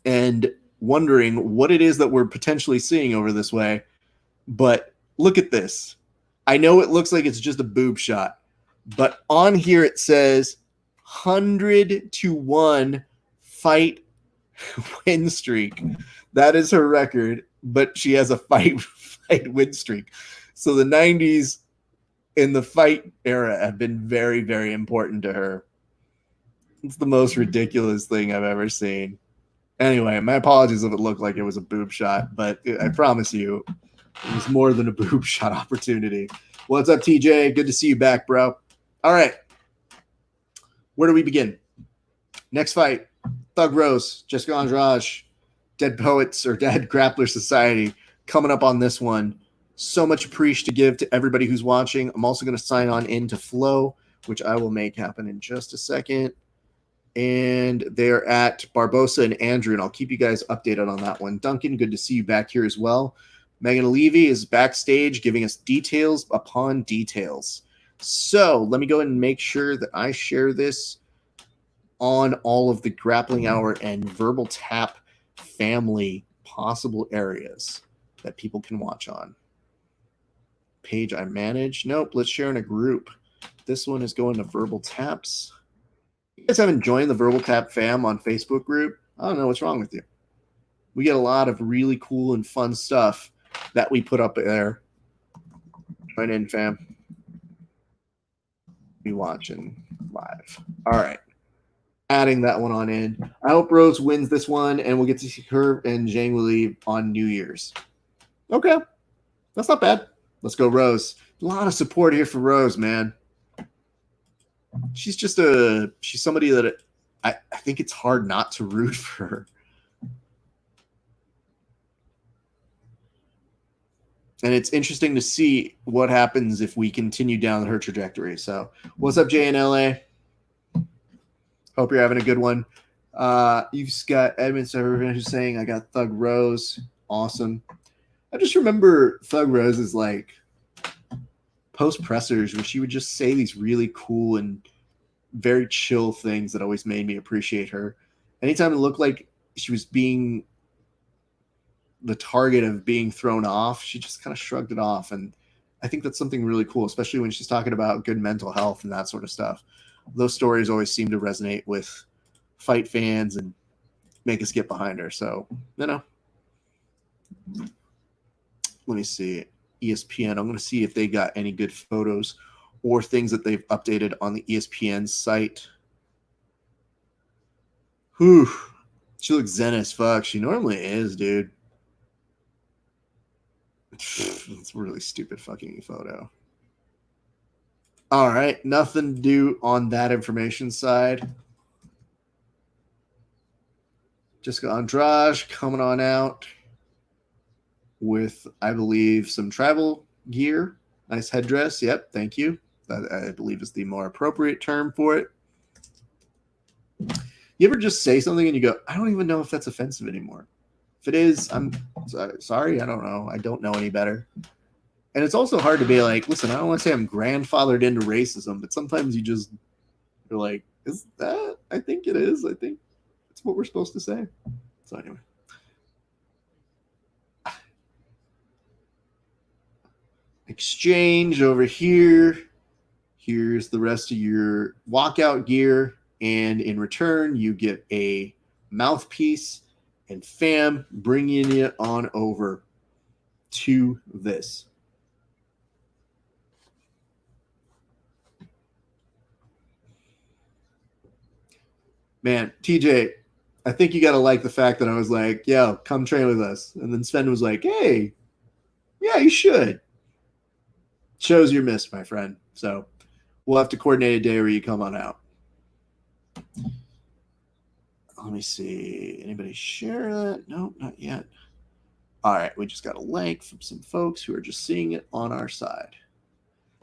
and wondering what it is that we're potentially seeing over this way. But look at this. I know it looks like it's just a boob shot, but on here it says 100-1 fight win streak. That is her record, but she has a fight win streak. So the 90s in the fight era have been very, very important to her. It's the most ridiculous thing I've ever seen. Anyway, my apologies if it looked like it was a boob shot, but I promise you it was more than a boob shot opportunity. What's up, TJ? Good to see you back, bro. All right. Where do we begin? Next fight, Thug Rose, Jessica Andrade, Dead Poets or Dead Grappler Society coming up on this one. So much appreciation to give to everybody who's watching. I'm also going to sign on into Flow, which I will make happen in just a second. And they're at Barbosa and Andrew, and I'll keep you guys updated on that one. Duncan, good to see you back here as well. Megan Levy is backstage giving us details upon details. So let me go ahead and make sure that I share this on all of the Grappling Hour and Verbal Tap family possible areas that people can watch on. Page I manage. Nope, let's share in a group. This one is going to Verbal Taps. You guys haven't joined the Verbal Tap fam on Facebook group? I don't know what's wrong with you. We get a lot of really cool and fun stuff that we put up there. Join in, fam. Be watching live. All right. Adding that one on in. I hope Rose wins this one, and we'll get to see her and Zhang Weili on New Year's. Okay. That's not bad. Let's go, Rose. A lot of support here for Rose, man. She's somebody that I think it's hard not to root for her. And it's interesting to see what happens if we continue down her trajectory. So what's up, JNLA? Hope you're having a good one. You've got Edmund who's saying, I got Thug Rose. Awesome. I just remember Thug Rose's like post pressers where she would just say these really cool and very chill things that always made me appreciate her. Anytime it looked like she was being the target of being thrown off, she just kind of shrugged it off. And I think that's something really cool, especially when she's talking about good mental health and that sort of stuff. Those stories always seem to resonate with fight fans and make us get behind her. So, you know, let me see. ESPN. I'm going to see if they got any good photos or things that they've updated on the ESPN site. Whew. She looks zen as fuck. She normally is, dude. It's a really stupid fucking photo. All right. Nothing to do on that information side. Jessica Andrade coming on out with, I believe, some travel gear. Nice headdress. Yep. Thank you. That, I believe, is the more appropriate term for it. You ever just say something and you go, I don't even know if that's offensive anymore. If it is, I'm sorry. I don't know. I don't know any better. And it's also hard to be like, listen, I don't want to say I'm grandfathered into racism, but sometimes you're like, is that? I think it is. I think it's what we're supposed to say. So anyway. Exchange over here. Here's the rest of your walkout gear. And in return, you get a mouthpiece and fam bringing it on over to this. Man, TJ, I think you got to like the fact that I was like, yo, come train with us. And then Sven was like, hey, yeah, you should. Shows you're missed, my friend. So we'll have to coordinate a day where you come on out. Let me see. Anybody share that? No, not yet. All right. We just got a like from some folks who are just seeing it on our side.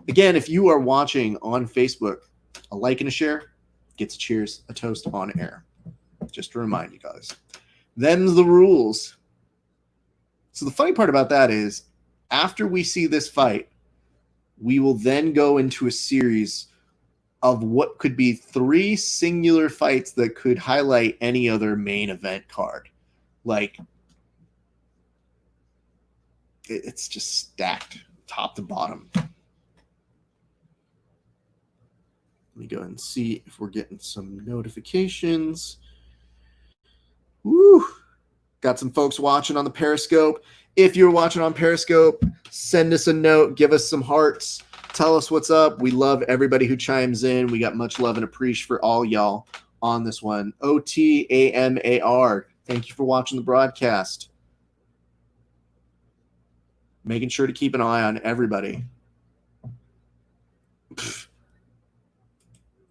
Again, if you are watching on Facebook, a like and a share gets a cheers, a toast on air. Just to remind you guys. Them's the rules. So the funny part about that is after we see this fight, we will then go into a series of what could be 3 singular fights that could highlight any other main event card. Like, it's just stacked top to bottom. Let me go ahead and see if we're getting some notifications. Woo! Got some folks watching on the Periscope. If you're watching on Periscope, send us a note. Give us some hearts. Tell us what's up. We love everybody who chimes in. We got much love and appreciation for all y'all on this one. OTAMAR. Thank you for watching the broadcast. Making sure to keep an eye on everybody.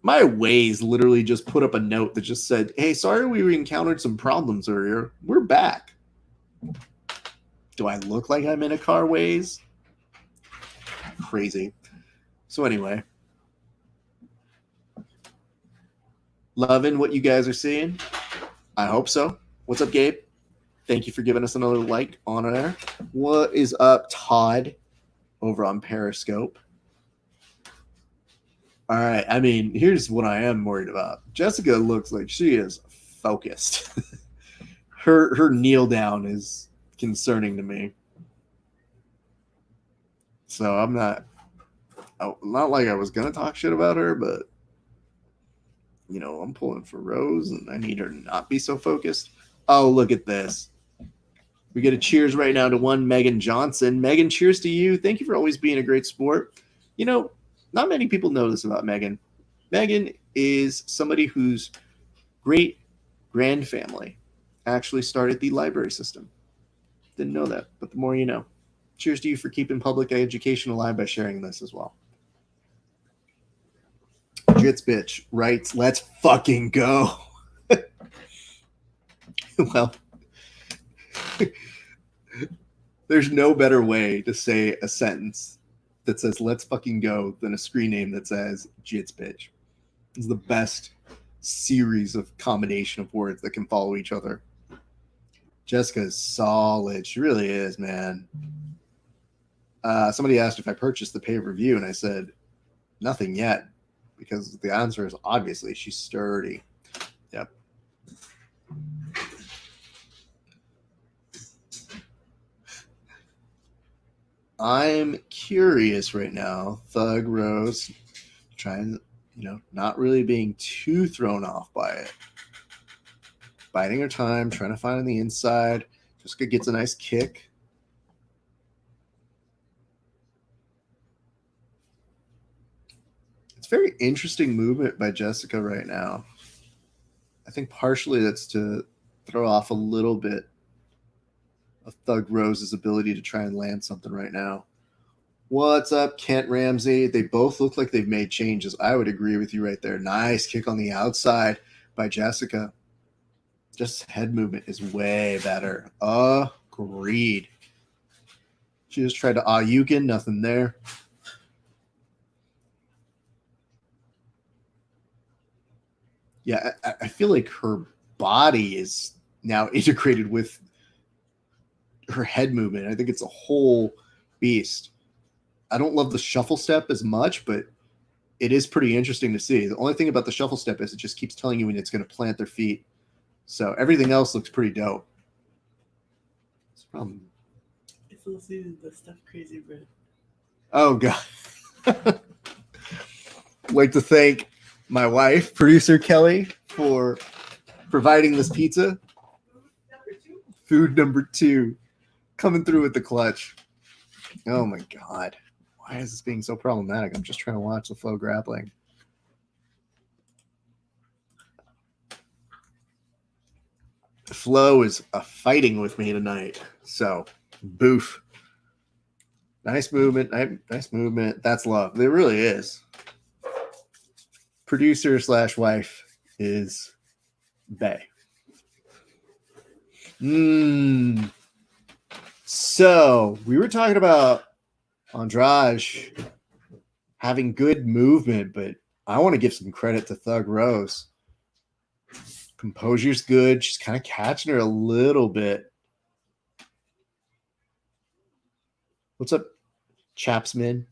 My Waze literally just put up a note that just said, hey, sorry we encountered some problems earlier. We're back. Do I look like I'm in a car, Waze? Crazy. So anyway. Loving what you guys are seeing. I hope so. What's up, Gabe? Thank you for giving us another like on air. What is up, Todd, over on Periscope? All right. I mean, here's what I am worried about. Jessica looks like she is focused. her kneel down is concerning to me. So I'm not like I was going to talk shit about her, but, you know, I'm pulling for Rose and I need her to not be so focused. Oh, look at this. We get a cheers right now to one Megan Johnson. Megan, cheers to you. Thank you for always being a great sport. You know, not many people know this about Megan. Megan is somebody whose great grandfamily actually started the library system. Didn't know that, but the more you know. Cheers to you for keeping public education alive by sharing this as well. Jits bitch writes, let's fucking go. Well, there's no better way to say a sentence that says let's fucking go than a screen name that says Jits bitch. It's the best series of combination of words that can follow each other. Jessica's solid. She really is, man. Somebody asked if I purchased the pay-per-view, and I said nothing yet, because the answer is obviously she's sturdy. Yep. I'm curious right now, Thug Rose, trying, not really being too thrown off by it. Biding her time, trying to find on the inside. Jessica gets a nice kick. It's very interesting movement by Jessica right now. I think partially that's to throw off a little bit of Thug Rose's ability to try and land something right now. What's up, Kent Ramsey? They both look like they've made changes. I would agree with you right there. Nice kick on the outside by Jessica. Just head movement is way better. Agreed. She just tried to Ayukin, nothing there. Yeah, I feel like her body is now integrated with her head movement. I think it's a whole beast. I don't love the shuffle step as much, but it is pretty interesting to see. The only thing about the shuffle step is it just keeps telling you when it's going to plant their feet. So everything else looks pretty dope. It's from... It's little season the stuff crazy bread. Oh, God. I'd like to thank my wife, producer Kelly, for providing this pizza. Food number 2. Coming through with the clutch. Oh, my God. Why is this being so problematic? I'm just trying to watch the Flow Grappling. Flow is fighting with me tonight. So, boof. Nice movement. Nice movement. That's love. It really is. Producer / wife is Bay. So, we were talking about Andrade having good movement, but I want to give some credit to Thug Rose. Composure's good. She's kind of catching her a little bit. What's up, Chapsman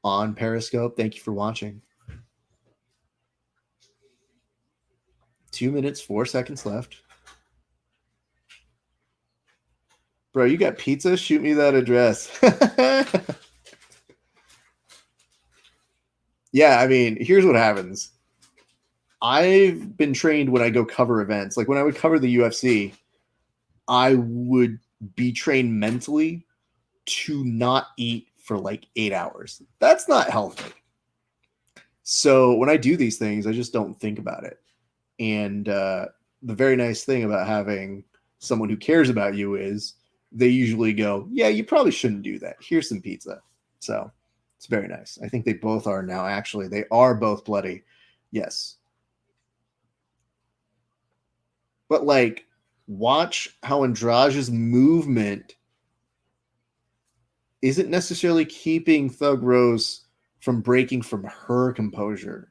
on Periscope? Thank you for watching. 2 minutes, 4 seconds left. Bro, you got pizza? Shoot me that address. Yeah, I mean, here's what happens. I've been trained when I go cover events. Like when I would cover the UFC, I would be trained mentally to not eat for like 8 hours. That's not healthy. So when I do these things, I just don't think about it. And the very nice thing about having someone who cares about you is they usually go, yeah, you probably shouldn't do that. Here's some pizza. So it's very nice. I think they both are now, actually. They are both bloody. Yes. But, like, watch how Andrade's movement isn't necessarily keeping Thug Rose from breaking from her composure.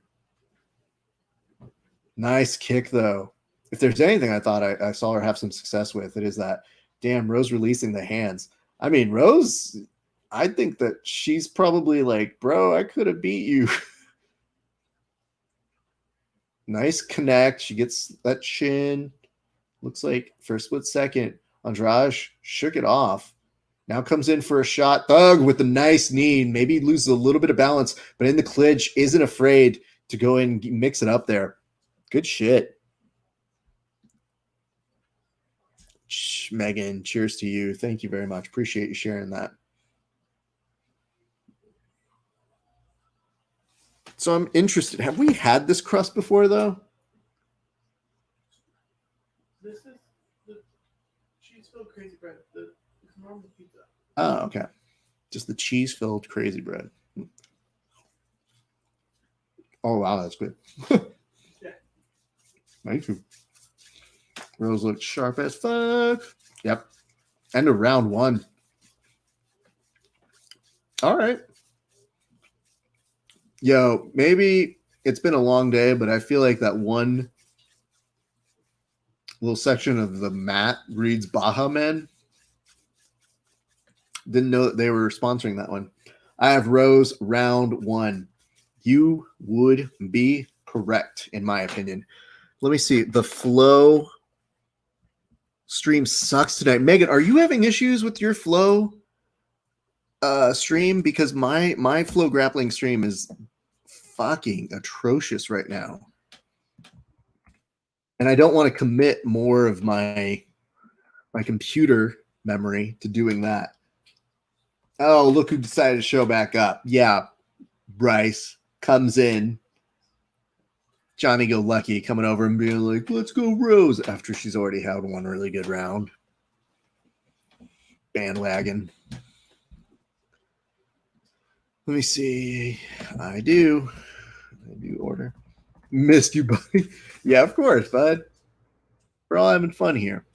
Nice kick, though. If there's anything I thought I saw her have some success with, it is that, damn, Rose releasing the hands. I mean, Rose... I think that she's probably like, bro, I could have beat you. Nice connect. She gets that chin. Looks like for a split second, Andrade shook it off. Now comes in for a shot. Thug with a nice knee. Maybe loses a little bit of balance, but in the clinch, isn't afraid to go in and mix it up there. Good shit. Megan, cheers to you. Thank you very much. Appreciate you sharing that. So I'm interested. Have we had this crust before, though? This is the cheese-filled crazy bread. It's normal pizza. Oh, okay. Just the cheese-filled crazy bread. Oh, wow, that's good. Yeah. Thank you. Rose looks sharp as fuck. Yep. End of round 1. All right. Yo, maybe it's been a long day, but I feel like that one little section of the mat reads Baja Men. Didn't know that they were sponsoring that one. I have Rose round 1. You would be correct, in my opinion. Let me see. The Flow stream sucks tonight. Megan, are you having issues with your Flow stream? Because my Flow grappling stream is fucking atrocious right now. And I don't want to commit more of my computer memory to doing that. Oh, look who decided to show back up. Yeah, Bryce comes in. Johnny Go Lucky coming over and being like, let's go Rose, after she's already had one really good round. Bandwagon. Let me see. I do order. Missed you, buddy. Yeah, of course, bud. We're all having fun here.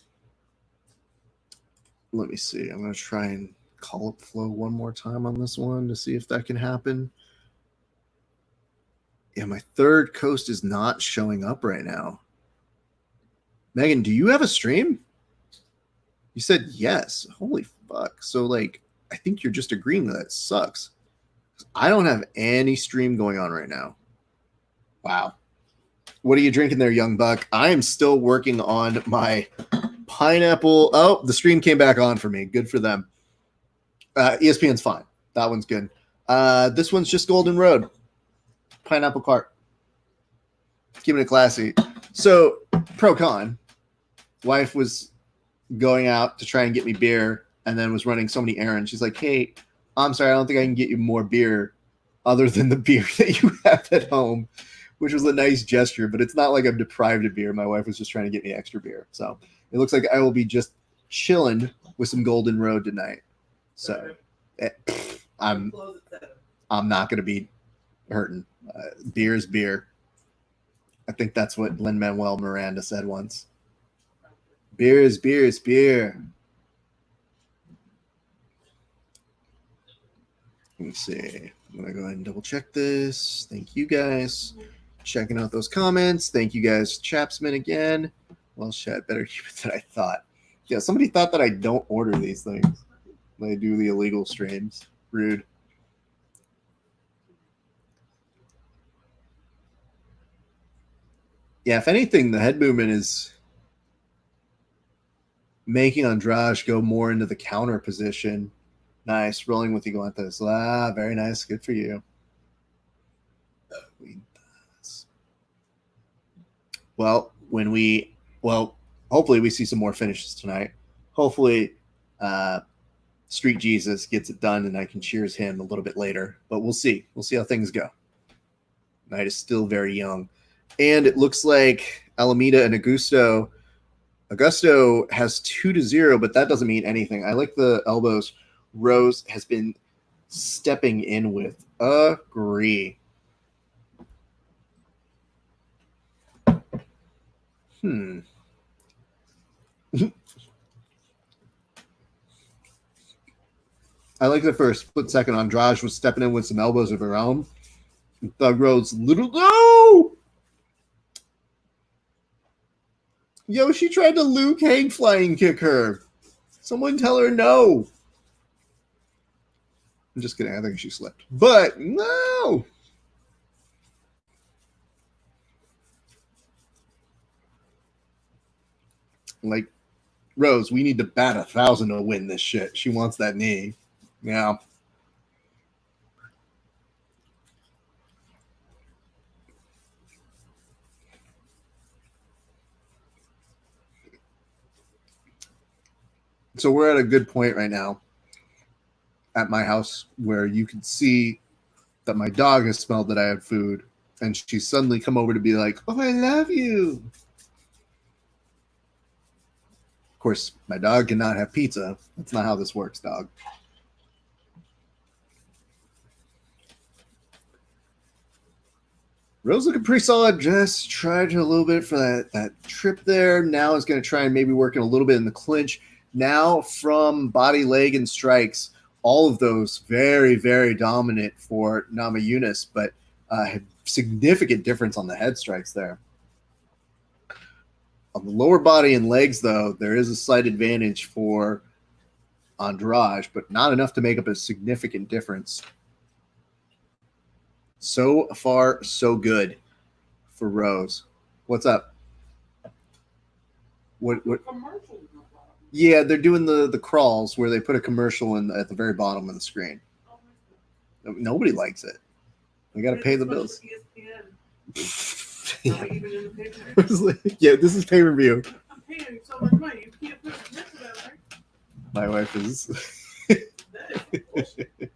Let me see. I'm going to try and call up Flow one more time on this one to see if that can happen. Yeah, my third coast is not showing up right now. Megan, do you have a stream? You said yes. Holy fuck. So, like, I think you're just agreeing that it sucks. I don't have any stream going on right now. Wow. What are you drinking there, young buck? I am still working on my pineapple. Oh, the stream came back on for me. Good for them. ESPN's fine. That one's good. This one's just Golden Road. Pineapple cart. Keeping it classy. So, pro con. Wife was going out to try and get me beer and then was running so many errands. She's like, hey, I'm sorry, I don't think I can get you more beer other than the beer that you have at home, which was a nice gesture, but it's not like I'm deprived of beer. My wife was just trying to get me extra beer. So it looks like I will be just chilling with some Golden Road tonight. So I'm not going to be hurting. Beer is beer. I think that's what Lin-Manuel Miranda said once. Beer is beer is beer. Let me see. I'm going to go ahead and double check this. Thank you guys. Checking out those comments. Thank you guys, Chapsman, again. Well, shit, better keep it than I thought. Yeah, somebody thought that I don't order these things. I do the illegal streams. Rude. Yeah, if anything, the head movement is making Andrade go more into the counter position. Nice. Rolling with Iguantes. Very nice. Good for you. Well, hopefully we see some more finishes tonight. Hopefully Street Jesus gets it done and I can cheers him a little bit later. But we'll see. We'll see how things go. Night is still very young. And it looks like Alameda and Augusto has 2-0, but that doesn't mean anything. I like the elbows Rose has been stepping in with. Agree. I like the first split second. Andrade was stepping in with some elbows of her own. Thug Rose, no! Yo, she tried to Liu Kang flying kick her. Someone tell her no. I'm just kidding. I think she slipped. But no. Like, Rose, we need to bat 1,000 to win this shit. She wants that knee. Yeah. So we're at a good point right now at my house where you can see that my dog has smelled that I had food, and she's suddenly come over to be like, oh, I love you. Of course, my dog cannot have pizza. That's not how this works, dog. Rose looking pretty solid. Just tried a little bit for that trip there. Now is going to try and maybe working a little bit in the clinch. Now from body, leg, and strikes, all of those very, very dominant for Namajunas, but had significant difference on the head strikes there. On the lower body and legs, though, there is a slight advantage for Andrade, but not enough to make up a significant difference. So far, so good for Rose. What's up? What? Yeah, they're doing the crawls where they put a commercial at the very bottom of the screen. Nobody likes it. We got to pay the bills. Yeah, this is pay-per-view. I'm paying so much money. You can't put a mess of that, right? My wife is. That is bullshit.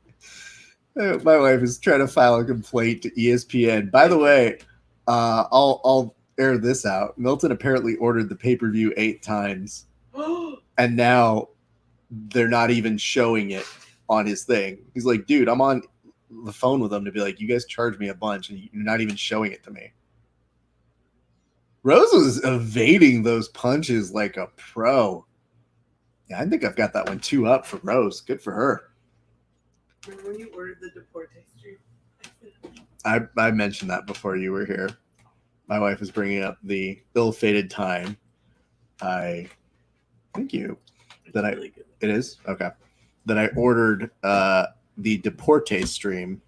My wife is trying to file a complaint to ESPN. By the way, I'll air this out. Milton apparently ordered the pay-per-view 8 times, and now they're not even showing it on his thing. He's like, dude, I'm on the phone with them to be like, you guys charge me a bunch, and you're not even showing it to me. Rose was evading those punches like a pro. Yeah, I think I've got that one 2 up for Rose. Good for her. Remember when you ordered the Deporte stream? I mentioned that before you were here. My wife is bringing up the ill-fated time. Thank you. It is? Okay. That I ordered the Deporte stream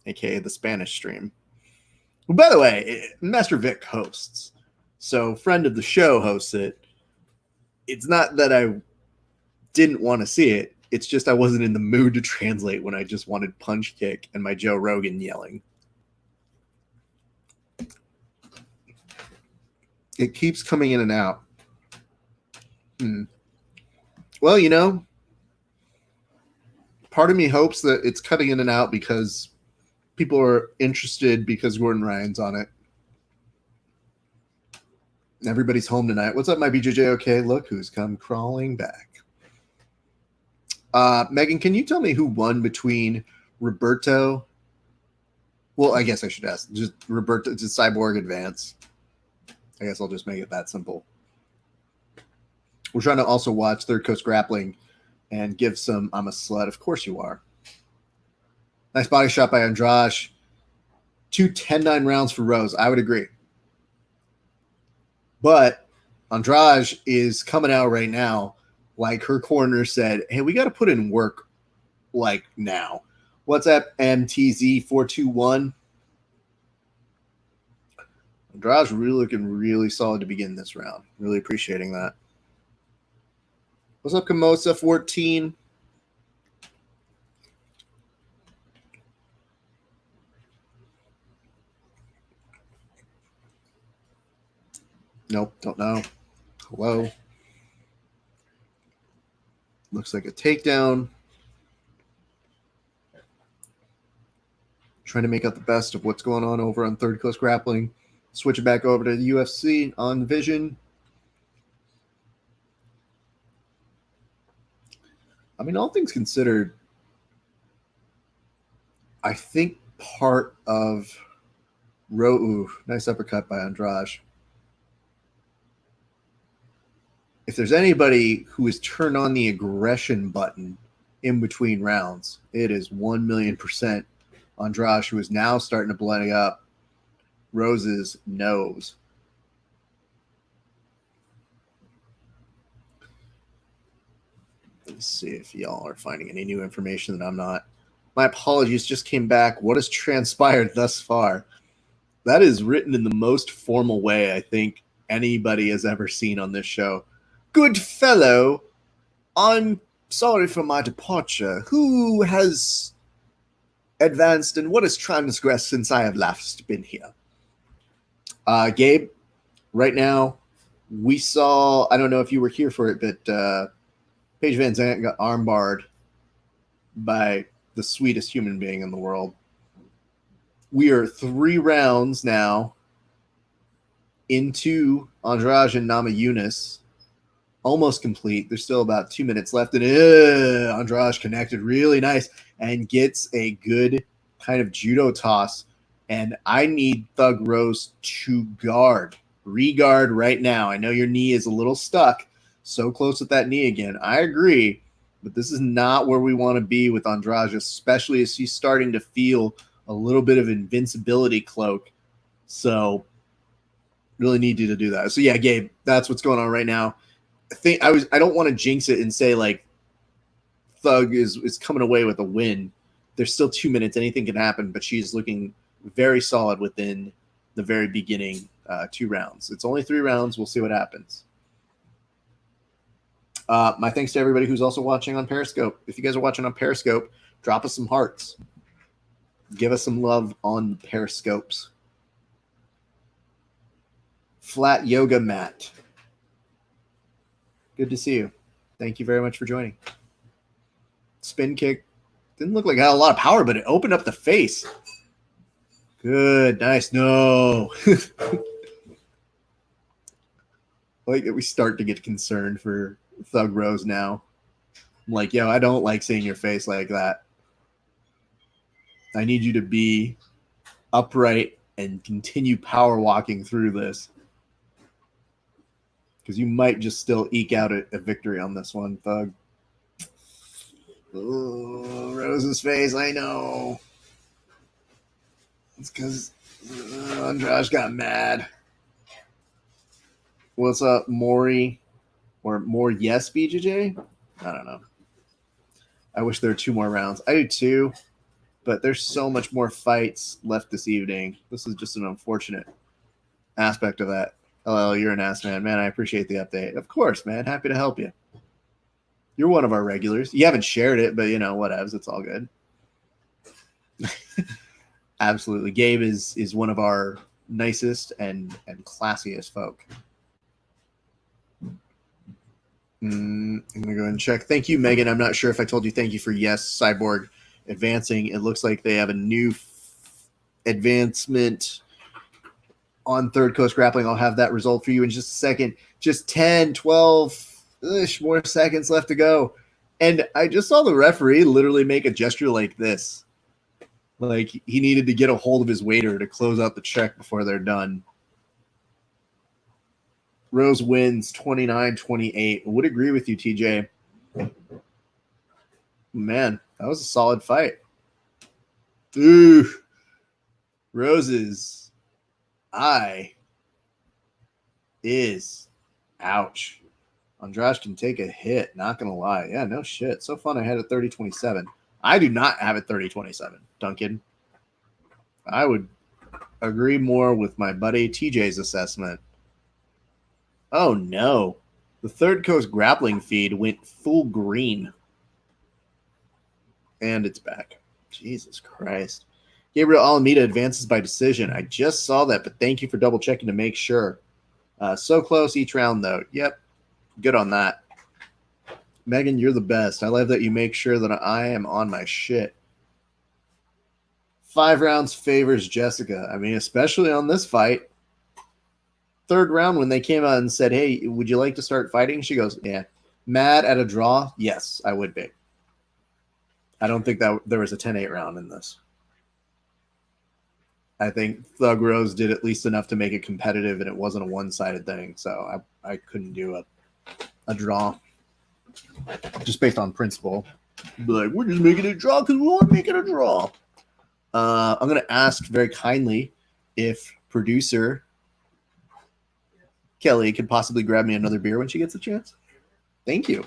aka the Spanish stream. Well, by the way, Master Vic hosts, so friend of the show hosts it. It's not that I didn't want to see it. It's just I wasn't in the mood to translate when I just wanted punch kick and my Joe Rogan yelling. It keeps coming in and out. Well, you know, part of me hopes that it's cutting in and out because people are interested because Gordon Ryan's on it. Everybody's home tonight. What's up, my BJJ? Okay, look who's come crawling back. Megan, can you tell me who won between Roberto? Well, I guess I should ask. Just Roberto to Cyborg Advance. I guess I'll just make it that simple. We're trying to also watch Third Coast Grappling and give some I'm a slut. Of course you are. Nice body shot by Andrade. 2 10-9 rounds for Rose. I would agree. But Andrade is coming out right now like her corner said, hey, we got to put in work like now. What's up, MTZ421? Andrade's really looking really solid to begin this round. Really appreciating that. What's up, Camosa14? Nope, don't know. Hello. Looks like a takedown. Trying to make out the best of what's going on over on Third Coast Grappling. Switch it back over to the UFC on Vision. I mean, all things considered, I think part of nice uppercut by Andrade. If there's anybody who has turned on the aggression button in between rounds, it is 1,000,000% Andrade, who is now starting to blood up Rose's nose. Let's see if y'all are finding any new information that I'm not. My apologies, just came back. What has transpired thus far? That is written in the most formal way I think anybody has ever seen on this show. Good fellow, I'm sorry for my departure. Who has advanced and what has transgressed since I have last been here? Gabe, right now, we saw, I don't know if you were here for it, but Paige Van Zandt got armbarred by the sweetest human being in the world. We are 3 rounds now into Andrade and Namajunas. Almost complete. There's still about 2 minutes left. And Andrade connected really nice and gets a good kind of judo toss. And I need Thug Rose to guard. Re-guard right now. I know your knee is a little stuck. So close with that knee again. I agree. But this is not where we want to be with Andrade, especially as he's starting to feel a little bit of invincibility cloak. So really need you to do that. So yeah, Gabe, that's what's going on right now. I don't want to jinx it and say like Thug is coming away with a win. There's still 2 minutes. Anything can happen, but she's looking very solid within the very beginning 2 rounds. It's only 3 rounds. We'll see what happens. My thanks to everybody who's also watching on Periscope. If you guys are watching on Periscope, drop us some hearts. Give us some love on Periscopes. Flat Yoga Mat. Good to see you. Thank you very much for joining. Spin kick. Didn't look like it had a lot of power, but it opened up the face. Good. Nice. No. Like we start to get concerned for Thug Rose now. I'm like, yo, I don't like seeing your face like that. I need you to be upright and continue power walking through this. Because you might just still eke out a victory on this one, Thug. Oh, Rose's face, I know. It's because Andrade got mad. What's up, Maury? Or more yes, BJJ? I don't know. I wish there were 2 more rounds. I do too. But there's so much more fights left this evening. This is just an unfortunate aspect of that. Oh, you're an ass man. Man, I appreciate the update. Of course, man. Happy to help you. You're one of our regulars. You haven't shared it, but you know, whatevs. It's all good. Absolutely. Gabe is one of our nicest and classiest folk. I'm going to go ahead and check. Thank you, Megan. I'm not sure if I told you thank you for yes, Cyborg advancing. It looks like they have a new advancement on Third Coast Grappling. I'll have that result for you in just a second. Just 10, 12-ish more seconds left to go. And I just saw the referee literally make a gesture like this. Like he needed to get a hold of his waiter to close out the check before they're done. Rose wins 29-28. Would agree with you, TJ. Man, that was a solid fight. Ooh. Rose's eye is ouch. Andrade can take a hit, not going to lie. Yeah, no shit. So fun I had it 30-27. I do not have it 30-27, Duncan. I would agree more with my buddy TJ's assessment. Oh, no. The Third Coast Grappling feed went full green. And it's back. Jesus Christ. Gabriel Alameda advances by decision. I just saw that, but thank you for double checking to make sure. So close each round, though. Yep. Good on that. Megan, you're the best. I love that you make sure that I am on my shit. 5 rounds favors Jessica. I mean, especially on this fight. Third round, when they came out and said, hey, would you like to start fighting? She goes, yeah. Mad at a draw? Yes, I would be. I don't think that there was a 10-8 round in this. I think Thug Rose did at least enough to make it competitive, and it wasn't a one-sided thing. So I couldn't do a draw just based on principle. Be like, we're just making it a draw because we want to make it a draw. I'm going to ask very kindly if producer Kelly could possibly grab me another beer when she gets a chance. Thank you.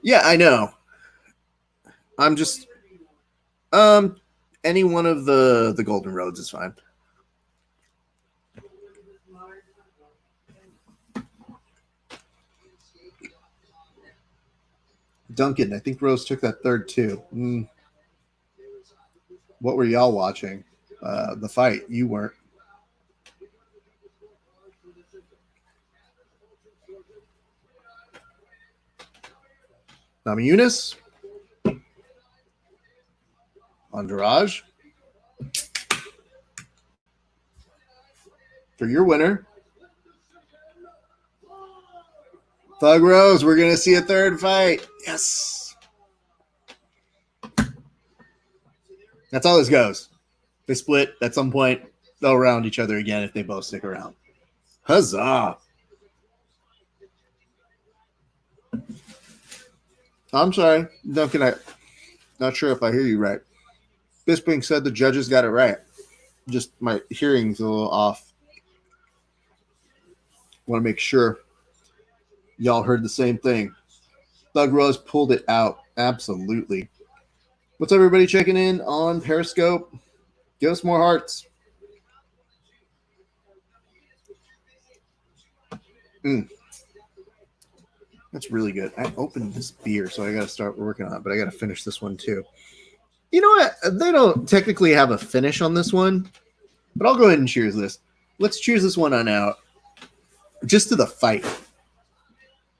Yeah, I know. I'm just any one of the Golden Roads is fine. Duncan, I think Rose took that third too. What were y'all watching? The fight. You weren't. Namajunas. Andrade. For your winner. Thug Rose, we're going to see a third fight. Yes. That's all this goes. They split at some point. They'll round each other again if they both stick around. Huzzah. I'm sorry, Duncan. I'm not sure if I hear you right. Bisping said the judges got it right. Just my hearing's a little off. Want to make sure y'all heard the same thing. Thug Rose pulled it out. Absolutely. What's everybody checking in on Periscope? Give us more hearts. That's really good. I opened this beer, so I got to start working on it, but I got to finish this one too. You know what? They don't technically have a finish on this one, but I'll go ahead and cheers this. Let's cheers this one on out. Just to the fight.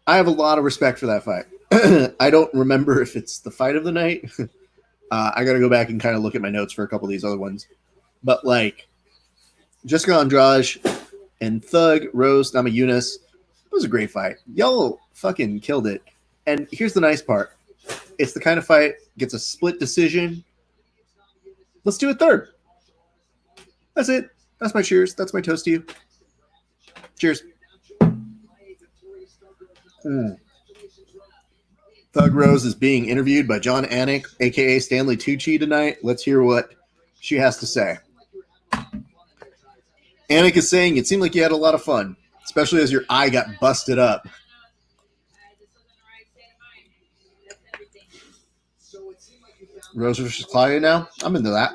I have a lot of respect for that fight. I don't remember if it's the fight of the night. I got to go back and kind of look at my notes for a couple of these other ones. But like, Jessica Andrade and Thug Rose Namajunas, it was a great fight. Y'all fucking killed it. And here's the nice part. It's the kind of fight, gets a split decision. Let's do a third. That's it. That's my cheers. That's my toast to you. Cheers. Thug Rose is being interviewed by John Anik, a.k.a. Stanley Tucci, tonight. Let's hear what she has to say. Anik is saying, it seemed like you had a lot of fun, especially as your eye got busted up. Rose versus Claudia now. I'm into that.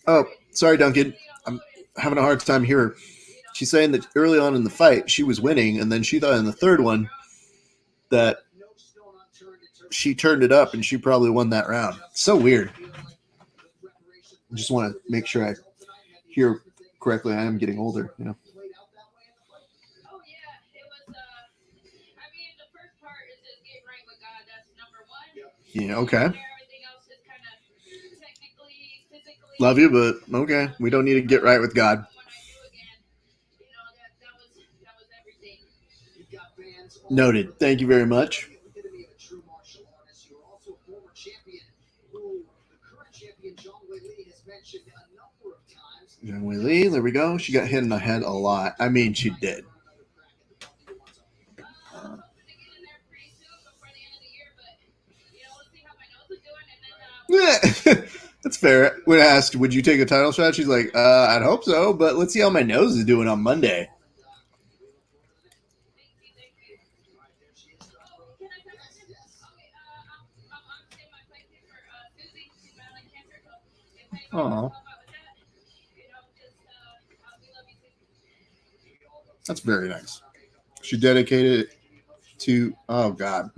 Oh, sorry, Duncan. I'm having a hard time hearing her. She's saying that early on in the fight, she was winning, and then she thought in the third one that she turned it up and she probably won that round. So weird. I just want to make sure I hear correctly. I am getting older, you know. Yeah, okay. Love you, but okay. We don't need to get right with God. Noted. Thank you very much. Zhang Wei Li, there we go. She got hit in the head a lot. I mean, she did. That's fair. When asked, would you take a title shot? She's like, I'd hope so, but let's see how my nose is doing on Monday. Oh, that's very nice. She dedicated it to, oh God,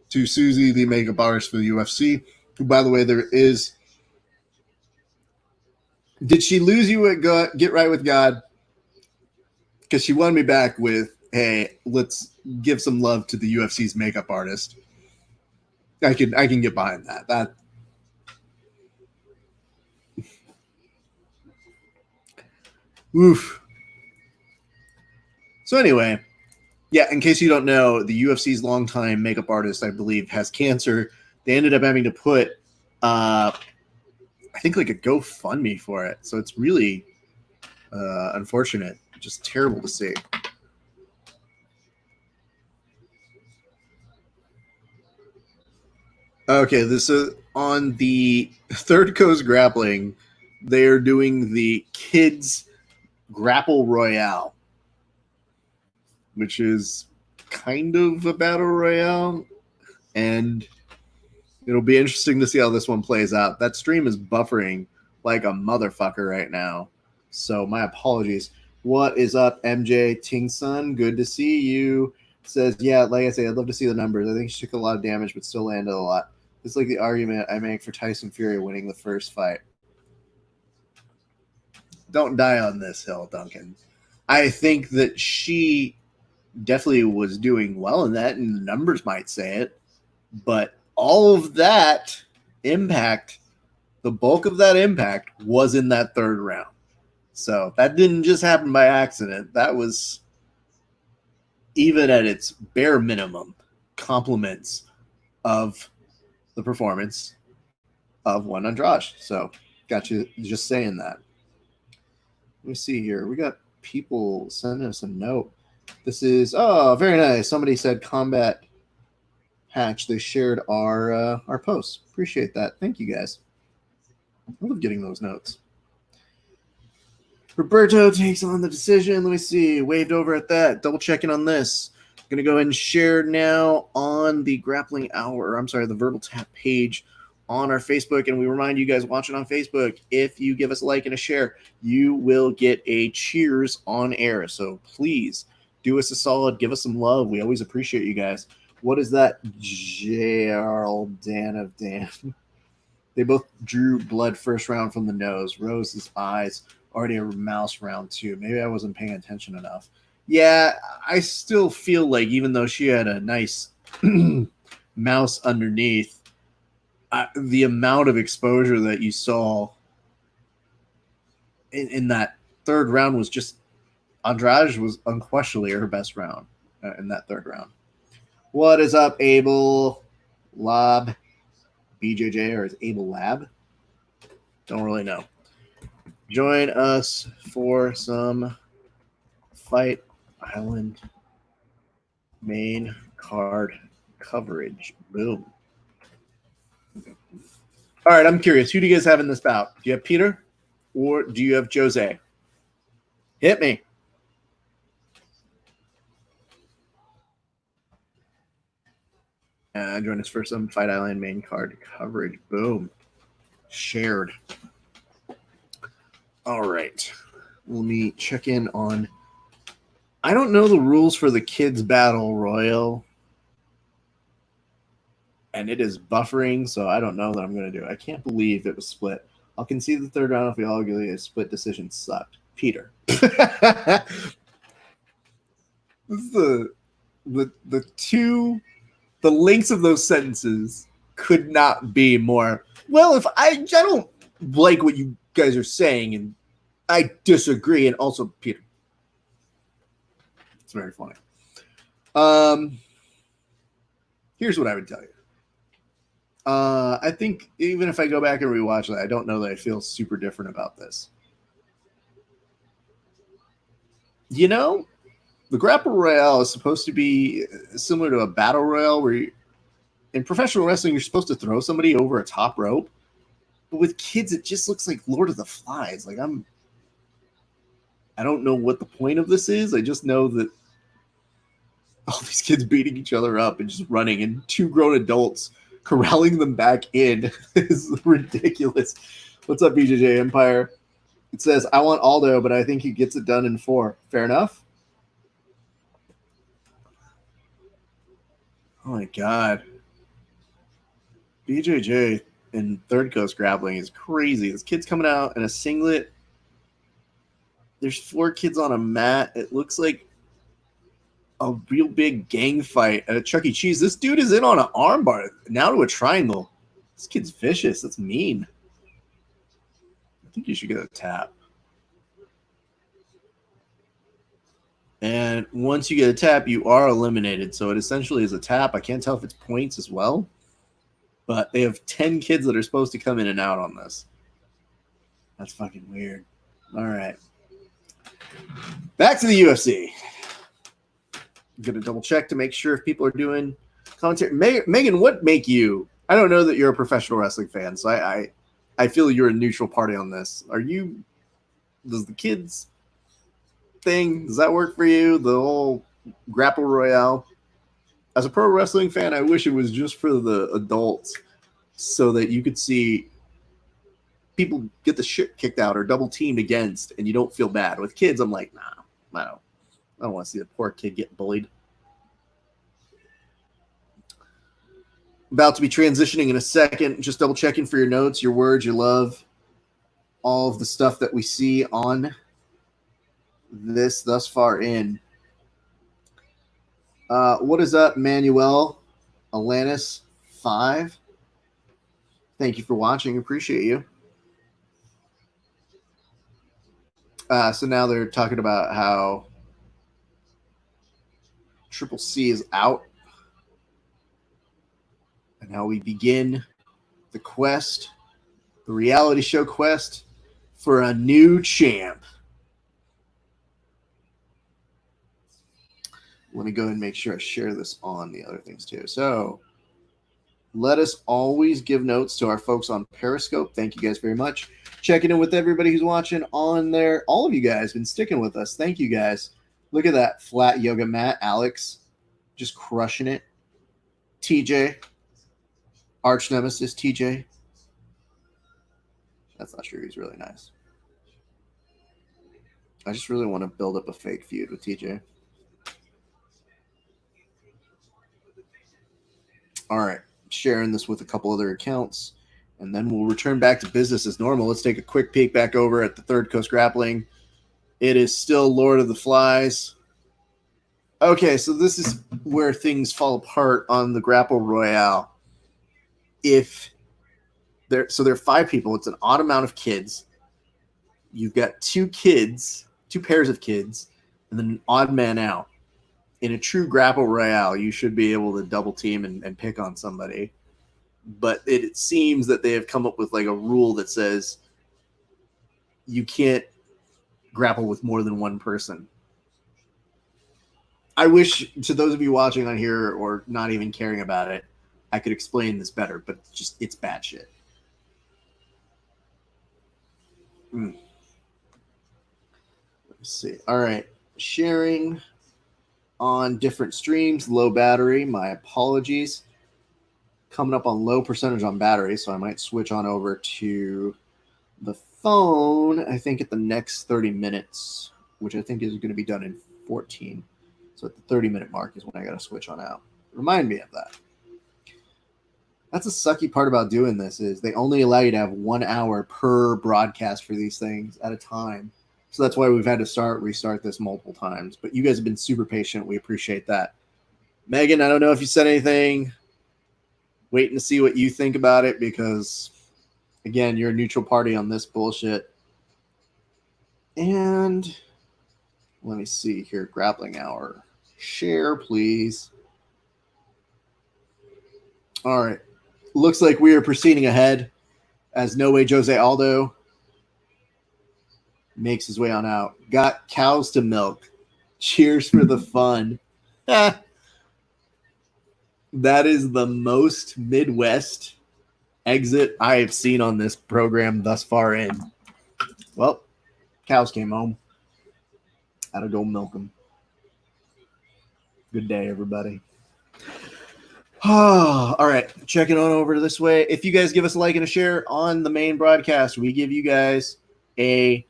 to Susie, the makeup artist for the UFC, who, by the way, there is. Did she lose you at Get Right with God? Because she won me back with, hey, let's give some love to the UFC's makeup artist. I can get behind that. That. Oof. So anyway, yeah, in case you don't know, the UFC's longtime makeup artist, I believe, has cancer. They ended up having to put, I think, like a GoFundMe for it. So it's really unfortunate. Just terrible to see. Okay, this is on the Third Coast Grappling. They are doing the Kids Grapple Royale, which is kind of a battle royale, and it'll be interesting to see how this one plays out. That stream is buffering like a motherfucker right now, so my apologies. What is up, MJ Tingson? Good to see you. Says, yeah, like I say, I'd love to see the numbers. I think she took a lot of damage, but still landed a lot. It's like the argument I make for Tyson Fury winning the first fight. Don't die on this hill, Duncan. I think that she definitely was doing well in that, and the numbers might say it. But all of that impact, the bulk of that impact was in that third round. So that didn't just happen by accident. That was, even at its bare minimum, compliments of the performance of one Andrade. So got you just saying that. Let me see here. We got people sending us a note. This is, oh, very nice. Somebody said Combat Hatch. They shared our posts. Appreciate that. Thank you, guys. I love getting those notes. Roberto takes on the decision. Let me see. Waved over at that. Double checking on this. Going to go ahead and share now on the Grappling Hour. I'm sorry, the Verbal Tap page on our Facebook. And we remind you guys watching on Facebook, if you give us a like and a share, you will get a cheers on air. So please do us a solid. Give us some love. We always appreciate you guys. What is that? Gerald Dan of Dan. They both drew blood first round from the nose. Rose's eyes. Already a mouse round 2. Maybe I wasn't paying attention enough. Yeah, I still feel like even though she had a nice mouse underneath, the amount of exposure that you saw in that third round was just, Andrade was unquestionably her best round in that third round. What is up, Abel Lab? BJJ, or is Abel Lab? Don't really know. Join us for some Fight Island main card coverage. Boom. All right, I'm curious. Who do you guys have in this bout? Do you have Peter or do you have Jose? Hit me. Join us for some Fight Island main card coverage. Boom. Shared. All right. Let me check in on. I don't know the rules for the kids battle royal. And it is buffering, so I don't know that I'm going to do it. I can't believe it was split. I'll concede the third round if we all agree a split decision sucked. Peter. This is the links of those sentences could not be more. Well, if I don't like what you guys are saying, and I disagree, and also Peter. It's very funny. Here's what I would tell you. I think even if I go back and rewatch that, I don't know that I feel super different about this. You know, the Grapple Royale is supposed to be similar to a Battle Royale where in professional wrestling, you're supposed to throw somebody over a top rope. But with kids, it just looks like Lord of the Flies. Like I don't know what the point of this is. I just know that all these kids beating each other up and just running, and two grown adults corralling them back in is ridiculous. What's up, BJJ Empire? It says, I want Aldo, but I think he gets it done in 4. Fair enough? Oh my God. BJJ in Third Coast Grappling is crazy. This kid's coming out in a singlet. There's 4 kids on a mat. It looks like a real big gang fight at a Chuck E. Cheese. This dude is in on an armbar. Now to a triangle. This kid's vicious. That's mean. I think you should get a tap. And once you get a tap, you are eliminated. So it essentially is a tap. I can't tell if it's points as well. But they have 10 kids that are supposed to come in and out on this. That's fucking weird. All right. Back to the UFC. I'm going to double check to make sure if people are doing commentary. Megan, what make you? I don't know that you're a professional wrestling fan, so I feel you're a neutral party on this. Are you? Does the kids thing, does that work for you? The whole Grapple Royale? As a pro wrestling fan, I wish it was just for the adults so that you could see people get the shit kicked out or double teamed against and you don't feel bad. With kids, I'm like, nah, I don't want to see the poor kid get bullied. About to be transitioning in a second. Just double checking for your notes, your words, your love, all of the stuff that we see on this thus far in. What is up, Manuel Alanis 5? Thank you for watching. Appreciate you. So now they're talking about how Triple C is out and how we begin the quest, the reality show quest for a new champ. Let me go ahead and make sure I share this on the other things too. So let us always give notes to our folks on Periscope. Thank you guys very much. Checking in with everybody who's watching on there. All of you guys been sticking with us. Thank you guys. Look at that flat yoga mat. Alex just crushing it. TJ. Arch Nemesis TJ. That's not true. He's really nice. I just really want to build up a fake feud with TJ. All right. Sharing this with a couple other accounts, and then we'll return back to business as normal. Let's take a quick peek back over at the Third Coast Grappling. It is still Lord of the Flies. Okay, so this is where things fall apart on the Grapple Royale. There are 5 people. It's an odd amount of kids. You've got 2 pairs of kids, and then an odd man out. In a true Grapple Royale, you should be able to double team and pick on somebody. But it seems that they have come up with like a rule that says you can't grapple with more than one person. I wish, to those of you watching on here or not even caring about it, I could explain this better, but it's bad shit. Let's see. All right. Sharing on different streams, low battery. My apologies. Coming up on low percentage on battery, so I might switch on over to the phone, I think, at the next 30 minutes, which I think is going to be done in 14. So at the 30-minute mark is when I got to switch on out. Remind me of that. That's a sucky part about doing this is they only allow you to have 1 hour per broadcast for these things at a time. So that's why we've had to restart this multiple times. But you guys have been super patient. We appreciate that. Megan, I don't know if you said anything. Waiting to see what you think about it because, again, you're a neutral party on this bullshit. And let me see here. Grappling Hour. Share, please. All right. Looks like we are proceeding ahead as No Way Jose Aldo makes his way on out. Got cows to milk. Cheers for the fun. That is the most Midwest exit I have seen on this program thus far in. Well, cows came home. Had to go milk them. Good day, everybody. All right, checking on over this way. If you guys give us a like and a share on the main broadcast, we give you guys if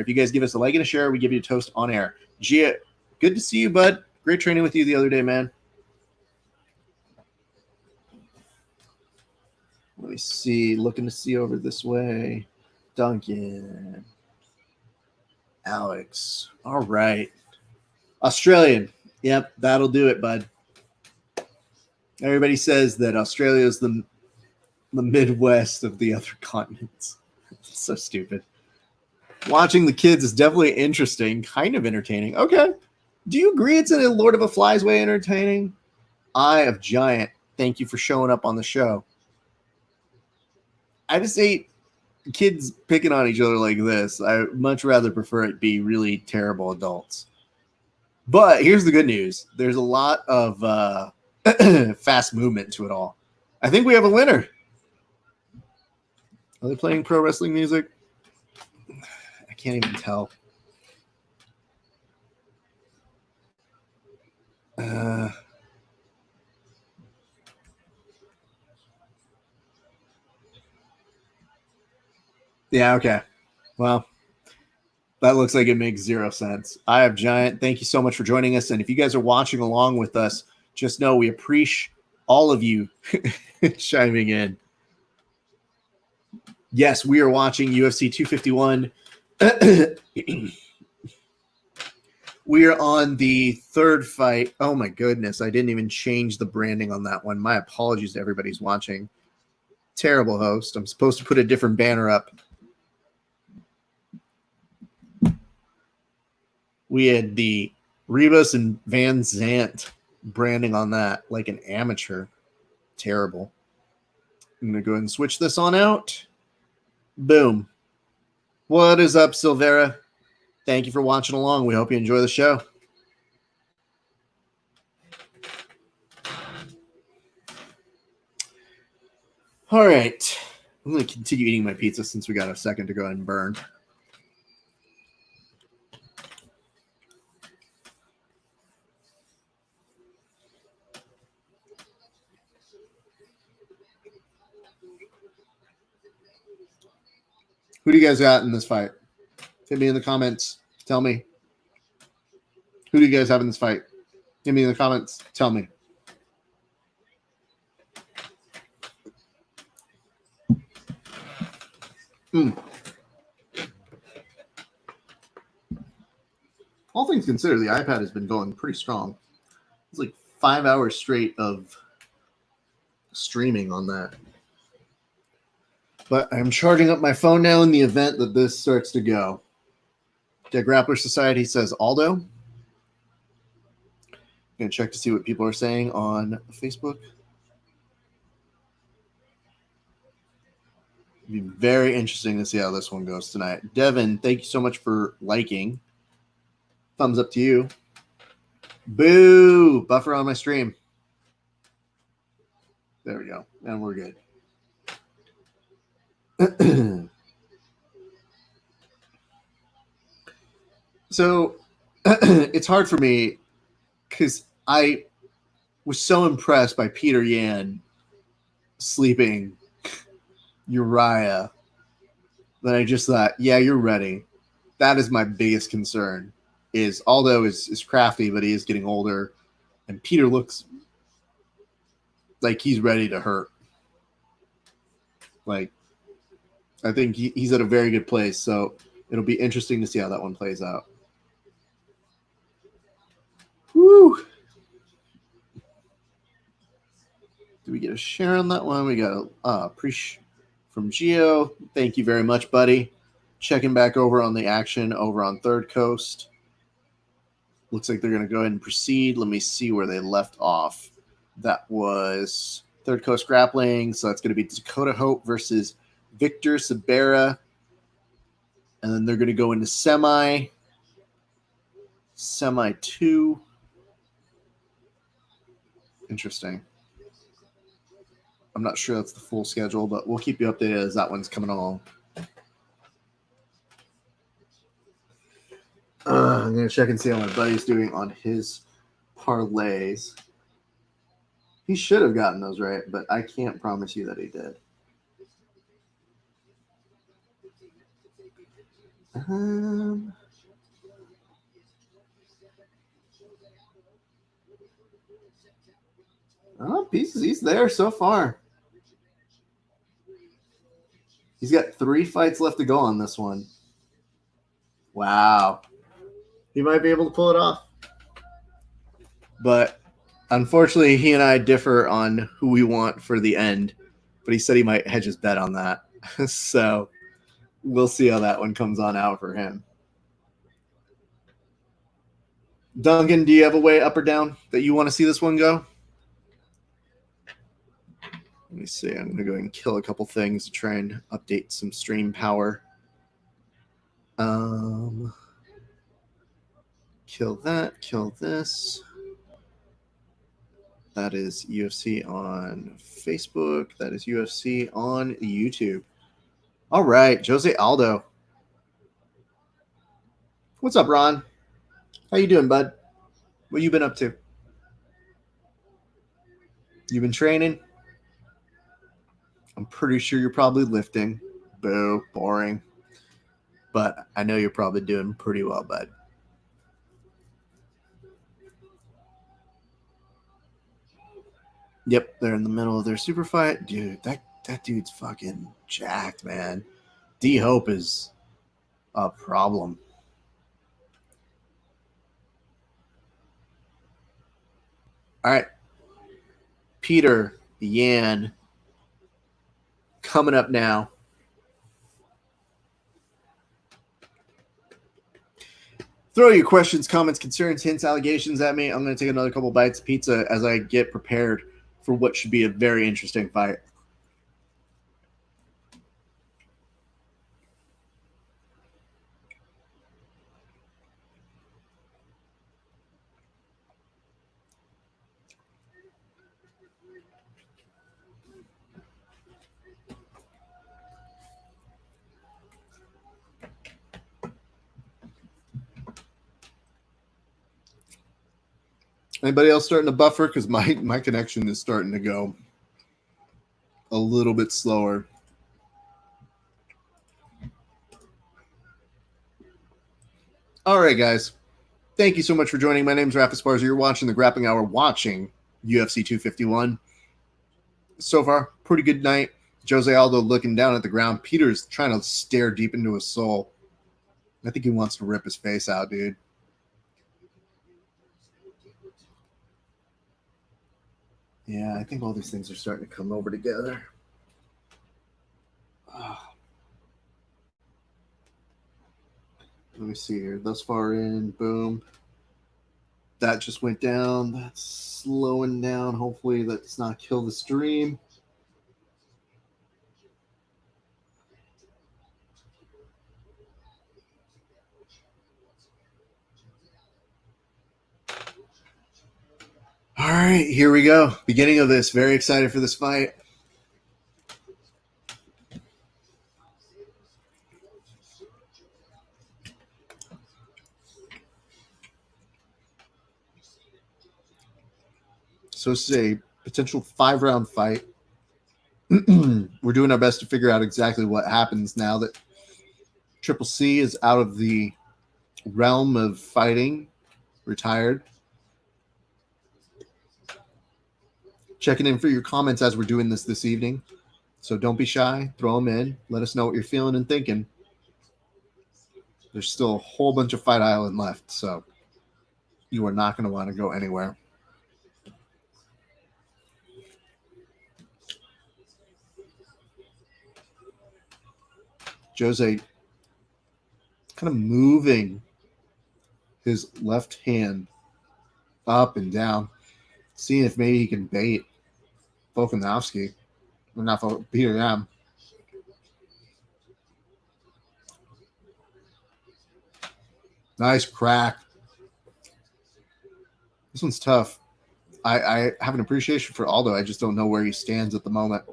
you guys give us a like and a share, we give you a toast on air. Gia, good to see you, bud. Great training with you the other day, man. Let me see. Looking to see over this way. Duncan. Alex. All right. Australian. Yep, that'll do it, bud. Everybody says that Australia is the Midwest of the other continents. It's so stupid. Watching the kids is definitely interesting, kind of entertaining. Okay. Do you agree it's in a Lord of the Flies way entertaining? Eye of Giant, thank you for showing up on the show. I just hate kids picking on each other like this. I much rather prefer it be really terrible adults. But here's the good news. There's a lot of fast movement to it all. I think we have a winner. Are they playing pro wrestling music? I can't even tell. Yeah, okay. Well, that looks like it makes zero sense. I have Giant. Thank you so much for joining us. And if you guys are watching along with us, just know we appreciate all of you chiming in. Yes, we are watching UFC 251. We are on the third fight. Oh, my goodness. I didn't even change the branding on that one. My apologies to everybody who's watching. Terrible host. I'm supposed to put a different banner up. We had the Ribas and Van Zant branding on that like an amateur. Terrible. I'm going to go ahead and switch this on out. Boom. What is up, Silvera? Thank you for watching along. We hope you enjoy the show. All right. I'm going to continue eating my pizza since we got a second to go ahead and burn. Who do you guys got in this fight? Hit me in the comments. Tell me. Who do you guys have in this fight? Hit me in the comments. Tell me. All things considered, the iPad has been going pretty strong. It's like 5 hours straight of streaming on that. But I'm charging up my phone now in the event that this starts to go. Dead Grappler Society says Aldo. I'm going to check to see what people are saying on Facebook. It'll be very interesting to see how this one goes tonight. Devin, thank you so much for liking. Thumbs up to you. Boo! Buffer on my stream. There we go. And we're good. So it's hard for me because I was so impressed by Peter Yan sleeping Uriah that I just thought, yeah, you're ready. That is my biggest concern. Is Aldo is crafty, but he is getting older, and Peter looks like he's ready to hurt. Like, I think he's at a very good place, so it'll be interesting to see how that one plays out. Woo! Do we get a share on that one? We got a from Gio. Thank you very much, buddy. Checking back over on the action over on Third Coast. Looks like they're going to go ahead and proceed. Let me see where they left off. That was Third Coast Grappling. So that's going to be Dakota Hope versus Victor Sabera. And then they're going to go into Semi 2. Interesting. I'm not sure that's the full schedule, but we'll keep you updated as that one's coming along. I'm going to check and see how my buddy's doing on his parlays. He should have gotten those right, but I can't promise you that he did. Pieces. He's there so far. He's got 3 fights left to go on this one. Wow. He might be able to pull it off. But unfortunately, he and I differ on who we want for the end. But he said he might hedge his bet on that. So we'll see how that one comes on out for him. Duncan, do you have a way up or down that you want to see this one go? Let me see. I'm going to go ahead and kill a couple things to try and update some stream power. Kill that. Kill this. That is UFC on Facebook. That is UFC on YouTube. All right, Jose Aldo. What's up, Ron? How you doing, bud? What you been up to? You been training? I'm pretty sure you're probably lifting. Boo, boring. But I know you're probably doing pretty well, bud. Yep, they're in the middle of their super fight. Dude, that dude's fucking jacked, man. D-Hope is a problem. All right. Peter Yan coming up now. Throw your questions, comments, concerns, hints, allegations at me. I'm going to take another couple bites of pizza as I get prepared for what should be a very interesting fight. Anybody else starting to buffer? Because my connection is starting to go a little bit slower. All right, guys. Thank you so much for joining. My name is Raph Esparza. You're watching the Grappling Hour, watching UFC 251. So far, pretty good night. Jose Aldo looking down at the ground. Peter's trying to stare deep into his soul. I think he wants to rip his face out, dude. Yeah, I think all these things are starting to come over together. Let me see here. Thus far in, boom. That just went down. That's slowing down. Hopefully that does not kill the stream. All right, here we go. Beginning of this. Very excited for this fight. So this is a potential 5-round fight. We're doing our best to figure out exactly what happens now that Triple C is out of the realm of fighting, retired. Checking in for your comments as we're doing this evening. So don't be shy. Throw them in. Let us know what you're feeling and thinking. There's still a whole bunch of Fight Island left, so you are not going to want to go anywhere. Jose kind of moving his left hand up and down, seeing if maybe he can bait Volkanovski. Or not Peter Yan. Nice crack. This one's tough. I have an appreciation for Aldo. I just don't know where he stands at the moment.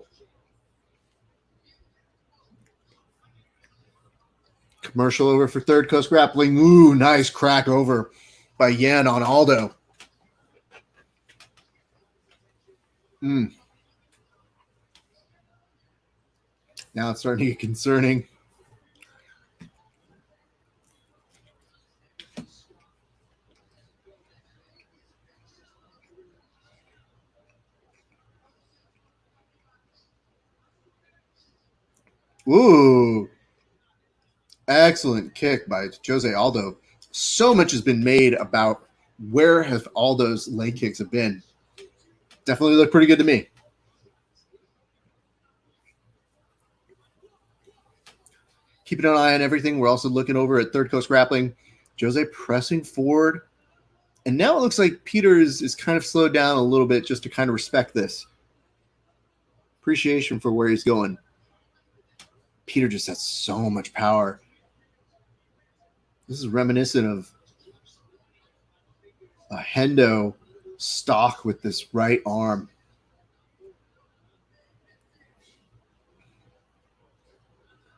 Commercial over for Third Coast Grappling. Ooh, nice crack over by Yan on Aldo. Now it's starting to get concerning. Ooh. Excellent kick by Jose Aldo. So much has been made about where have Aldo's leg kicks have been. Definitely look pretty good to me. Keeping an eye on everything. We're also looking over at Third Coast Grappling. Jose pressing forward. And now it looks like Peter is kind of slowed down a little bit just to kind of respect this. Appreciation for where he's going. Peter just has so much power. This is reminiscent of a Hendo stalk with this right arm.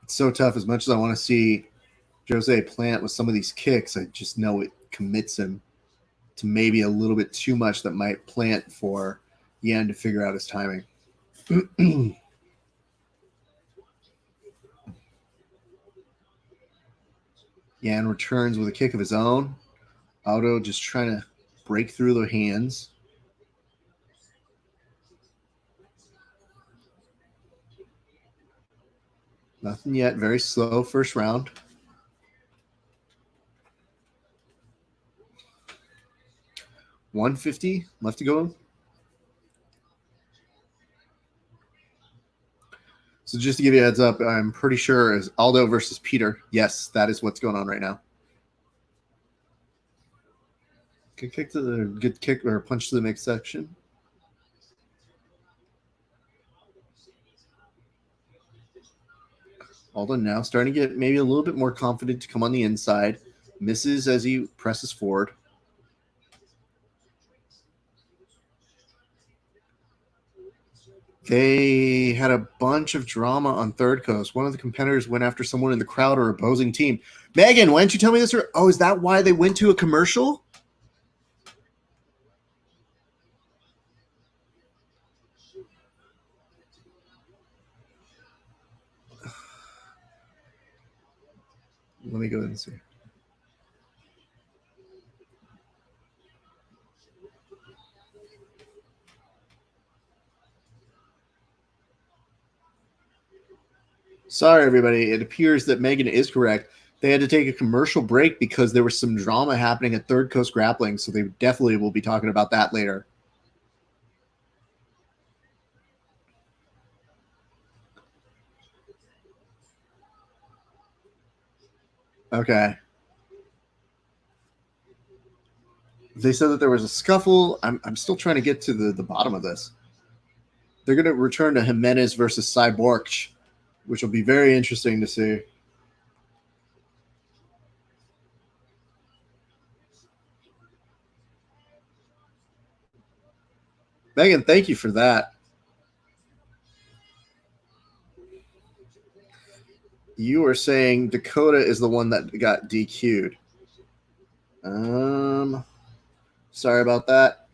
It's so tough. As much as I want to see Jose plant with some of these kicks, I just know it commits him to maybe a little bit too much that might plant for Yan to figure out his timing. Yan returns with a kick of his own. Aldo just trying to break through the hands. Nothing yet. Very slow first round. $150 left to go. So just to give you a heads up, I'm pretty sure it's Aldo versus Peter. Yes, that is what's going on right now. Good kick or punch to the midsection. Aldo now starting to get maybe a little bit more confident to come on the inside. Misses as he presses forward. They had a bunch of drama on Third Coast. One of the competitors went after someone in the crowd or opposing team. Megan, why didn't you tell me this? Oh, is that why they went to a commercial? Let me go ahead and see. Sorry, everybody. It appears that Megan is correct. They had to take a commercial break because there was some drama happening at Third Coast Grappling, so they definitely will be talking about that later. Okay. They said that there was a scuffle. I'm still trying to get to the bottom of this. They're going to return to Jimenez versus Cyborg, which will be very interesting to see. Megan, thank you for that. You were saying Dakota is the one that got DQ'd. Sorry about that.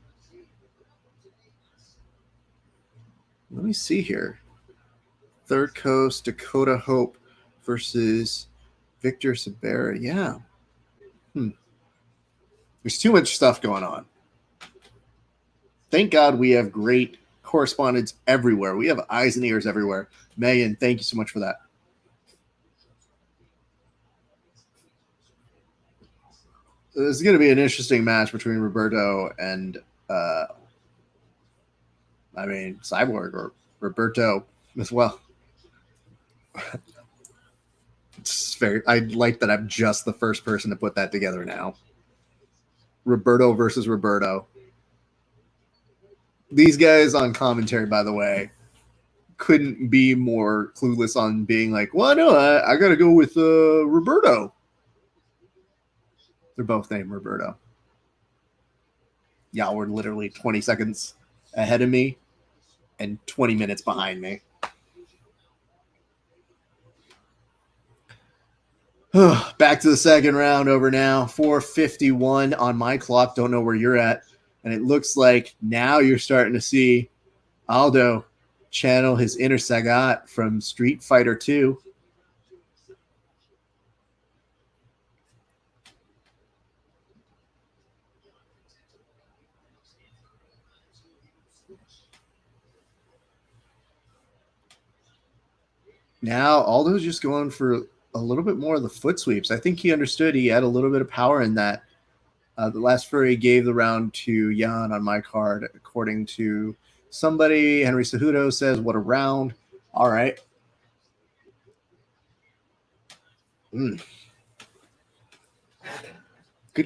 Let me see here. Third Coast, Dakota Hope versus Victor Sabera. Yeah. There's too much stuff going on. Thank God we have great correspondence everywhere. We have eyes and ears everywhere. Megan, thank you so much for that. This is going to be an interesting match between Roberto and, Cyborg or Roberto as well. I like that I'm just the first person to put that together now. Roberto versus Roberto. These guys on commentary, by the way, couldn't be more clueless on being like, well, no, I got to go with Roberto. They're both named Roberto. Y'all were literally 20 seconds ahead of me and 20 minutes behind me. Back to the second round over now. 4:51 on my clock. Don't know where you're at. And it looks like now you're starting to see Aldo channel his inner Sagat from Street Fighter 2. Now Aldo's just going for a little bit more of the foot sweeps. I think he understood he had a little bit of power in that. The last Fury gave the round to Jan on my card, according to somebody. Henry Cejudo says, what a round. All right. Good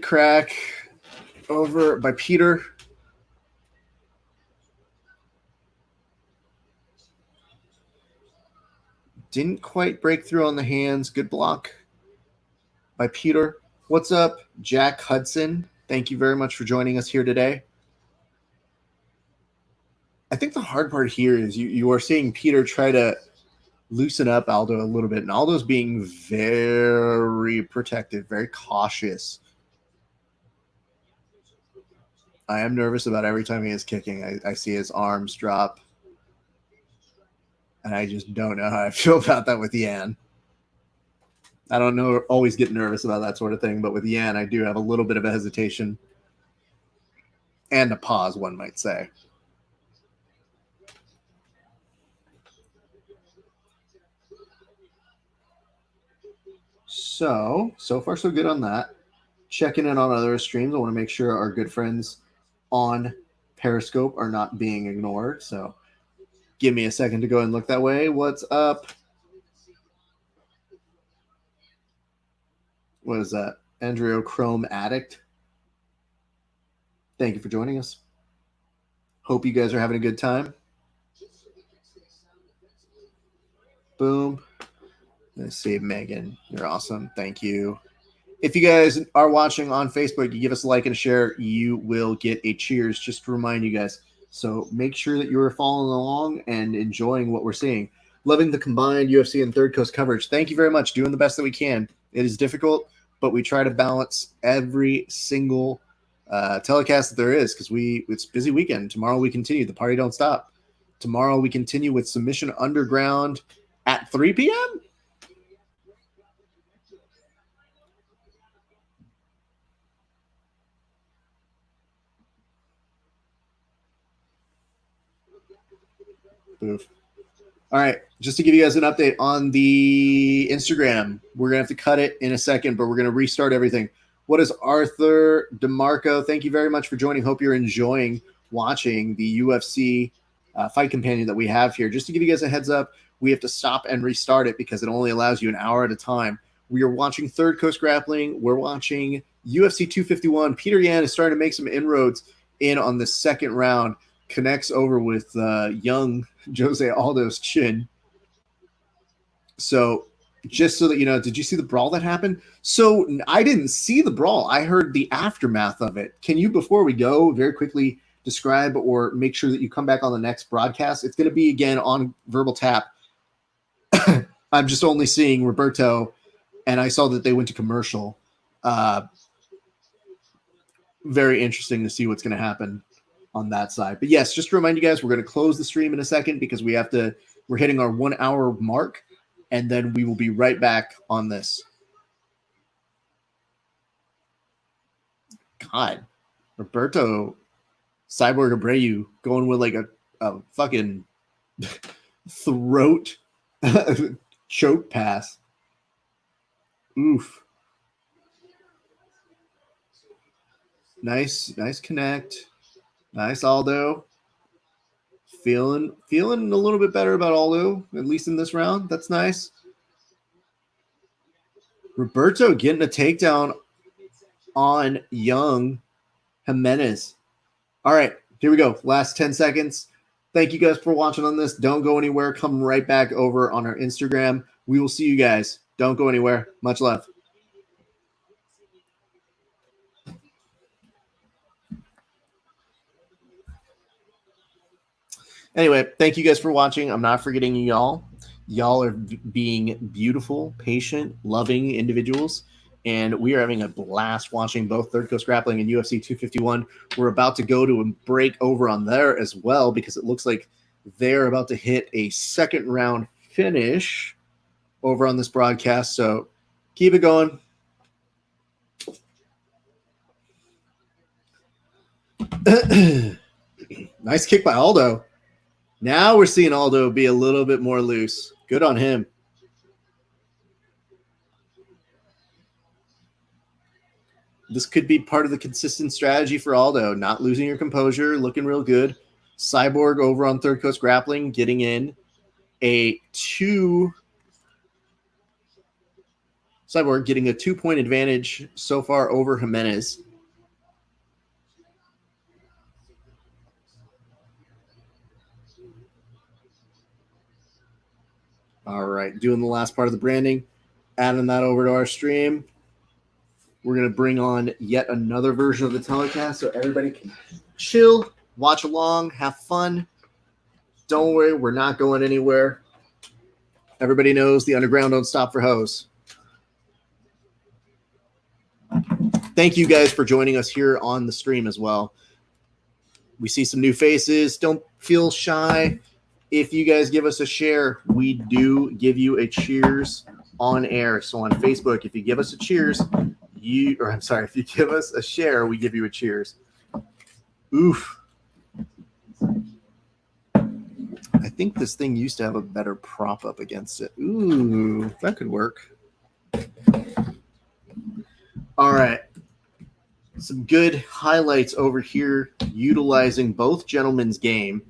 crack over by Peter. Didn't quite break through on the hands. Good block by Peter. What's up, Jack Hudson? Thank you very much for joining us here today. I think the hard part here is you are seeing Peter try to loosen up Aldo a little bit, and Aldo's being very protective, very cautious. I am nervous about every time he is kicking. I see his arms drop, and I just don't know how I feel about that with Yan. I don't know, always get nervous about that sort of thing, but with Yan, I do have a little bit of a hesitation and a pause, one might say. So far so good on that. Checking in on other streams. I want to make sure our good friends on Periscope are not being ignored. So give me a second to go and look that way. What's up? What is that? Andrea Chrome Addict. Thank you for joining us. Hope you guys are having a good time. Boom. Let's see, Megan. You're awesome. Thank you. If you guys are watching on Facebook, you give us a like and a share, you will get a cheers, just to remind you guys. So make sure that you're following along and enjoying what we're seeing. Loving the combined UFC and Third Coast coverage. Thank you very much. Doing the best that we can. It is difficult, but we try to balance every single telecast that there is because it's a busy weekend. Tomorrow we continue. The party don't stop. Tomorrow we continue with Submission Underground at 3 p.m. Oof. All right, just to give you guys an update on the Instagram, we're going to have to cut it in a second, but we're going to restart everything. What is Arthur DeMarco? Thank you very much for joining. Hope you're enjoying watching the UFC Fight Companion that we have here. Just to give you guys a heads up, we have to stop and restart it because it only allows you an hour at a time. We are watching Third Coast Grappling. We're watching UFC 251. Peter Yan is starting to make some inroads in on the second round. Connects over with young Jose Aldo's chin. So just so that you know, did you see the brawl that happened? So I didn't see the brawl. I heard the aftermath of it. Can you, before we go, very quickly describe or make sure that you come back on the next broadcast? It's going to be, again, on Verbal Tap. I'm just only seeing Roberto, and I saw that they went to commercial. Very interesting to see what's going to happen. on that side. But yes, just to remind you guys, we're going to close the stream in a second because we're hitting our 1 hour mark, and then we will be right back on this. God, Roberto Cyborg Abreu going with like a fucking throat choke pass. Oof. Nice connect. Nice Aldo. Feeling a little bit better about Aldo, at least in this round. That's nice. Roberto getting a takedown on young Jimenez. All right, here we go. Last 10 seconds. Thank you guys for watching on this. Don't go anywhere. Come right back over on our Instagram. We will see you guys. Don't go anywhere. Much love. Anyway, thank you guys for watching. I'm not forgetting y'all. Y'all are being beautiful, patient, loving individuals, and we are having a blast watching both Third Coast Grappling and UFC 251. We're about to go to a break over on there as well because it looks like they're about to hit a second round finish over on this broadcast. So keep it going. Nice kick by Aldo. Now we're seeing Aldo be a little bit more loose. Good on him. This could be part of the consistent strategy for Aldo, not losing your composure, looking real good. Cyborg over on Third Coast Grappling getting in a 2-point advantage so far over Jimenez. All right, doing the last part of the branding, adding that over to our stream. We're going to bring on yet another version of the telecast so everybody can chill, watch along, have fun. Don't worry, we're not going anywhere. Everybody knows the underground don't stop for hoes. Thank you guys for joining us here on the stream as well. We see some new faces. Don't feel shy. If you guys give us a share, we do give you a cheers on air. So on Facebook, if you give us a cheers, if you give us a share, we give you a cheers. Oof. I think this thing used to have a better prop up against it. Ooh, that could work. All right. Some good highlights over here utilizing both gentlemen's game.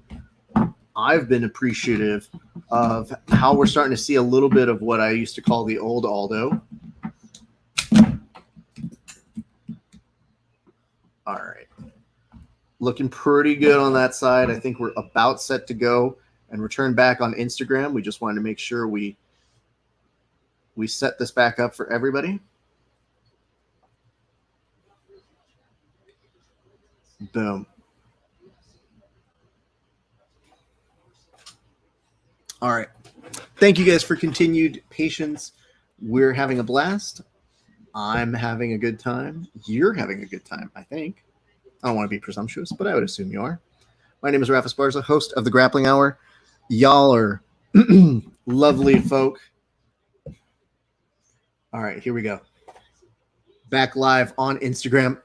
I've been appreciative of how we're starting to see a little bit of what I used to call the old Aldo. All right. Looking pretty good on that side. I think we're about set to go and return back on Instagram. We just wanted to make sure we set this back up for everybody. Boom. All right. Thank you guys for continued patience. We're having a blast. I'm having a good time. You're having a good time, I think. I don't want to be presumptuous, but I would assume you are. My name is Rafa Esparza, host of the Grappling Hour. Y'all are lovely folk. All right, here we go. Back live on Instagram.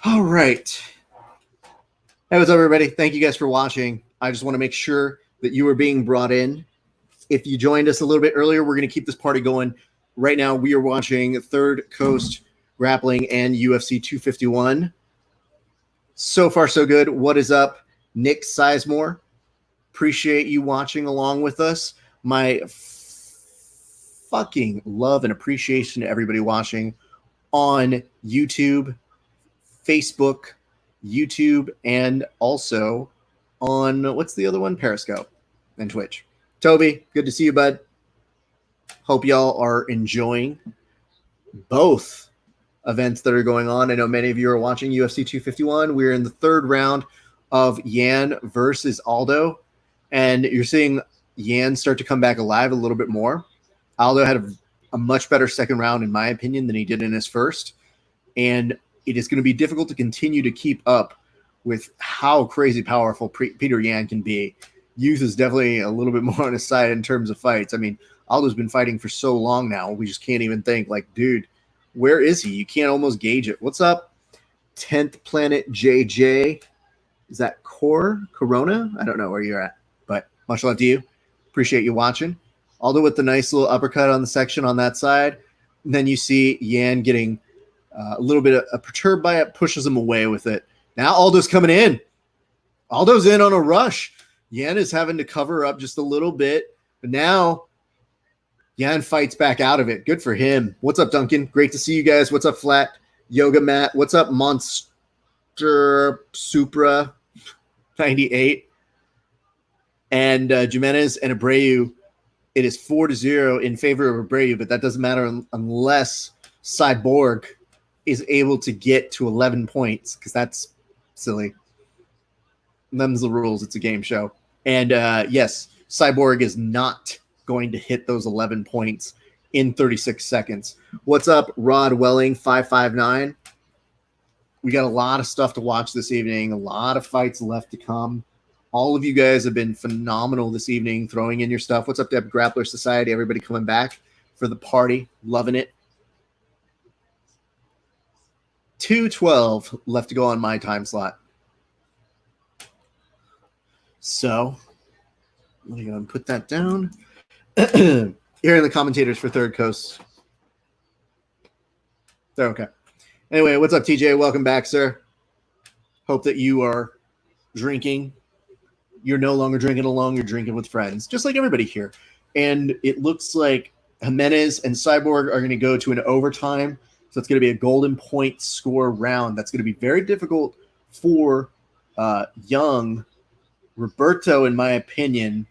All right. Hey, what's up, everybody? Thank you guys for watching. I just want to make sure that you are being brought in. If you joined us a little bit earlier, we're going to keep this party going. Right now, we are watching Third Coast Grappling and UFC 251. So far, so good. What is up, Nick Sizemore? Appreciate you watching along with us. My fucking love and appreciation to everybody watching on YouTube, Facebook, YouTube, and also on, what's the other one? Periscope and Twitch. Toby, good to see you, bud. Hope y'all are enjoying both events that are going on. I know many of you are watching UFC 251. We're in the third round of Yan versus Aldo, and you're seeing Yan start to come back alive a little bit more. Aldo had a much better second round, in my opinion, than he did in his first. And it is going to be difficult to continue to keep up with how crazy powerful Peter Yan can be. Youth is definitely a little bit more on his side in terms of fights. I mean, Aldo's been fighting for so long now, we just can't even think, like, dude, where is he? You can't almost gauge it. What's up, 10th Planet JJ? Is that Corona? I don't know where you're at, but much love to you. Appreciate you watching. Aldo with the nice little uppercut on the section on that side. And then you see Yan getting a little bit perturbed by it, pushes him away with it. Now Aldo's coming in. Aldo's in on a rush. Yan is having to cover up just a little bit, but now Yan fights back out of it. Good for him. What's up, Duncan? Great to see you guys. What's up, Flat Yoga Matt? What's up, Monster Supra 98? And Jimenez and Abreu, it is 4-0 in favor of Abreu, but that doesn't matter unless Cyborg is able to get to 11 points, because that's silly. Them's the rules. It's a game show. And yes, Cyborg is not going to hit those 11 points in 36 seconds. What's up, Rod Welling 559? We got a lot of stuff to watch this evening, a lot of fights left to come. All of you guys have been phenomenal this evening, throwing in your stuff. What's up, Deb Grappler Society? Everybody coming back for the party, loving it. 2:12 left to go on my time slot. So let me go and put that down. Here are the commentators for Third Coast. They're okay. Anyway, what's up, TJ? Welcome back, sir. Hope that you are drinking. You're no longer drinking alone. You're drinking with friends, just like everybody here. And it looks like Jimenez and Cyborg are going to go to an overtime. So it's going to be a golden point score round. That's going to be very difficult for young Roberto, in my opinion,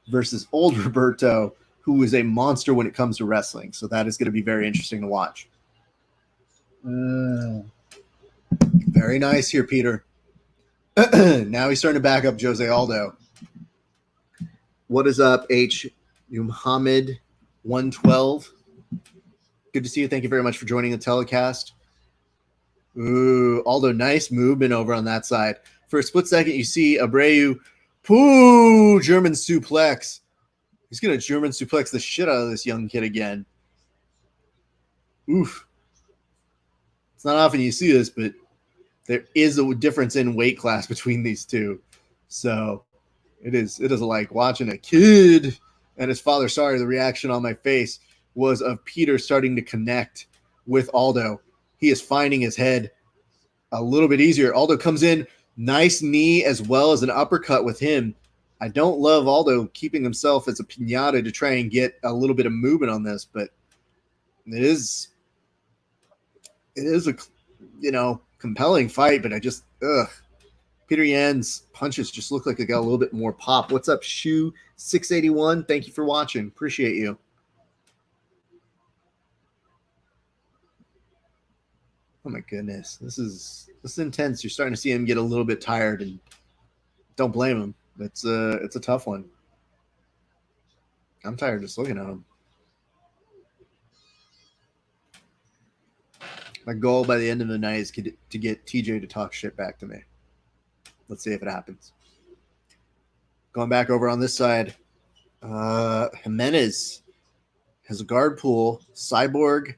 versus old Roberto, who is a monster when it comes to wrestling. So that is going to be very interesting to watch. Very nice here, Peter. Now he's starting to back up Jose Aldo. What is up, H. Muhammad 112? Good to see you. Thank you very much for joining the telecast. Ooh, Aldo, nice movement over on that side. For a split second, you see Abreu, German suplex. He's going to German suplex the shit out of this young kid again. Oof. It's not often you see this, but there is a difference in weight class between these two. So it is like watching a kid and his father. Sorry, the reaction on my face was of Peter starting to connect with Aldo. He is finding his head a little bit easier. Aldo comes in, nice knee as well as an uppercut with him. I don't love Aldo keeping himself as a piñata to try and get a little bit of movement on this, but it is a, compelling fight, but Peter Yan's punches just look like they got a little bit more pop. What's up, Shoe 681? Thank you for watching. Appreciate you. Oh my goodness. This is intense. You're starting to see him get a little bit tired, and don't blame him. It's a tough one. I'm tired just looking at him. My goal by the end of the night is to get TJ to talk shit back to me. Let's see if it happens. Going back over on this side, Jimenez has a guard pull. Cyborg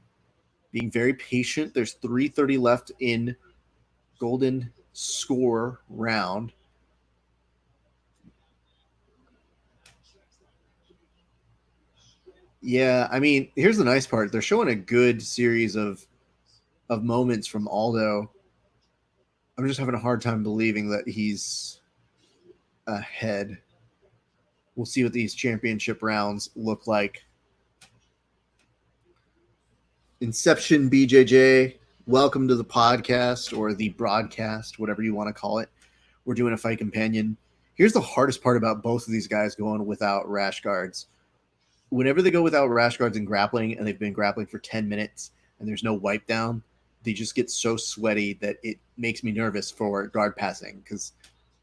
being very patient. There's 3:30 left in golden score round. Yeah, I mean, here's the nice part. They're showing a good series of moments from Aldo. I'm just having a hard time believing that he's ahead. We'll see what these championship rounds look like. Inception BJJ, welcome to the podcast or the broadcast, whatever you want to call it. We're doing a fight companion. Here's the hardest part about both of these guys going without rash guards. Whenever they go without rash guards in grappling, and they've been grappling for 10 minutes and there's no wipe down, they just get so sweaty that it makes me nervous for guard passing, because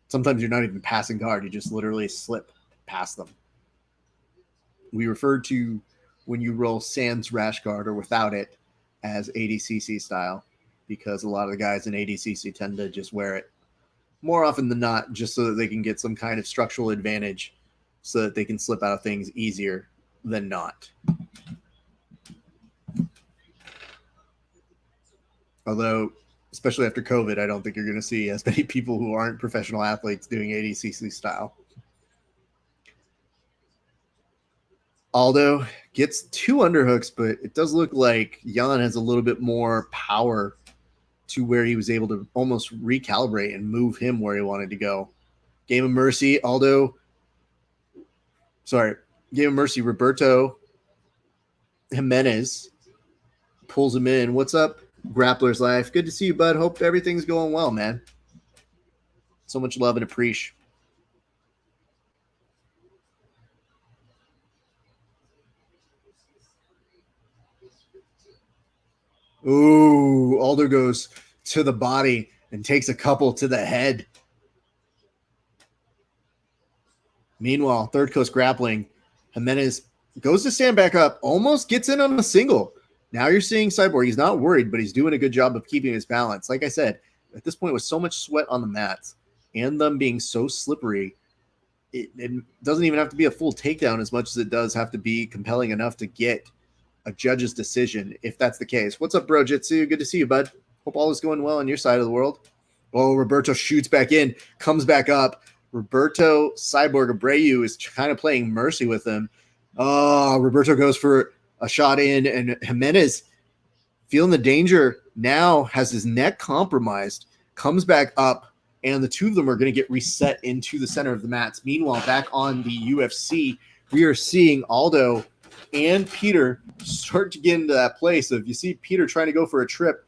sometimes you're not even passing guard. You just literally slip past them. We refer to when you roll sans rash guard or without it as ADCC style. because a lot of the guys in ADCC tend to just wear it more often than not, just so that they can get some kind of structural advantage so that they can slip out of things easier than not. Although, especially after COVID, I don't think you're going to see as many people who aren't professional athletes doing ADCC style. Aldo gets 2 underhooks, but it does look like Jan has a little bit more power to where he was able to almost recalibrate and move him where he wanted to go. Game of mercy, Roberto Jimenez pulls him in. What's up, Grappler's Life? Good to see you, bud. Hope everything's going well, man. So much love and appreciation. Ooh, Aldo goes to the body and takes a couple to the head. Meanwhile, Third Coast Grappling, Jimenez goes to stand back up, almost gets in on a single. Now you're seeing Cyborg. He's not worried, but he's doing a good job of keeping his balance. Like I said, at this point with so much sweat on the mats and them being so slippery, it doesn't even have to be a full takedown as much as it does have to be compelling enough to get a judge's decision, if that's the case. What's up, Bro Jitsu? Good to see you, bud. Hope all is going well on your side of the world. Oh, Roberto shoots back in, comes back up. Roberto Cyborg Abreu is kind of playing mercy with him. Oh, Roberto goes for a shot in, and Jimenez, feeling the danger, now has his neck compromised, comes back up, and the two of them are going to get reset into the center of the mats. Meanwhile, back on the UFC, we are seeing Aldo and Peter start to get into that place of, you see Peter trying to go for a trip,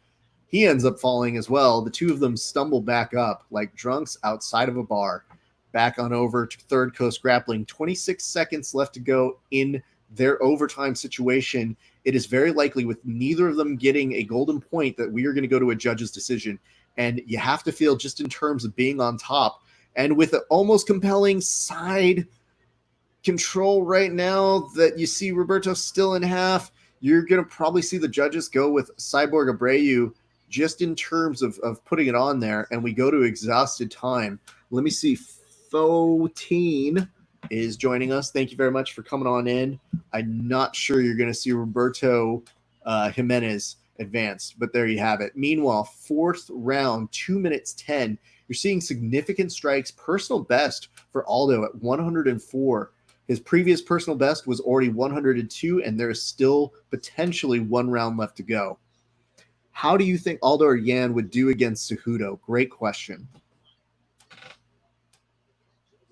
he ends up falling as well. The two of them stumble back up like drunks outside of a bar. Back on over to Third Coast Grappling. 26 seconds left to go in their overtime situation. It is very likely, with neither of them getting a golden point, that we are going to go to a judge's decision. And you have to feel, just in terms of being on top and with an almost compelling side control right now, that you see Roberto still in half, you're going to probably see the judges go with Cyborg Abreu just in terms of putting it on there. And we go to exhausted time. Let me see. Foteen is joining us. Thank you very much for coming on in. I'm not sure you're going to see Roberto Jimenez advanced, but there you have it. Meanwhile, 4th round, 2 minutes 10. You're seeing significant strikes. Personal best for Aldo at 104. His previous personal best was already 102, and there's still potentially 1 round left to go. How do you think Aldo or Yan would do against Cejudo? Great question.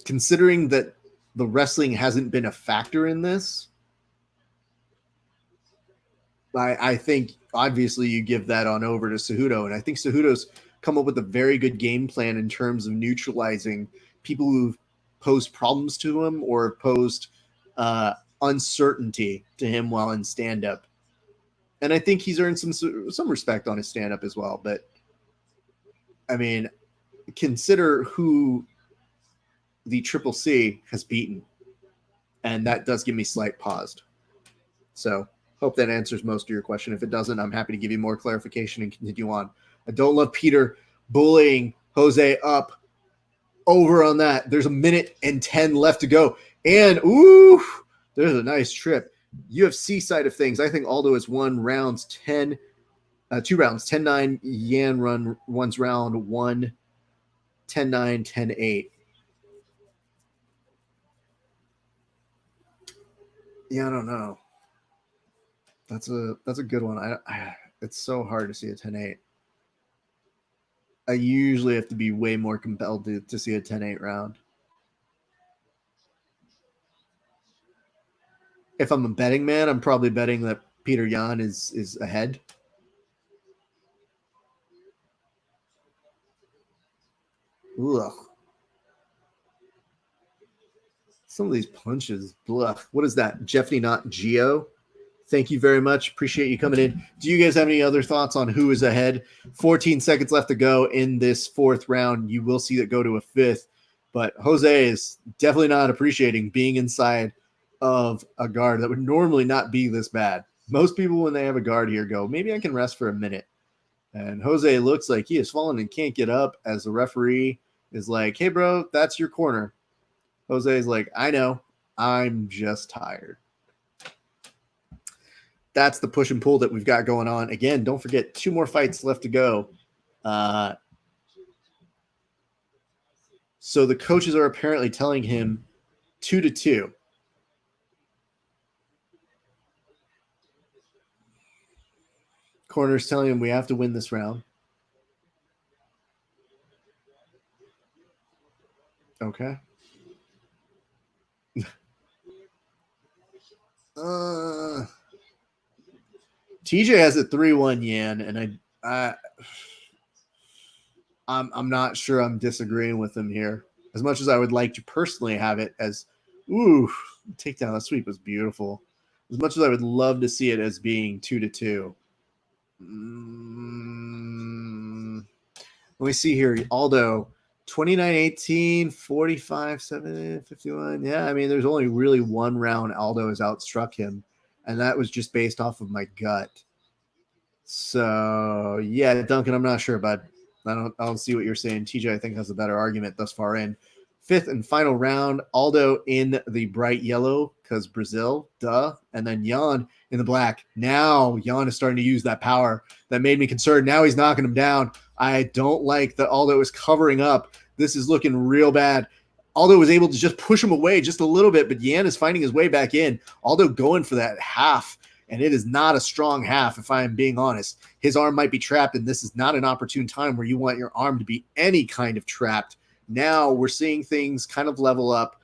Considering that the wrestling hasn't been a factor in this, I think obviously you give that on over to Cejudo. And I think Cejudo's come up with a very good game plan in terms of neutralizing people who've posed problems to him or posed uncertainty to him while in stand-up. And I think he's earned some respect on his stand-up as well. But, I mean, consider who the Triple C has beaten. And that does give me slight pause. So, hope that answers most of your question. If it doesn't, I'm happy to give you more clarification and continue on. I don't love Peter bullying Jose up over on that. There's 1 minute and 10 left to go. And, ooh, there's a nice trip. UFC side of things, I think Aldo has won rounds 10, 2 rounds, 10-9. Yan one's round 1, 10-9, 10-8. Yeah, I don't know. That's a good one. It's so hard to see a 10-8. I usually have to be way more compelled to see a 10-8 round. If I'm a betting man, I'm probably betting that Peter Yan is ahead. Ugh. Some of these punches, blah. What is that? Jeffney, not Geo. Thank you very much. Appreciate you coming in. Do you guys have any other thoughts on who is ahead? 14 seconds left to go in this 4th round. You will see that go to a 5th. But Jose is definitely not appreciating being inside of a guard that would normally not be this bad. Most people, when they have a guard here, go, maybe I can rest for a minute. And Jose looks like he has fallen and can't get up as the referee is like, hey, bro, that's your corner. Jose is like, I know. I'm just tired. That's the push and pull that we've got going on. Again, don't forget, 2 more fights left to go. So the coaches are apparently telling him 2-2. Corner's telling him we have to win this round. Okay. TJ has a 3-1 Yan, and I'm not sure I'm disagreeing with him here. As much as I would like to personally have it as, takedown, the sweep was beautiful. As much as I would love to see it as being 2-2. Let me see here. Aldo, 29-18, 45-7, 51. Yeah, I mean, there's only really one round Aldo has outstruck him, and that was just based off of my gut. So, yeah, Duncan, I'm not sure, bud. I don't see what you're saying. TJ, I think, has a better argument thus far in. 5th and final round, Aldo in the bright yellow because Brazil, duh. And then Jan in the black. Now Jan is starting to use that power that made me concerned. Now he's knocking him down. I don't like that Aldo is covering up. This is looking real bad. Aldo was able to just push him away just a little bit, but Yan is finding his way back in. Aldo going for that half, and it is not a strong half, if I am being honest. His arm might be trapped, and this is not an opportune time where you want your arm to be any kind of trapped. Now we're seeing things kind of level up.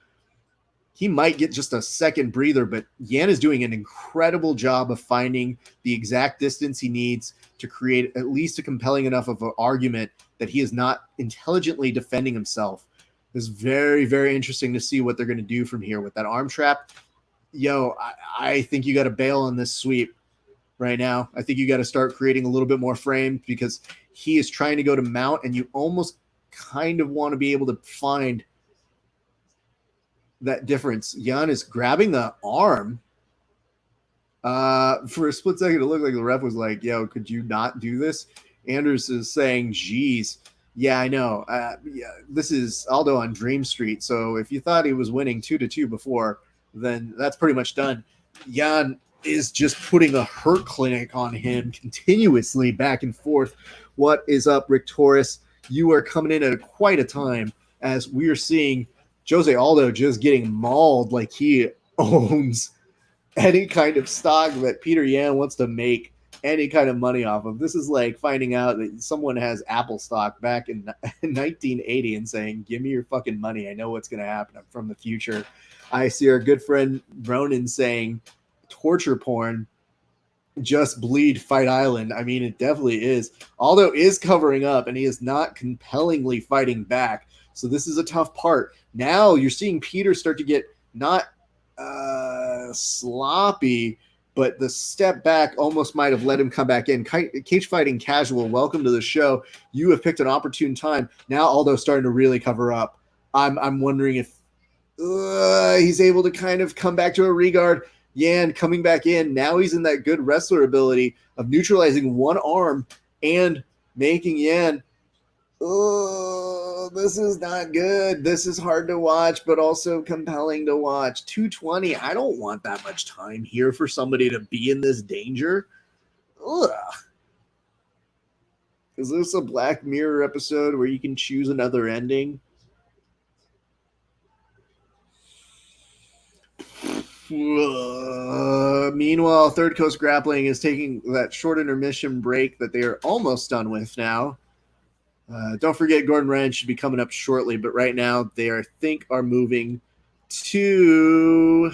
He might get just a second breather, but Yan is doing an incredible job of finding the exact distance he needs to create at least a compelling enough of an argument that he is not intelligently defending himself. It's very, very interesting to see what they're going to do from here with that arm trap. I think you got to bail on this sweep right now. I think you got to start creating a little bit more frame because he is trying to go to mount, and you almost kind of want to be able to find that difference. Jan is grabbing the arm. For a split second, it looked like the ref was like, yo, could you not do this? Anders is saying, geez. Yeah, I know. This is Aldo on Dream Street. So if you thought he was winning 2-2 before, then that's pretty much done. Jan is just putting a hurt clinic on him continuously back and forth. What is up, Rick Torres? You are coming in at quite a time as we are seeing Jose Aldo just getting mauled like he owns any kind of stock that Peter Yan wants to make any kind of money off of. This is like finding out that someone has Apple stock back in 1980 and saying, give me your fucking money. I know what's going to happen. I'm from the future. I see our good friend Ronan saying torture porn, just bleed Fight Island. I mean, it definitely is. Aldo is covering up, and he is not compellingly fighting back. So this is a tough part. Now you're seeing Peter start to get not sloppy, but the step back almost might have let him come back in. Cage Fighting Casual, welcome to the show. You have picked an opportune time. Now Aldo's starting to really cover up. I'm wondering if he's able to kind of come back to a regard. Yan coming back in. Now he's in that good wrestler ability of neutralizing one arm and making Yan. This is not good. This is hard to watch, but also compelling to watch. 220. I don't want that much time here for somebody to be in this danger. Is this a Black Mirror episode where you can choose another ending? Meanwhile, Third Coast Grappling is taking that short intermission break that they are almost done with now. Don't forget, Gordon Ryan should be coming up shortly, but right now they I think are moving to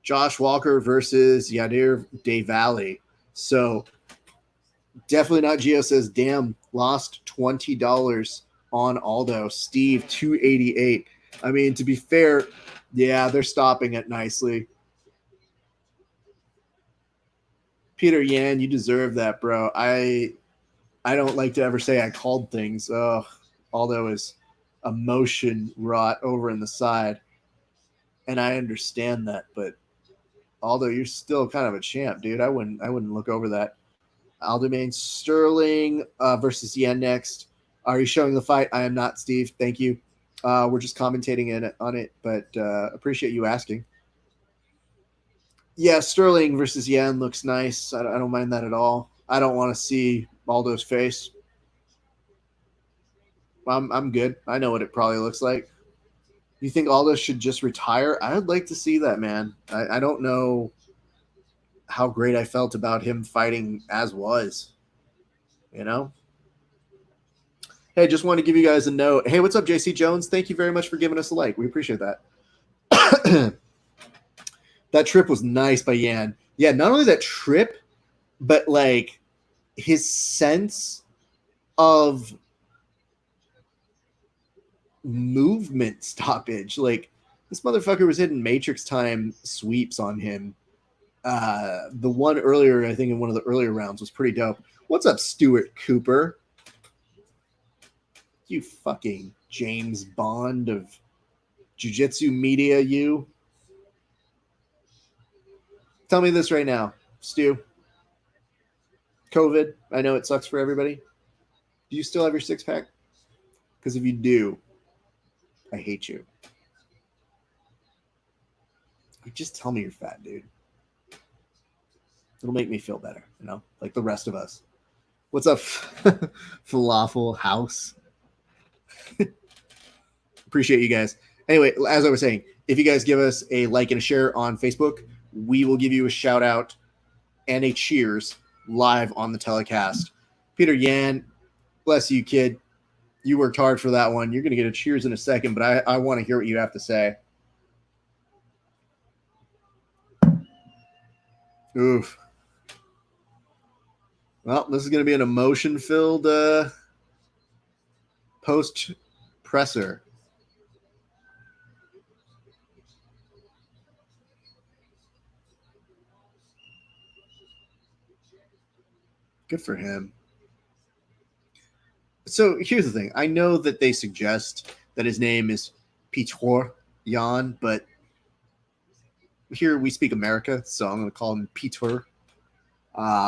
Josh Walker versus Yadir Devali. So definitely not. Gio says, damn, lost $20 on Aldo. Steve, 288. I mean, to be fair, yeah, they're stopping it nicely. Peter Yan, you deserve that, bro. I don't like to ever say I called things. Aldo is emotion rot over in the side. And I understand that, but Aldo, you're still kind of a champ, dude. I wouldn't look over that. Aljamain Sterling versus Yen next. Are you showing the fight? I am not, Steve. Thank you. We're just commentating on it, but appreciate you asking. Yeah, Sterling versus Yen looks nice. I don't mind that at all. I don't want to see Aldo's face. I'm good. I know what it probably looks like. You think Aldo should just retire? I would like to see that, man. I don't know how great I felt about him fighting as was. You know? Hey, just want to give you guys a note. Hey, what's up, JC Jones? Thank you very much for giving us a like. We appreciate that. That trip was nice by Yan. Yeah, not only that trip, but like his sense of movement stoppage. Like this motherfucker was hitting Matrix time sweeps on him. The one earlier, I think in one of the earlier rounds was pretty dope. What's up, Stuart Cooper? You fucking James Bond of Jiu-Jitsu media, you. Tell me this right now, Stu. COVID, I know it sucks for everybody. Do you still have your six-pack? Because if you do, I hate you. Just tell me you're fat, dude. It'll make me feel better, you know, like the rest of us. What's up, Falafel House? Appreciate you guys. Anyway, as I was saying, if you guys give us a like and a share on Facebook, we will give you a shout out and a cheers live on the telecast. Peter Yan, bless you, kid. You worked hard for that one. You're going to get a cheers in a second, but I want to hear what you have to say. Oof. Well, this is going to be an emotion-filled post-presser. Good for him. So here's the thing. I know that they suggest that his name is Peter Yan, but here we speak America, so I'm going to call him Peter.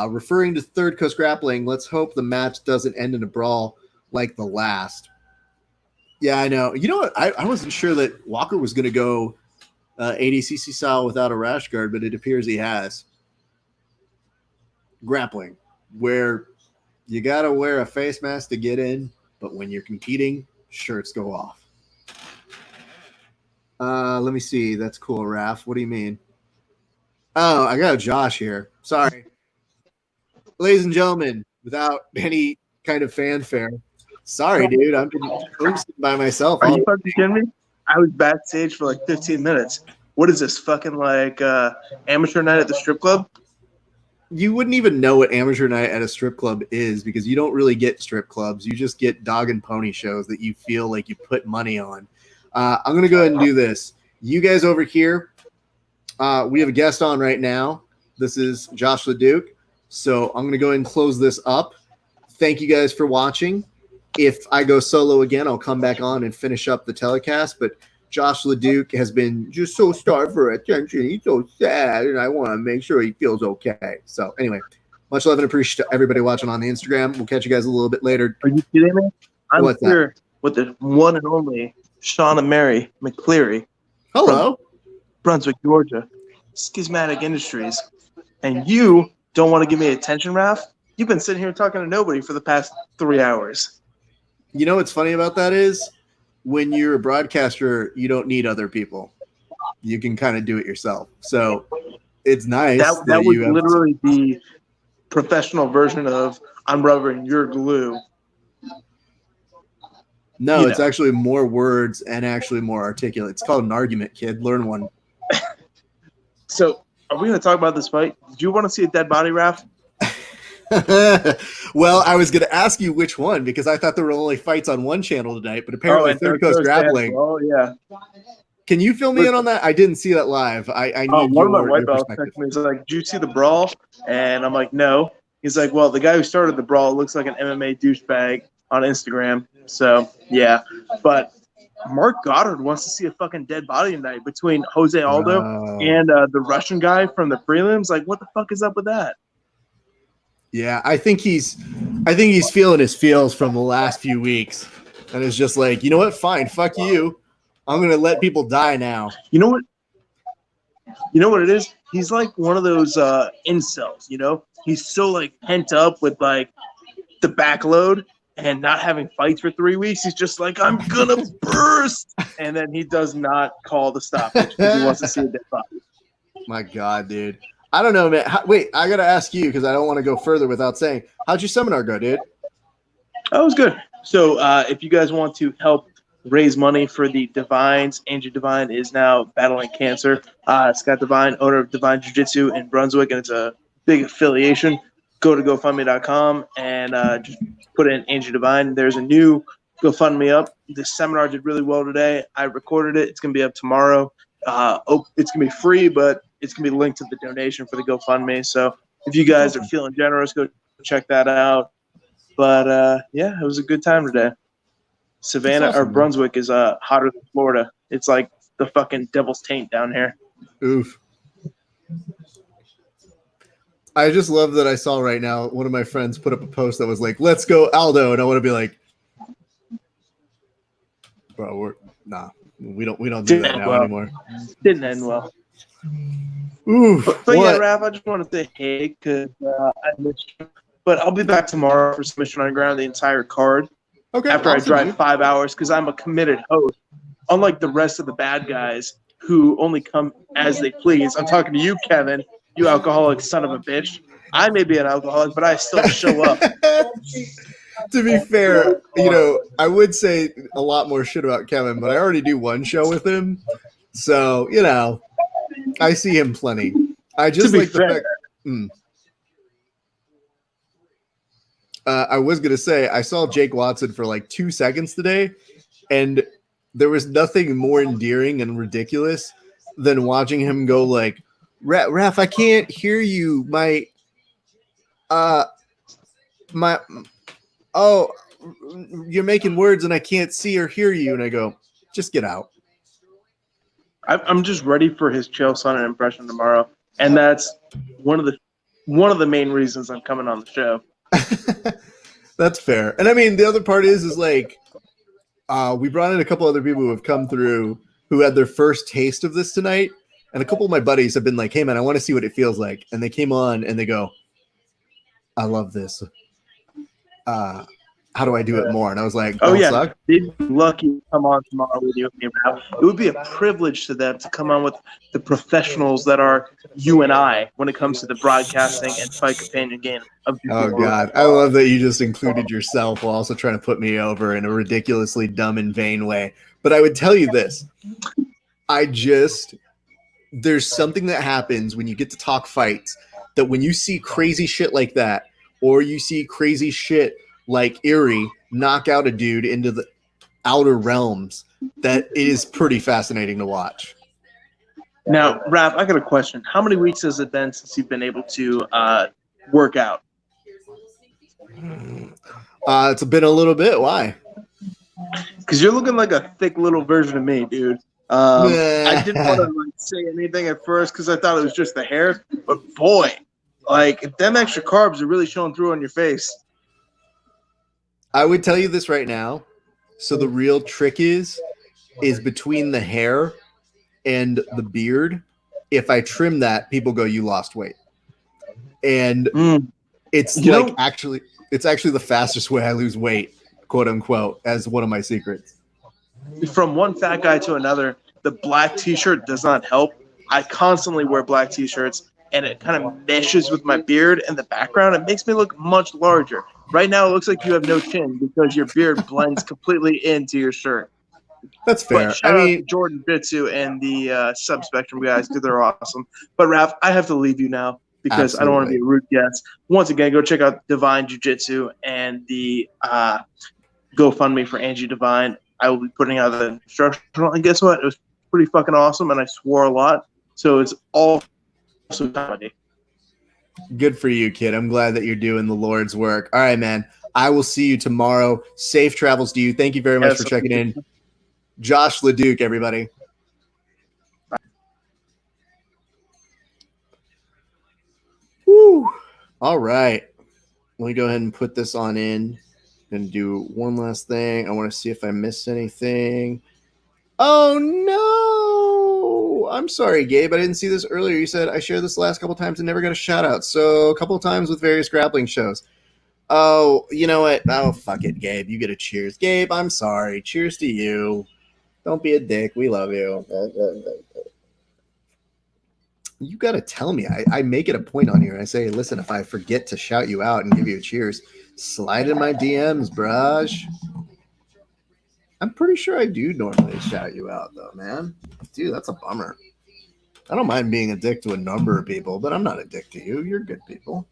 Referring to Third Coast Grappling, let's hope the match doesn't end in a brawl like the last. Yeah, I know. You know what? I wasn't sure that Walker was going to go ADCC style without a rash guard, but it appears he has. Grappling, where you got to wear a face mask to get in, but when you're competing, shirts go off. Let me see. That's cool, Raph. What do you mean? Oh, I got a Josh here. Sorry. Ladies and gentlemen, without any kind of fanfare. Sorry, dude. I've been coasting by myself. Are you fucking kidding me? I was backstage for like 15 minutes. What is this, fucking like amateur night at the strip club? You wouldn't even know what amateur night at a strip club is because you don't really get strip clubs. You just get dog and pony shows that you feel like you put money on. I'm going to go ahead and do this. You guys over here, we have a guest on right now. This is Josh LeDuc. So I'm going to go ahead and close this up. Thank you guys for watching. If I go solo again, I'll come back on and finish up the telecast. But Josh LeDuc has been just so starved for attention. He's so sad, and I want to make sure he feels okay. So anyway, much love and appreciation to everybody watching on the Instagram. We'll catch you guys a little bit later. Are you kidding me? I'm What's here with the one and only Shauna Mary McCleary. Hello. Brunswick, Georgia. Schismatic Industries. And you don't want to give me attention, Raph? You've been sitting here talking to nobody for the past 3 hours. You know what's funny about that is when you're a broadcaster, you don't need other people. You can kind of do it yourself. So it's nice. That was literally the professional version of I'm rubbing your glue. No, it's actually more words and actually more articulate. It's called an argument, kid. Learn one. So are we going to talk about this fight? Did you want to see a dead body, Raph? Well, I was going to ask you which one because I thought there were only fights on one channel tonight, but apparently Third Coast Grappling. Oh, yeah. Can you fill me in on that? I didn't see that live. I need one of my white your belts texted me. He's like, "Did you see the brawl?" And I'm like, "No." He's like, "Well, the guy who started the brawl looks like an MMA douchebag on Instagram." So yeah, but Mark Goddard wants to see a fucking dead body tonight between Jose Aldo and the Russian guy from the prelims. Like, what the fuck is up with that? Yeah, I think he's feeling his feels from the last few weeks, and is just like, you know what? Fine, fuck you. I'm gonna let people die now. You know what? You know what it is? He's like one of those incels. You know, he's so like pent up with like the backload and not having fights for 3 weeks. He's just like, I'm gonna burst, and then he does not call the stoppage because he wants to see a dead body. My God, dude. I don't know, man. Wait, I gotta ask you because I don't want to go further without saying, how'd your seminar go, dude? That was good. So if you guys want to help raise money for the Divines, Angie Divine is now battling cancer. Scott Divine, owner of Divine Jiu-Jitsu in Brunswick, and it's a big affiliation. Go to GoFundMe.com and just put in Angie Divine. There's a new GoFundMe up. This seminar did really well today. I recorded it. It's going to be up tomorrow. It's going to be free, but it's going to be linked to the donation for the GoFundMe. So if you guys are feeling generous, go check that out. But yeah, it was a good time today. Savannah awesome, or Brunswick is hotter than Florida. It's like the fucking devil's taint down here. Oof. I just love that I saw right now one of my friends put up a post that was like, let's go Aldo. And I want to be like, bro, we don't do that now anymore. Didn't end well. Oof. But yeah, Raph, I just want to say hey because I missed you. But I'll be back tomorrow for Submission Underground, the entire card. Okay. After I drive 5 hours because I'm a committed host. Unlike the rest of the bad guys who only come as they please. I'm talking to you, Kevin, you alcoholic son of a bitch. I may be an alcoholic, but I still show up. To be fair, you know, I would say a lot more shit about Kevin, but I already do one show with him. So, you know, I see him plenty. I just like the fact. I was going to say, I saw Jake Watson for like 2 seconds today, and there was nothing more endearing and ridiculous than watching him go like, Raph, I can't hear you. You're making words and I can't see or hear you. And I go, just get out. I'm just ready for his Chael Sonnen impression tomorrow. And that's one of the main reasons I'm coming on the show. That's fair. And I mean, the other part is like, we brought in a couple other people who have come through who had their first taste of this tonight. And a couple of my buddies have been like, hey, man, I want to see what it feels like. And they came on and they go, I love this. How do I do it more? And I was like, oh yeah, suck. they'd be lucky to come on tomorrow with you. It would be a privilege to them to come on with the professionals that are you and I when it comes to the broadcasting and fight companion game. Oh God, I love that you just included yourself while also trying to put me over in a ridiculously dumb and vain way. But I would tell you this: there's something that happens when you get to talk fights that when you see crazy shit like that, or you see crazy shit like Erie knock out a dude into the outer realms, that is pretty fascinating to watch. Now, Raph, I got a question. How many weeks has it been since you've been able to work out? It's been a little bit. Why? Because you're looking like a thick little version of me, dude. I didn't want to say anything at first because I thought it was just the hair. But boy, like them extra carbs are really showing through on your face. I would tell you this right now. So the real trick is between the hair and the beard. If I trim that, people go, you lost weight. And it's actually the fastest way I lose weight, quote unquote, as one of my secrets. From one fat guy to another, the black t-shirt does not help. I constantly wear black t-shirts and it kind of meshes with my beard and the background. It makes me look much larger. Right now, it looks like you have no chin because your beard blends completely into your shirt. That's fair. But shout out to Jordan Bitsu and the Subspectrum guys because they're awesome. But Raph, I have to leave you now because I don't want to be a rude guest. Once again, go check out Divine Jiu-Jitsu and the GoFundMe for Angie Divine. I will be putting out the instructional. And guess what? It was pretty fucking awesome, and I swore a lot. So it's all comedy. Good for you, kid. I'm glad that you're doing the Lord's work. All right, man. I will see you tomorrow. Safe travels to you. Thank you very much for checking in. Josh LeDuc, everybody. Woo. All right. let me go ahead and put this on in and do one last thing. I want to see if I missed anything. Oh no! I'm sorry, Gabe. I didn't see this earlier. You said I shared this last couple times and never got a shout out. So a couple times with various grappling shows. Oh, you know what? Oh, fuck it, Gabe. You get a cheers. Gabe, I'm sorry. Cheers to you. Don't be a dick. We love you. You got to tell me. I make it a point on here. I say, listen, if I forget to shout you out and give you a cheers, slide in my DMs, bruh. I'm pretty sure I do normally shout you out, though, man. Dude, that's a bummer. I don't mind being a dick to a number of people, but I'm not a dick to you. You're good people.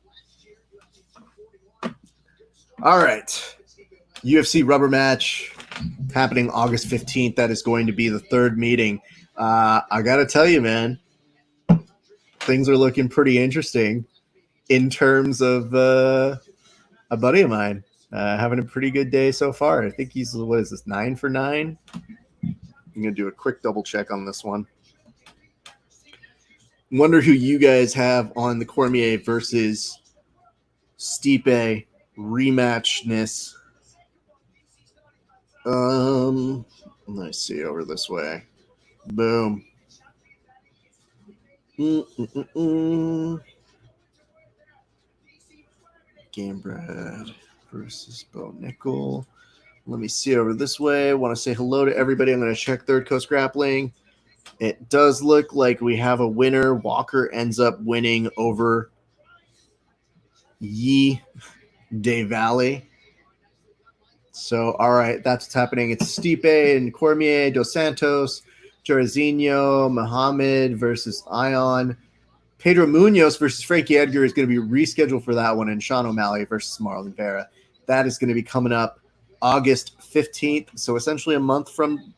All right. UFC rubber match happening August 15th. That is going to be the third meeting. I got to tell you, man, things are looking pretty interesting in terms of a buddy of mine having a pretty good day so far. I think he's, what is this, 9 for 9? I'm going to do a quick double check on this one. Wonder who you guys have on the Cormier versus Stipe rematchness. Let's see over this way. Boom. Gambrad versus Bo Nickel. Let me see over this way. I want to say hello to everybody. I'm going to check Third Coast Grappling. It does look like we have a winner. Walker ends up winning over Yi De Valley. So, all right, that's what's happening. It's Stipe and Cormier, Dos Santos, Jairzinho, Muhammad versus Ion. Pedro Munoz versus Frankie Edgar is going to be rescheduled for that one, and Sean O'Malley versus Marlon Vera. That is going to be coming up August 15th. So essentially a month from,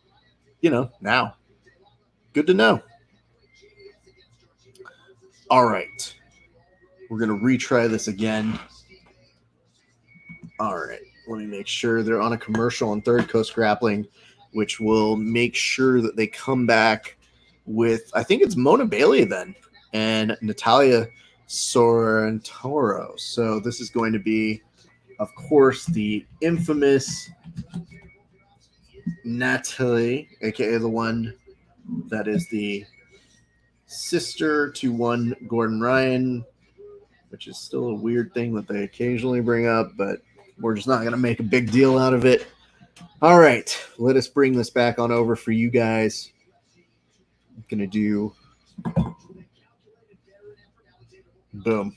now. Good to know. All right. We're going to retry this again. All right. Let me make sure they're on a commercial on Third Coast Grappling, which will make sure that they come back with, I think it's Mona Bailey then, and Natalia Sorrentoro. So this is going to be, of course, the infamous Natalie, aka the one that is the sister to one Gordon Ryan, which is still a weird thing that they occasionally bring up, but we're just not going to make a big deal out of it. All right, let us bring this back on over for you guys. I'm going to do boom.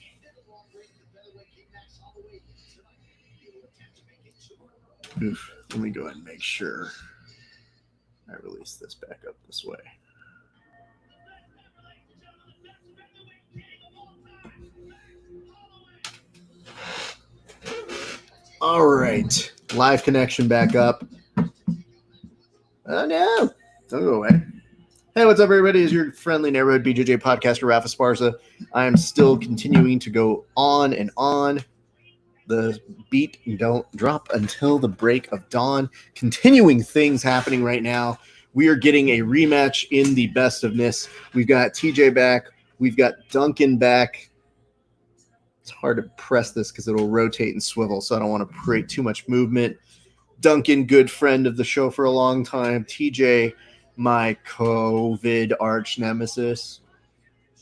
Oof. Let me go ahead and make sure I release this back up this way. All right. Live connection back up. Oh, no. Don't go away. Hey, what's up, everybody? It's your friendly neighborhood BJJ podcaster, Rafa Sparza. I am still continuing to go on and on. The beat don't drop until the break of dawn. Continuing things happening right now. We are getting a rematch in the best of this. We've got TJ back. We've got Duncan back. It's hard to press this because it'll rotate and swivel, so I don't want to create too much movement. Duncan, good friend of the show for a long time. TJ, my COVID arch nemesis,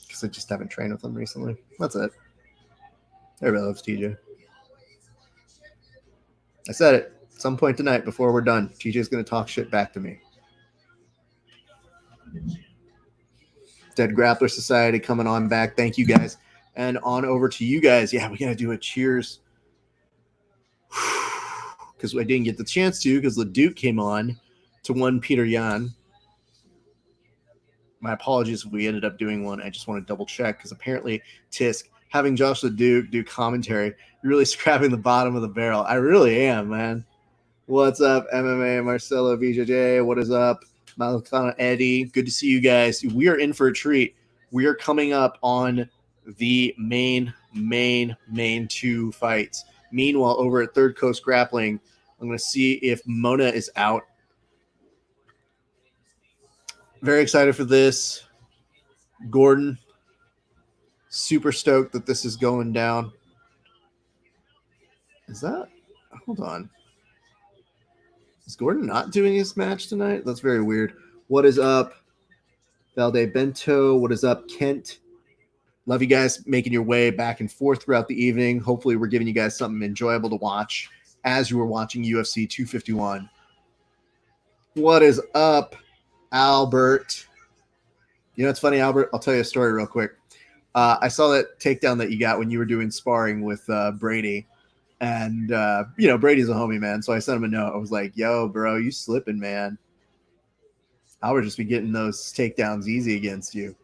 because I just haven't trained with him recently. That's it. Everybody loves TJ. I said it at some point tonight before we're done. TJ's going to talk shit back to me. Dead Grappler Society coming on back. Thank you, guys. And on over to you guys. Yeah, we got to do a cheers. Because I didn't get the chance to because LeDuc came on to one Peter Yan. My apologies if we ended up doing one. I just want to double check because apparently Tisk, having Josh LeDuc do commentary, you're really scrapping the bottom of the barrel. I really am, man. What's up, MMA, Marcelo, BJJ? What is up? Malakana, Eddie. Good to see you guys. We are in for a treat. We are coming up on the main two fights. Meanwhile, over at Third Coast Grappling, I'm going to see if Mona is out. Very excited for this. Gordon, super stoked that this is going down. Is that? Hold on. Is Gordon not doing his match tonight? That's very weird. What is up, Valde Bento? What is up, Kent? Love you guys making your way back and forth throughout the evening. Hopefully, we're giving you guys something enjoyable to watch as you were watching UFC 251. What is up, Albert? You know, it's funny, Albert. I'll tell you a story real quick. I saw that takedown that you got when you were doing sparring with Brady. And, Brady's a homie, man. So I sent him a note. I was like, yo, bro, you slipping, man. Albert just be getting those takedowns easy against you.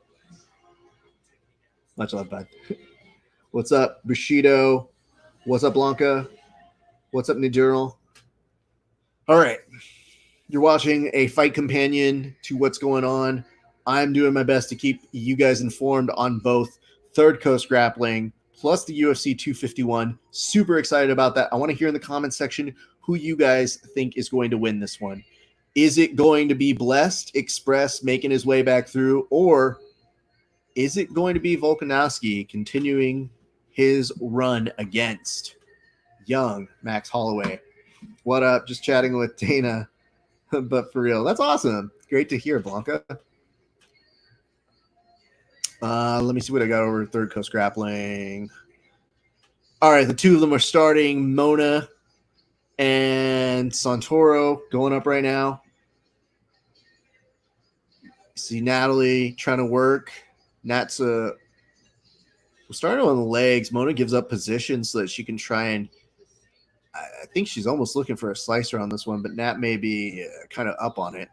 Much love, bud. What's up, Bushido? What's up, Blanca? What's up, New Journal? All right. You're watching a fight companion to what's going on. I'm doing my best to keep you guys informed on both Third Coast Grappling plus the UFC 251. Super excited about that. I want to hear in the comments section who you guys think is going to win this one. Is it going to be Blessed Express making his way back through, or is it going to be Volkanovski continuing his run against young Max Holloway? What up? Just chatting with Dana, but for real. That's awesome. Great to hear, Blanca. Let me see what I got over Third Coast Grappling. All right, the two of them are starting. Mona and Santoro going up right now. See Natalie trying to work. Nat's we're starting on the legs. Mona gives up position so that she can try and I think she's almost looking for a slicer on this one, but Nat may be kind of up on it.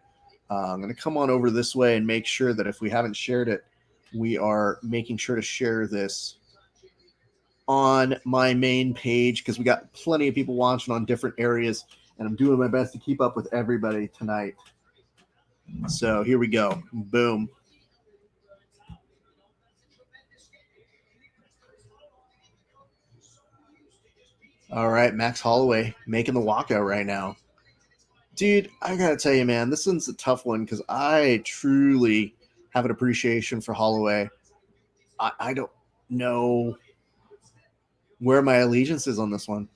I'm going to come on over this way and make sure that if we haven't shared it, we are making sure to share this on my main page because we got plenty of people watching on different areas, and I'm doing my best to keep up with everybody tonight. So here we go. Boom. All right, Max Holloway making the walkout right now. Dude, I got to tell you, man, this one's a tough one because I truly have an appreciation for Holloway. I don't know where my allegiance is on this one.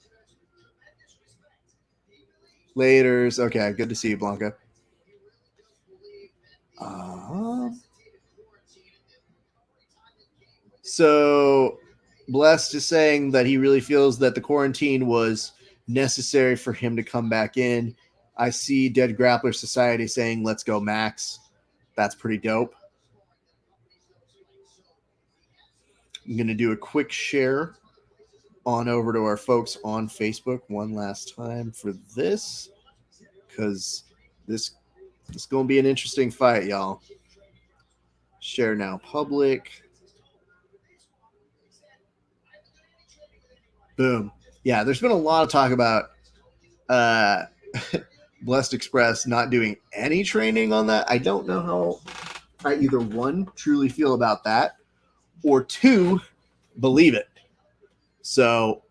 Laters. Okay, good to see you, Blanca. So Blessed is saying that he really feels that the quarantine was necessary for him to come back in. I see Dead Grappler Society saying, let's go, Max. That's pretty dope. I'm going to do a quick share on over to our folks on Facebook one last time for this because this is going to be an interesting fight, y'all. Share now public. Boom. Yeah, there's been a lot of talk about Blessed Express not doing any training on that. I don't know how I either one, truly feel about that, or two, believe it. So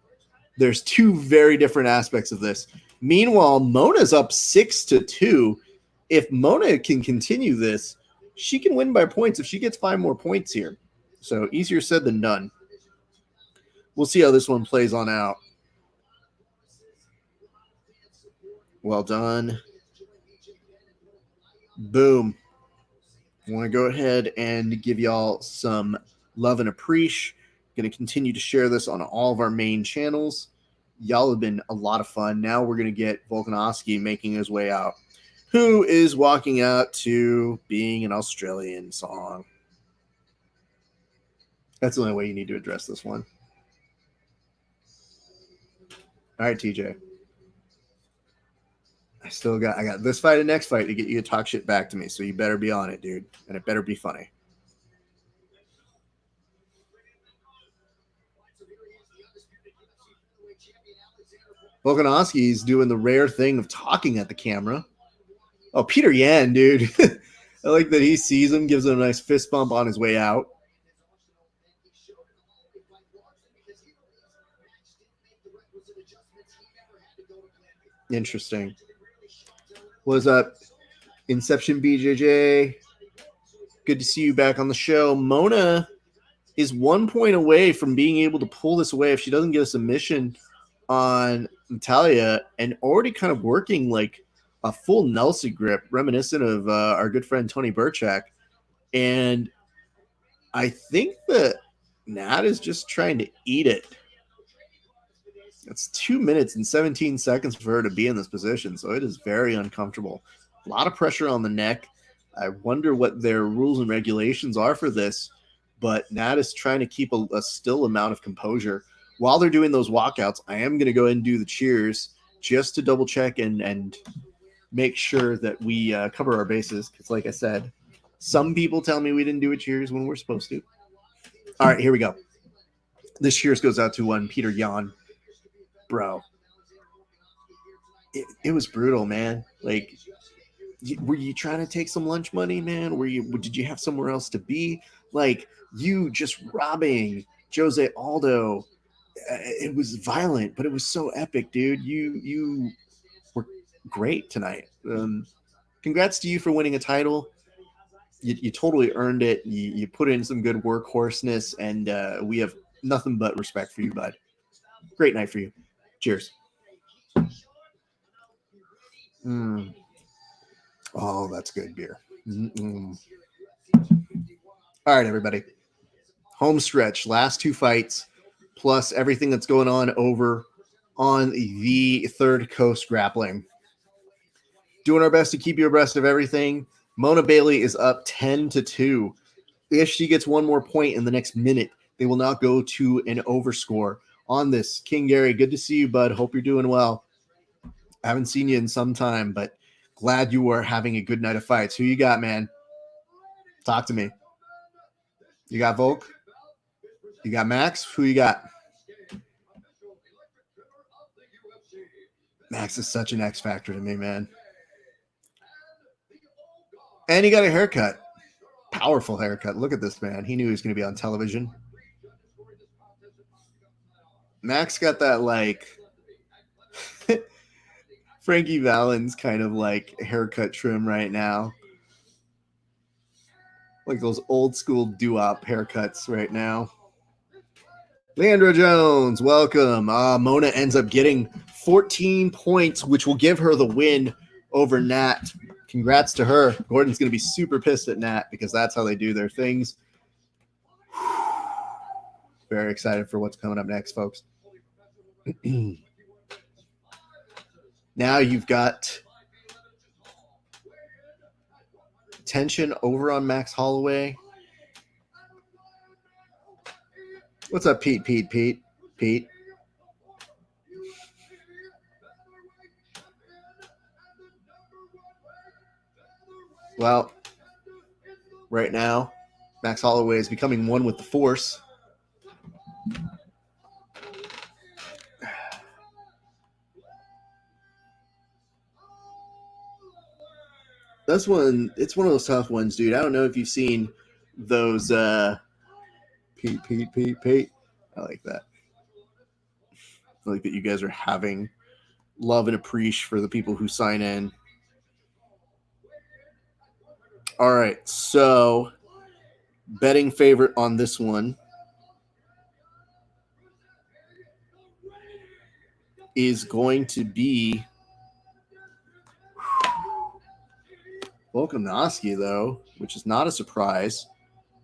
there's two very different aspects of this. Meanwhile, Mona's up 6-2. If Mona can continue this, she can win by points if she gets 5 more points here. So easier said than done. We'll see how this one plays on out. Well done. Boom. I want to go ahead and give y'all some love and appreciation. Going to continue to share this on all of our main channels. Y'all have been a lot of fun. Now we're going to get Volkanovski making his way out, who is walking out to being an Australian song. That's the only way you need to address this one. All right, TJ. I got this fight and next fight to get you to talk shit back to me, so you better be on it, dude. And it better be funny. Volkanovski's doing the rare thing of talking at the camera. Oh, Peter Yan, dude. I like that he sees him, gives him a nice fist bump on his way out. Interesting. What's up, Inception BJJ? Good to see you back on the show. Mona is 1 point away from being able to pull this away if she doesn't get a submission on Natalia and already kind of working like a full Nelson grip, reminiscent of our good friend Tony Burchak. And I think that Nat is just trying to eat it. It's 2 minutes and 17 seconds for her to be in this position, so it is very uncomfortable. A lot of pressure on the neck. I wonder what their rules and regulations are for this, but Nat is trying to keep a still amount of composure. While they're doing those walkouts, I am going to go ahead and do the cheers just to double check and make sure that we cover our bases, because like I said, some people tell me we didn't do a cheers when we're supposed to. All right, here we go. This cheers goes out to one Peter Yan. Bro, it was brutal, man. Like, were you trying to take some lunch money, man? Did you have somewhere else to be? Like, you just robbing Jose Aldo. It was violent, but it was so epic, dude. You were great tonight. Congrats to you for winning a title. You totally earned it. You put in some good workhorseness, and we have nothing but respect for you, bud. Great night for you. Cheers. Oh, that's good beer. Mm-mm. All right, everybody. Home stretch, last two fights, plus everything that's going on over on the Third Coast Grappling. Doing our best to keep you abreast of everything. Mona Bailey is up 10-2. If she gets one more point in the next minute, they will not go to an overscore on this. King Gary, good to see you, bud. Hope you're doing well. I haven't seen you in some time, but glad you are having a good night of fights. Who you got, man? Talk to me. You got Volk? You got Max? Who you got? Max is such an X factor to me, man. And he got a haircut. Powerful haircut. Look at this, man. He knew he was going to be on television. Max got that, like, Frankie Valens kind of, like, haircut trim right now. Like those old school doo-wop haircuts right now. Leandra Jones, welcome. Mona ends up getting 14 points, which will give her the win over Nat. Congrats to her. Gordon's going to be super pissed at Nat because that's how they do their things. Very excited for what's coming up next, folks. Now you've got tension over on Max Holloway. What's up, Pete? Pete. Well, right now, Max Holloway is becoming one with the Force. It's one of those tough ones, dude. I don't know if you've seen those Pete. I like that. I like that you guys are having love and appreciation for the people who sign in. All right, so betting favorite on this one is going to be Volkanovski, though, which is not a surprise.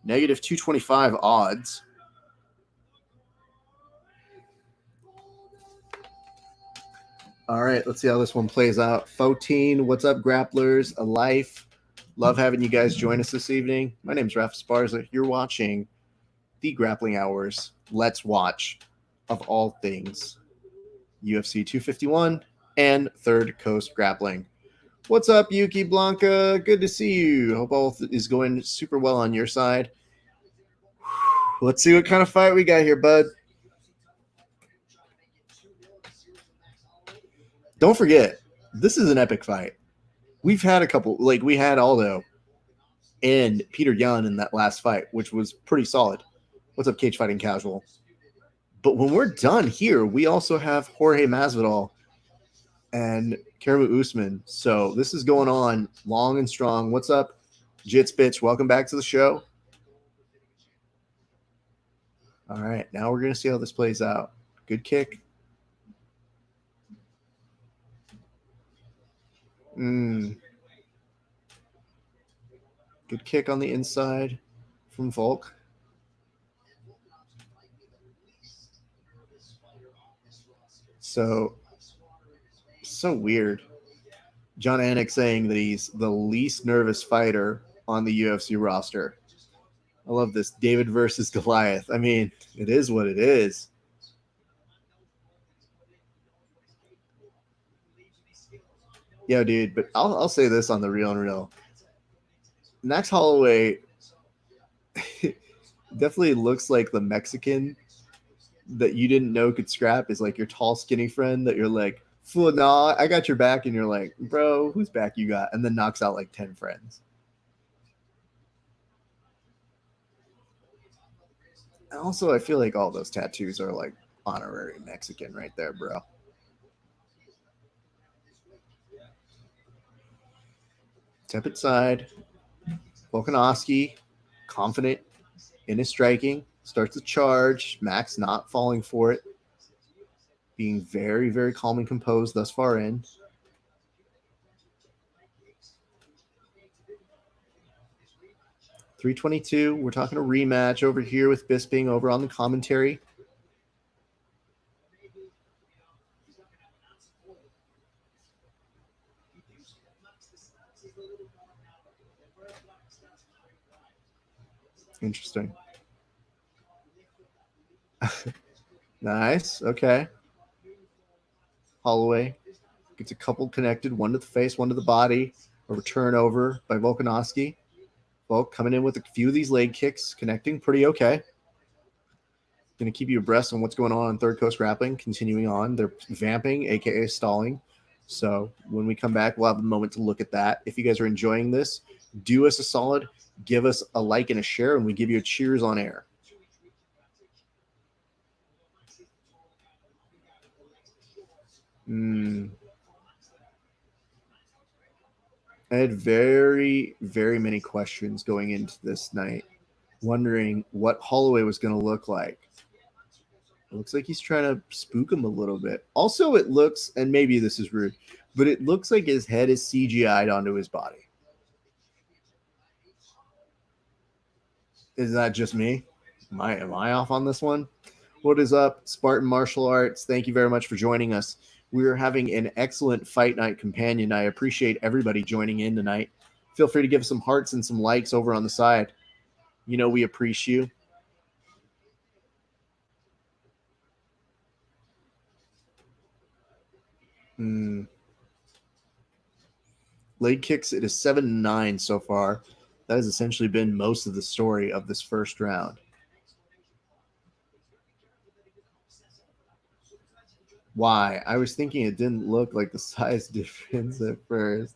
Negative 225 odds. All right, let's see how this one plays out. Foteen, what's up, grapplers? A life. Love having you guys join us this evening. My name is Raf Sparza. You're watching the Grappling Hours. Let's watch of all things UFC 251 and Third Coast Grappling. What's up, Yuki Blanca? Good to see you. Hope all is going super well on your side. Let's see what kind of fight we got here, bud. Don't forget, this is an epic fight. We've had a couple, like we had Aldo and Peter Yan in that last fight, which was pretty solid. What's up, Cage Fighting Casual? But when we're done here, we also have Jorge Masvidal and Kamaru Usman. So this is going on long and strong. What's up, Jits Bitch? Welcome back to the show. All right, now we're going to see how this plays out. Good kick. Good kick on the inside from Volk. So weird. John Anik saying that he's the least nervous fighter on the UFC roster. I love this. David versus Goliath. I mean, it is what it is. Yo, dude, but I'll say this on the real and real. Max Holloway definitely looks like the Mexican that you didn't know could scrap, is like your tall, skinny friend that you're like, fool, nah, I got your back. And you're like, bro, whose back you got? And then knocks out like 10 friends. And also, I feel like all those tattoos are like honorary Mexican right there, bro. Tepid side. Volkanovski, confident in his striking, starts to charge. Max not falling for it. Being very, very calm and composed thus far in. .322. We're talking a rematch over here with Bisping over on the commentary. Interesting. Nice. Okay. Holloway gets a couple connected, one to the face, one to the body. A return over by Volkanovski. Volk coming in with a few of these leg kicks, connecting pretty okay. Going to keep you abreast on what's going on Third Coast Grappling. Continuing on, they're vamping, aka stalling. So when we come back, we'll have a moment to look at that. If you guys are enjoying this, do us a solid, give us a like and a share, and we give you a cheers on air. I had very, very many questions going into this night, wondering what Holloway was going to look like. It looks like he's trying to spook him a little bit. Also, it looks, and maybe this is rude, but it looks like his head is CGI'd onto his body. Is that just me? Am I off on this one? What is up, Spartan Martial Arts? Thank you very much for joining us. We are having an excellent fight night companion. I appreciate everybody joining in tonight. Feel free to give us some hearts and some likes over on the side. You know we appreciate you. Leg kicks, it is 7-9 so far. That has essentially been most of the story of this first round. Why? I was thinking it didn't look like the size difference at first.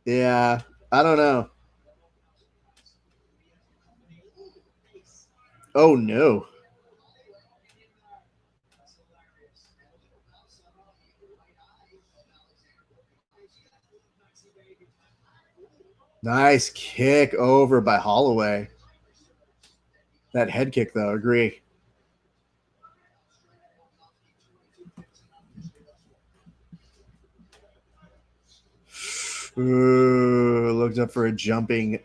Yeah, I don't know. Oh, no. Nice kick over by Holloway. That head kick, though, agree. Ooh, looked up for a jumping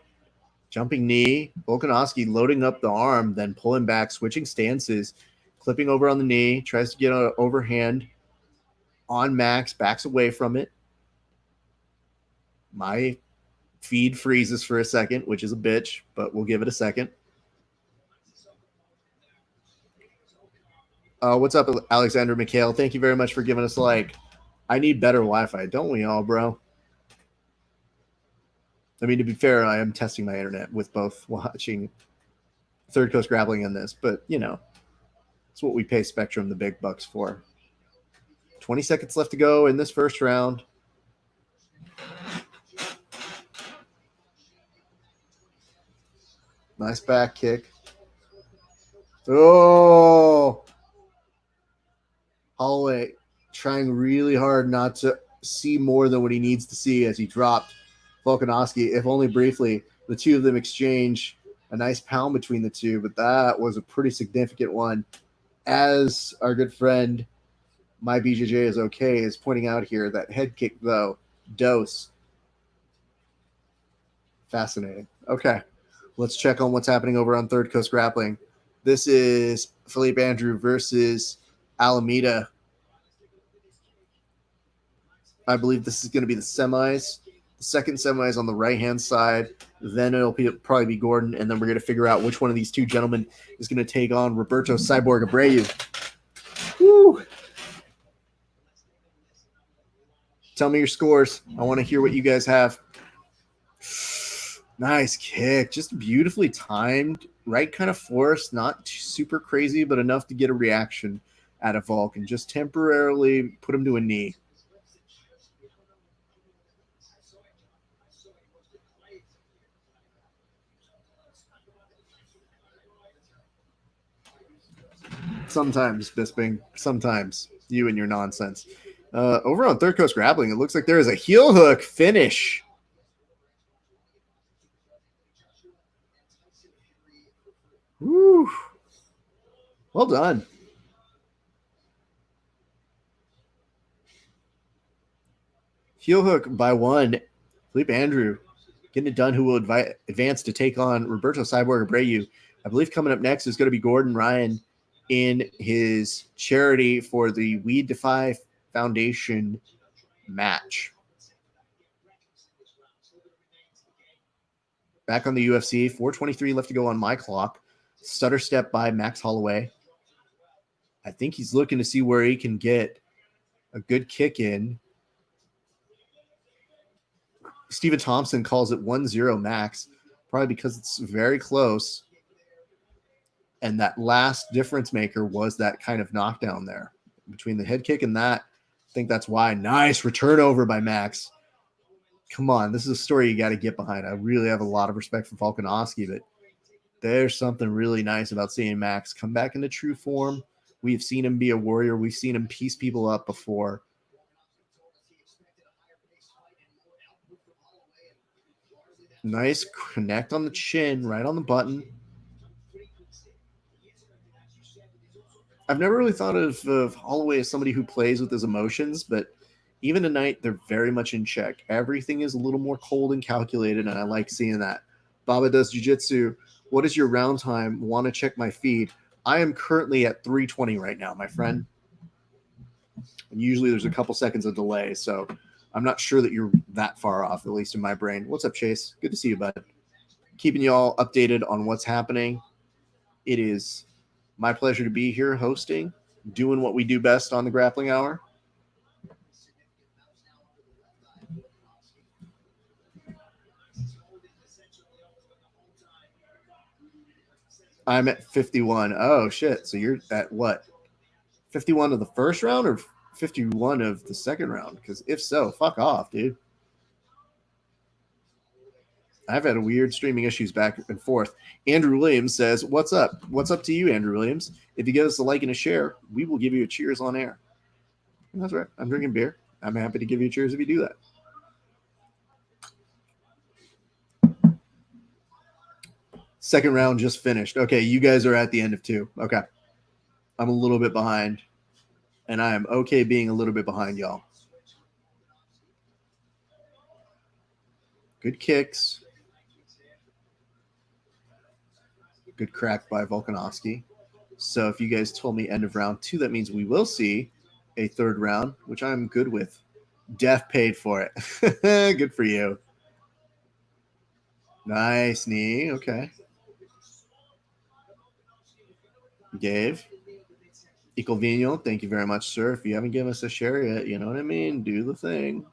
knee. Volkanovski loading up the arm, then pulling back, switching stances, clipping over on the knee, tries to get an overhand on Max, backs away from it. My feed freezes for a second, which is a bitch, but we'll give it a second. What's up, Alexander McHale? Thank you very much for giving us a like. I need better Wi-Fi, don't we all, bro? I mean, to be fair, I am testing my internet with both watching Third Coast Grappling and this, but, you know, it's what we pay Spectrum the big bucks for. 20 seconds left to go in this first round. Nice back kick. Oh! Holloway trying really hard not to see more than what he needs to see as he dropped Volkanovski, if only briefly. The two of them exchange a nice pound between the two, but that was a pretty significant one. As our good friend My BJJ is okay is pointing out here that head kick, though, dose. Fascinating. Okay. Let's check on what's happening over on Third Coast Grappling. This is Philippe Andrew versus Alameda. I believe this is going to be the semis. The second semi is on the right-hand side. Then it'll probably be Gordon, and then we're going to figure out which one of these two gentlemen is going to take on Roberto Cyborg Abreu. Woo! Tell me your scores. I want to hear what you guys have. Nice kick. Just beautifully timed. Right kind of force. Not super crazy, but enough to get a reaction out of Vulcan. Just temporarily put him to a knee. Sometimes, Bisping. Sometimes. You and your nonsense. Over on Third Coast Grappling, it looks like there is a heel hook finish. Woo. Well done. Heel hook by one. Philippe Andrew getting it done, who will advance to take on Roberto Cyborg Abreu. I believe coming up next is going to be Gordon Ryan in his charity for the We Defy Foundation match. Back on the UFC, 4:23 left to go on my clock. Stutter step by Max Holloway. I think he's looking to see where he can get a good kick in. Stephen Thompson calls it 1-0 Max, probably because it's very close. And that last difference maker was that kind of knockdown there. Between the head kick and that, I think that's why. Nice return over by Max. Come on, this is a story you got to get behind. I really have a lot of respect for Volkanovski, but there's something really nice about seeing Max come back into true form. We've seen him be a warrior. We've seen him piece people up before. Nice connect on the chin, right on the button. I've never really thought of Holloway as somebody who plays with his emotions, but even tonight, they're very much in check. Everything is a little more cold and calculated, and I like seeing that. Baba does jiu-jitsu. What is your round time? Want to check my feed? I am currently at 3:20 right now, my friend. And usually there's a couple seconds of delay, so I'm not sure that you're that far off, at least in my brain. What's up, Chase? Good to see you, bud. Keeping you all updated on what's happening. It is my pleasure to be here hosting, doing what we do best on the Grappling Hour. I'm at 51. Oh, shit. So you're at what? 51 of the first round or 51 of the second round? Because if so, fuck off, dude. I've had a weird streaming issues back and forth. Andrew Williams says, what's up? What's up to you, Andrew Williams? If you give us a like and a share, we will give you a cheers on air. And that's right. I'm drinking beer. I'm happy to give you a cheers if you do that. Second round just finished. Okay, you guys are at the end of two. Okay. I'm a little bit behind, and I am okay being a little bit behind, y'all. Good kicks. Good crack by Volkanovski. So if you guys told me end of round two, that means we will see a third round, which I'm good with. Def paid for it. Good for you. Nice knee. Okay. Dave. Icovino, thank you very much, sir. If you haven't given us a share yet, you know what I mean? Do the thing.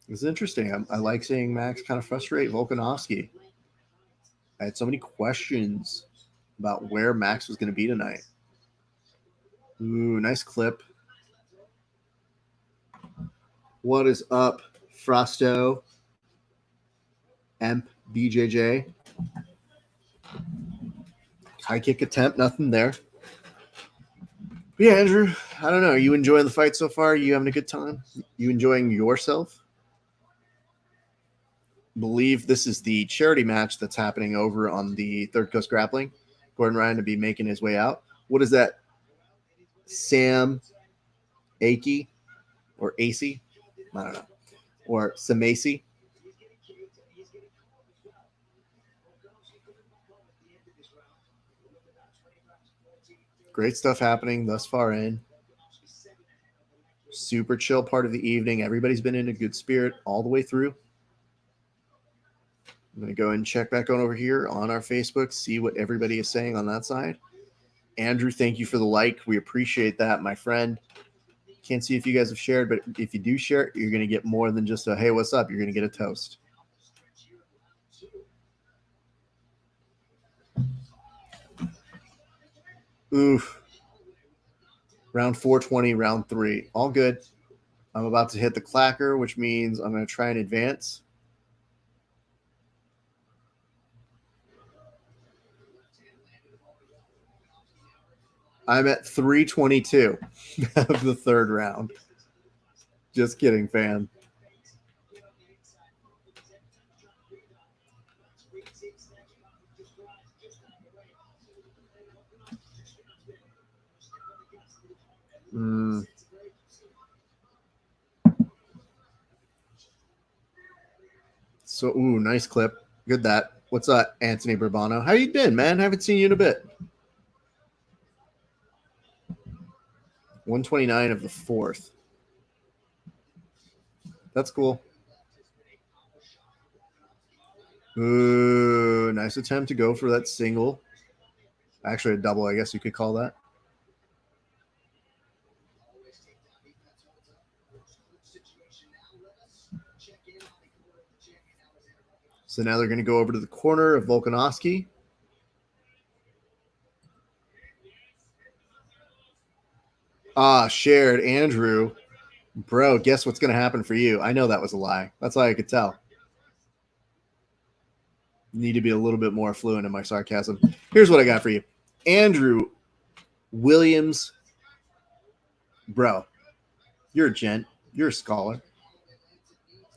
It's interesting. I like seeing Max kind of frustrate Volkanovski. I had so many questions about where Max was going to be tonight. Ooh, nice clip. What is up, Frosto? Emp BJJ. High kick attempt, nothing there. But yeah, Andrew, I don't know. Are you enjoying the fight so far? You having a good time? You enjoying yourself? believe this is the charity match that's happening over on the Third Coast Grappling. Gordon Ryan to be making his way out. What is that? Sam Akey or Acey? I don't know. Or Samasi. Great stuff happening thus far in. Super chill part of the evening. Everybody's been in a good spirit all the way through. I'm going to go and check back on over here on our Facebook, see what everybody is saying on that side. Andrew, thank you for the like. We appreciate that, my friend. Can't see if you guys have shared, but if you do share, you're going to get more than just a, hey, what's up? You're going to get a toast. Oof. Round 420, round 3. All good. I'm about to hit the clacker, which means I'm going to try and advance. I'm at 322 of the third round. Just kidding, fam. So, ooh, nice clip. Good that. What's up, Anthony Bourbano? How you been, man? Haven't seen you in a bit. 129 of the fourth. That's cool. Ooh, nice attempt to go for that single. Actually, a double, I guess you could call that. So now they're going to go over to the corner of Volkanovski. Shared. Andrew. Bro, guess what's going to happen for you? I know that was a lie. That's all I could tell. Need to be a little bit more fluent in my sarcasm. Here's what I got for you. Andrew Williams. Bro, you're a gent. You're a scholar.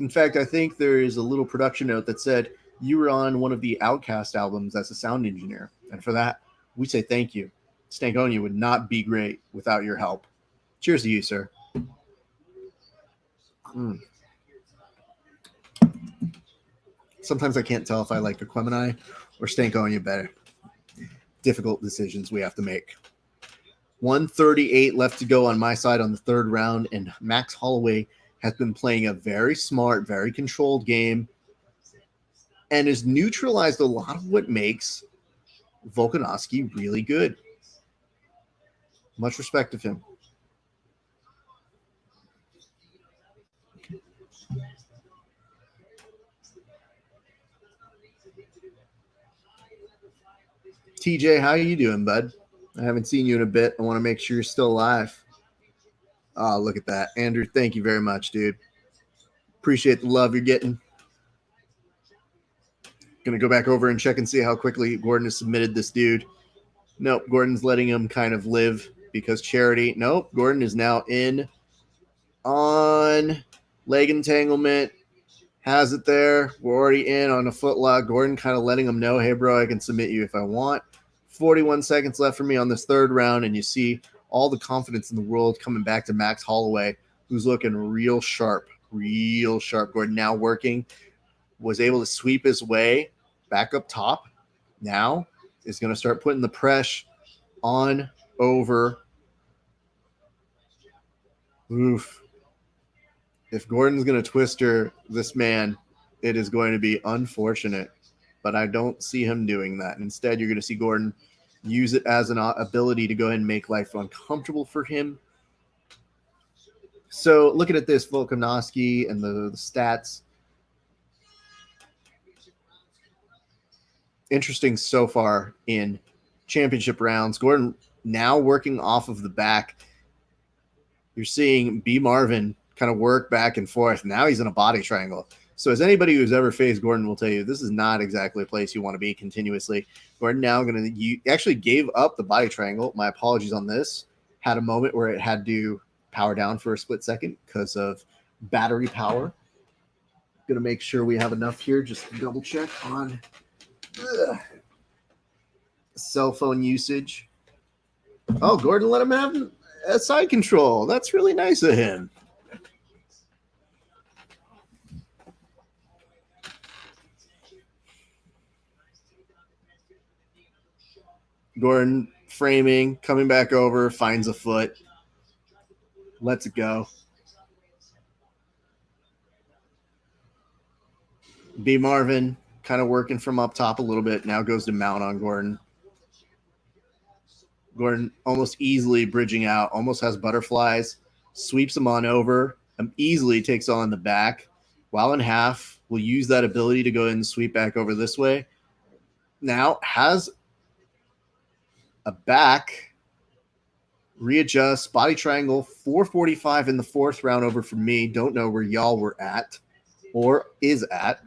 In fact, I think there is a little production note that said you were on one of the Outkast albums as a sound engineer. And for that, we say thank you. Stankonia would not be great without your help. Cheers to you, sir. Sometimes I can't tell if I like Aquemini or Stankonia better. Difficult decisions we have to make. 138 left to go on my side on the third round, and Max Holloway has been playing a very smart, very controlled game and has neutralized a lot of what makes Volkanovski really good. Much respect of him. TJ, how you doing, bud? I haven't seen you in a bit. I want to make sure you're still alive. Oh, look at that. Andrew, thank you very much, dude. Appreciate the love you're getting. Going to go back over and check and see how quickly Gordon has submitted this dude. Nope, Gordon's letting him kind of live because charity. Nope, Gordon is now in on leg entanglement. Has it there. We're already in on a foot lock. Gordon kind of letting him know, hey, bro, I can submit you if I want. 41 seconds left for me on this third round, and you see all the confidence in the world coming back to Max Holloway, who's looking real sharp. Real sharp. Gordon now working. Was able to sweep his way back up top. Now is going to start putting the press on over. Oof. If Gordon's going to twister this man, it is going to be unfortunate. But I don't see him doing that. Instead, you're going to see Gordon use it as an ability to go ahead and make life uncomfortable for him. So looking at this, Volkanovski and the stats. Interesting so far in championship rounds. Gordon now working off of the back. You're seeing B. Marvin kind of work back and forth. Now he's in a body triangle. So as anybody who's ever faced Gordon will tell you, this is not exactly a place you want to be continuously. Gordon now going to actually gave up the body triangle. My apologies on this. Had a moment where it had to power down for a split second because of battery power. Gonna make sure we have enough here. Just double check on cell phone usage. Oh, Gordon let him have a side control. That's really nice of him. Gordon framing, coming back over, finds a foot, lets it go. B. Marvin kind of working from up top a little bit. Now goes to mount on Gordon. Gordon almost easily bridging out, almost has butterflies, sweeps him on over, easily takes on the back. While in half, will use that ability to go ahead and sweep back over this way. Now has a back, readjust, body triangle, 445 in the fourth round over for me. Don't know where y'all were at or is at.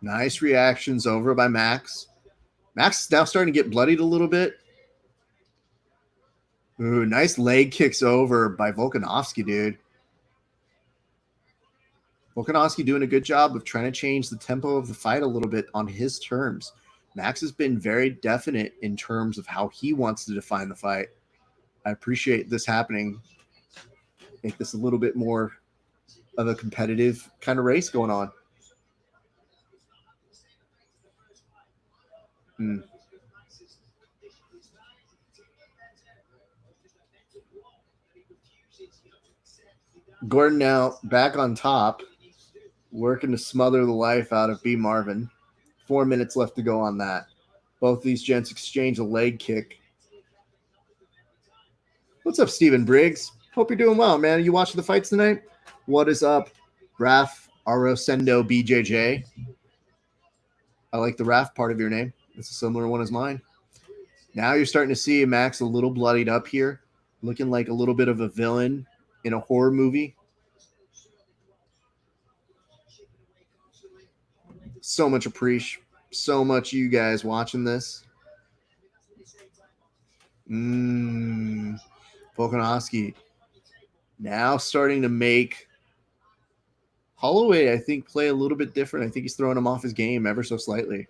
Nice reactions over by Max. Max is now starting to get bloodied a little bit. Ooh, nice leg kicks over by Volkanovski, dude. Volkanovski doing a good job of trying to change the tempo of the fight a little bit on his terms. Max has been very definite in terms of how he wants to define the fight. I appreciate this happening. Make this a little bit more of a competitive kind of race going on. Gordon now back on top, working to smother the life out of B. Marvin. 4 minutes left to go on that. Both these gents exchange a leg kick. What's up, Stephen Briggs? Hope you're doing well, man. Are you watching the fights tonight? What is up, Raf Arosendo BJJ? I like the Raf part of your name. It's a similar one as mine. Now you're starting to see Max a little bloodied up here, looking like a little bit of a villain in a horror movie. So much appreciation. So much you guys watching this. Volkanovski now starting to make Holloway, I think, play a little bit different. I think he's throwing him off his game ever so slightly.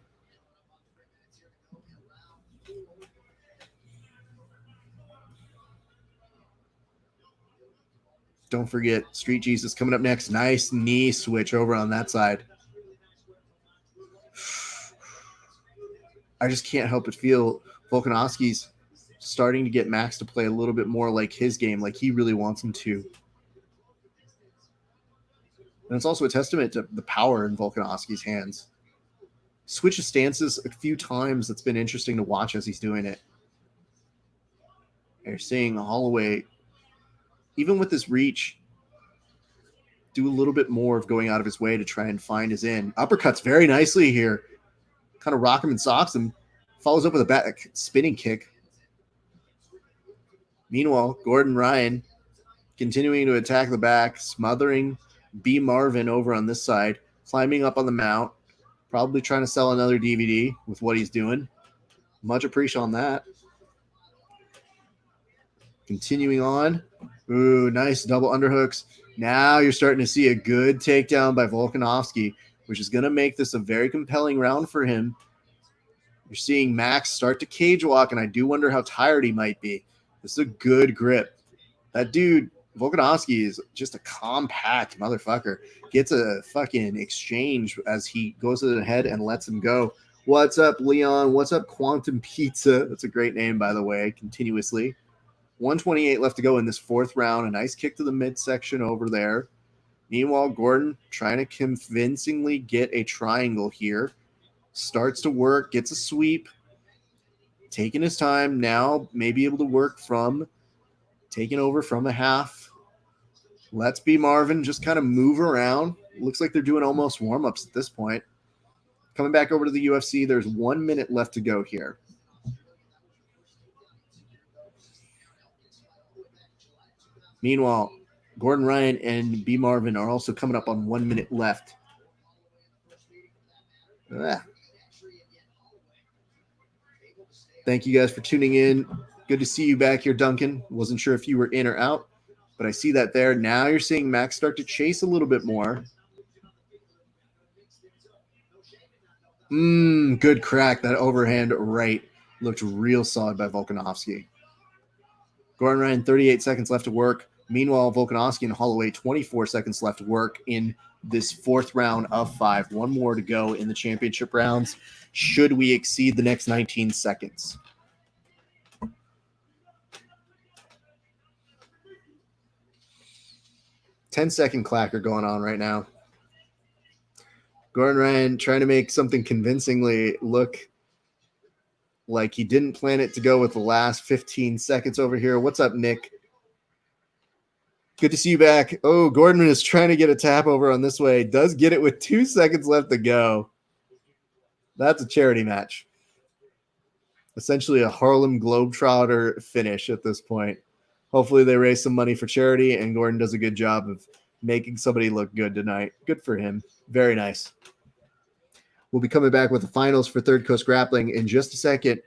Don't forget, Street Jesus coming up next. Nice knee switch over on that side. I just can't help but feel Volkanovski's starting to get Max to play a little bit more like his game, like he really wants him to. And it's also a testament to the power in Volkanovski's hands. Switches stances a few times. That's been interesting to watch as he's doing it. And you're seeing Holloway, even with this reach, do a little bit more of going out of his way to try and find his in. Uppercuts very nicely here. Kind of rock him and socks him. Follows up with a back spinning kick. Meanwhile, Gordon Ryan continuing to attack the back, smothering B. Marvin over on this side, climbing up on the mount, probably trying to sell another DVD with what he's doing. Much appreciation on that. Continuing on. Ooh, nice double underhooks. Now you're starting to see a good takedown by Volkanovski, which is going to make this a very compelling round for him. You're seeing Max start to cage walk, and I do wonder how tired he might be. This is a good grip. That dude, Volkanovski, is just a compact motherfucker. Gets a fucking exchange as he goes to the head and lets him go. What's up, Leon? What's up, Quantum Pizza? That's a great name, by the way, continuously. 128 left to go in this fourth round. A nice kick to the midsection over there. Meanwhile, Gordon trying to convincingly get a triangle here. Starts to work, gets a sweep. Taking his time now, may be able to work from taking over from a half. Let's be Marvin just kind of move around. Looks like they're doing almost warm-ups at this point. Coming back over to the UFC, there's 1 minute left to go here. Meanwhile, Gordon Ryan and B. Marvin are also coming up on 1 minute left. Thank you guys for tuning in. Good to see you back here, Duncan. Wasn't sure if you were in or out. But I see that there. Now you're seeing Max start to chase a little bit more. Good crack. That overhand right looked real solid by Volkanovski. Gordon Ryan, 38 seconds left to work. Meanwhile, Volkanovski and Holloway, 24 seconds left to work in this fourth round of 5. One more to go in the championship rounds. Should we exceed the next 19 seconds? Ten-second clacker going on right now. Gordon Ryan trying to make something convincingly look like he didn't plan it to go with the last 15 seconds over here. What's up, Nick? Good to see you back. Oh, Gordon is trying to get a tap over on this way. Does get it with 2 seconds left to go. That's a charity match. Essentially a Harlem Globetrotter finish at this point. Hopefully they raise some money for charity, and Gordon does a good job of making somebody look good tonight. Good for him. Very nice. We'll be coming back with the finals for Third Coast Grappling in just a second.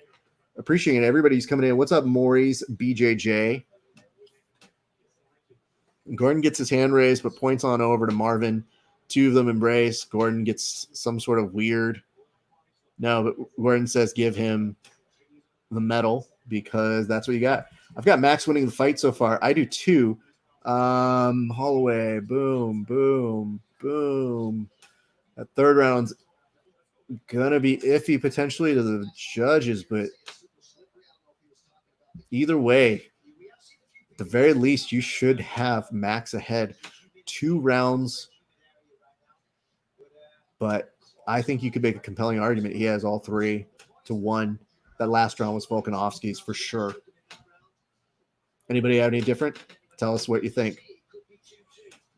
Appreciating everybody who's coming in. What's up, Maurice BJJ? Gordon gets his hand raised, but points on over to Marvin. 2 of them embrace. Gordon gets some sort of weird. No, but Gordon says give him the medal because that's what you got. I've got Max winning the fight so far. I do too. Holloway, boom, boom, boom. That third round's gonna be iffy potentially to the judges, but either way, at the very least, you should have Max ahead 2 rounds. But I think you could make a compelling argument. He has all 3-1. That last round was Volkanovski's for sure. Anybody have any different? Tell us what you think.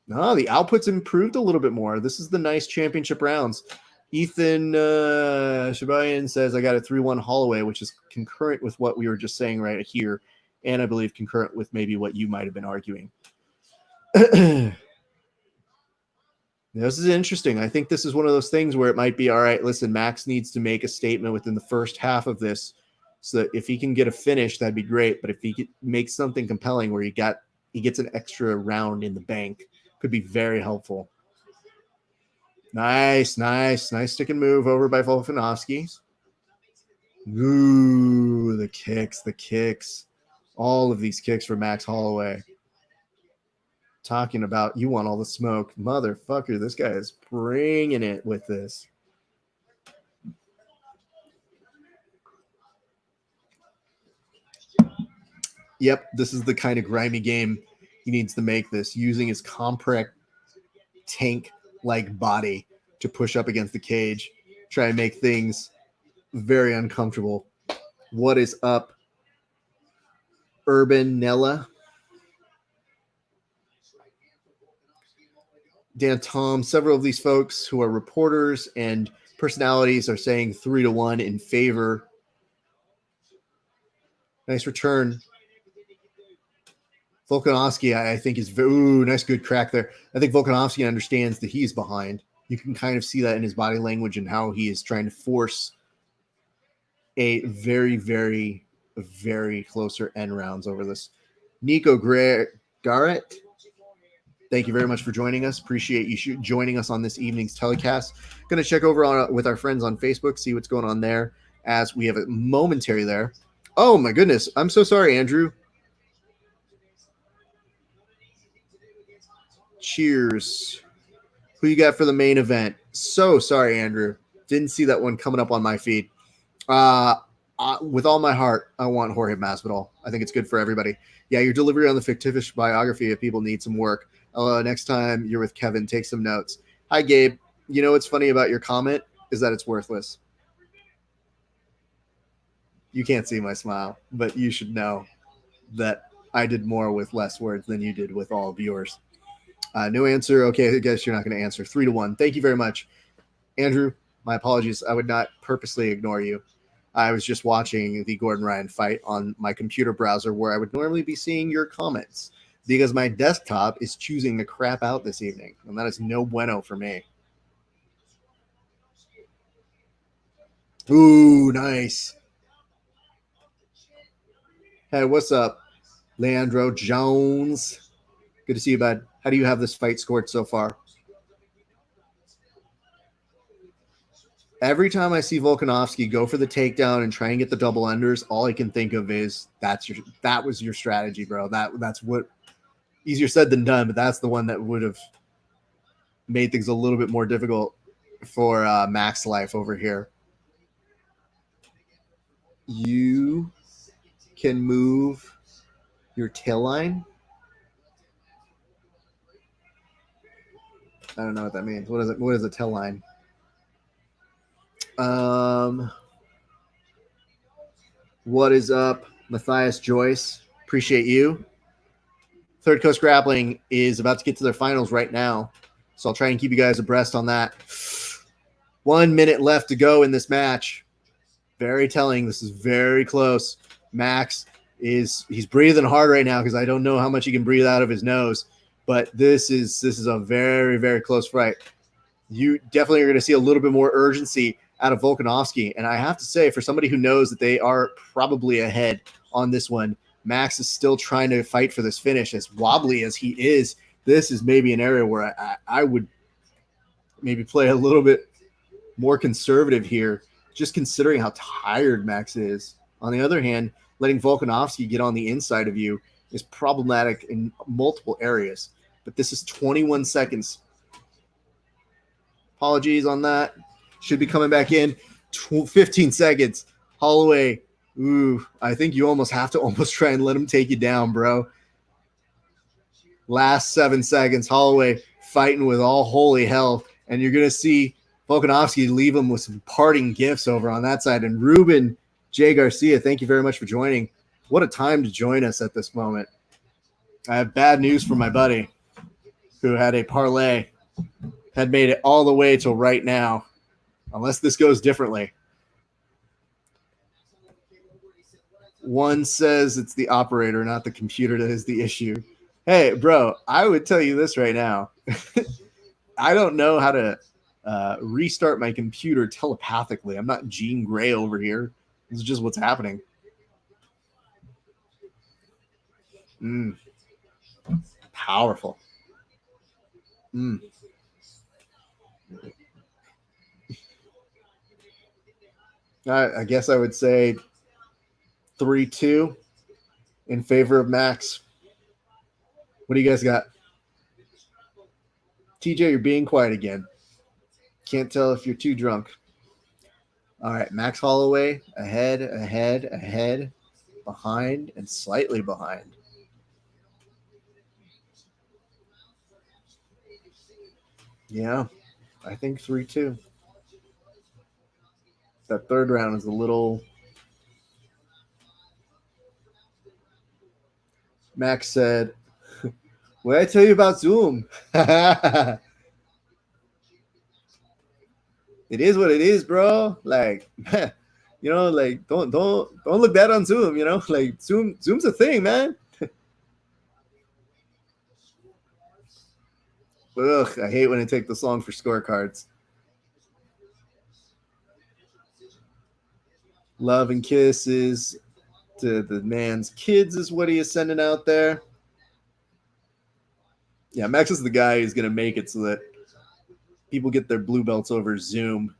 No, the output's improved a little bit more. This is the nice championship rounds. Ethan Shabayan says, I got a 3-1 Holloway, which is concurrent with what we were just saying right here. And I believe concurrent with maybe what you might have been arguing. This is interesting. I think this is one of those things where it might be, all right, listen, Max needs to make a statement within the first half of this. So that if he can get a finish, that'd be great. But if he makes something compelling where he gets an extra round in the bank, could be very helpful. Nice stick and move over by Volkanovski. Ooh, the kicks. All of these kicks for Max Holloway. Talking about you want all the smoke. Motherfucker, this guy is bringing it with this. Yep, this is the kind of grimy game he needs to make this, using his compact tank-like body to push up against the cage, try and make things very uncomfortable. What is up, Urban Nella? Dan Tom, several of these folks who are reporters and personalities are saying 3-1 in favor. Nice return. Volkanovski, I think, is nice, good crack there. I think Volkanovski understands that he's behind. You can kind of see that in his body language and how he is trying to force a very, very, very closer end rounds over this. Nico Garrett, thank you very much for joining us. Appreciate you joining us on this evening's telecast. Going to check over with our friends on Facebook, see what's going on there as we have a momentary there. Oh, my goodness. I'm so sorry, Andrew. Cheers. Who you got for the main event? So sorry, Andrew. Didn't see that one coming up on my feed. With all my heart, I want Jorge Masvidal. I think it's good for everybody. Yeah, your delivery on the fictitious biography if people need some work. Next time you're with Kevin, take some notes. Hi, Gabe. You know what's funny about your comment is that it's worthless. You can't see my smile, but you should know that I did more with less words than you did with all of yours. No answer. Okay, I guess you're not going to answer. 3-1. Thank you very much. Andrew, my apologies. I would not purposely ignore you. I was just watching the Gordon Ryan fight on my computer browser where I would normally be seeing your comments because my desktop is choosing to crap out this evening, and that is no bueno for me. Ooh, nice. Hey, what's up, Leandro Jones? Good to see you, bud. How do you have this fight scored so far? Every time I see Volkanovski go for the takedown and try and get the double unders, all I can think of is that was your strategy, bro. That's what easier said than done, but that's the one that would have made things a little bit more difficult for Max Life over here. You can move your tail line. I don't know what that means. What is it? What is a tail line? What is up, Matthias Joyce? Appreciate you. Third Coast Grappling is about to get to their finals right now, so I'll try and keep you guys abreast on that. 1 minute left to go in this match. Very telling. This is very close. Max he's breathing hard right now because I don't know how much he can breathe out of his nose, but this is a very, very close fight. You definitely are going to see a little bit more urgency out of Volkanovski. And I have to say, for somebody who knows that they are probably ahead on this one, Max is still trying to fight for this finish. As wobbly as he is, this is maybe an area where I would maybe play a little bit more conservative here, just considering how tired Max is. On the other hand, letting Volkanovski get on the inside of you is problematic in multiple areas. But this is 21 seconds. Apologies on that. Should be coming back in 15 seconds. Holloway, ooh, I think you almost have to almost try and let him take you down, bro. Last 7 seconds. Holloway fighting with all holy hell. And you're going to see Volkanovski leave him with some parting gifts over on that side. And Ruben J. Garcia, thank you very much for joining. What a time to join us at this moment. I have bad news for my buddy who had a parlay, had made it all the way till right now, unless this goes differently. One says it's the operator, not the computer, that is the issue. Hey, bro, I would tell you this right now. I don't know how to restart my computer telepathically. I'm not Jean Grey over here. This is just what's happening. Powerful. I guess I would say 3-2 in favor of Max. What do you guys got? TJ, you're being quiet again. Can't tell if you're too drunk. All right, Max Holloway ahead, behind, and slightly behind. Yeah, I think 3-2. That third round is a little. Max said, what did I tell you about Zoom? It is what it is, bro. Like, you know, like don't look bad on Zoom, you know? Like Zoom's a thing, man. Ugh, I hate when I take this long for scorecards. Love and kisses to the man's kids is what he is sending out there. Yeah, Max is the guy who's going to make it so that people get their blue belts over Zoom.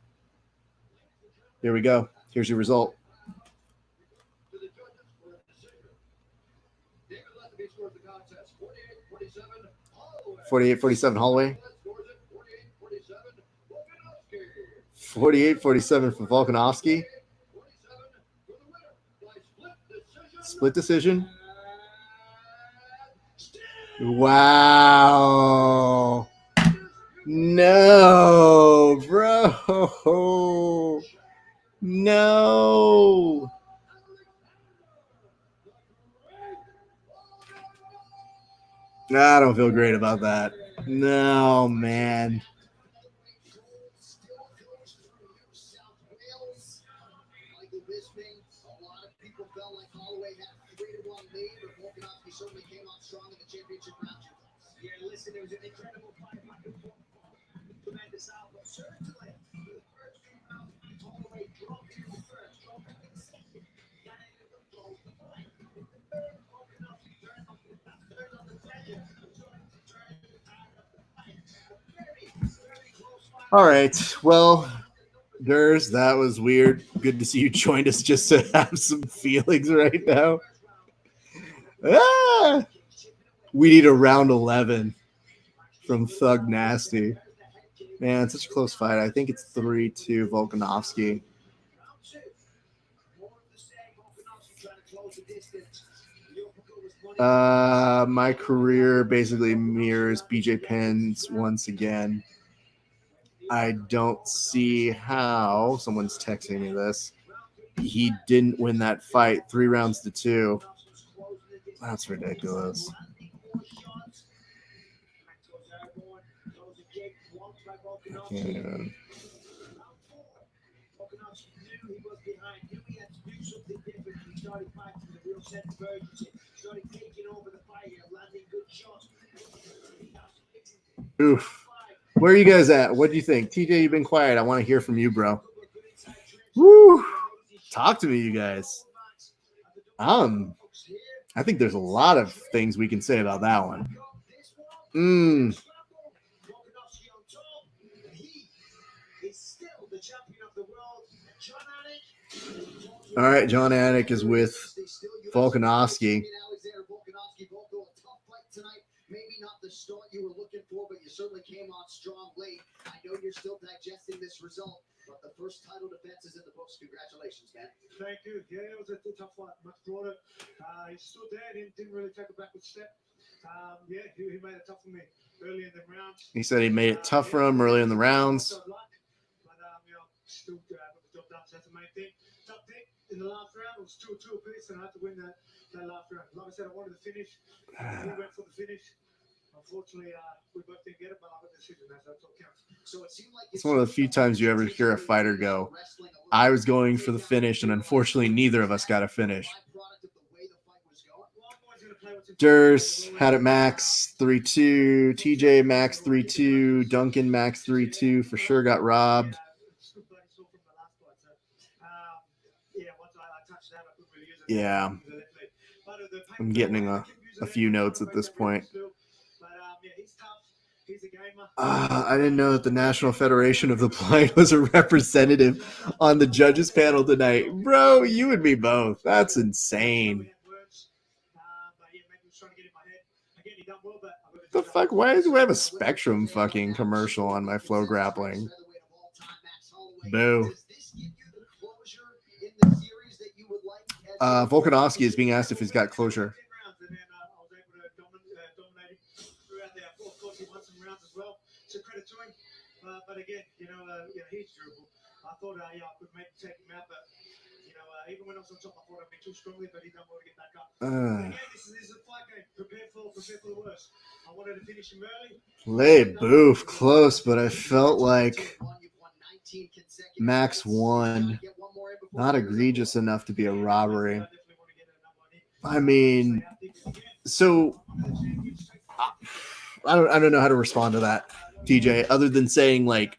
Here we go. Here's your result. (48-47) Holloway. 48-47 for Volkanovski. Split decision. Wow. No, bro. No. I don't feel great about that. No, man. All right. Well, Durs, that was weird. Good to see you joined us just to have some feelings right now. Ah, we need a round 11 from Thug Nasty. Man, it's such a close fight. I think it's 3-2 Volkanovski. My career basically mirrors BJ Penn's once again. I don't see how someone's texting me this. He didn't win that fight 3-2. That's ridiculous. I can't even. Oof. Where are you guys at? What do you think? TJ, you've been quiet. I want to hear from you, bro. Woo! Talk to me, you guys. I think there's a lot of things we can say about that one. All right, John Anik is with Volkanovski. Maybe not the start you were looking for, but you certainly came on strong late. I know you're still digesting this result, but the first title defense is in the books. Congratulations, man. Thank you. Yeah, it was a tough fight, much broader. He stood there, didn't really take a backward step. Yeah, he made it tough for me early in the rounds. He said he made it tough for him early in the rounds. But still got the job done. So that's the main thing. Tough thing in the last round. It was 2-2 apiece, and I had to win that last round. Like I said, I wanted to finish. He went for the finish. Unfortunately, we both didn't get it, but I got the decision. That's all counts. So it seemed like it's one of the few times you ever hear a fighter go, I was going for the finish, and unfortunately, neither of us got a finish. Durs had it max 3-2. TJ max 3-2. Duncan max 3-2. For sure got robbed. Yeah. I'm getting a few notes at this point. I didn't know that the National Federation of the Blind was a representative on the judges panel tonight. Bro, you and me both. That's insane. The fuck? Why do I have a Spectrum fucking commercial on my Flow Grappling? Boo. Volkanovski is being asked if he's got closure. But again, he's durable. I thought I could maybe take him out, but even when I was on top, I thought I'd be too strongly, but he done well to get back up. Again, this is a fight game. Prepare for the worst. I wanted to finish him early. Lay boof, close, but I felt like Max won. Not egregious enough to be a robbery. I mean, so I don't know how to respond to that, TJ, other than saying, like,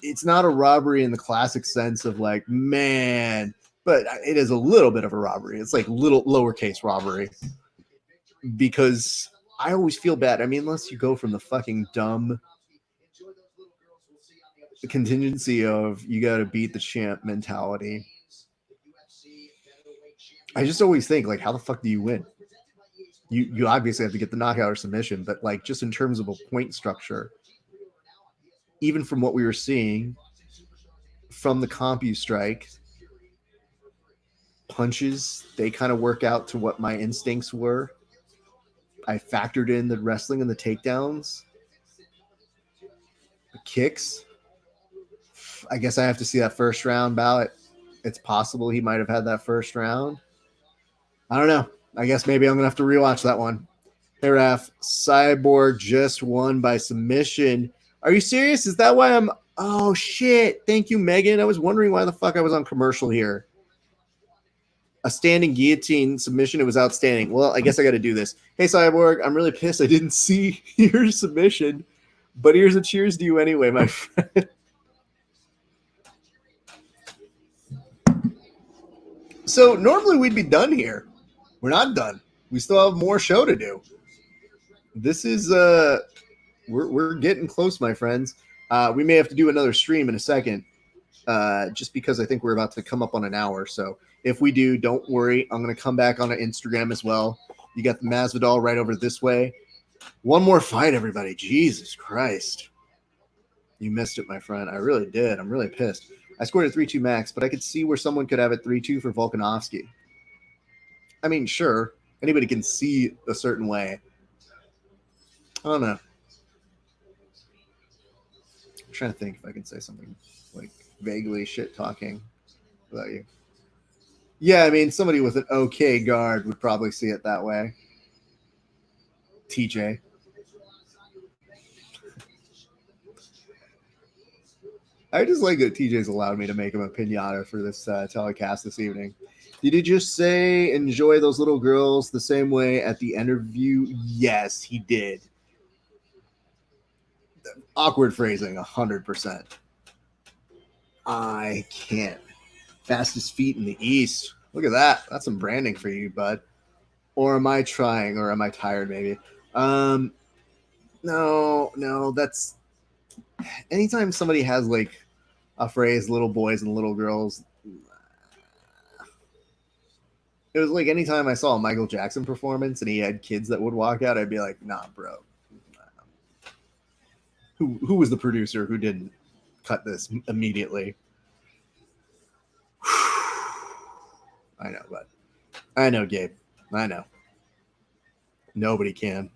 it's not a robbery in the classic sense of, like, man, but it is a little bit of a robbery. It's like little lowercase robbery, because I always feel bad. I mean, unless you go from the fucking dumb contingency of you got to beat the champ mentality. I just always think, like, how the fuck do you win? You obviously have to get the knockout or submission, but, like, just in terms of a point structure, even from what we were seeing from the CompuStrike punches, they kind of work out to what my instincts were. I factored in the wrestling and the takedowns, the kicks. I guess I have to see that first round ballot. It's possible he might have had that first round. I don't know. I guess maybe I'm going to have to rewatch that one. Hey, Raph, Cyborg just won by submission. Are you serious? Is that why I'm... Oh, shit. Thank you, Megan. I was wondering why the fuck I was on commercial here. A standing guillotine submission. It was outstanding. Well, I guess I got to do this. Hey, Cyborg, I'm really pissed I didn't see your submission, but here's a cheers to you anyway, my friend. So normally we'd be done here. We're not done. We still have more show to do. This is we're getting close, my friends. We may have to do another stream in a second, just because I think we're about to come up on an hour. So if we do, don't worry. I'm going to come back on Instagram as well. You got the Masvidal right over this way. One more fight, everybody. Jesus Christ. You missed it, my friend. I really did. I'm really pissed. I scored a 3-2 max, but I could see where someone could have it 3-2 for Volkanovski. I mean, sure. Anybody can see a certain way. I don't know. I'm trying to think if I can say something like vaguely shit talking about you. Yeah, I mean, somebody with an okay guard would probably see it that way. TJ. I just like that TJ's allowed me to make him a pinata for this telecast this evening. Did he just say enjoy those little girls the same way at the interview? Yes, he did. Awkward phrasing, 100%. I can't. Fastest feet in the East. Look at that. That's some branding for you, bud. Or am I trying? Or am I tired, maybe? No, that's... Anytime somebody has, like, a phrase, little boys and little girls... It was like anytime I saw a Michael Jackson performance and he had kids that would walk out, I'd be like, nah, bro. Who was the producer who didn't cut this immediately? I know, but I know, Gabe. I know. Nobody can.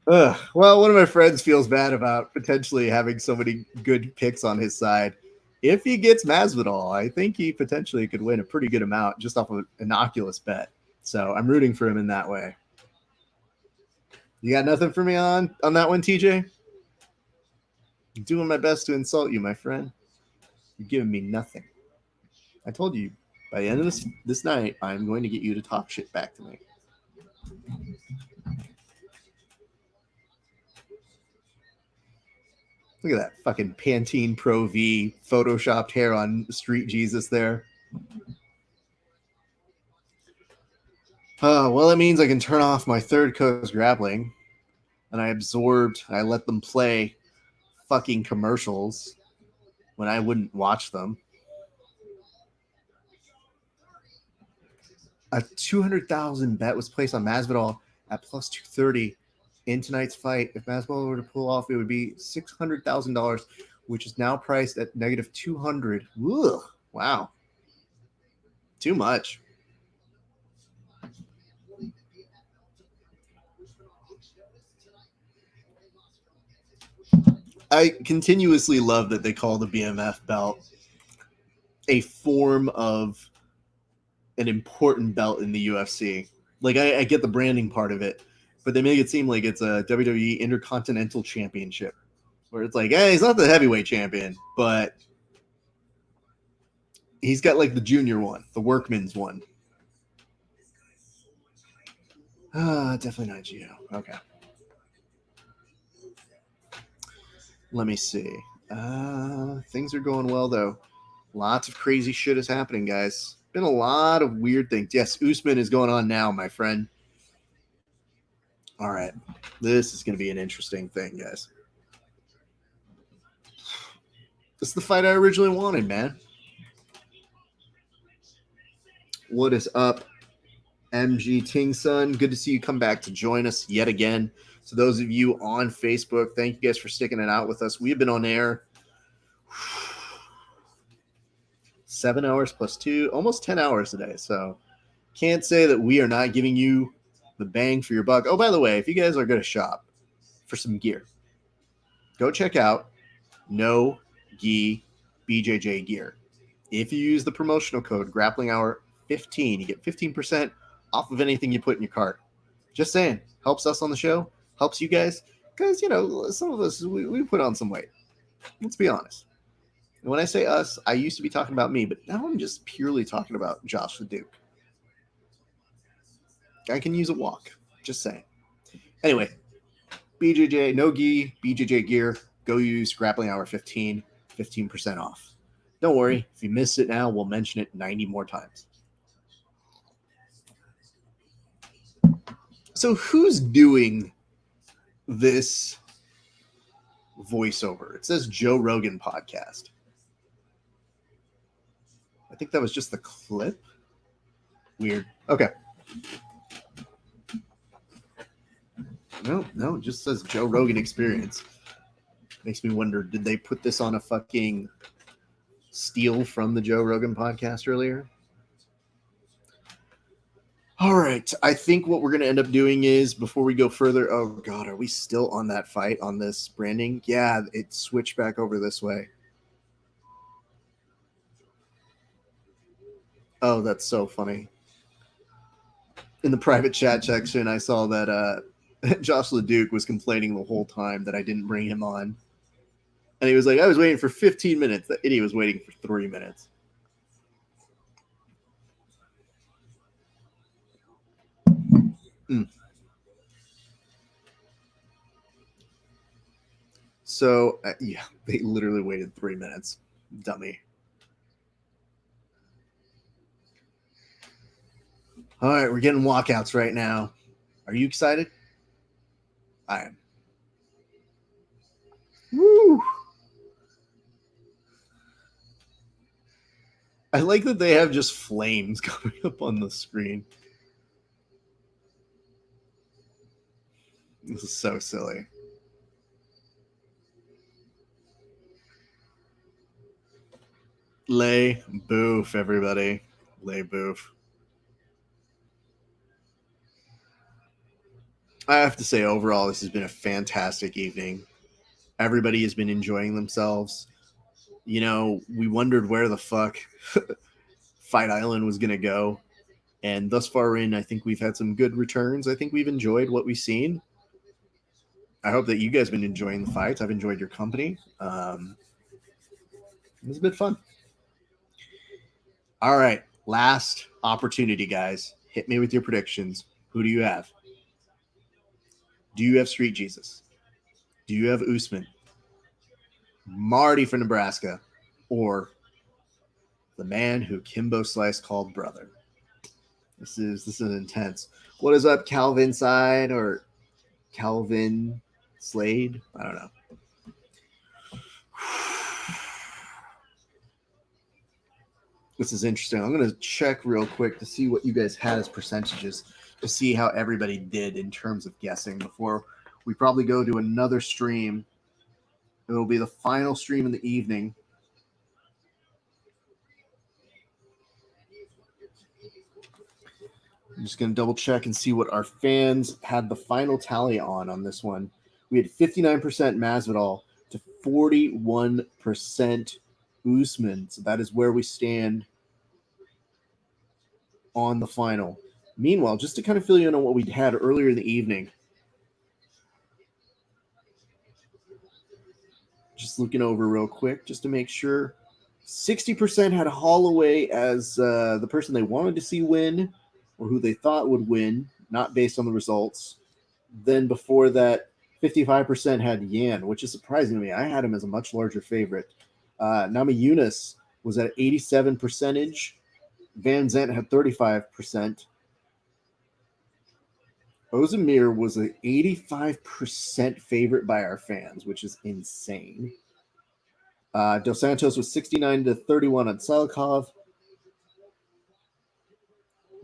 Well, one of my friends feels bad about potentially having so many good picks on his side. If he gets Masvidal, I think he potentially could win a pretty good amount just off of an innocuous bet. So I'm rooting for him in that way. You got nothing for me on that one, TJ? I'm doing my best to insult you, my friend. You're giving me nothing. I told you, by the end of this night, I'm going to get you to talk shit back to me. Look at that fucking Pantene Pro V photoshopped hair on Street Jesus there. Well, it means I can turn off my third coast grappling. And I let them play fucking commercials when I wouldn't watch them. A 200,000 bet was placed on Masvidal at plus 230 in tonight's fight. If Masvidal were to pull off, it would be $600,000, which is now priced at negative 200. Ugh, wow. Too much. I continuously love that they call the BMF belt a form of an important belt in the UFC. Like, I get the branding part of it, but they make it seem like it's a WWE Intercontinental Championship, where it's like, hey, he's not the heavyweight champion, but he's got like the junior one, the workman's one. Definitely not Gio. Okay. Let me see. Things are going well, though. Lots of crazy shit is happening, guys. Been a lot of weird things. Yes, Usman is going on now, my friend. All right. This is going to be an interesting thing, guys. This is the fight I originally wanted, man. What is up, MG Ting Sun? Good to see you come back to join us yet again. So those of you on Facebook, thank you guys for sticking it out with us. We've been on air 7 hours plus 2, almost 10 hours today. So can't say that we are not giving you the bang for your buck. Oh, by the way, if you guys are going to shop for some gear, go check out No Gi BJJ Gear. If you use the promotional code Grappling Hour 15, you get 15% off of anything you put in your cart. Just saying, helps us on the show, helps you guys, because, you know, some of us, we put on some weight. Let's be honest. And when I say us, I used to be talking about me, but now I'm just purely talking about Josh the Duke. I can use a walk. Just saying. Anyway, BJJ, no gi, BJJ gear. Go use Grappling Hour 15% off. Don't worry, if you missed it now, we'll mention it 90 more times. So who's doing this voiceover? It says Joe Rogan podcast. I think that was just the clip. Weird. Okay. No, it just says Joe Rogan Experience. Makes me wonder, did they put this on a fucking steal from the Joe Rogan podcast earlier? All right. I think what we're going to end up doing is, before we go further, oh God, are we still on that fight on this branding? Yeah, it switched back over this way. Oh, that's so funny. In the private chat section, I saw that Josh LeDuc was complaining the whole time that I didn't bring him on. And he was like, I was waiting for 15 minutes. That idiot was waiting for 3 minutes. So, yeah, they literally waited 3 minutes. Dummy. All right, we're getting walkouts right now. Are you excited? I am. Woo! I like that they have just flames coming up on the screen. This is so silly. Lay boof, everybody. Lay boof. I have to say, overall, this has been a fantastic evening. Everybody has been enjoying themselves. You know, we wondered where the fuck Fight Island was going to go. And thus far in, I think we've had some good returns. I think we've enjoyed what we've seen. I hope that you guys have been enjoying the fights. I've enjoyed your company. It was a bit fun. All right. Last opportunity, guys. Hit me with your predictions. Who do you have? Do you have Street Jesus? Do you have Usman? Marty from Nebraska? Or the man who Kimbo Slice called brother? This is intense. What is up, Calvin Side or Calvin Slade? I don't know. This is interesting. I'm going to check real quick to see what you guys had as percentages, to see how everybody did in terms of guessing before we probably go to another stream. It will be the final stream in the evening. I'm just going to double check and see what our fans had the final tally on this one. We had 59% Masvidal to 41% Usman. So that is where we stand on the final. Meanwhile, just to kind of fill you in on what we had earlier in the evening, just looking over real quick just to make sure, 60% had Holloway as the person they wanted to see win or who they thought would win, not based on the results. Then before that, 55% had Yan, which is surprising to me. I had him as a much larger favorite. Namajunas was at 87%. Van Zandt had 35%. Ozdemir was an 85% favorite by our fans, which is insane. Dos Santos was 69-31 on Salikov.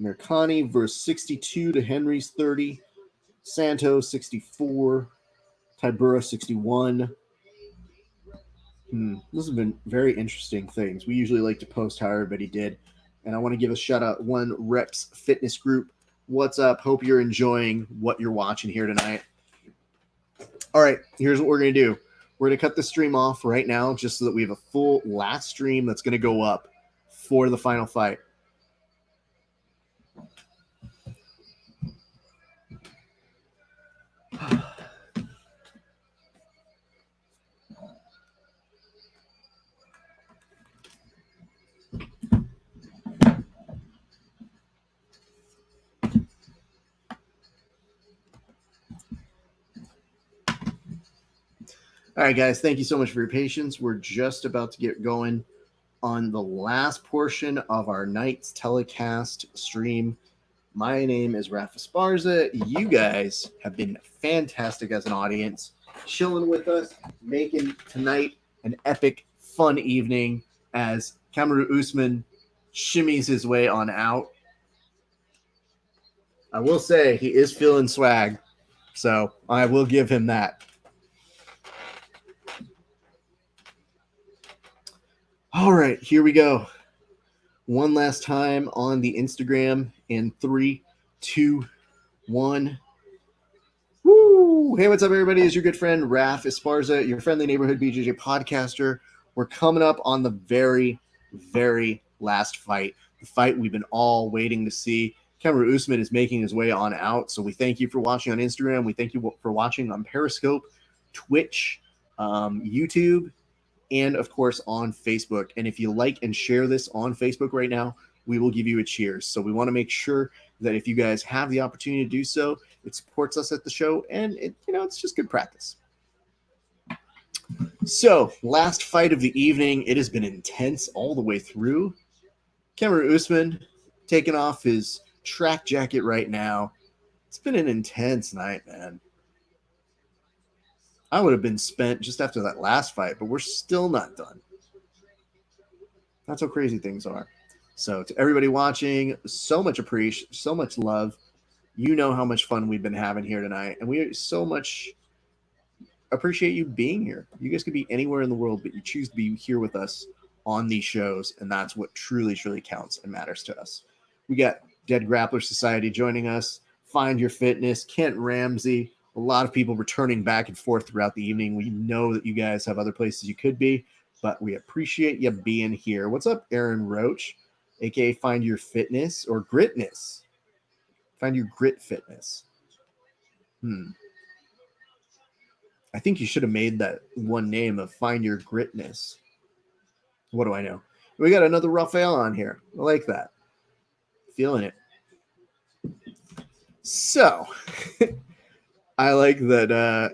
Mirkani versus 62 to Henry's 30. Santos 64. Tybura 61. This has been very interesting things. We usually like to post how everybody did. And I want to give a shout out one Reps Fitness Group. What's up? Hope you're enjoying what you're watching here tonight. All right, here's what we're going to do. We're going to cut the stream off right now just so that we have a full last stream that's going to go up for the final fight. All right, guys, thank you so much for your patience. We're just about to get going on the last portion of our night's telecast stream. My name is Rafa Esparza. You guys have been fantastic as an audience, chilling with us, making tonight an epic, fun evening as Kamaru Usman shimmies his way on out. I will say he is feeling swag, so I will give him that. All right, here we go. One last time on the Instagram in 3, 2, 1. Woo! Hey, what's up, everybody? It's your good friend, Raf Esparza, your friendly neighborhood BJJ podcaster. We're coming up on the very, very last fight, the fight we've been all waiting to see. Kamaru Usman is making his way on out, so we thank you for watching on Instagram. We thank you for watching on Periscope, Twitch, YouTube, and of course on Facebook. And if you like and share this on Facebook right now, we will give you a cheers. So we want to make sure that if you guys have the opportunity to do so, it supports us at the show, and it's just good practice. So, last fight of the evening. It has been intense all the way through. Kamaru Usman taking off his track jacket right now. It's been an intense night, man. I would have been spent just after that last fight, but we're still not done. That's how crazy things are. So to everybody watching, so much appreciation, so much love. You know how much fun we've been having here tonight, and we so much appreciate you being here. You guys could be anywhere in the world, but you choose to be here with us on these shows, and that's what truly, truly counts and matters to us. We got Dead Grappler Society joining us, Find Your Fitness, Kent Ramsey, a lot of people returning back and forth throughout the evening. We know that you guys have other places you could be, but we appreciate you being here. What's up, Aaron Roach, aka Find Your Fitness or Gritness? Find Your Grit Fitness. I think you should have made that one name of Find Your Gritness. What do I know? We got another Raphael on here. I like that. Feeling it. So, I like that.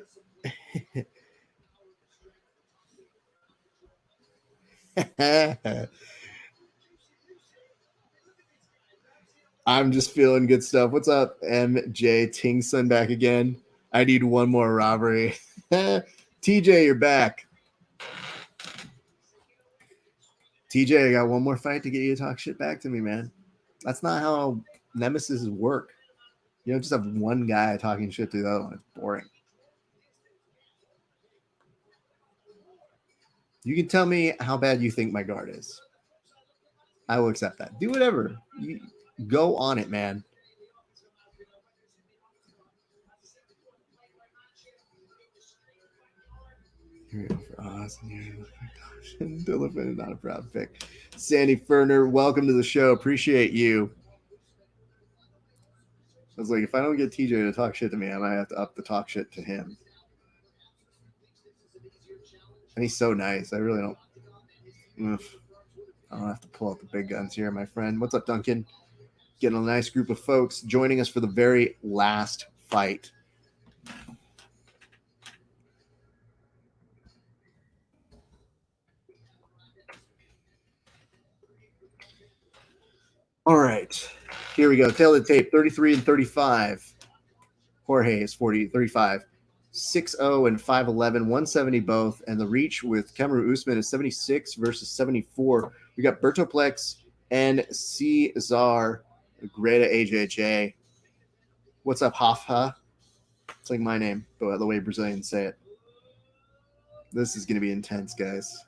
I'm just feeling good stuff. What's up, MJ Tingson back again? I need one more robbery. TJ, you're back. TJ, I got one more fight to get you to talk shit back to me, man. That's not how nemesis work. You don't just have one guy talking shit to the other one. It's boring. You can tell me how bad you think my guard is. I will accept that. Do whatever. You go on it, man. Here we go for Austin. Dylan, not a proud pick. Sandy Ferner, welcome to the show. Appreciate you. I was like, if I don't get TJ to talk shit to me, I might have to up the talk shit to him. And he's so nice. I really don't. I don't have to pull out the big guns here, my friend. What's up, Duncan? Getting a nice group of folks joining us for the very last fight. All right. Here we go. Tail of the tape, 33 and 35. Jorge is 35. 6'0 and 5'11, 170 both. And the reach with Kamaru Usman is 76 versus 74. We got Bertoplex and Cesar Greta AJJ. What's up, Hafha? It's like my name, but the way Brazilians say it. This is going to be intense, guys.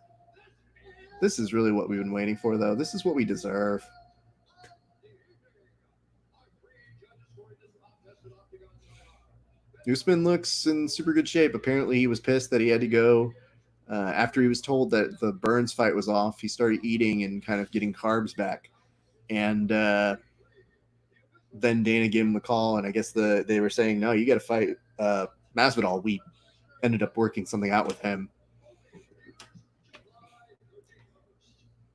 This is really what we've been waiting for, though. This is what we deserve. Usman looks in super good shape. Apparently, he was pissed that he had to go after he was told that the Burns fight was off. He started eating and kind of getting carbs back. And then Dana gave him the call, and I guess they were saying, no, you got to fight Masvidal. We ended up working something out with him.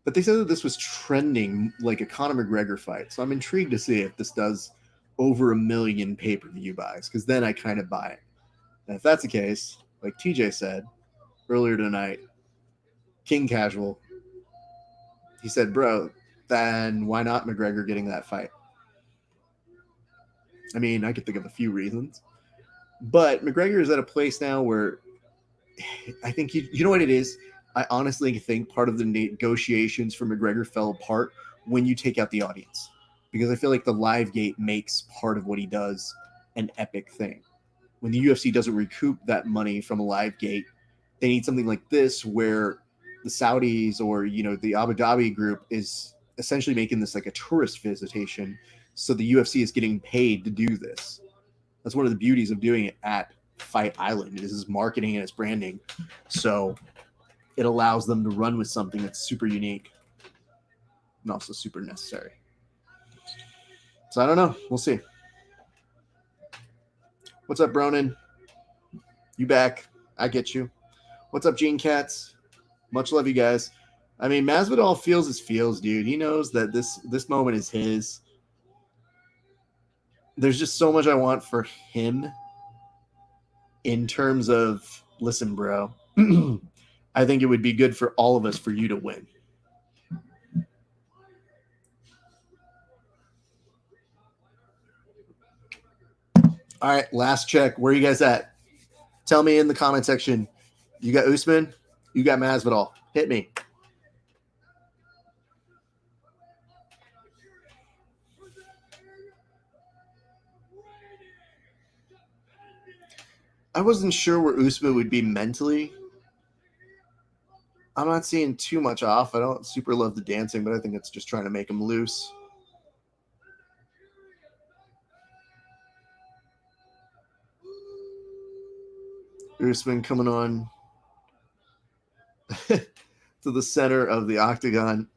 But they said that this was trending like a Conor McGregor fight. So I'm intrigued to see if this does over 1 million pay-per-view buys, because then I kind of buy it. And if that's the case, like TJ said, earlier tonight, King Casual. He said, bro, then why not McGregor getting that fight? I mean, I could think of a few reasons. But McGregor is at a place now where I think, you know what it is? I honestly think part of the negotiations for McGregor fell apart when you take out the audience. Because I feel like the live gate makes part of what he does an epic thing. When the UFC doesn't recoup that money from a live gate, they need something like this where the Saudis or, you know, the Abu Dhabi group is essentially making this like a tourist visitation. So the UFC is getting paid to do this. That's one of the beauties of doing it at Fight Island. It is marketing and its branding. So it allows them to run with something that's super unique and also super necessary. So I don't know. We'll see. What's up, Bronin? You back? I get you. What's up, Gene Cats? Much love, you guys. I mean, Masvidal feels his feels, dude. He knows that this moment is his. There's just so much I want for him in terms of, listen, bro, I think it would be good for all of us for you to win. All right, last check. Where are you guys at? Tell me in the comment section. You got Usman? You got Masvidal? Hit me. I wasn't sure where Usman would be mentally. I'm not seeing too much off. I don't super love the dancing, but I think it's just trying to make him loose. Usman coming on to the center of the octagon,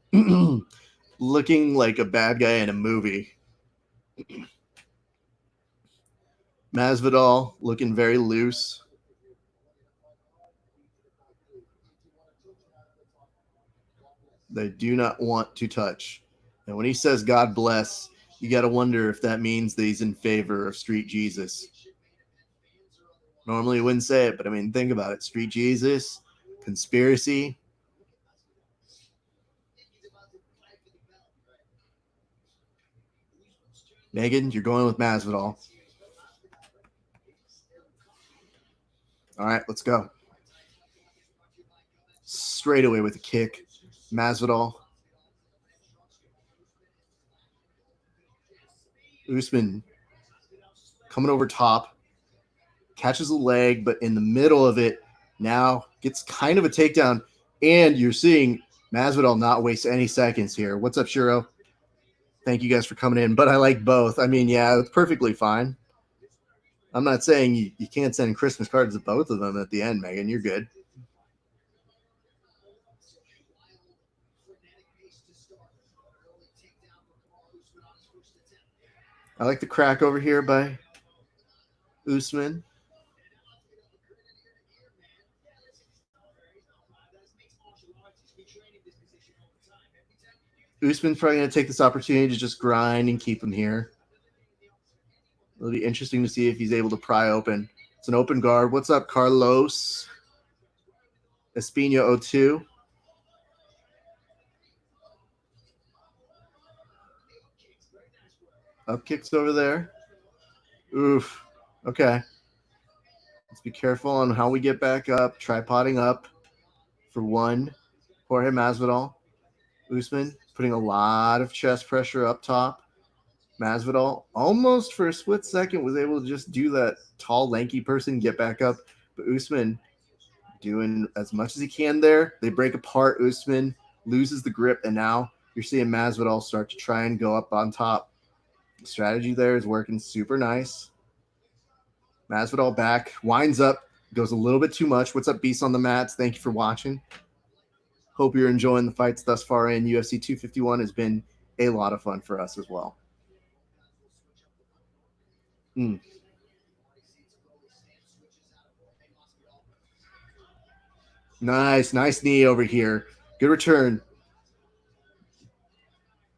looking like a bad guy in a movie. Masvidal looking very loose. They do not want to touch. And when he says God bless, you got to wonder if that means that he's in favor of Street Jesus. Normally, he wouldn't say it, but I mean, think about it. Street Jesus, conspiracy. Megan, you're going with Masvidal. All right, let's go. Straight away with a kick. Masvidal. Usman coming over top. Catches a leg, but in the middle of it, now gets kind of a takedown. And you're seeing Masvidal not waste any seconds here. What's up, Shiro? Thank you guys for coming in. But I like both. I mean, yeah, it's perfectly fine. I'm not saying you can't send Christmas cards to both of them at the end, Megan. You're good. I like the crack over here by Usman. Usman's probably going to take this opportunity to just grind and keep him here. It'll be interesting to see if he's able to pry open. It's an open guard. What's up, Carlos? Espino 02. Up kicks over there. Oof. Okay. Let's be careful on how we get back up. Tripoding up for one. Jorge Masvidal. Usman putting a lot of chest pressure up top. Masvidal almost for a split second was able to just do that tall, lanky person, get back up. But Usman doing as much as he can there. They break apart. Usman loses the grip, and now you're seeing Masvidal start to try and go up on top. The strategy there is working super nice. Masvidal back, winds up, goes a little bit too much. What's up, Beast on the Mats? Thank you for watching. Hope you're enjoying the fights thus far in. UFC 251 has been a lot of fun for us as well. Nice knee over here. Good return.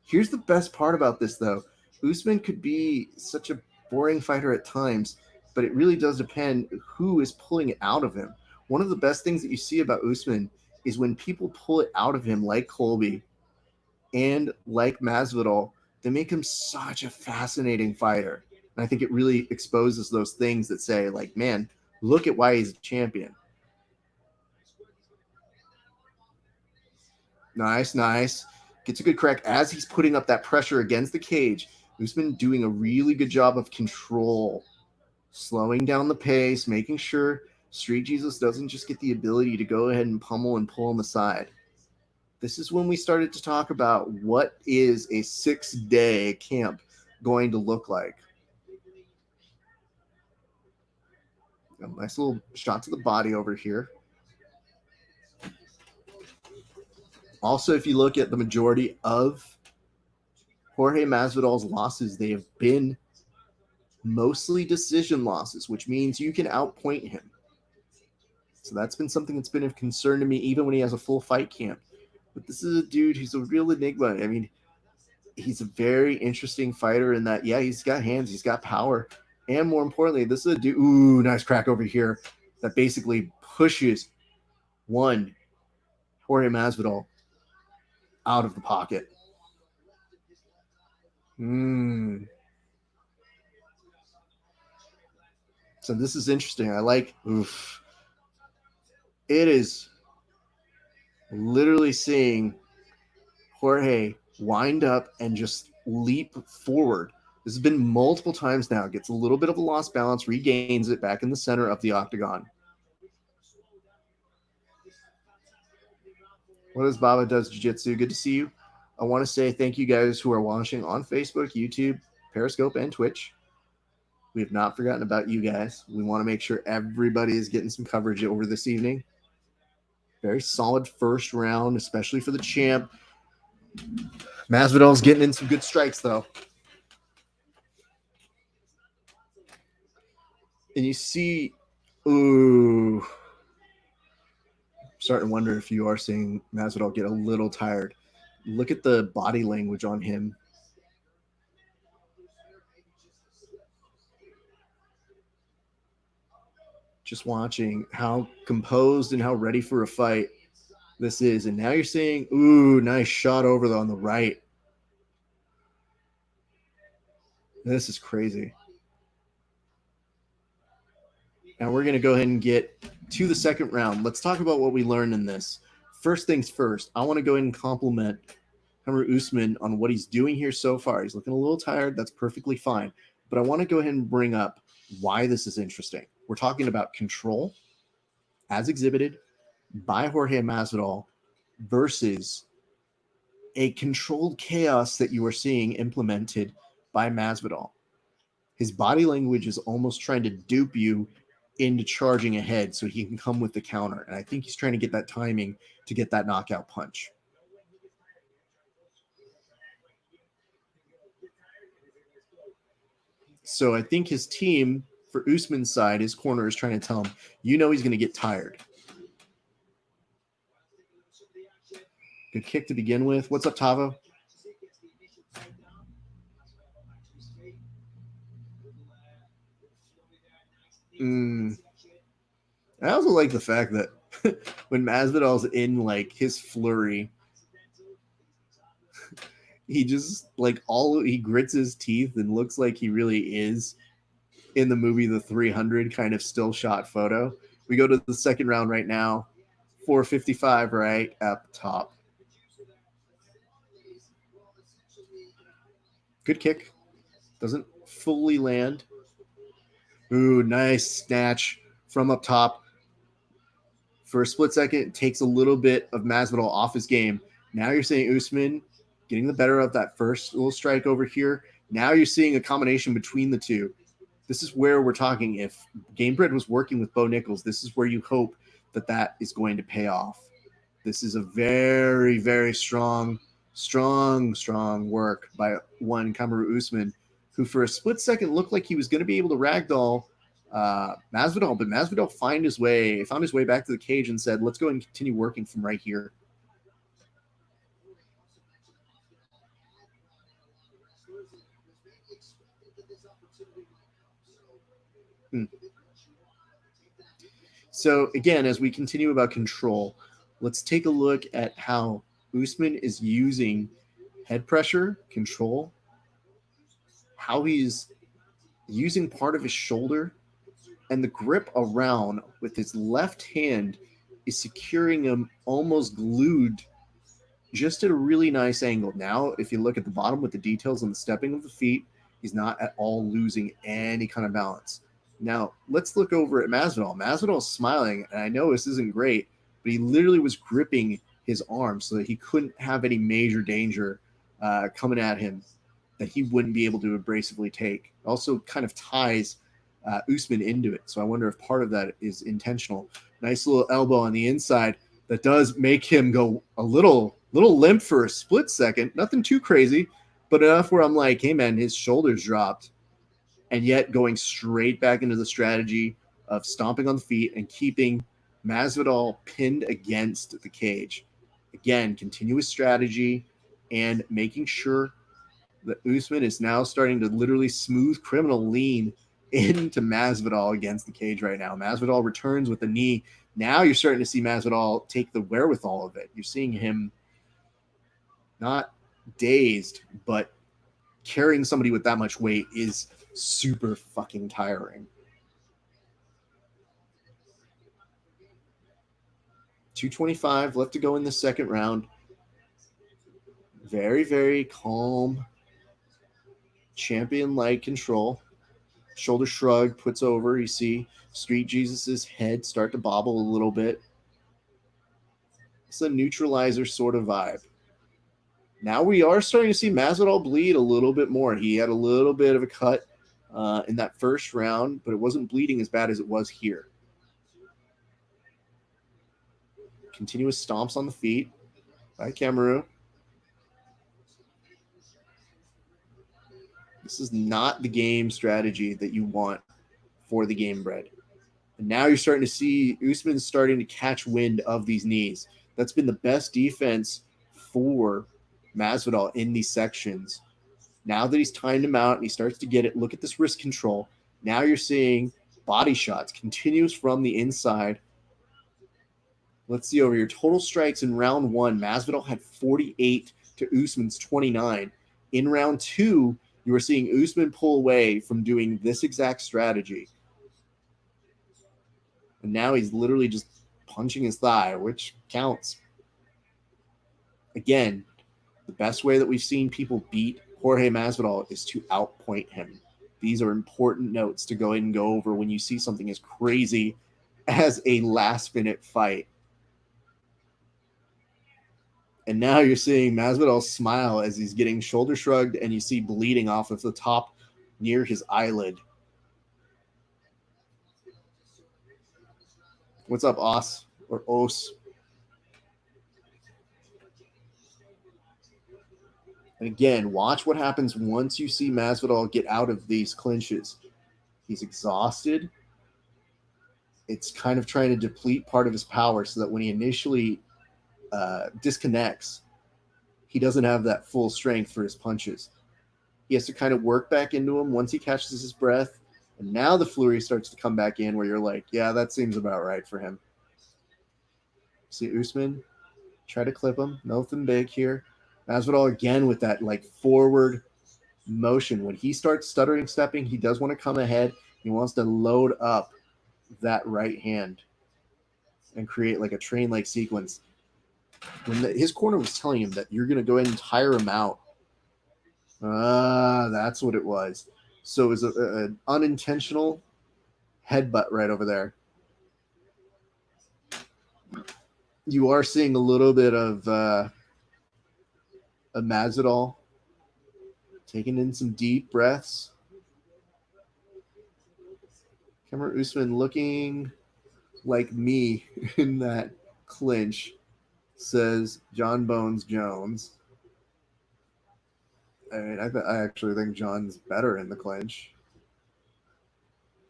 Here's the best part about this, though. Usman could be such a boring fighter at times, but it really does depend who is pulling it out of him. one of the best things that you see about Usman is when people pull it out of him, like Colby and like Masvidal, they make him such a fascinating fighter. And I think it really exposes those things that say, like, man, look at why he's a champion. Nice, nice. Gets a good crack as he's putting up that pressure against the cage. Usman doing a really good job of control, slowing down the pace, making sure Street Jesus doesn't just get the ability to go ahead and pummel and pull him aside. This is when we started to talk about what is a 6-day camp going to look like. A nice little shot to the body over here. Also, if you look at the majority of Jorge Masvidal's losses, they have been mostly decision losses, which means you can outpoint him. So that's been something that's been of concern to me, even when he has a full fight camp. But this is a dude who's a real enigma. I mean, he's a very interesting fighter in that, yeah, he's got hands, he's got power. And more importantly, this is a dude, ooh, nice crack over here, that basically pushes one Jorge Masvidal out of the pocket. So this is interesting. I like, oof. It is literally seeing Jorge wind up and just leap forward. This has been multiple times now. Gets a little bit of a lost balance, regains it back in the center of the octagon. What is Baba Does Jiu-Jitsu? Good to see you. I want to say thank you guys who are watching on Facebook, YouTube, Periscope, and Twitch. We have not forgotten about you guys. We want to make sure everybody is getting some coverage over this evening. Very solid first round, especially for the champ. Masvidal's getting in some good strikes, though. And you see, ooh, I'm starting to wonder if you are seeing Masvidal get a little tired. Look at the body language on him. Just watching how composed and how ready for a fight this is. And now you're seeing, ooh, nice shot over on the right. This is crazy. Now we're going to go ahead and get to the second round. Let's talk about what we learned in this. First things first, I want to go ahead and compliment Kamaru Usman on what he's doing here so far. He's looking a little tired. That's perfectly fine. But I want to go ahead and bring up why this is interesting. We're talking about control as exhibited by Jorge Masvidal versus a controlled chaos that you are seeing implemented by Masvidal. His body language is almost trying to dupe you into charging ahead so he can come with the counter. And I think he's trying to get that timing to get that knockout punch. So I think his team, for Usman's side, his corner is trying to tell him, you know he's going to get tired. Good kick to begin with. What's up, Tavo? I also like the fact that when Masvidal's in like his flurry, he just like he grits his teeth and looks like he really is in the movie The 300 kind of still shot photo. We go to the second round right now. 455 right at the top. Good kick. Doesn't fully land. Ooh, nice snatch from up top. For a split second, it takes a little bit of Masvidal off his game. Now you're seeing Usman getting the better of that first little strike over here. Now you're seeing a combination between the two. This is where we're talking. If Gamebred was working with Bo Nichols, this is where you hope that is going to pay off. This is a very, very strong work by one Kamaru Usman, who for a split second looked like he was going to be able to ragdoll Masvidal, but Masvidal found his way back to the cage and said, let's go and continue working from right here. So again, as we continue about control, let's take a look at how Usman is using head pressure, control, how he's using part of his shoulder, and the grip around with his left hand is securing him almost glued just at a really nice angle. Now, if you look at the bottom with the details on the stepping of the feet, he's not at all losing any kind of balance. Now, let's look over at Masvidal. Masvidal's smiling, and I know this isn't great, but he literally was gripping his arm so that he couldn't have any major danger coming at him that he wouldn't be able to abrasively take. Also kind of ties Usman into it. So I wonder if part of that is intentional. Nice little elbow on the inside that does make him go a little limp for a split second. Nothing too crazy, but enough where I'm like, hey, man, his shoulders dropped. And yet going straight back into the strategy of stomping on the feet and keeping Masvidal pinned against the cage. Again, continuous strategy and making sure that Usman is now starting to literally smooth criminal lean into Masvidal against the cage right now. Masvidal returns with the knee. Now you're starting to see Masvidal take the wherewithal of it. You're seeing him not dazed, but carrying somebody with that much weight is super fucking tiring. 225 left to go in the second round. Very, very calm, champion-like control. Shoulder shrug, puts over. You see Street Jesus's head start to bobble a little bit. It's a neutralizer sort of vibe. Now we are starting to see Masvidal bleed a little bit more. He had a little bit of a cut in that first round, but it wasn't bleeding as bad as it was here. Continuous stomps on the feet by Kamaru. This is not the game strategy that you want for the game bred. And now you're starting to see Usman starting to catch wind of these knees. That's been the best defense for Masvidal in these sections. Now that he's timed him out and he starts to get it, look at this wrist control. Now you're seeing body shots, continues from the inside. Let's see over your total strikes in round one. Masvidal had 48 to Usman's 29. In round two, you were seeing Usman pull away from doing this exact strategy. And now he's literally just punching his thigh, which counts. Again, the best way that we've seen people beat Jorge Masvidal is to outpoint him. These are important notes to go ahead and go over when you see something as crazy as a last-minute fight. And now you're seeing Masvidal smile as he's getting shoulder shrugged, and you see bleeding off of the top near his eyelid. What's up, Os or Os? And again, watch what happens once you see Masvidal get out of these clinches. He's exhausted. It's kind of trying to deplete part of his power so that when he initially disconnects, he doesn't have that full strength for his punches. He has to kind of work back into him once he catches his breath. And now the flurry starts to come back in where you're like, yeah, that seems about right for him. See Usman, try to clip him. Nothing big here. Masvidal again with that like forward motion. When he starts stuttering stepping, he does want to come ahead. He wants to load up that right hand and create like a train-like sequence. When his corner was telling him that you're going to go ahead and tire him out. That's what it was. So it was an unintentional headbutt right over there. You are seeing a little bit of a Masvidal taking in some deep breaths. Kamaru Usman looking like me in that clinch, says John Bones Jones. I mean, I actually think John's better in the clinch.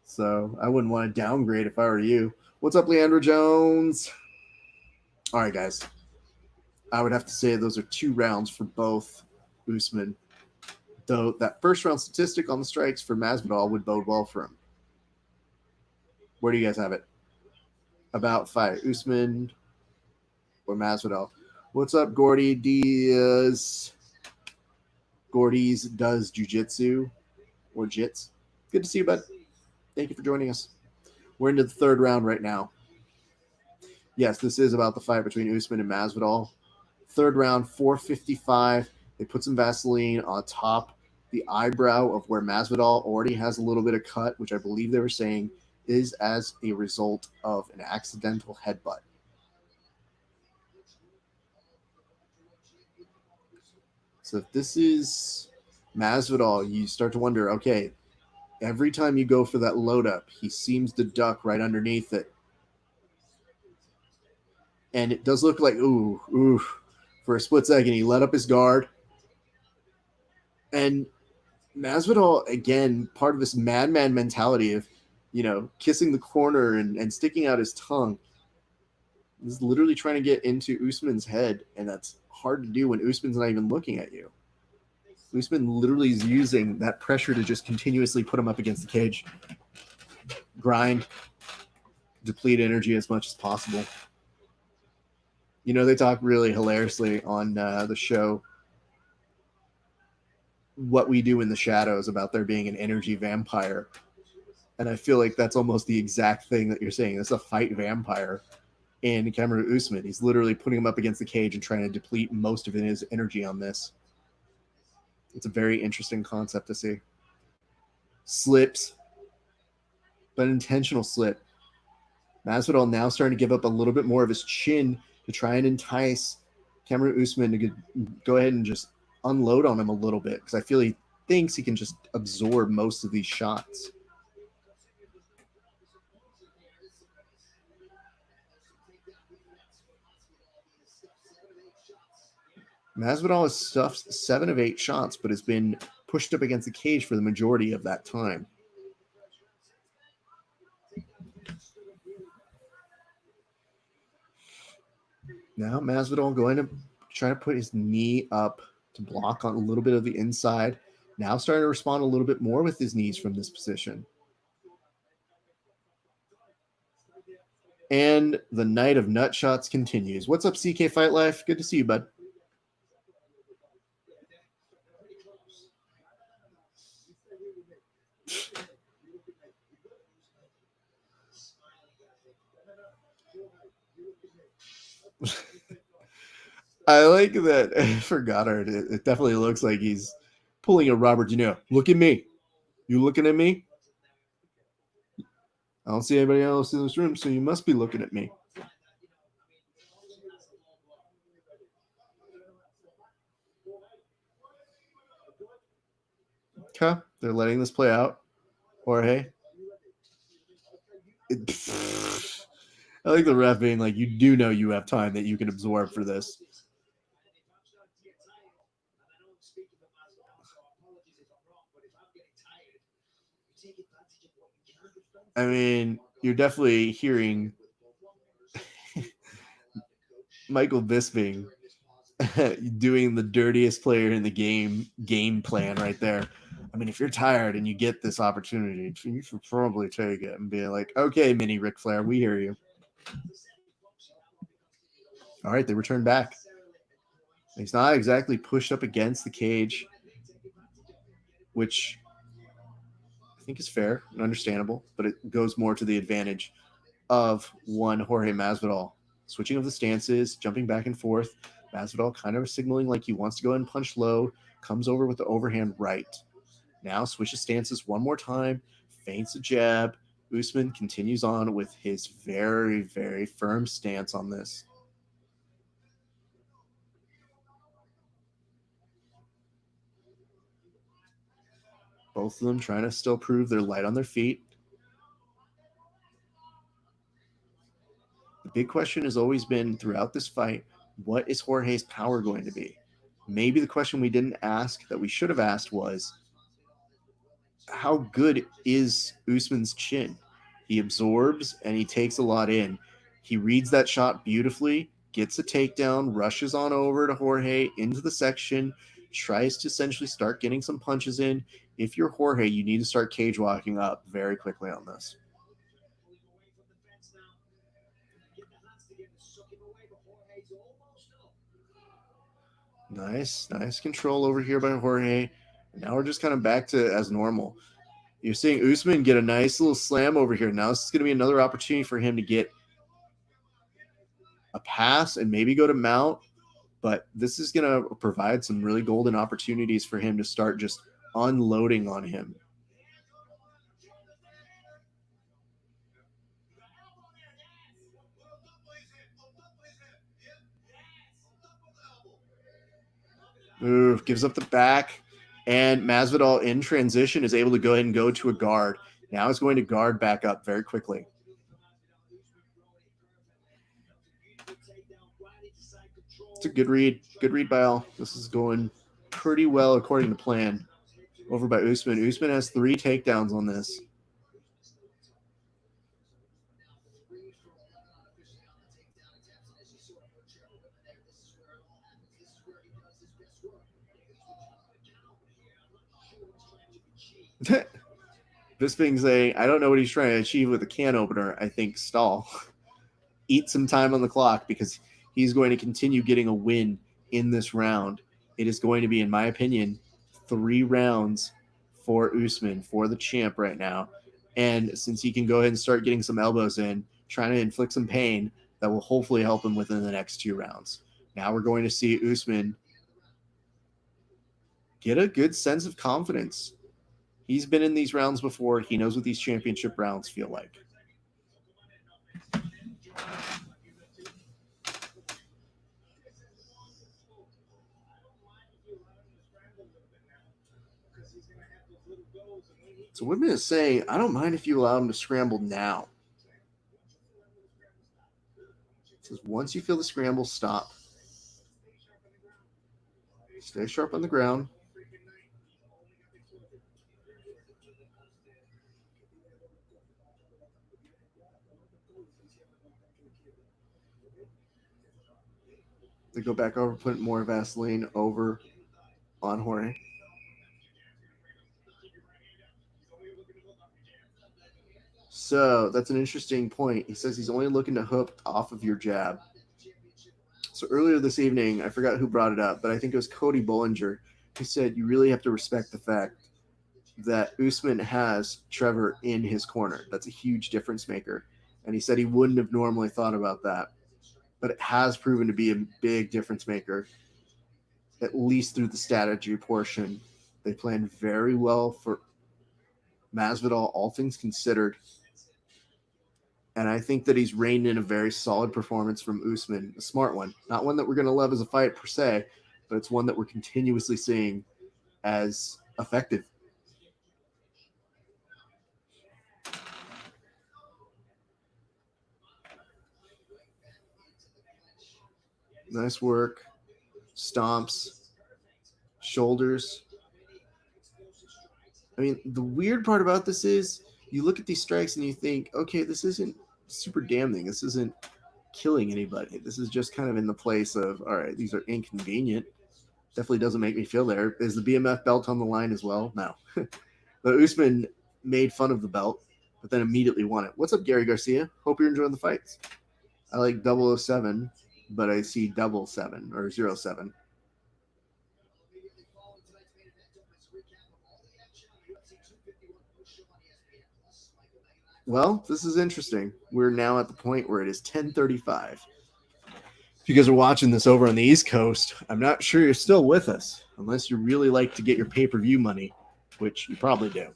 So I wouldn't want to downgrade if I were you. What's up, Leandro Jones? All right, guys. I would have to say those are 2 rounds for both Usman. Though that first round statistic on the strikes for Masvidal would bode well for him. Where do you guys have it? about fight? Usman or Masvidal? What's up, Gordy Diaz? Gordy's does jiu-jitsu or jits. Good to see you, bud. Thank you for joining us. We're into the third round right now. Yes, this is about the fight between Usman and Masvidal. Third round, 455. They put some Vaseline on top the eyebrow of where Masvidal already has a little bit of cut, which I believe they were saying is as a result of an accidental headbutt. So if this is Masvidal, you start to wonder, okay, every time you go for that load up, he seems to duck right underneath it. And it does look like, ooh, for a split second, he let up his guard. And Masvidal, again, part of this madman mentality of, kissing the corner and sticking out his tongue, is literally trying to get into Usman's head. And that's hard to do when Usman's not even looking at you. Usman literally is using that pressure to just continuously put him up against the cage. Grind, deplete energy as much as possible. They talk really hilariously on the show What We Do in the Shadows about there being an energy vampire. And I feel like that's almost the exact thing that you're saying. It's a fight vampire in Kamaru Usman. He's literally putting him up against the cage and trying to deplete most of his energy on this. It's a very interesting concept to see. Slips, but intentional slip. Masvidal now starting to give up a little bit more of his chin to try and entice Kamaru Usman to go ahead and just unload on him a little bit, because I feel he thinks he can just absorb most of these shots. Masvidal has stuffed 7 of 8 shots, but has been pushed up against the cage for the majority of that time. Now Masvidal going to try to put his knee up to block on a little bit of the inside. Now starting to respond a little bit more with his knees from this position. And the night of nut shots continues. What's up, CK Fight Life? Good to see you, bud. I like that for Goddard. It definitely looks like he's pulling a Robert De Niro. Look at me. You looking at me? I don't see anybody else in this room, so you must be looking at me. Okay, they're letting this play out. Jorge. I like the ref being like, you do know you have time that you can absorb for this. I mean, you're definitely hearing Michael Bisping doing the dirtiest player in the game plan right there. I mean, if you're tired and you get this opportunity, you should probably take it and be like, okay, mini Ric Flair, we hear you. All right, they return back. He's not exactly pushed up against the cage, which I think is fair and understandable, but it goes more to the advantage of one Jorge Masvidal. Switching of the stances, jumping back and forth. Masvidal kind of signaling like he wants to go and punch low, comes over with the overhand right. Now switches stances one more time, feints a jab. Usman continues on with his very, very firm stance on this. Both of them trying to still prove they're light on their feet. The big question has always been throughout this fight, what is Jorge's power going to be? Maybe the question we didn't ask that we should have asked was, how good is Usman's chin? He absorbs and he takes a lot in. He reads that shot beautifully, gets a takedown, rushes on over to Jorge into the section, tries to essentially start getting some punches in. If you're Jorge, you need to start cage walking up very quickly on this. Nice control over here by Jorge. And now we're just kind of back to as normal. You're seeing Usman get a nice little slam over here. Now this is going to be another opportunity for him to get a pass and maybe go to mount. But this is going to provide some really golden opportunities for him to start just unloading on him. Ooh, gives up the back. And Masvidal in transition is able to go ahead and go to a guard. Now he's going to guard back up very quickly. It's a good read. Good read by all. This is going pretty well according to plan. Over by Usman. Usman has 3 takedowns on this. Bisping's saying, I don't know what he's trying to achieve with a can opener. I think stall. Eat some time on the clock because he's going to continue getting a win in this round. It is going to be, in my opinion, 3 rounds for Usman, for the champ right now. And since he can go ahead and start getting some elbows in, trying to inflict some pain, that will hopefully help him within the next 2 rounds. Now we're going to see Usman get a good sense of confidence. He's been in these rounds before. He knows what these championship rounds feel like. So Whitman is saying, I don't mind if you allow him to scramble now. He says, once you feel the scramble, stop. Stay sharp on the ground. They go back over, put more Vaseline over on Jorge. So that's an interesting point. He says he's only looking to hook off of your jab. So earlier this evening, I forgot who brought it up, but I think it was Cody Bollinger who said you really have to respect the fact that Usman has Trevor in his corner. That's a huge difference maker. And he said he wouldn't have normally thought about that, but it has proven to be a big difference maker, at least through the strategy portion. They planned very well for Masvidal, all things considered. And I think that he's reined in a very solid performance from Usman, a smart one. Not one that we're going to love as a fight per se, but it's one that we're continuously seeing as effective. Nice work. Stomps. Shoulders. I mean, the weird part about this is you look at these strikes and you think, okay, this isn't super damning. This isn't killing anybody. This is just kind of in the place of, all right, these are inconvenient. Definitely doesn't make me feel there. Is the BMF belt on the line as well? No. But Usman made fun of the belt, but then immediately won it. What's up, Gary Garcia? Hope you're enjoying the fights. I like 007, but I see 77 or 07. Well, this is interesting. We're now at the point where it is 10:35. If you guys are watching this over on the East Coast, I'm not sure you're still with us, unless you really like to get your pay-per-view money, which you probably do.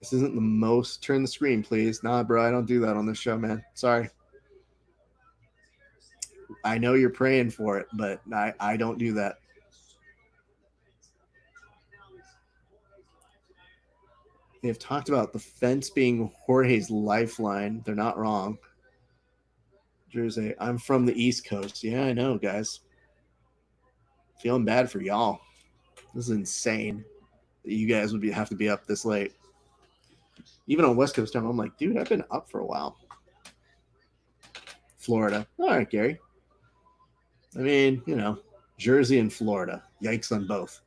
This isn't the most. Turn the screen, please. Nah, bro, I don't do that on this show, man. Sorry. I know you're praying for it, but I don't do that. They've talked about the fence being Jorge's lifeline. They're not wrong. Jersey, I'm from the East Coast. Yeah, I know, guys. Feeling bad for y'all. This is insane that you guys would have to be up this late. Even on West Coast time, I'm like, dude, I've been up for a while. Florida. All right, Gary. I mean, you know, Jersey and Florida. Yikes on both.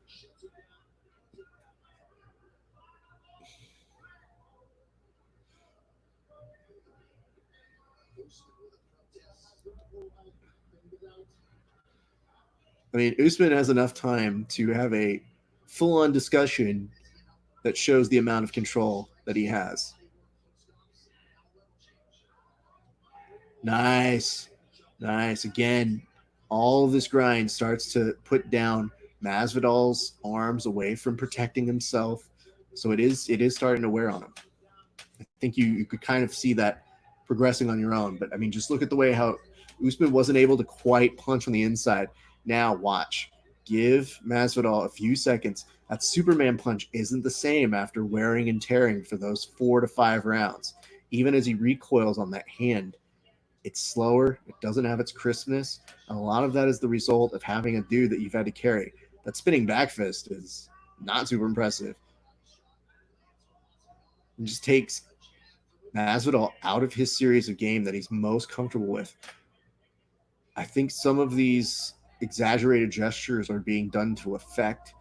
I mean, Usman has enough time to have a full-on discussion that shows the amount of control that he has. Nice. Nice. Again, all of this grind starts to put down Masvidal's arms away from protecting himself. So it is starting to wear on him. I think you could kind of see that progressing on your own. But I mean, just look at the way how Usman wasn't able to quite punch on the inside. Now watch. Give Masvidal a few seconds. That Superman punch isn't the same after wearing and tearing for those 4 to 5 rounds. Even as he recoils on that hand, it's slower. It doesn't have its crispness. And a lot of that is the result of having a dude that you've had to carry. That spinning back fist is not super impressive. It just takes Masvidal out of his series of game that he's most comfortable with. I think some of these exaggerated gestures are being done to effect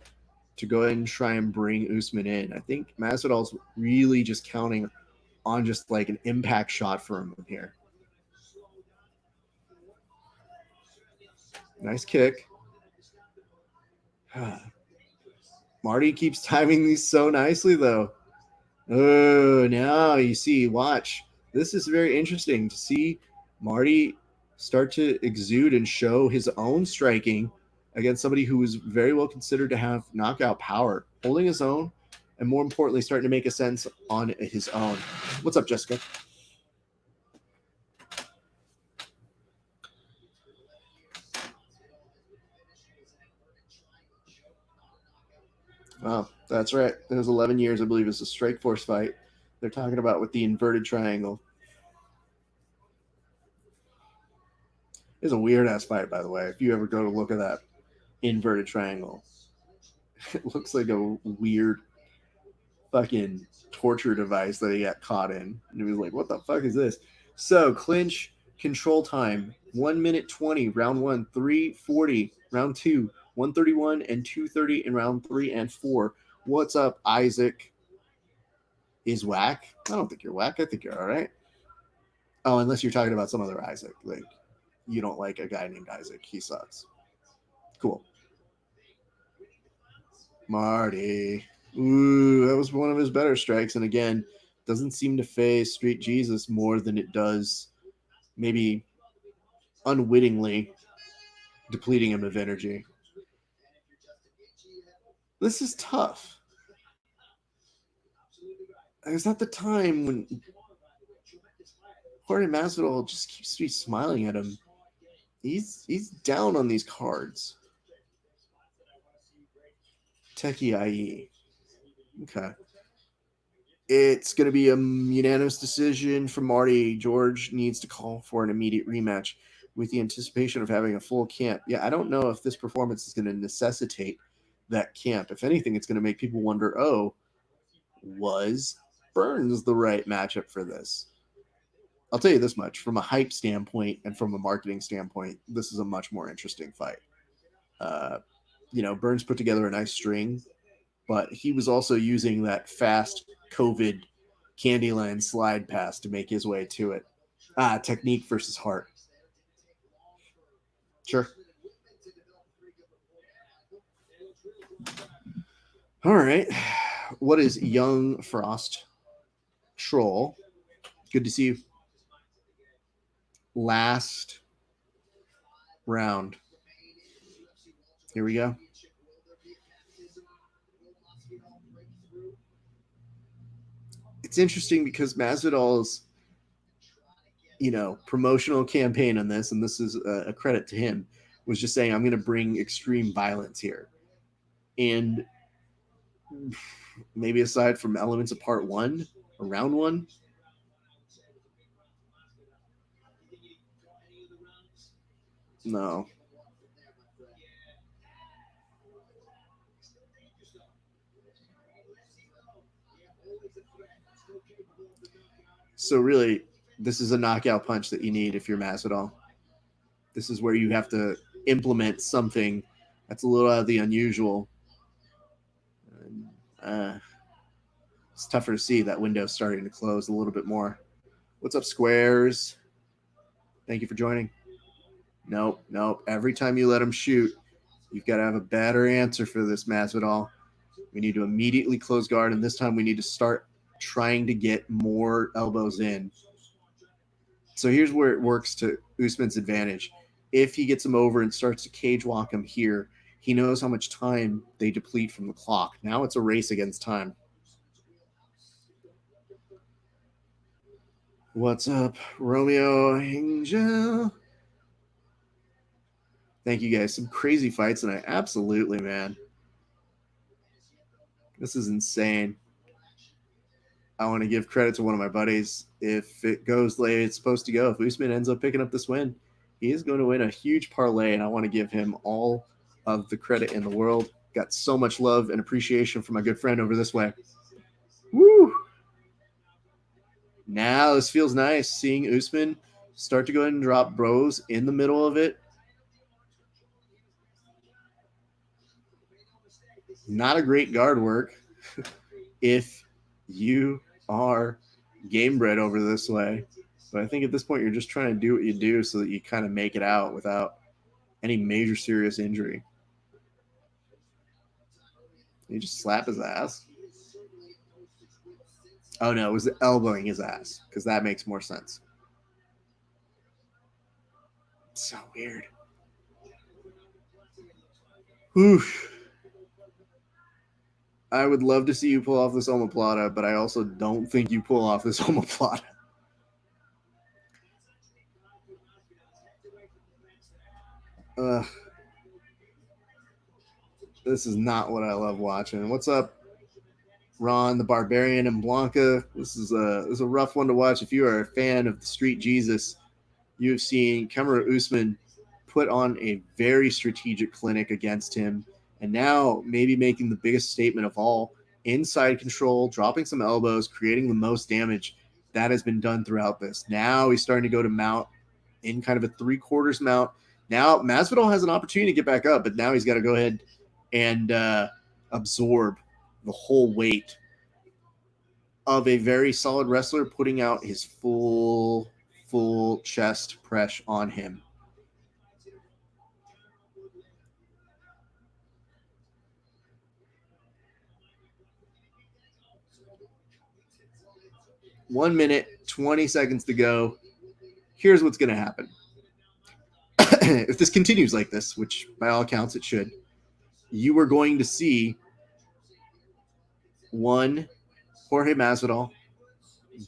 to go ahead and try and bring Usman in. I think Masvidal's really just counting on just like an impact shot for him here. Nice kick. Marty keeps timing these so nicely, though. Oh, now you see, watch. This is very interesting to see Marty start to exude and show his own striking against somebody who is very well considered to have knockout power, holding his own, and more importantly, starting to make a sense on his own. What's up, Jessica? Oh, that's right. It was 11 years, I believe, it's a Strikeforce fight they're talking about with the inverted triangle. It's a weird-ass fight, by the way. If you ever go to look at that inverted triangle, it looks like a weird fucking torture device that he got caught in. And he was like, what the fuck is this? So, clinch control time, 1 minute 20, round 1, 3:40, round 2, 1:31 and 2:30 in round 3 and 4. What's up, Isaac? Is whack? I don't think you're whack. I think you're all right. Oh, unless you're talking about some other Isaac. Like, you don't like a guy named Isaac. He sucks. Cool. Marty. Ooh, that was one of his better strikes. And again, doesn't seem to phase Street Jesus more than it does maybe unwittingly depleting him of energy. This is tough. It's not the time when Jorge Masvidal just keeps to be smiling at him. He's down on these cards. Techie IE. Okay. It's going to be a unanimous decision from Marty. George needs to call for an immediate rematch with the anticipation of having a full camp. Yeah, I don't know if this performance is going to necessitate that camp. If anything, it's going to make people wonder, oh, was Burns the right matchup for this? I'll tell you this much. From a hype standpoint and from a marketing standpoint, this is a much more interesting fight. Burns put together a nice string, but he was also using that fast COVID Candyland slide pass to make his way to it. Technique versus heart. Sure. All right. What is Young Frost Troll? Good to see you. Last round. Here we go. It's interesting because Masvidal's, promotional campaign on this, and this is a credit to him, was just saying, I'm going to bring extreme violence here. And maybe aside from elements of part 1 or round 1, no. So really, this is a knockout punch that you need if you're Masvidal. This is where you have to implement something that's a little out of the unusual. It's tougher to see that window starting to close a little bit more. What's up, Squares? Thank you for joining. Nope. Every time you let him shoot, You've got to have a better answer for this, Masvidal. We need to immediately close guard, and this time we need to start trying to get more elbows in. So here's where it works to Usman's advantage. If he gets him over and starts to cage walk him here, he knows how much time they deplete from the clock. Now it's a race against time. What's up, Romeo Angel? Thank you guys. Some crazy fights tonight. Absolutely, man. This is insane. I want to give credit to one of my buddies. If it goes the way it's supposed to go, if Usman ends up picking up this win, he is going to win a huge parlay, and I want to give him all of the credit in the world. Got so much love and appreciation from my good friend over this way. Woo! Now this feels nice, seeing Usman start to go ahead and drop bros in the middle of it. Not a great guard work if you are game bred over this way. But I think at this point you're just trying to do what you do so that you kind of make it out without any major serious injury. You just slap his ass. Oh no, it was elbowing his ass, because that makes more sense. So weird. Oof. I would love to see you pull off this omoplata, but I also don't think you pull off this omoplata. This is not what I love watching. What's up, Ron, the Barbarian, and Blanca? This is a rough one to watch. If you are a fan of the Street Jesus, you have seen Kamaru Usman put on a very strategic clinic against him, and now maybe making the biggest statement of all: inside control, dropping some elbows, creating the most damage. That has been done throughout this. Now he's starting to go to mount in kind of a 3/4 mount. Now Masvidal has an opportunity to get back up, but now he's got to go ahead and absorb the whole weight of a very solid wrestler putting out his full chest press on him. One minute, 20 seconds to go. Here's what's going to happen. If this continues like this, which by all accounts it should, you are going to see one, Jorge Masvidal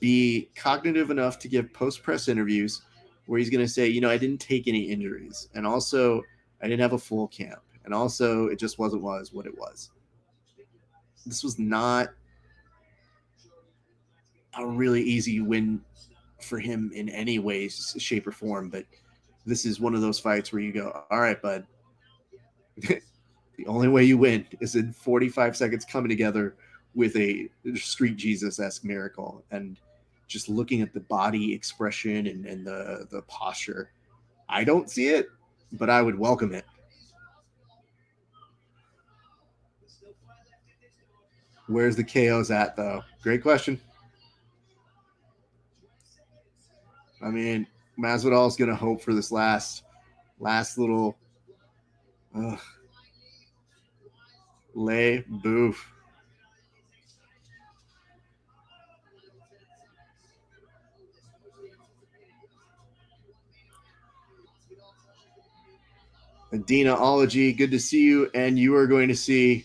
be cognitive enough to give post-press interviews where he's going to say, I didn't take any injuries, and also I didn't have a full camp, and also it just wasn't what it was. This was not a really easy win for him in any way, shape, or form, but this is one of those fights where you go, all right, bud, the only way you win is in 45 seconds coming together with a Street Jesus-esque miracle. And just looking at the body expression and the posture, I don't see it, but I would welcome it. Where's the KOs at, though? Great question. I mean, Masvidal's going to hope for this last little lay boof. Adinaology, good to see you. And you are going to see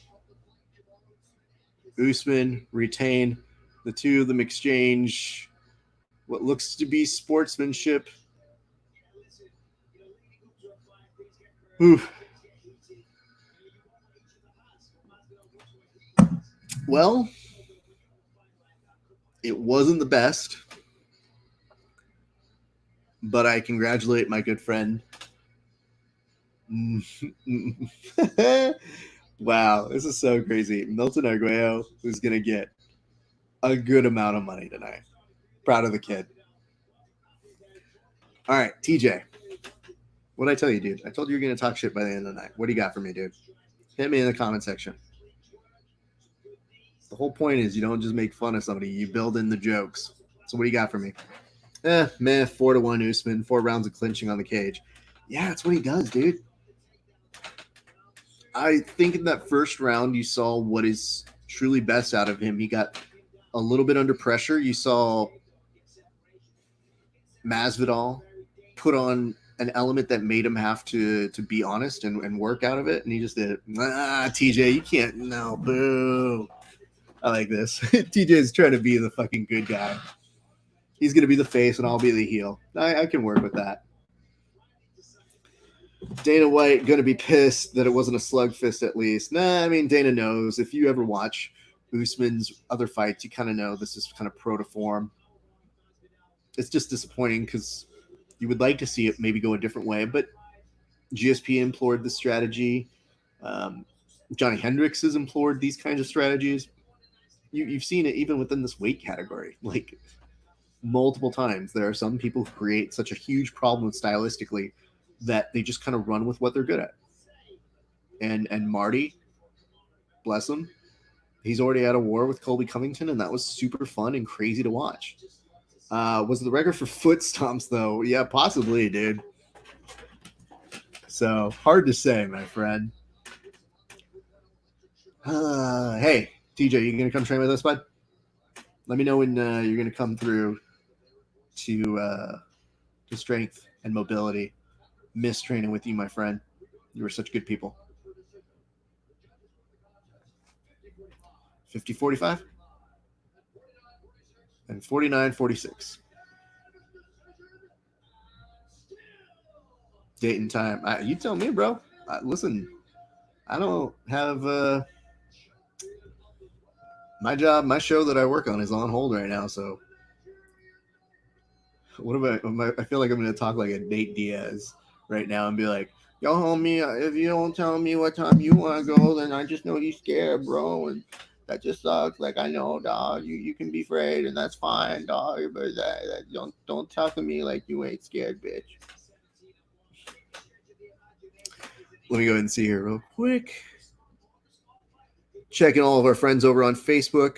Usman retain. The two of them exchange what looks to be sportsmanship. Oof. Well, it wasn't the best, but I congratulate my good friend. Wow, this is so crazy. Milton Arguello is going to get a good amount of money tonight. Proud of the kid. All right, TJ. What'd I tell you, dude? I told you you're going to talk shit by the end of the night. What do you got for me, dude? Hit me in the comment section. The whole point is you don't just make fun of somebody. You build in the jokes. So what do you got for me? 4-1 Usman. 4 rounds of clinching on the cage. Yeah, that's what he does, dude. I think in that first round, you saw what is truly best out of him. He got a little bit under pressure. You saw Masvidal put on an element that made him have to be honest and work out of it, and he just did. TJ, you can't. No, boo. I like this. TJ is trying to be the fucking good guy. He's gonna be the face, and I'll be the heel. I can work with that. Dana White gonna be pissed that it wasn't a slugfest at least. Nah, I mean Dana knows. If you ever watch Usman's other fights, you kind of know this is kind of pro to form. It's just disappointing because you would like to see it maybe go a different way, but GSP implored this strategy. Johnny Hendricks has implored these kinds of strategies. You've seen it even within this weight category, like multiple times. There are some people who create such a huge problem with stylistically that they just kind of run with what they're good at. And Marty, bless him, he's already at a war with Colby Covington, and that was super fun and crazy to watch. Was the record for foot stomps, though? Yeah, possibly, dude. So, hard to say, my friend. Hey, TJ, you going to come train with us, bud? Let me know when you're going to come through to strength and mobility. Miss training with you, my friend. You were such good people. 50-45 and 49-46. Date and time. You tell me, bro. Listen, I don't have my job, my show that I work on is on hold right now. So what about? I feel like I'm going to talk like a Nate Diaz right now and be like, "Yo, homie, if you don't tell me what time you want to go, then I just know you scared, bro, and that just sucks. Like I know, dog. You can be afraid, and that's fine, dog. But don't talk to me like you ain't scared, bitch." Let me go ahead and see here real quick. Checking all of our friends over on Facebook.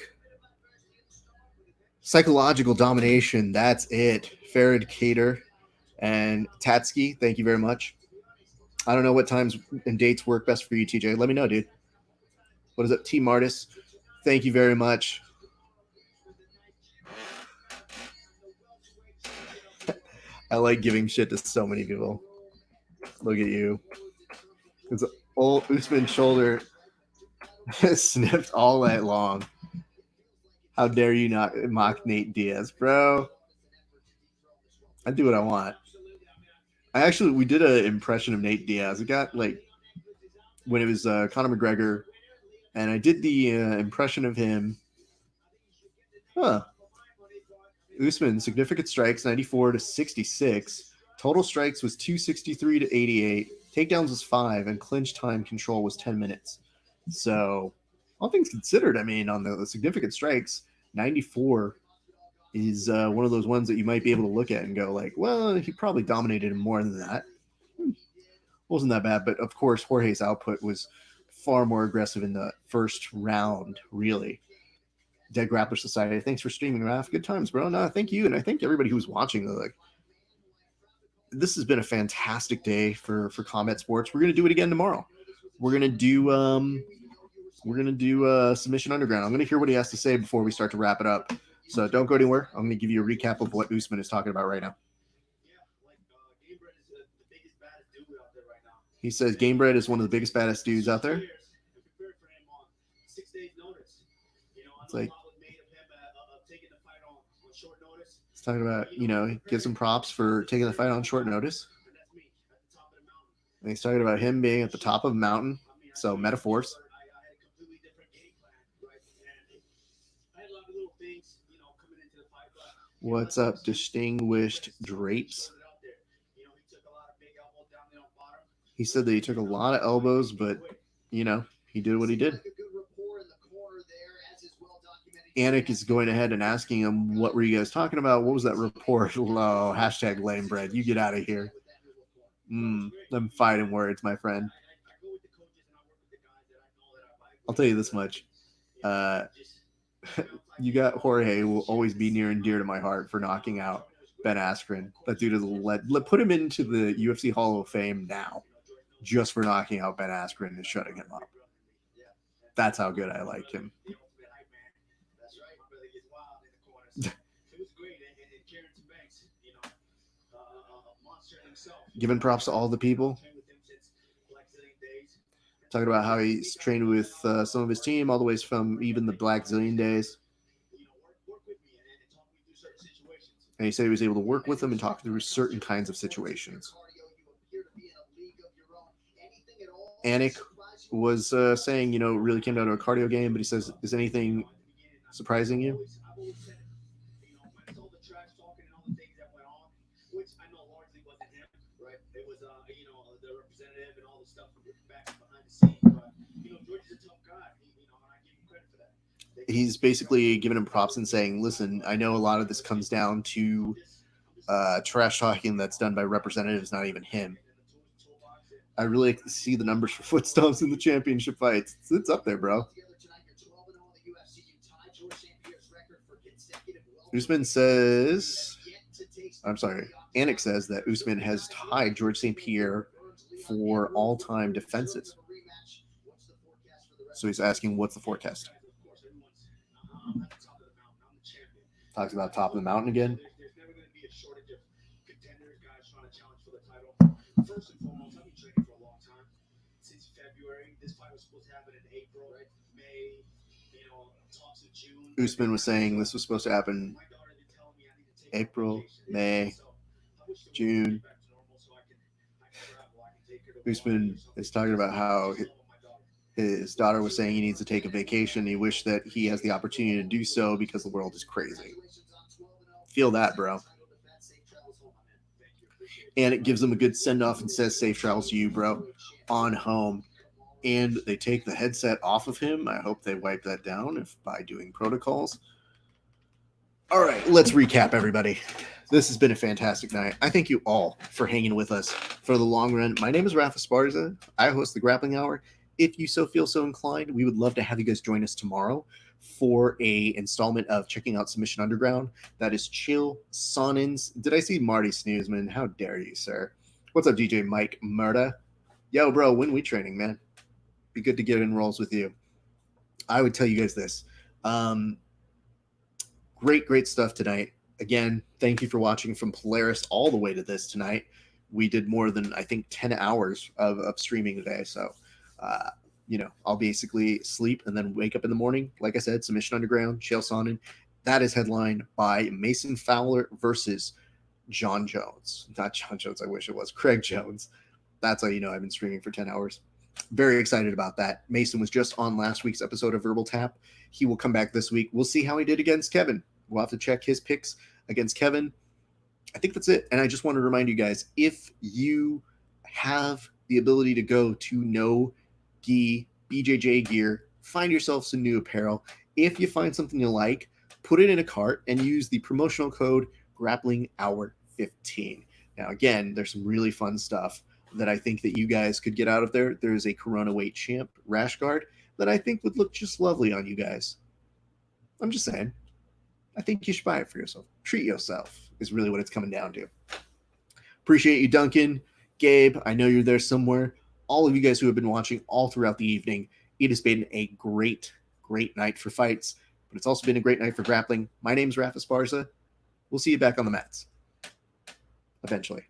Psychological domination. That's it. Farid Cater and Tatsky. Thank you very much. I don't know what times and dates work best for you, TJ. Let me know, dude. What is it? T Martis. Thank you very much. I like giving shit to so many people. Look at you. It's old Usman's shoulder sniffed all night long. How dare you not mock Nate Diaz, bro? I do what I want. We did an impression of Nate Diaz. It got like when it was Conor McGregor, and I did the impression of him. Usman, significant strikes, 94-66. Total strikes was 263-88. Takedowns was 5, and clinch time control was 10 minutes. So, all things considered, I mean, on the significant strikes, 94 is one of those ones that you might be able to look at and go like, well, he probably dominated him more than that. Wasn't that bad, but of course, Jorge's output was far more aggressive in the first round, really. Dead Grappler Society, thanks for streaming, Raph. Good times, bro. No, thank you, and I thank everybody who's watching. Like, this has been a fantastic day for combat sports. We're gonna do it again tomorrow. We're gonna do Submission Underground. I'm gonna hear what he has to say before we start to wrap it up. So don't go anywhere. I'm gonna give you a recap of what Usman is talking about right now. He says Gamebred is one of the biggest, baddest dudes out there. It's like he's talking about, he gives him props for taking the fight on short notice. And he's talking about him being at the top of a mountain. So metaphors. What's up, distinguished drapes? He said that he took a lot of elbows, but, he did what he did. Anik is going ahead and asking him, what were you guys talking about? What was that report? Low. Hashtag lame bread. You get out of here. I'm fighting words, my friend. I'll tell you this much. You got Jorge, who will always be near and dear to my heart for knocking out Ben Askren. That dude is put him into the UFC Hall of Fame now. just for knocking out Ben Askren and shutting him up. That's how good I like him. Giving props to all the people. Talking about how he's trained with some of his team all the way from even the Black Zillion days. And he said he was able to work with them and talk through certain kinds of situations. Anik was saying, it really came down to a cardio game, but he says, is anything surprising you? He's basically giving him props and saying, listen, I know a lot of this comes down to trash talking that's done by representatives, not even him. I really see the numbers for foot stomps in the championship fights. It's up there, bro. Usman says, Anik says that Usman has tied George St. Pierre for all-time defenses. So he's asking, what's the forecast? Talks about top of the mountain again. Usman was saying this was supposed to happen April, May, June. Usman is talking about how his daughter was saying he needs to take a vacation. He wished that he has the opportunity to do so because the world is crazy. Feel that, bro. And it gives them a good send-off and says safe travels to you, bro, on home. And they take the headset off of him. I hope they wipe that down by doing protocols. All right, let's recap, everybody. This has been a fantastic night. I thank you all for hanging with us for the long run. My name is Rafa Esparza. I host the Grappling Hour. If you feel so inclined, we would love to have you guys join us tomorrow for a installment of checking out Submission Underground. That is Chill Sonnens. Did I see Marty Snoozman? How dare you, sir? What's up, DJ Mike Murda? Yo, bro, when we training, man? Be good to get in rolls with you. I would tell you guys this. Great stuff tonight. Again, thank you for watching from Polaris all the way to this tonight. We did more than, I think, 10 hours of streaming today. So, I'll basically sleep and then wake up in the morning. Like I said, Submission Underground, Chael Sonnen. That is headlined by Mason Fowler versus John Jones. Not John Jones, I wish it was. Craig Jones. That's how you know I've been streaming for 10 hours. Very excited about that. Mason was just on last week's episode of Verbal Tap. He will come back this week. We'll see how he did against Kevin. We'll have to check his picks against Kevin. I think that's it. And I just want to remind you guys, if you have the ability to go to No Gi BJJ gear, find yourself some new apparel. If you find something you like, put it in a cart and use the promotional code GRAPPLINGHOUR15. Now, again, there's some really fun stuff that I think that you guys could get out of there. There's a Corona Weight Champ rash guard that I think would look just lovely on you guys. I'm just saying. I think you should buy it for yourself. Treat yourself is really what it's coming down to. Appreciate you, Duncan. Gabe, I know you're there somewhere. All of you guys who have been watching all throughout the evening. It has been a great night for fights, but it's also been a great night for grappling. My name is Rafa Esparza. We'll see you back on the mats eventually.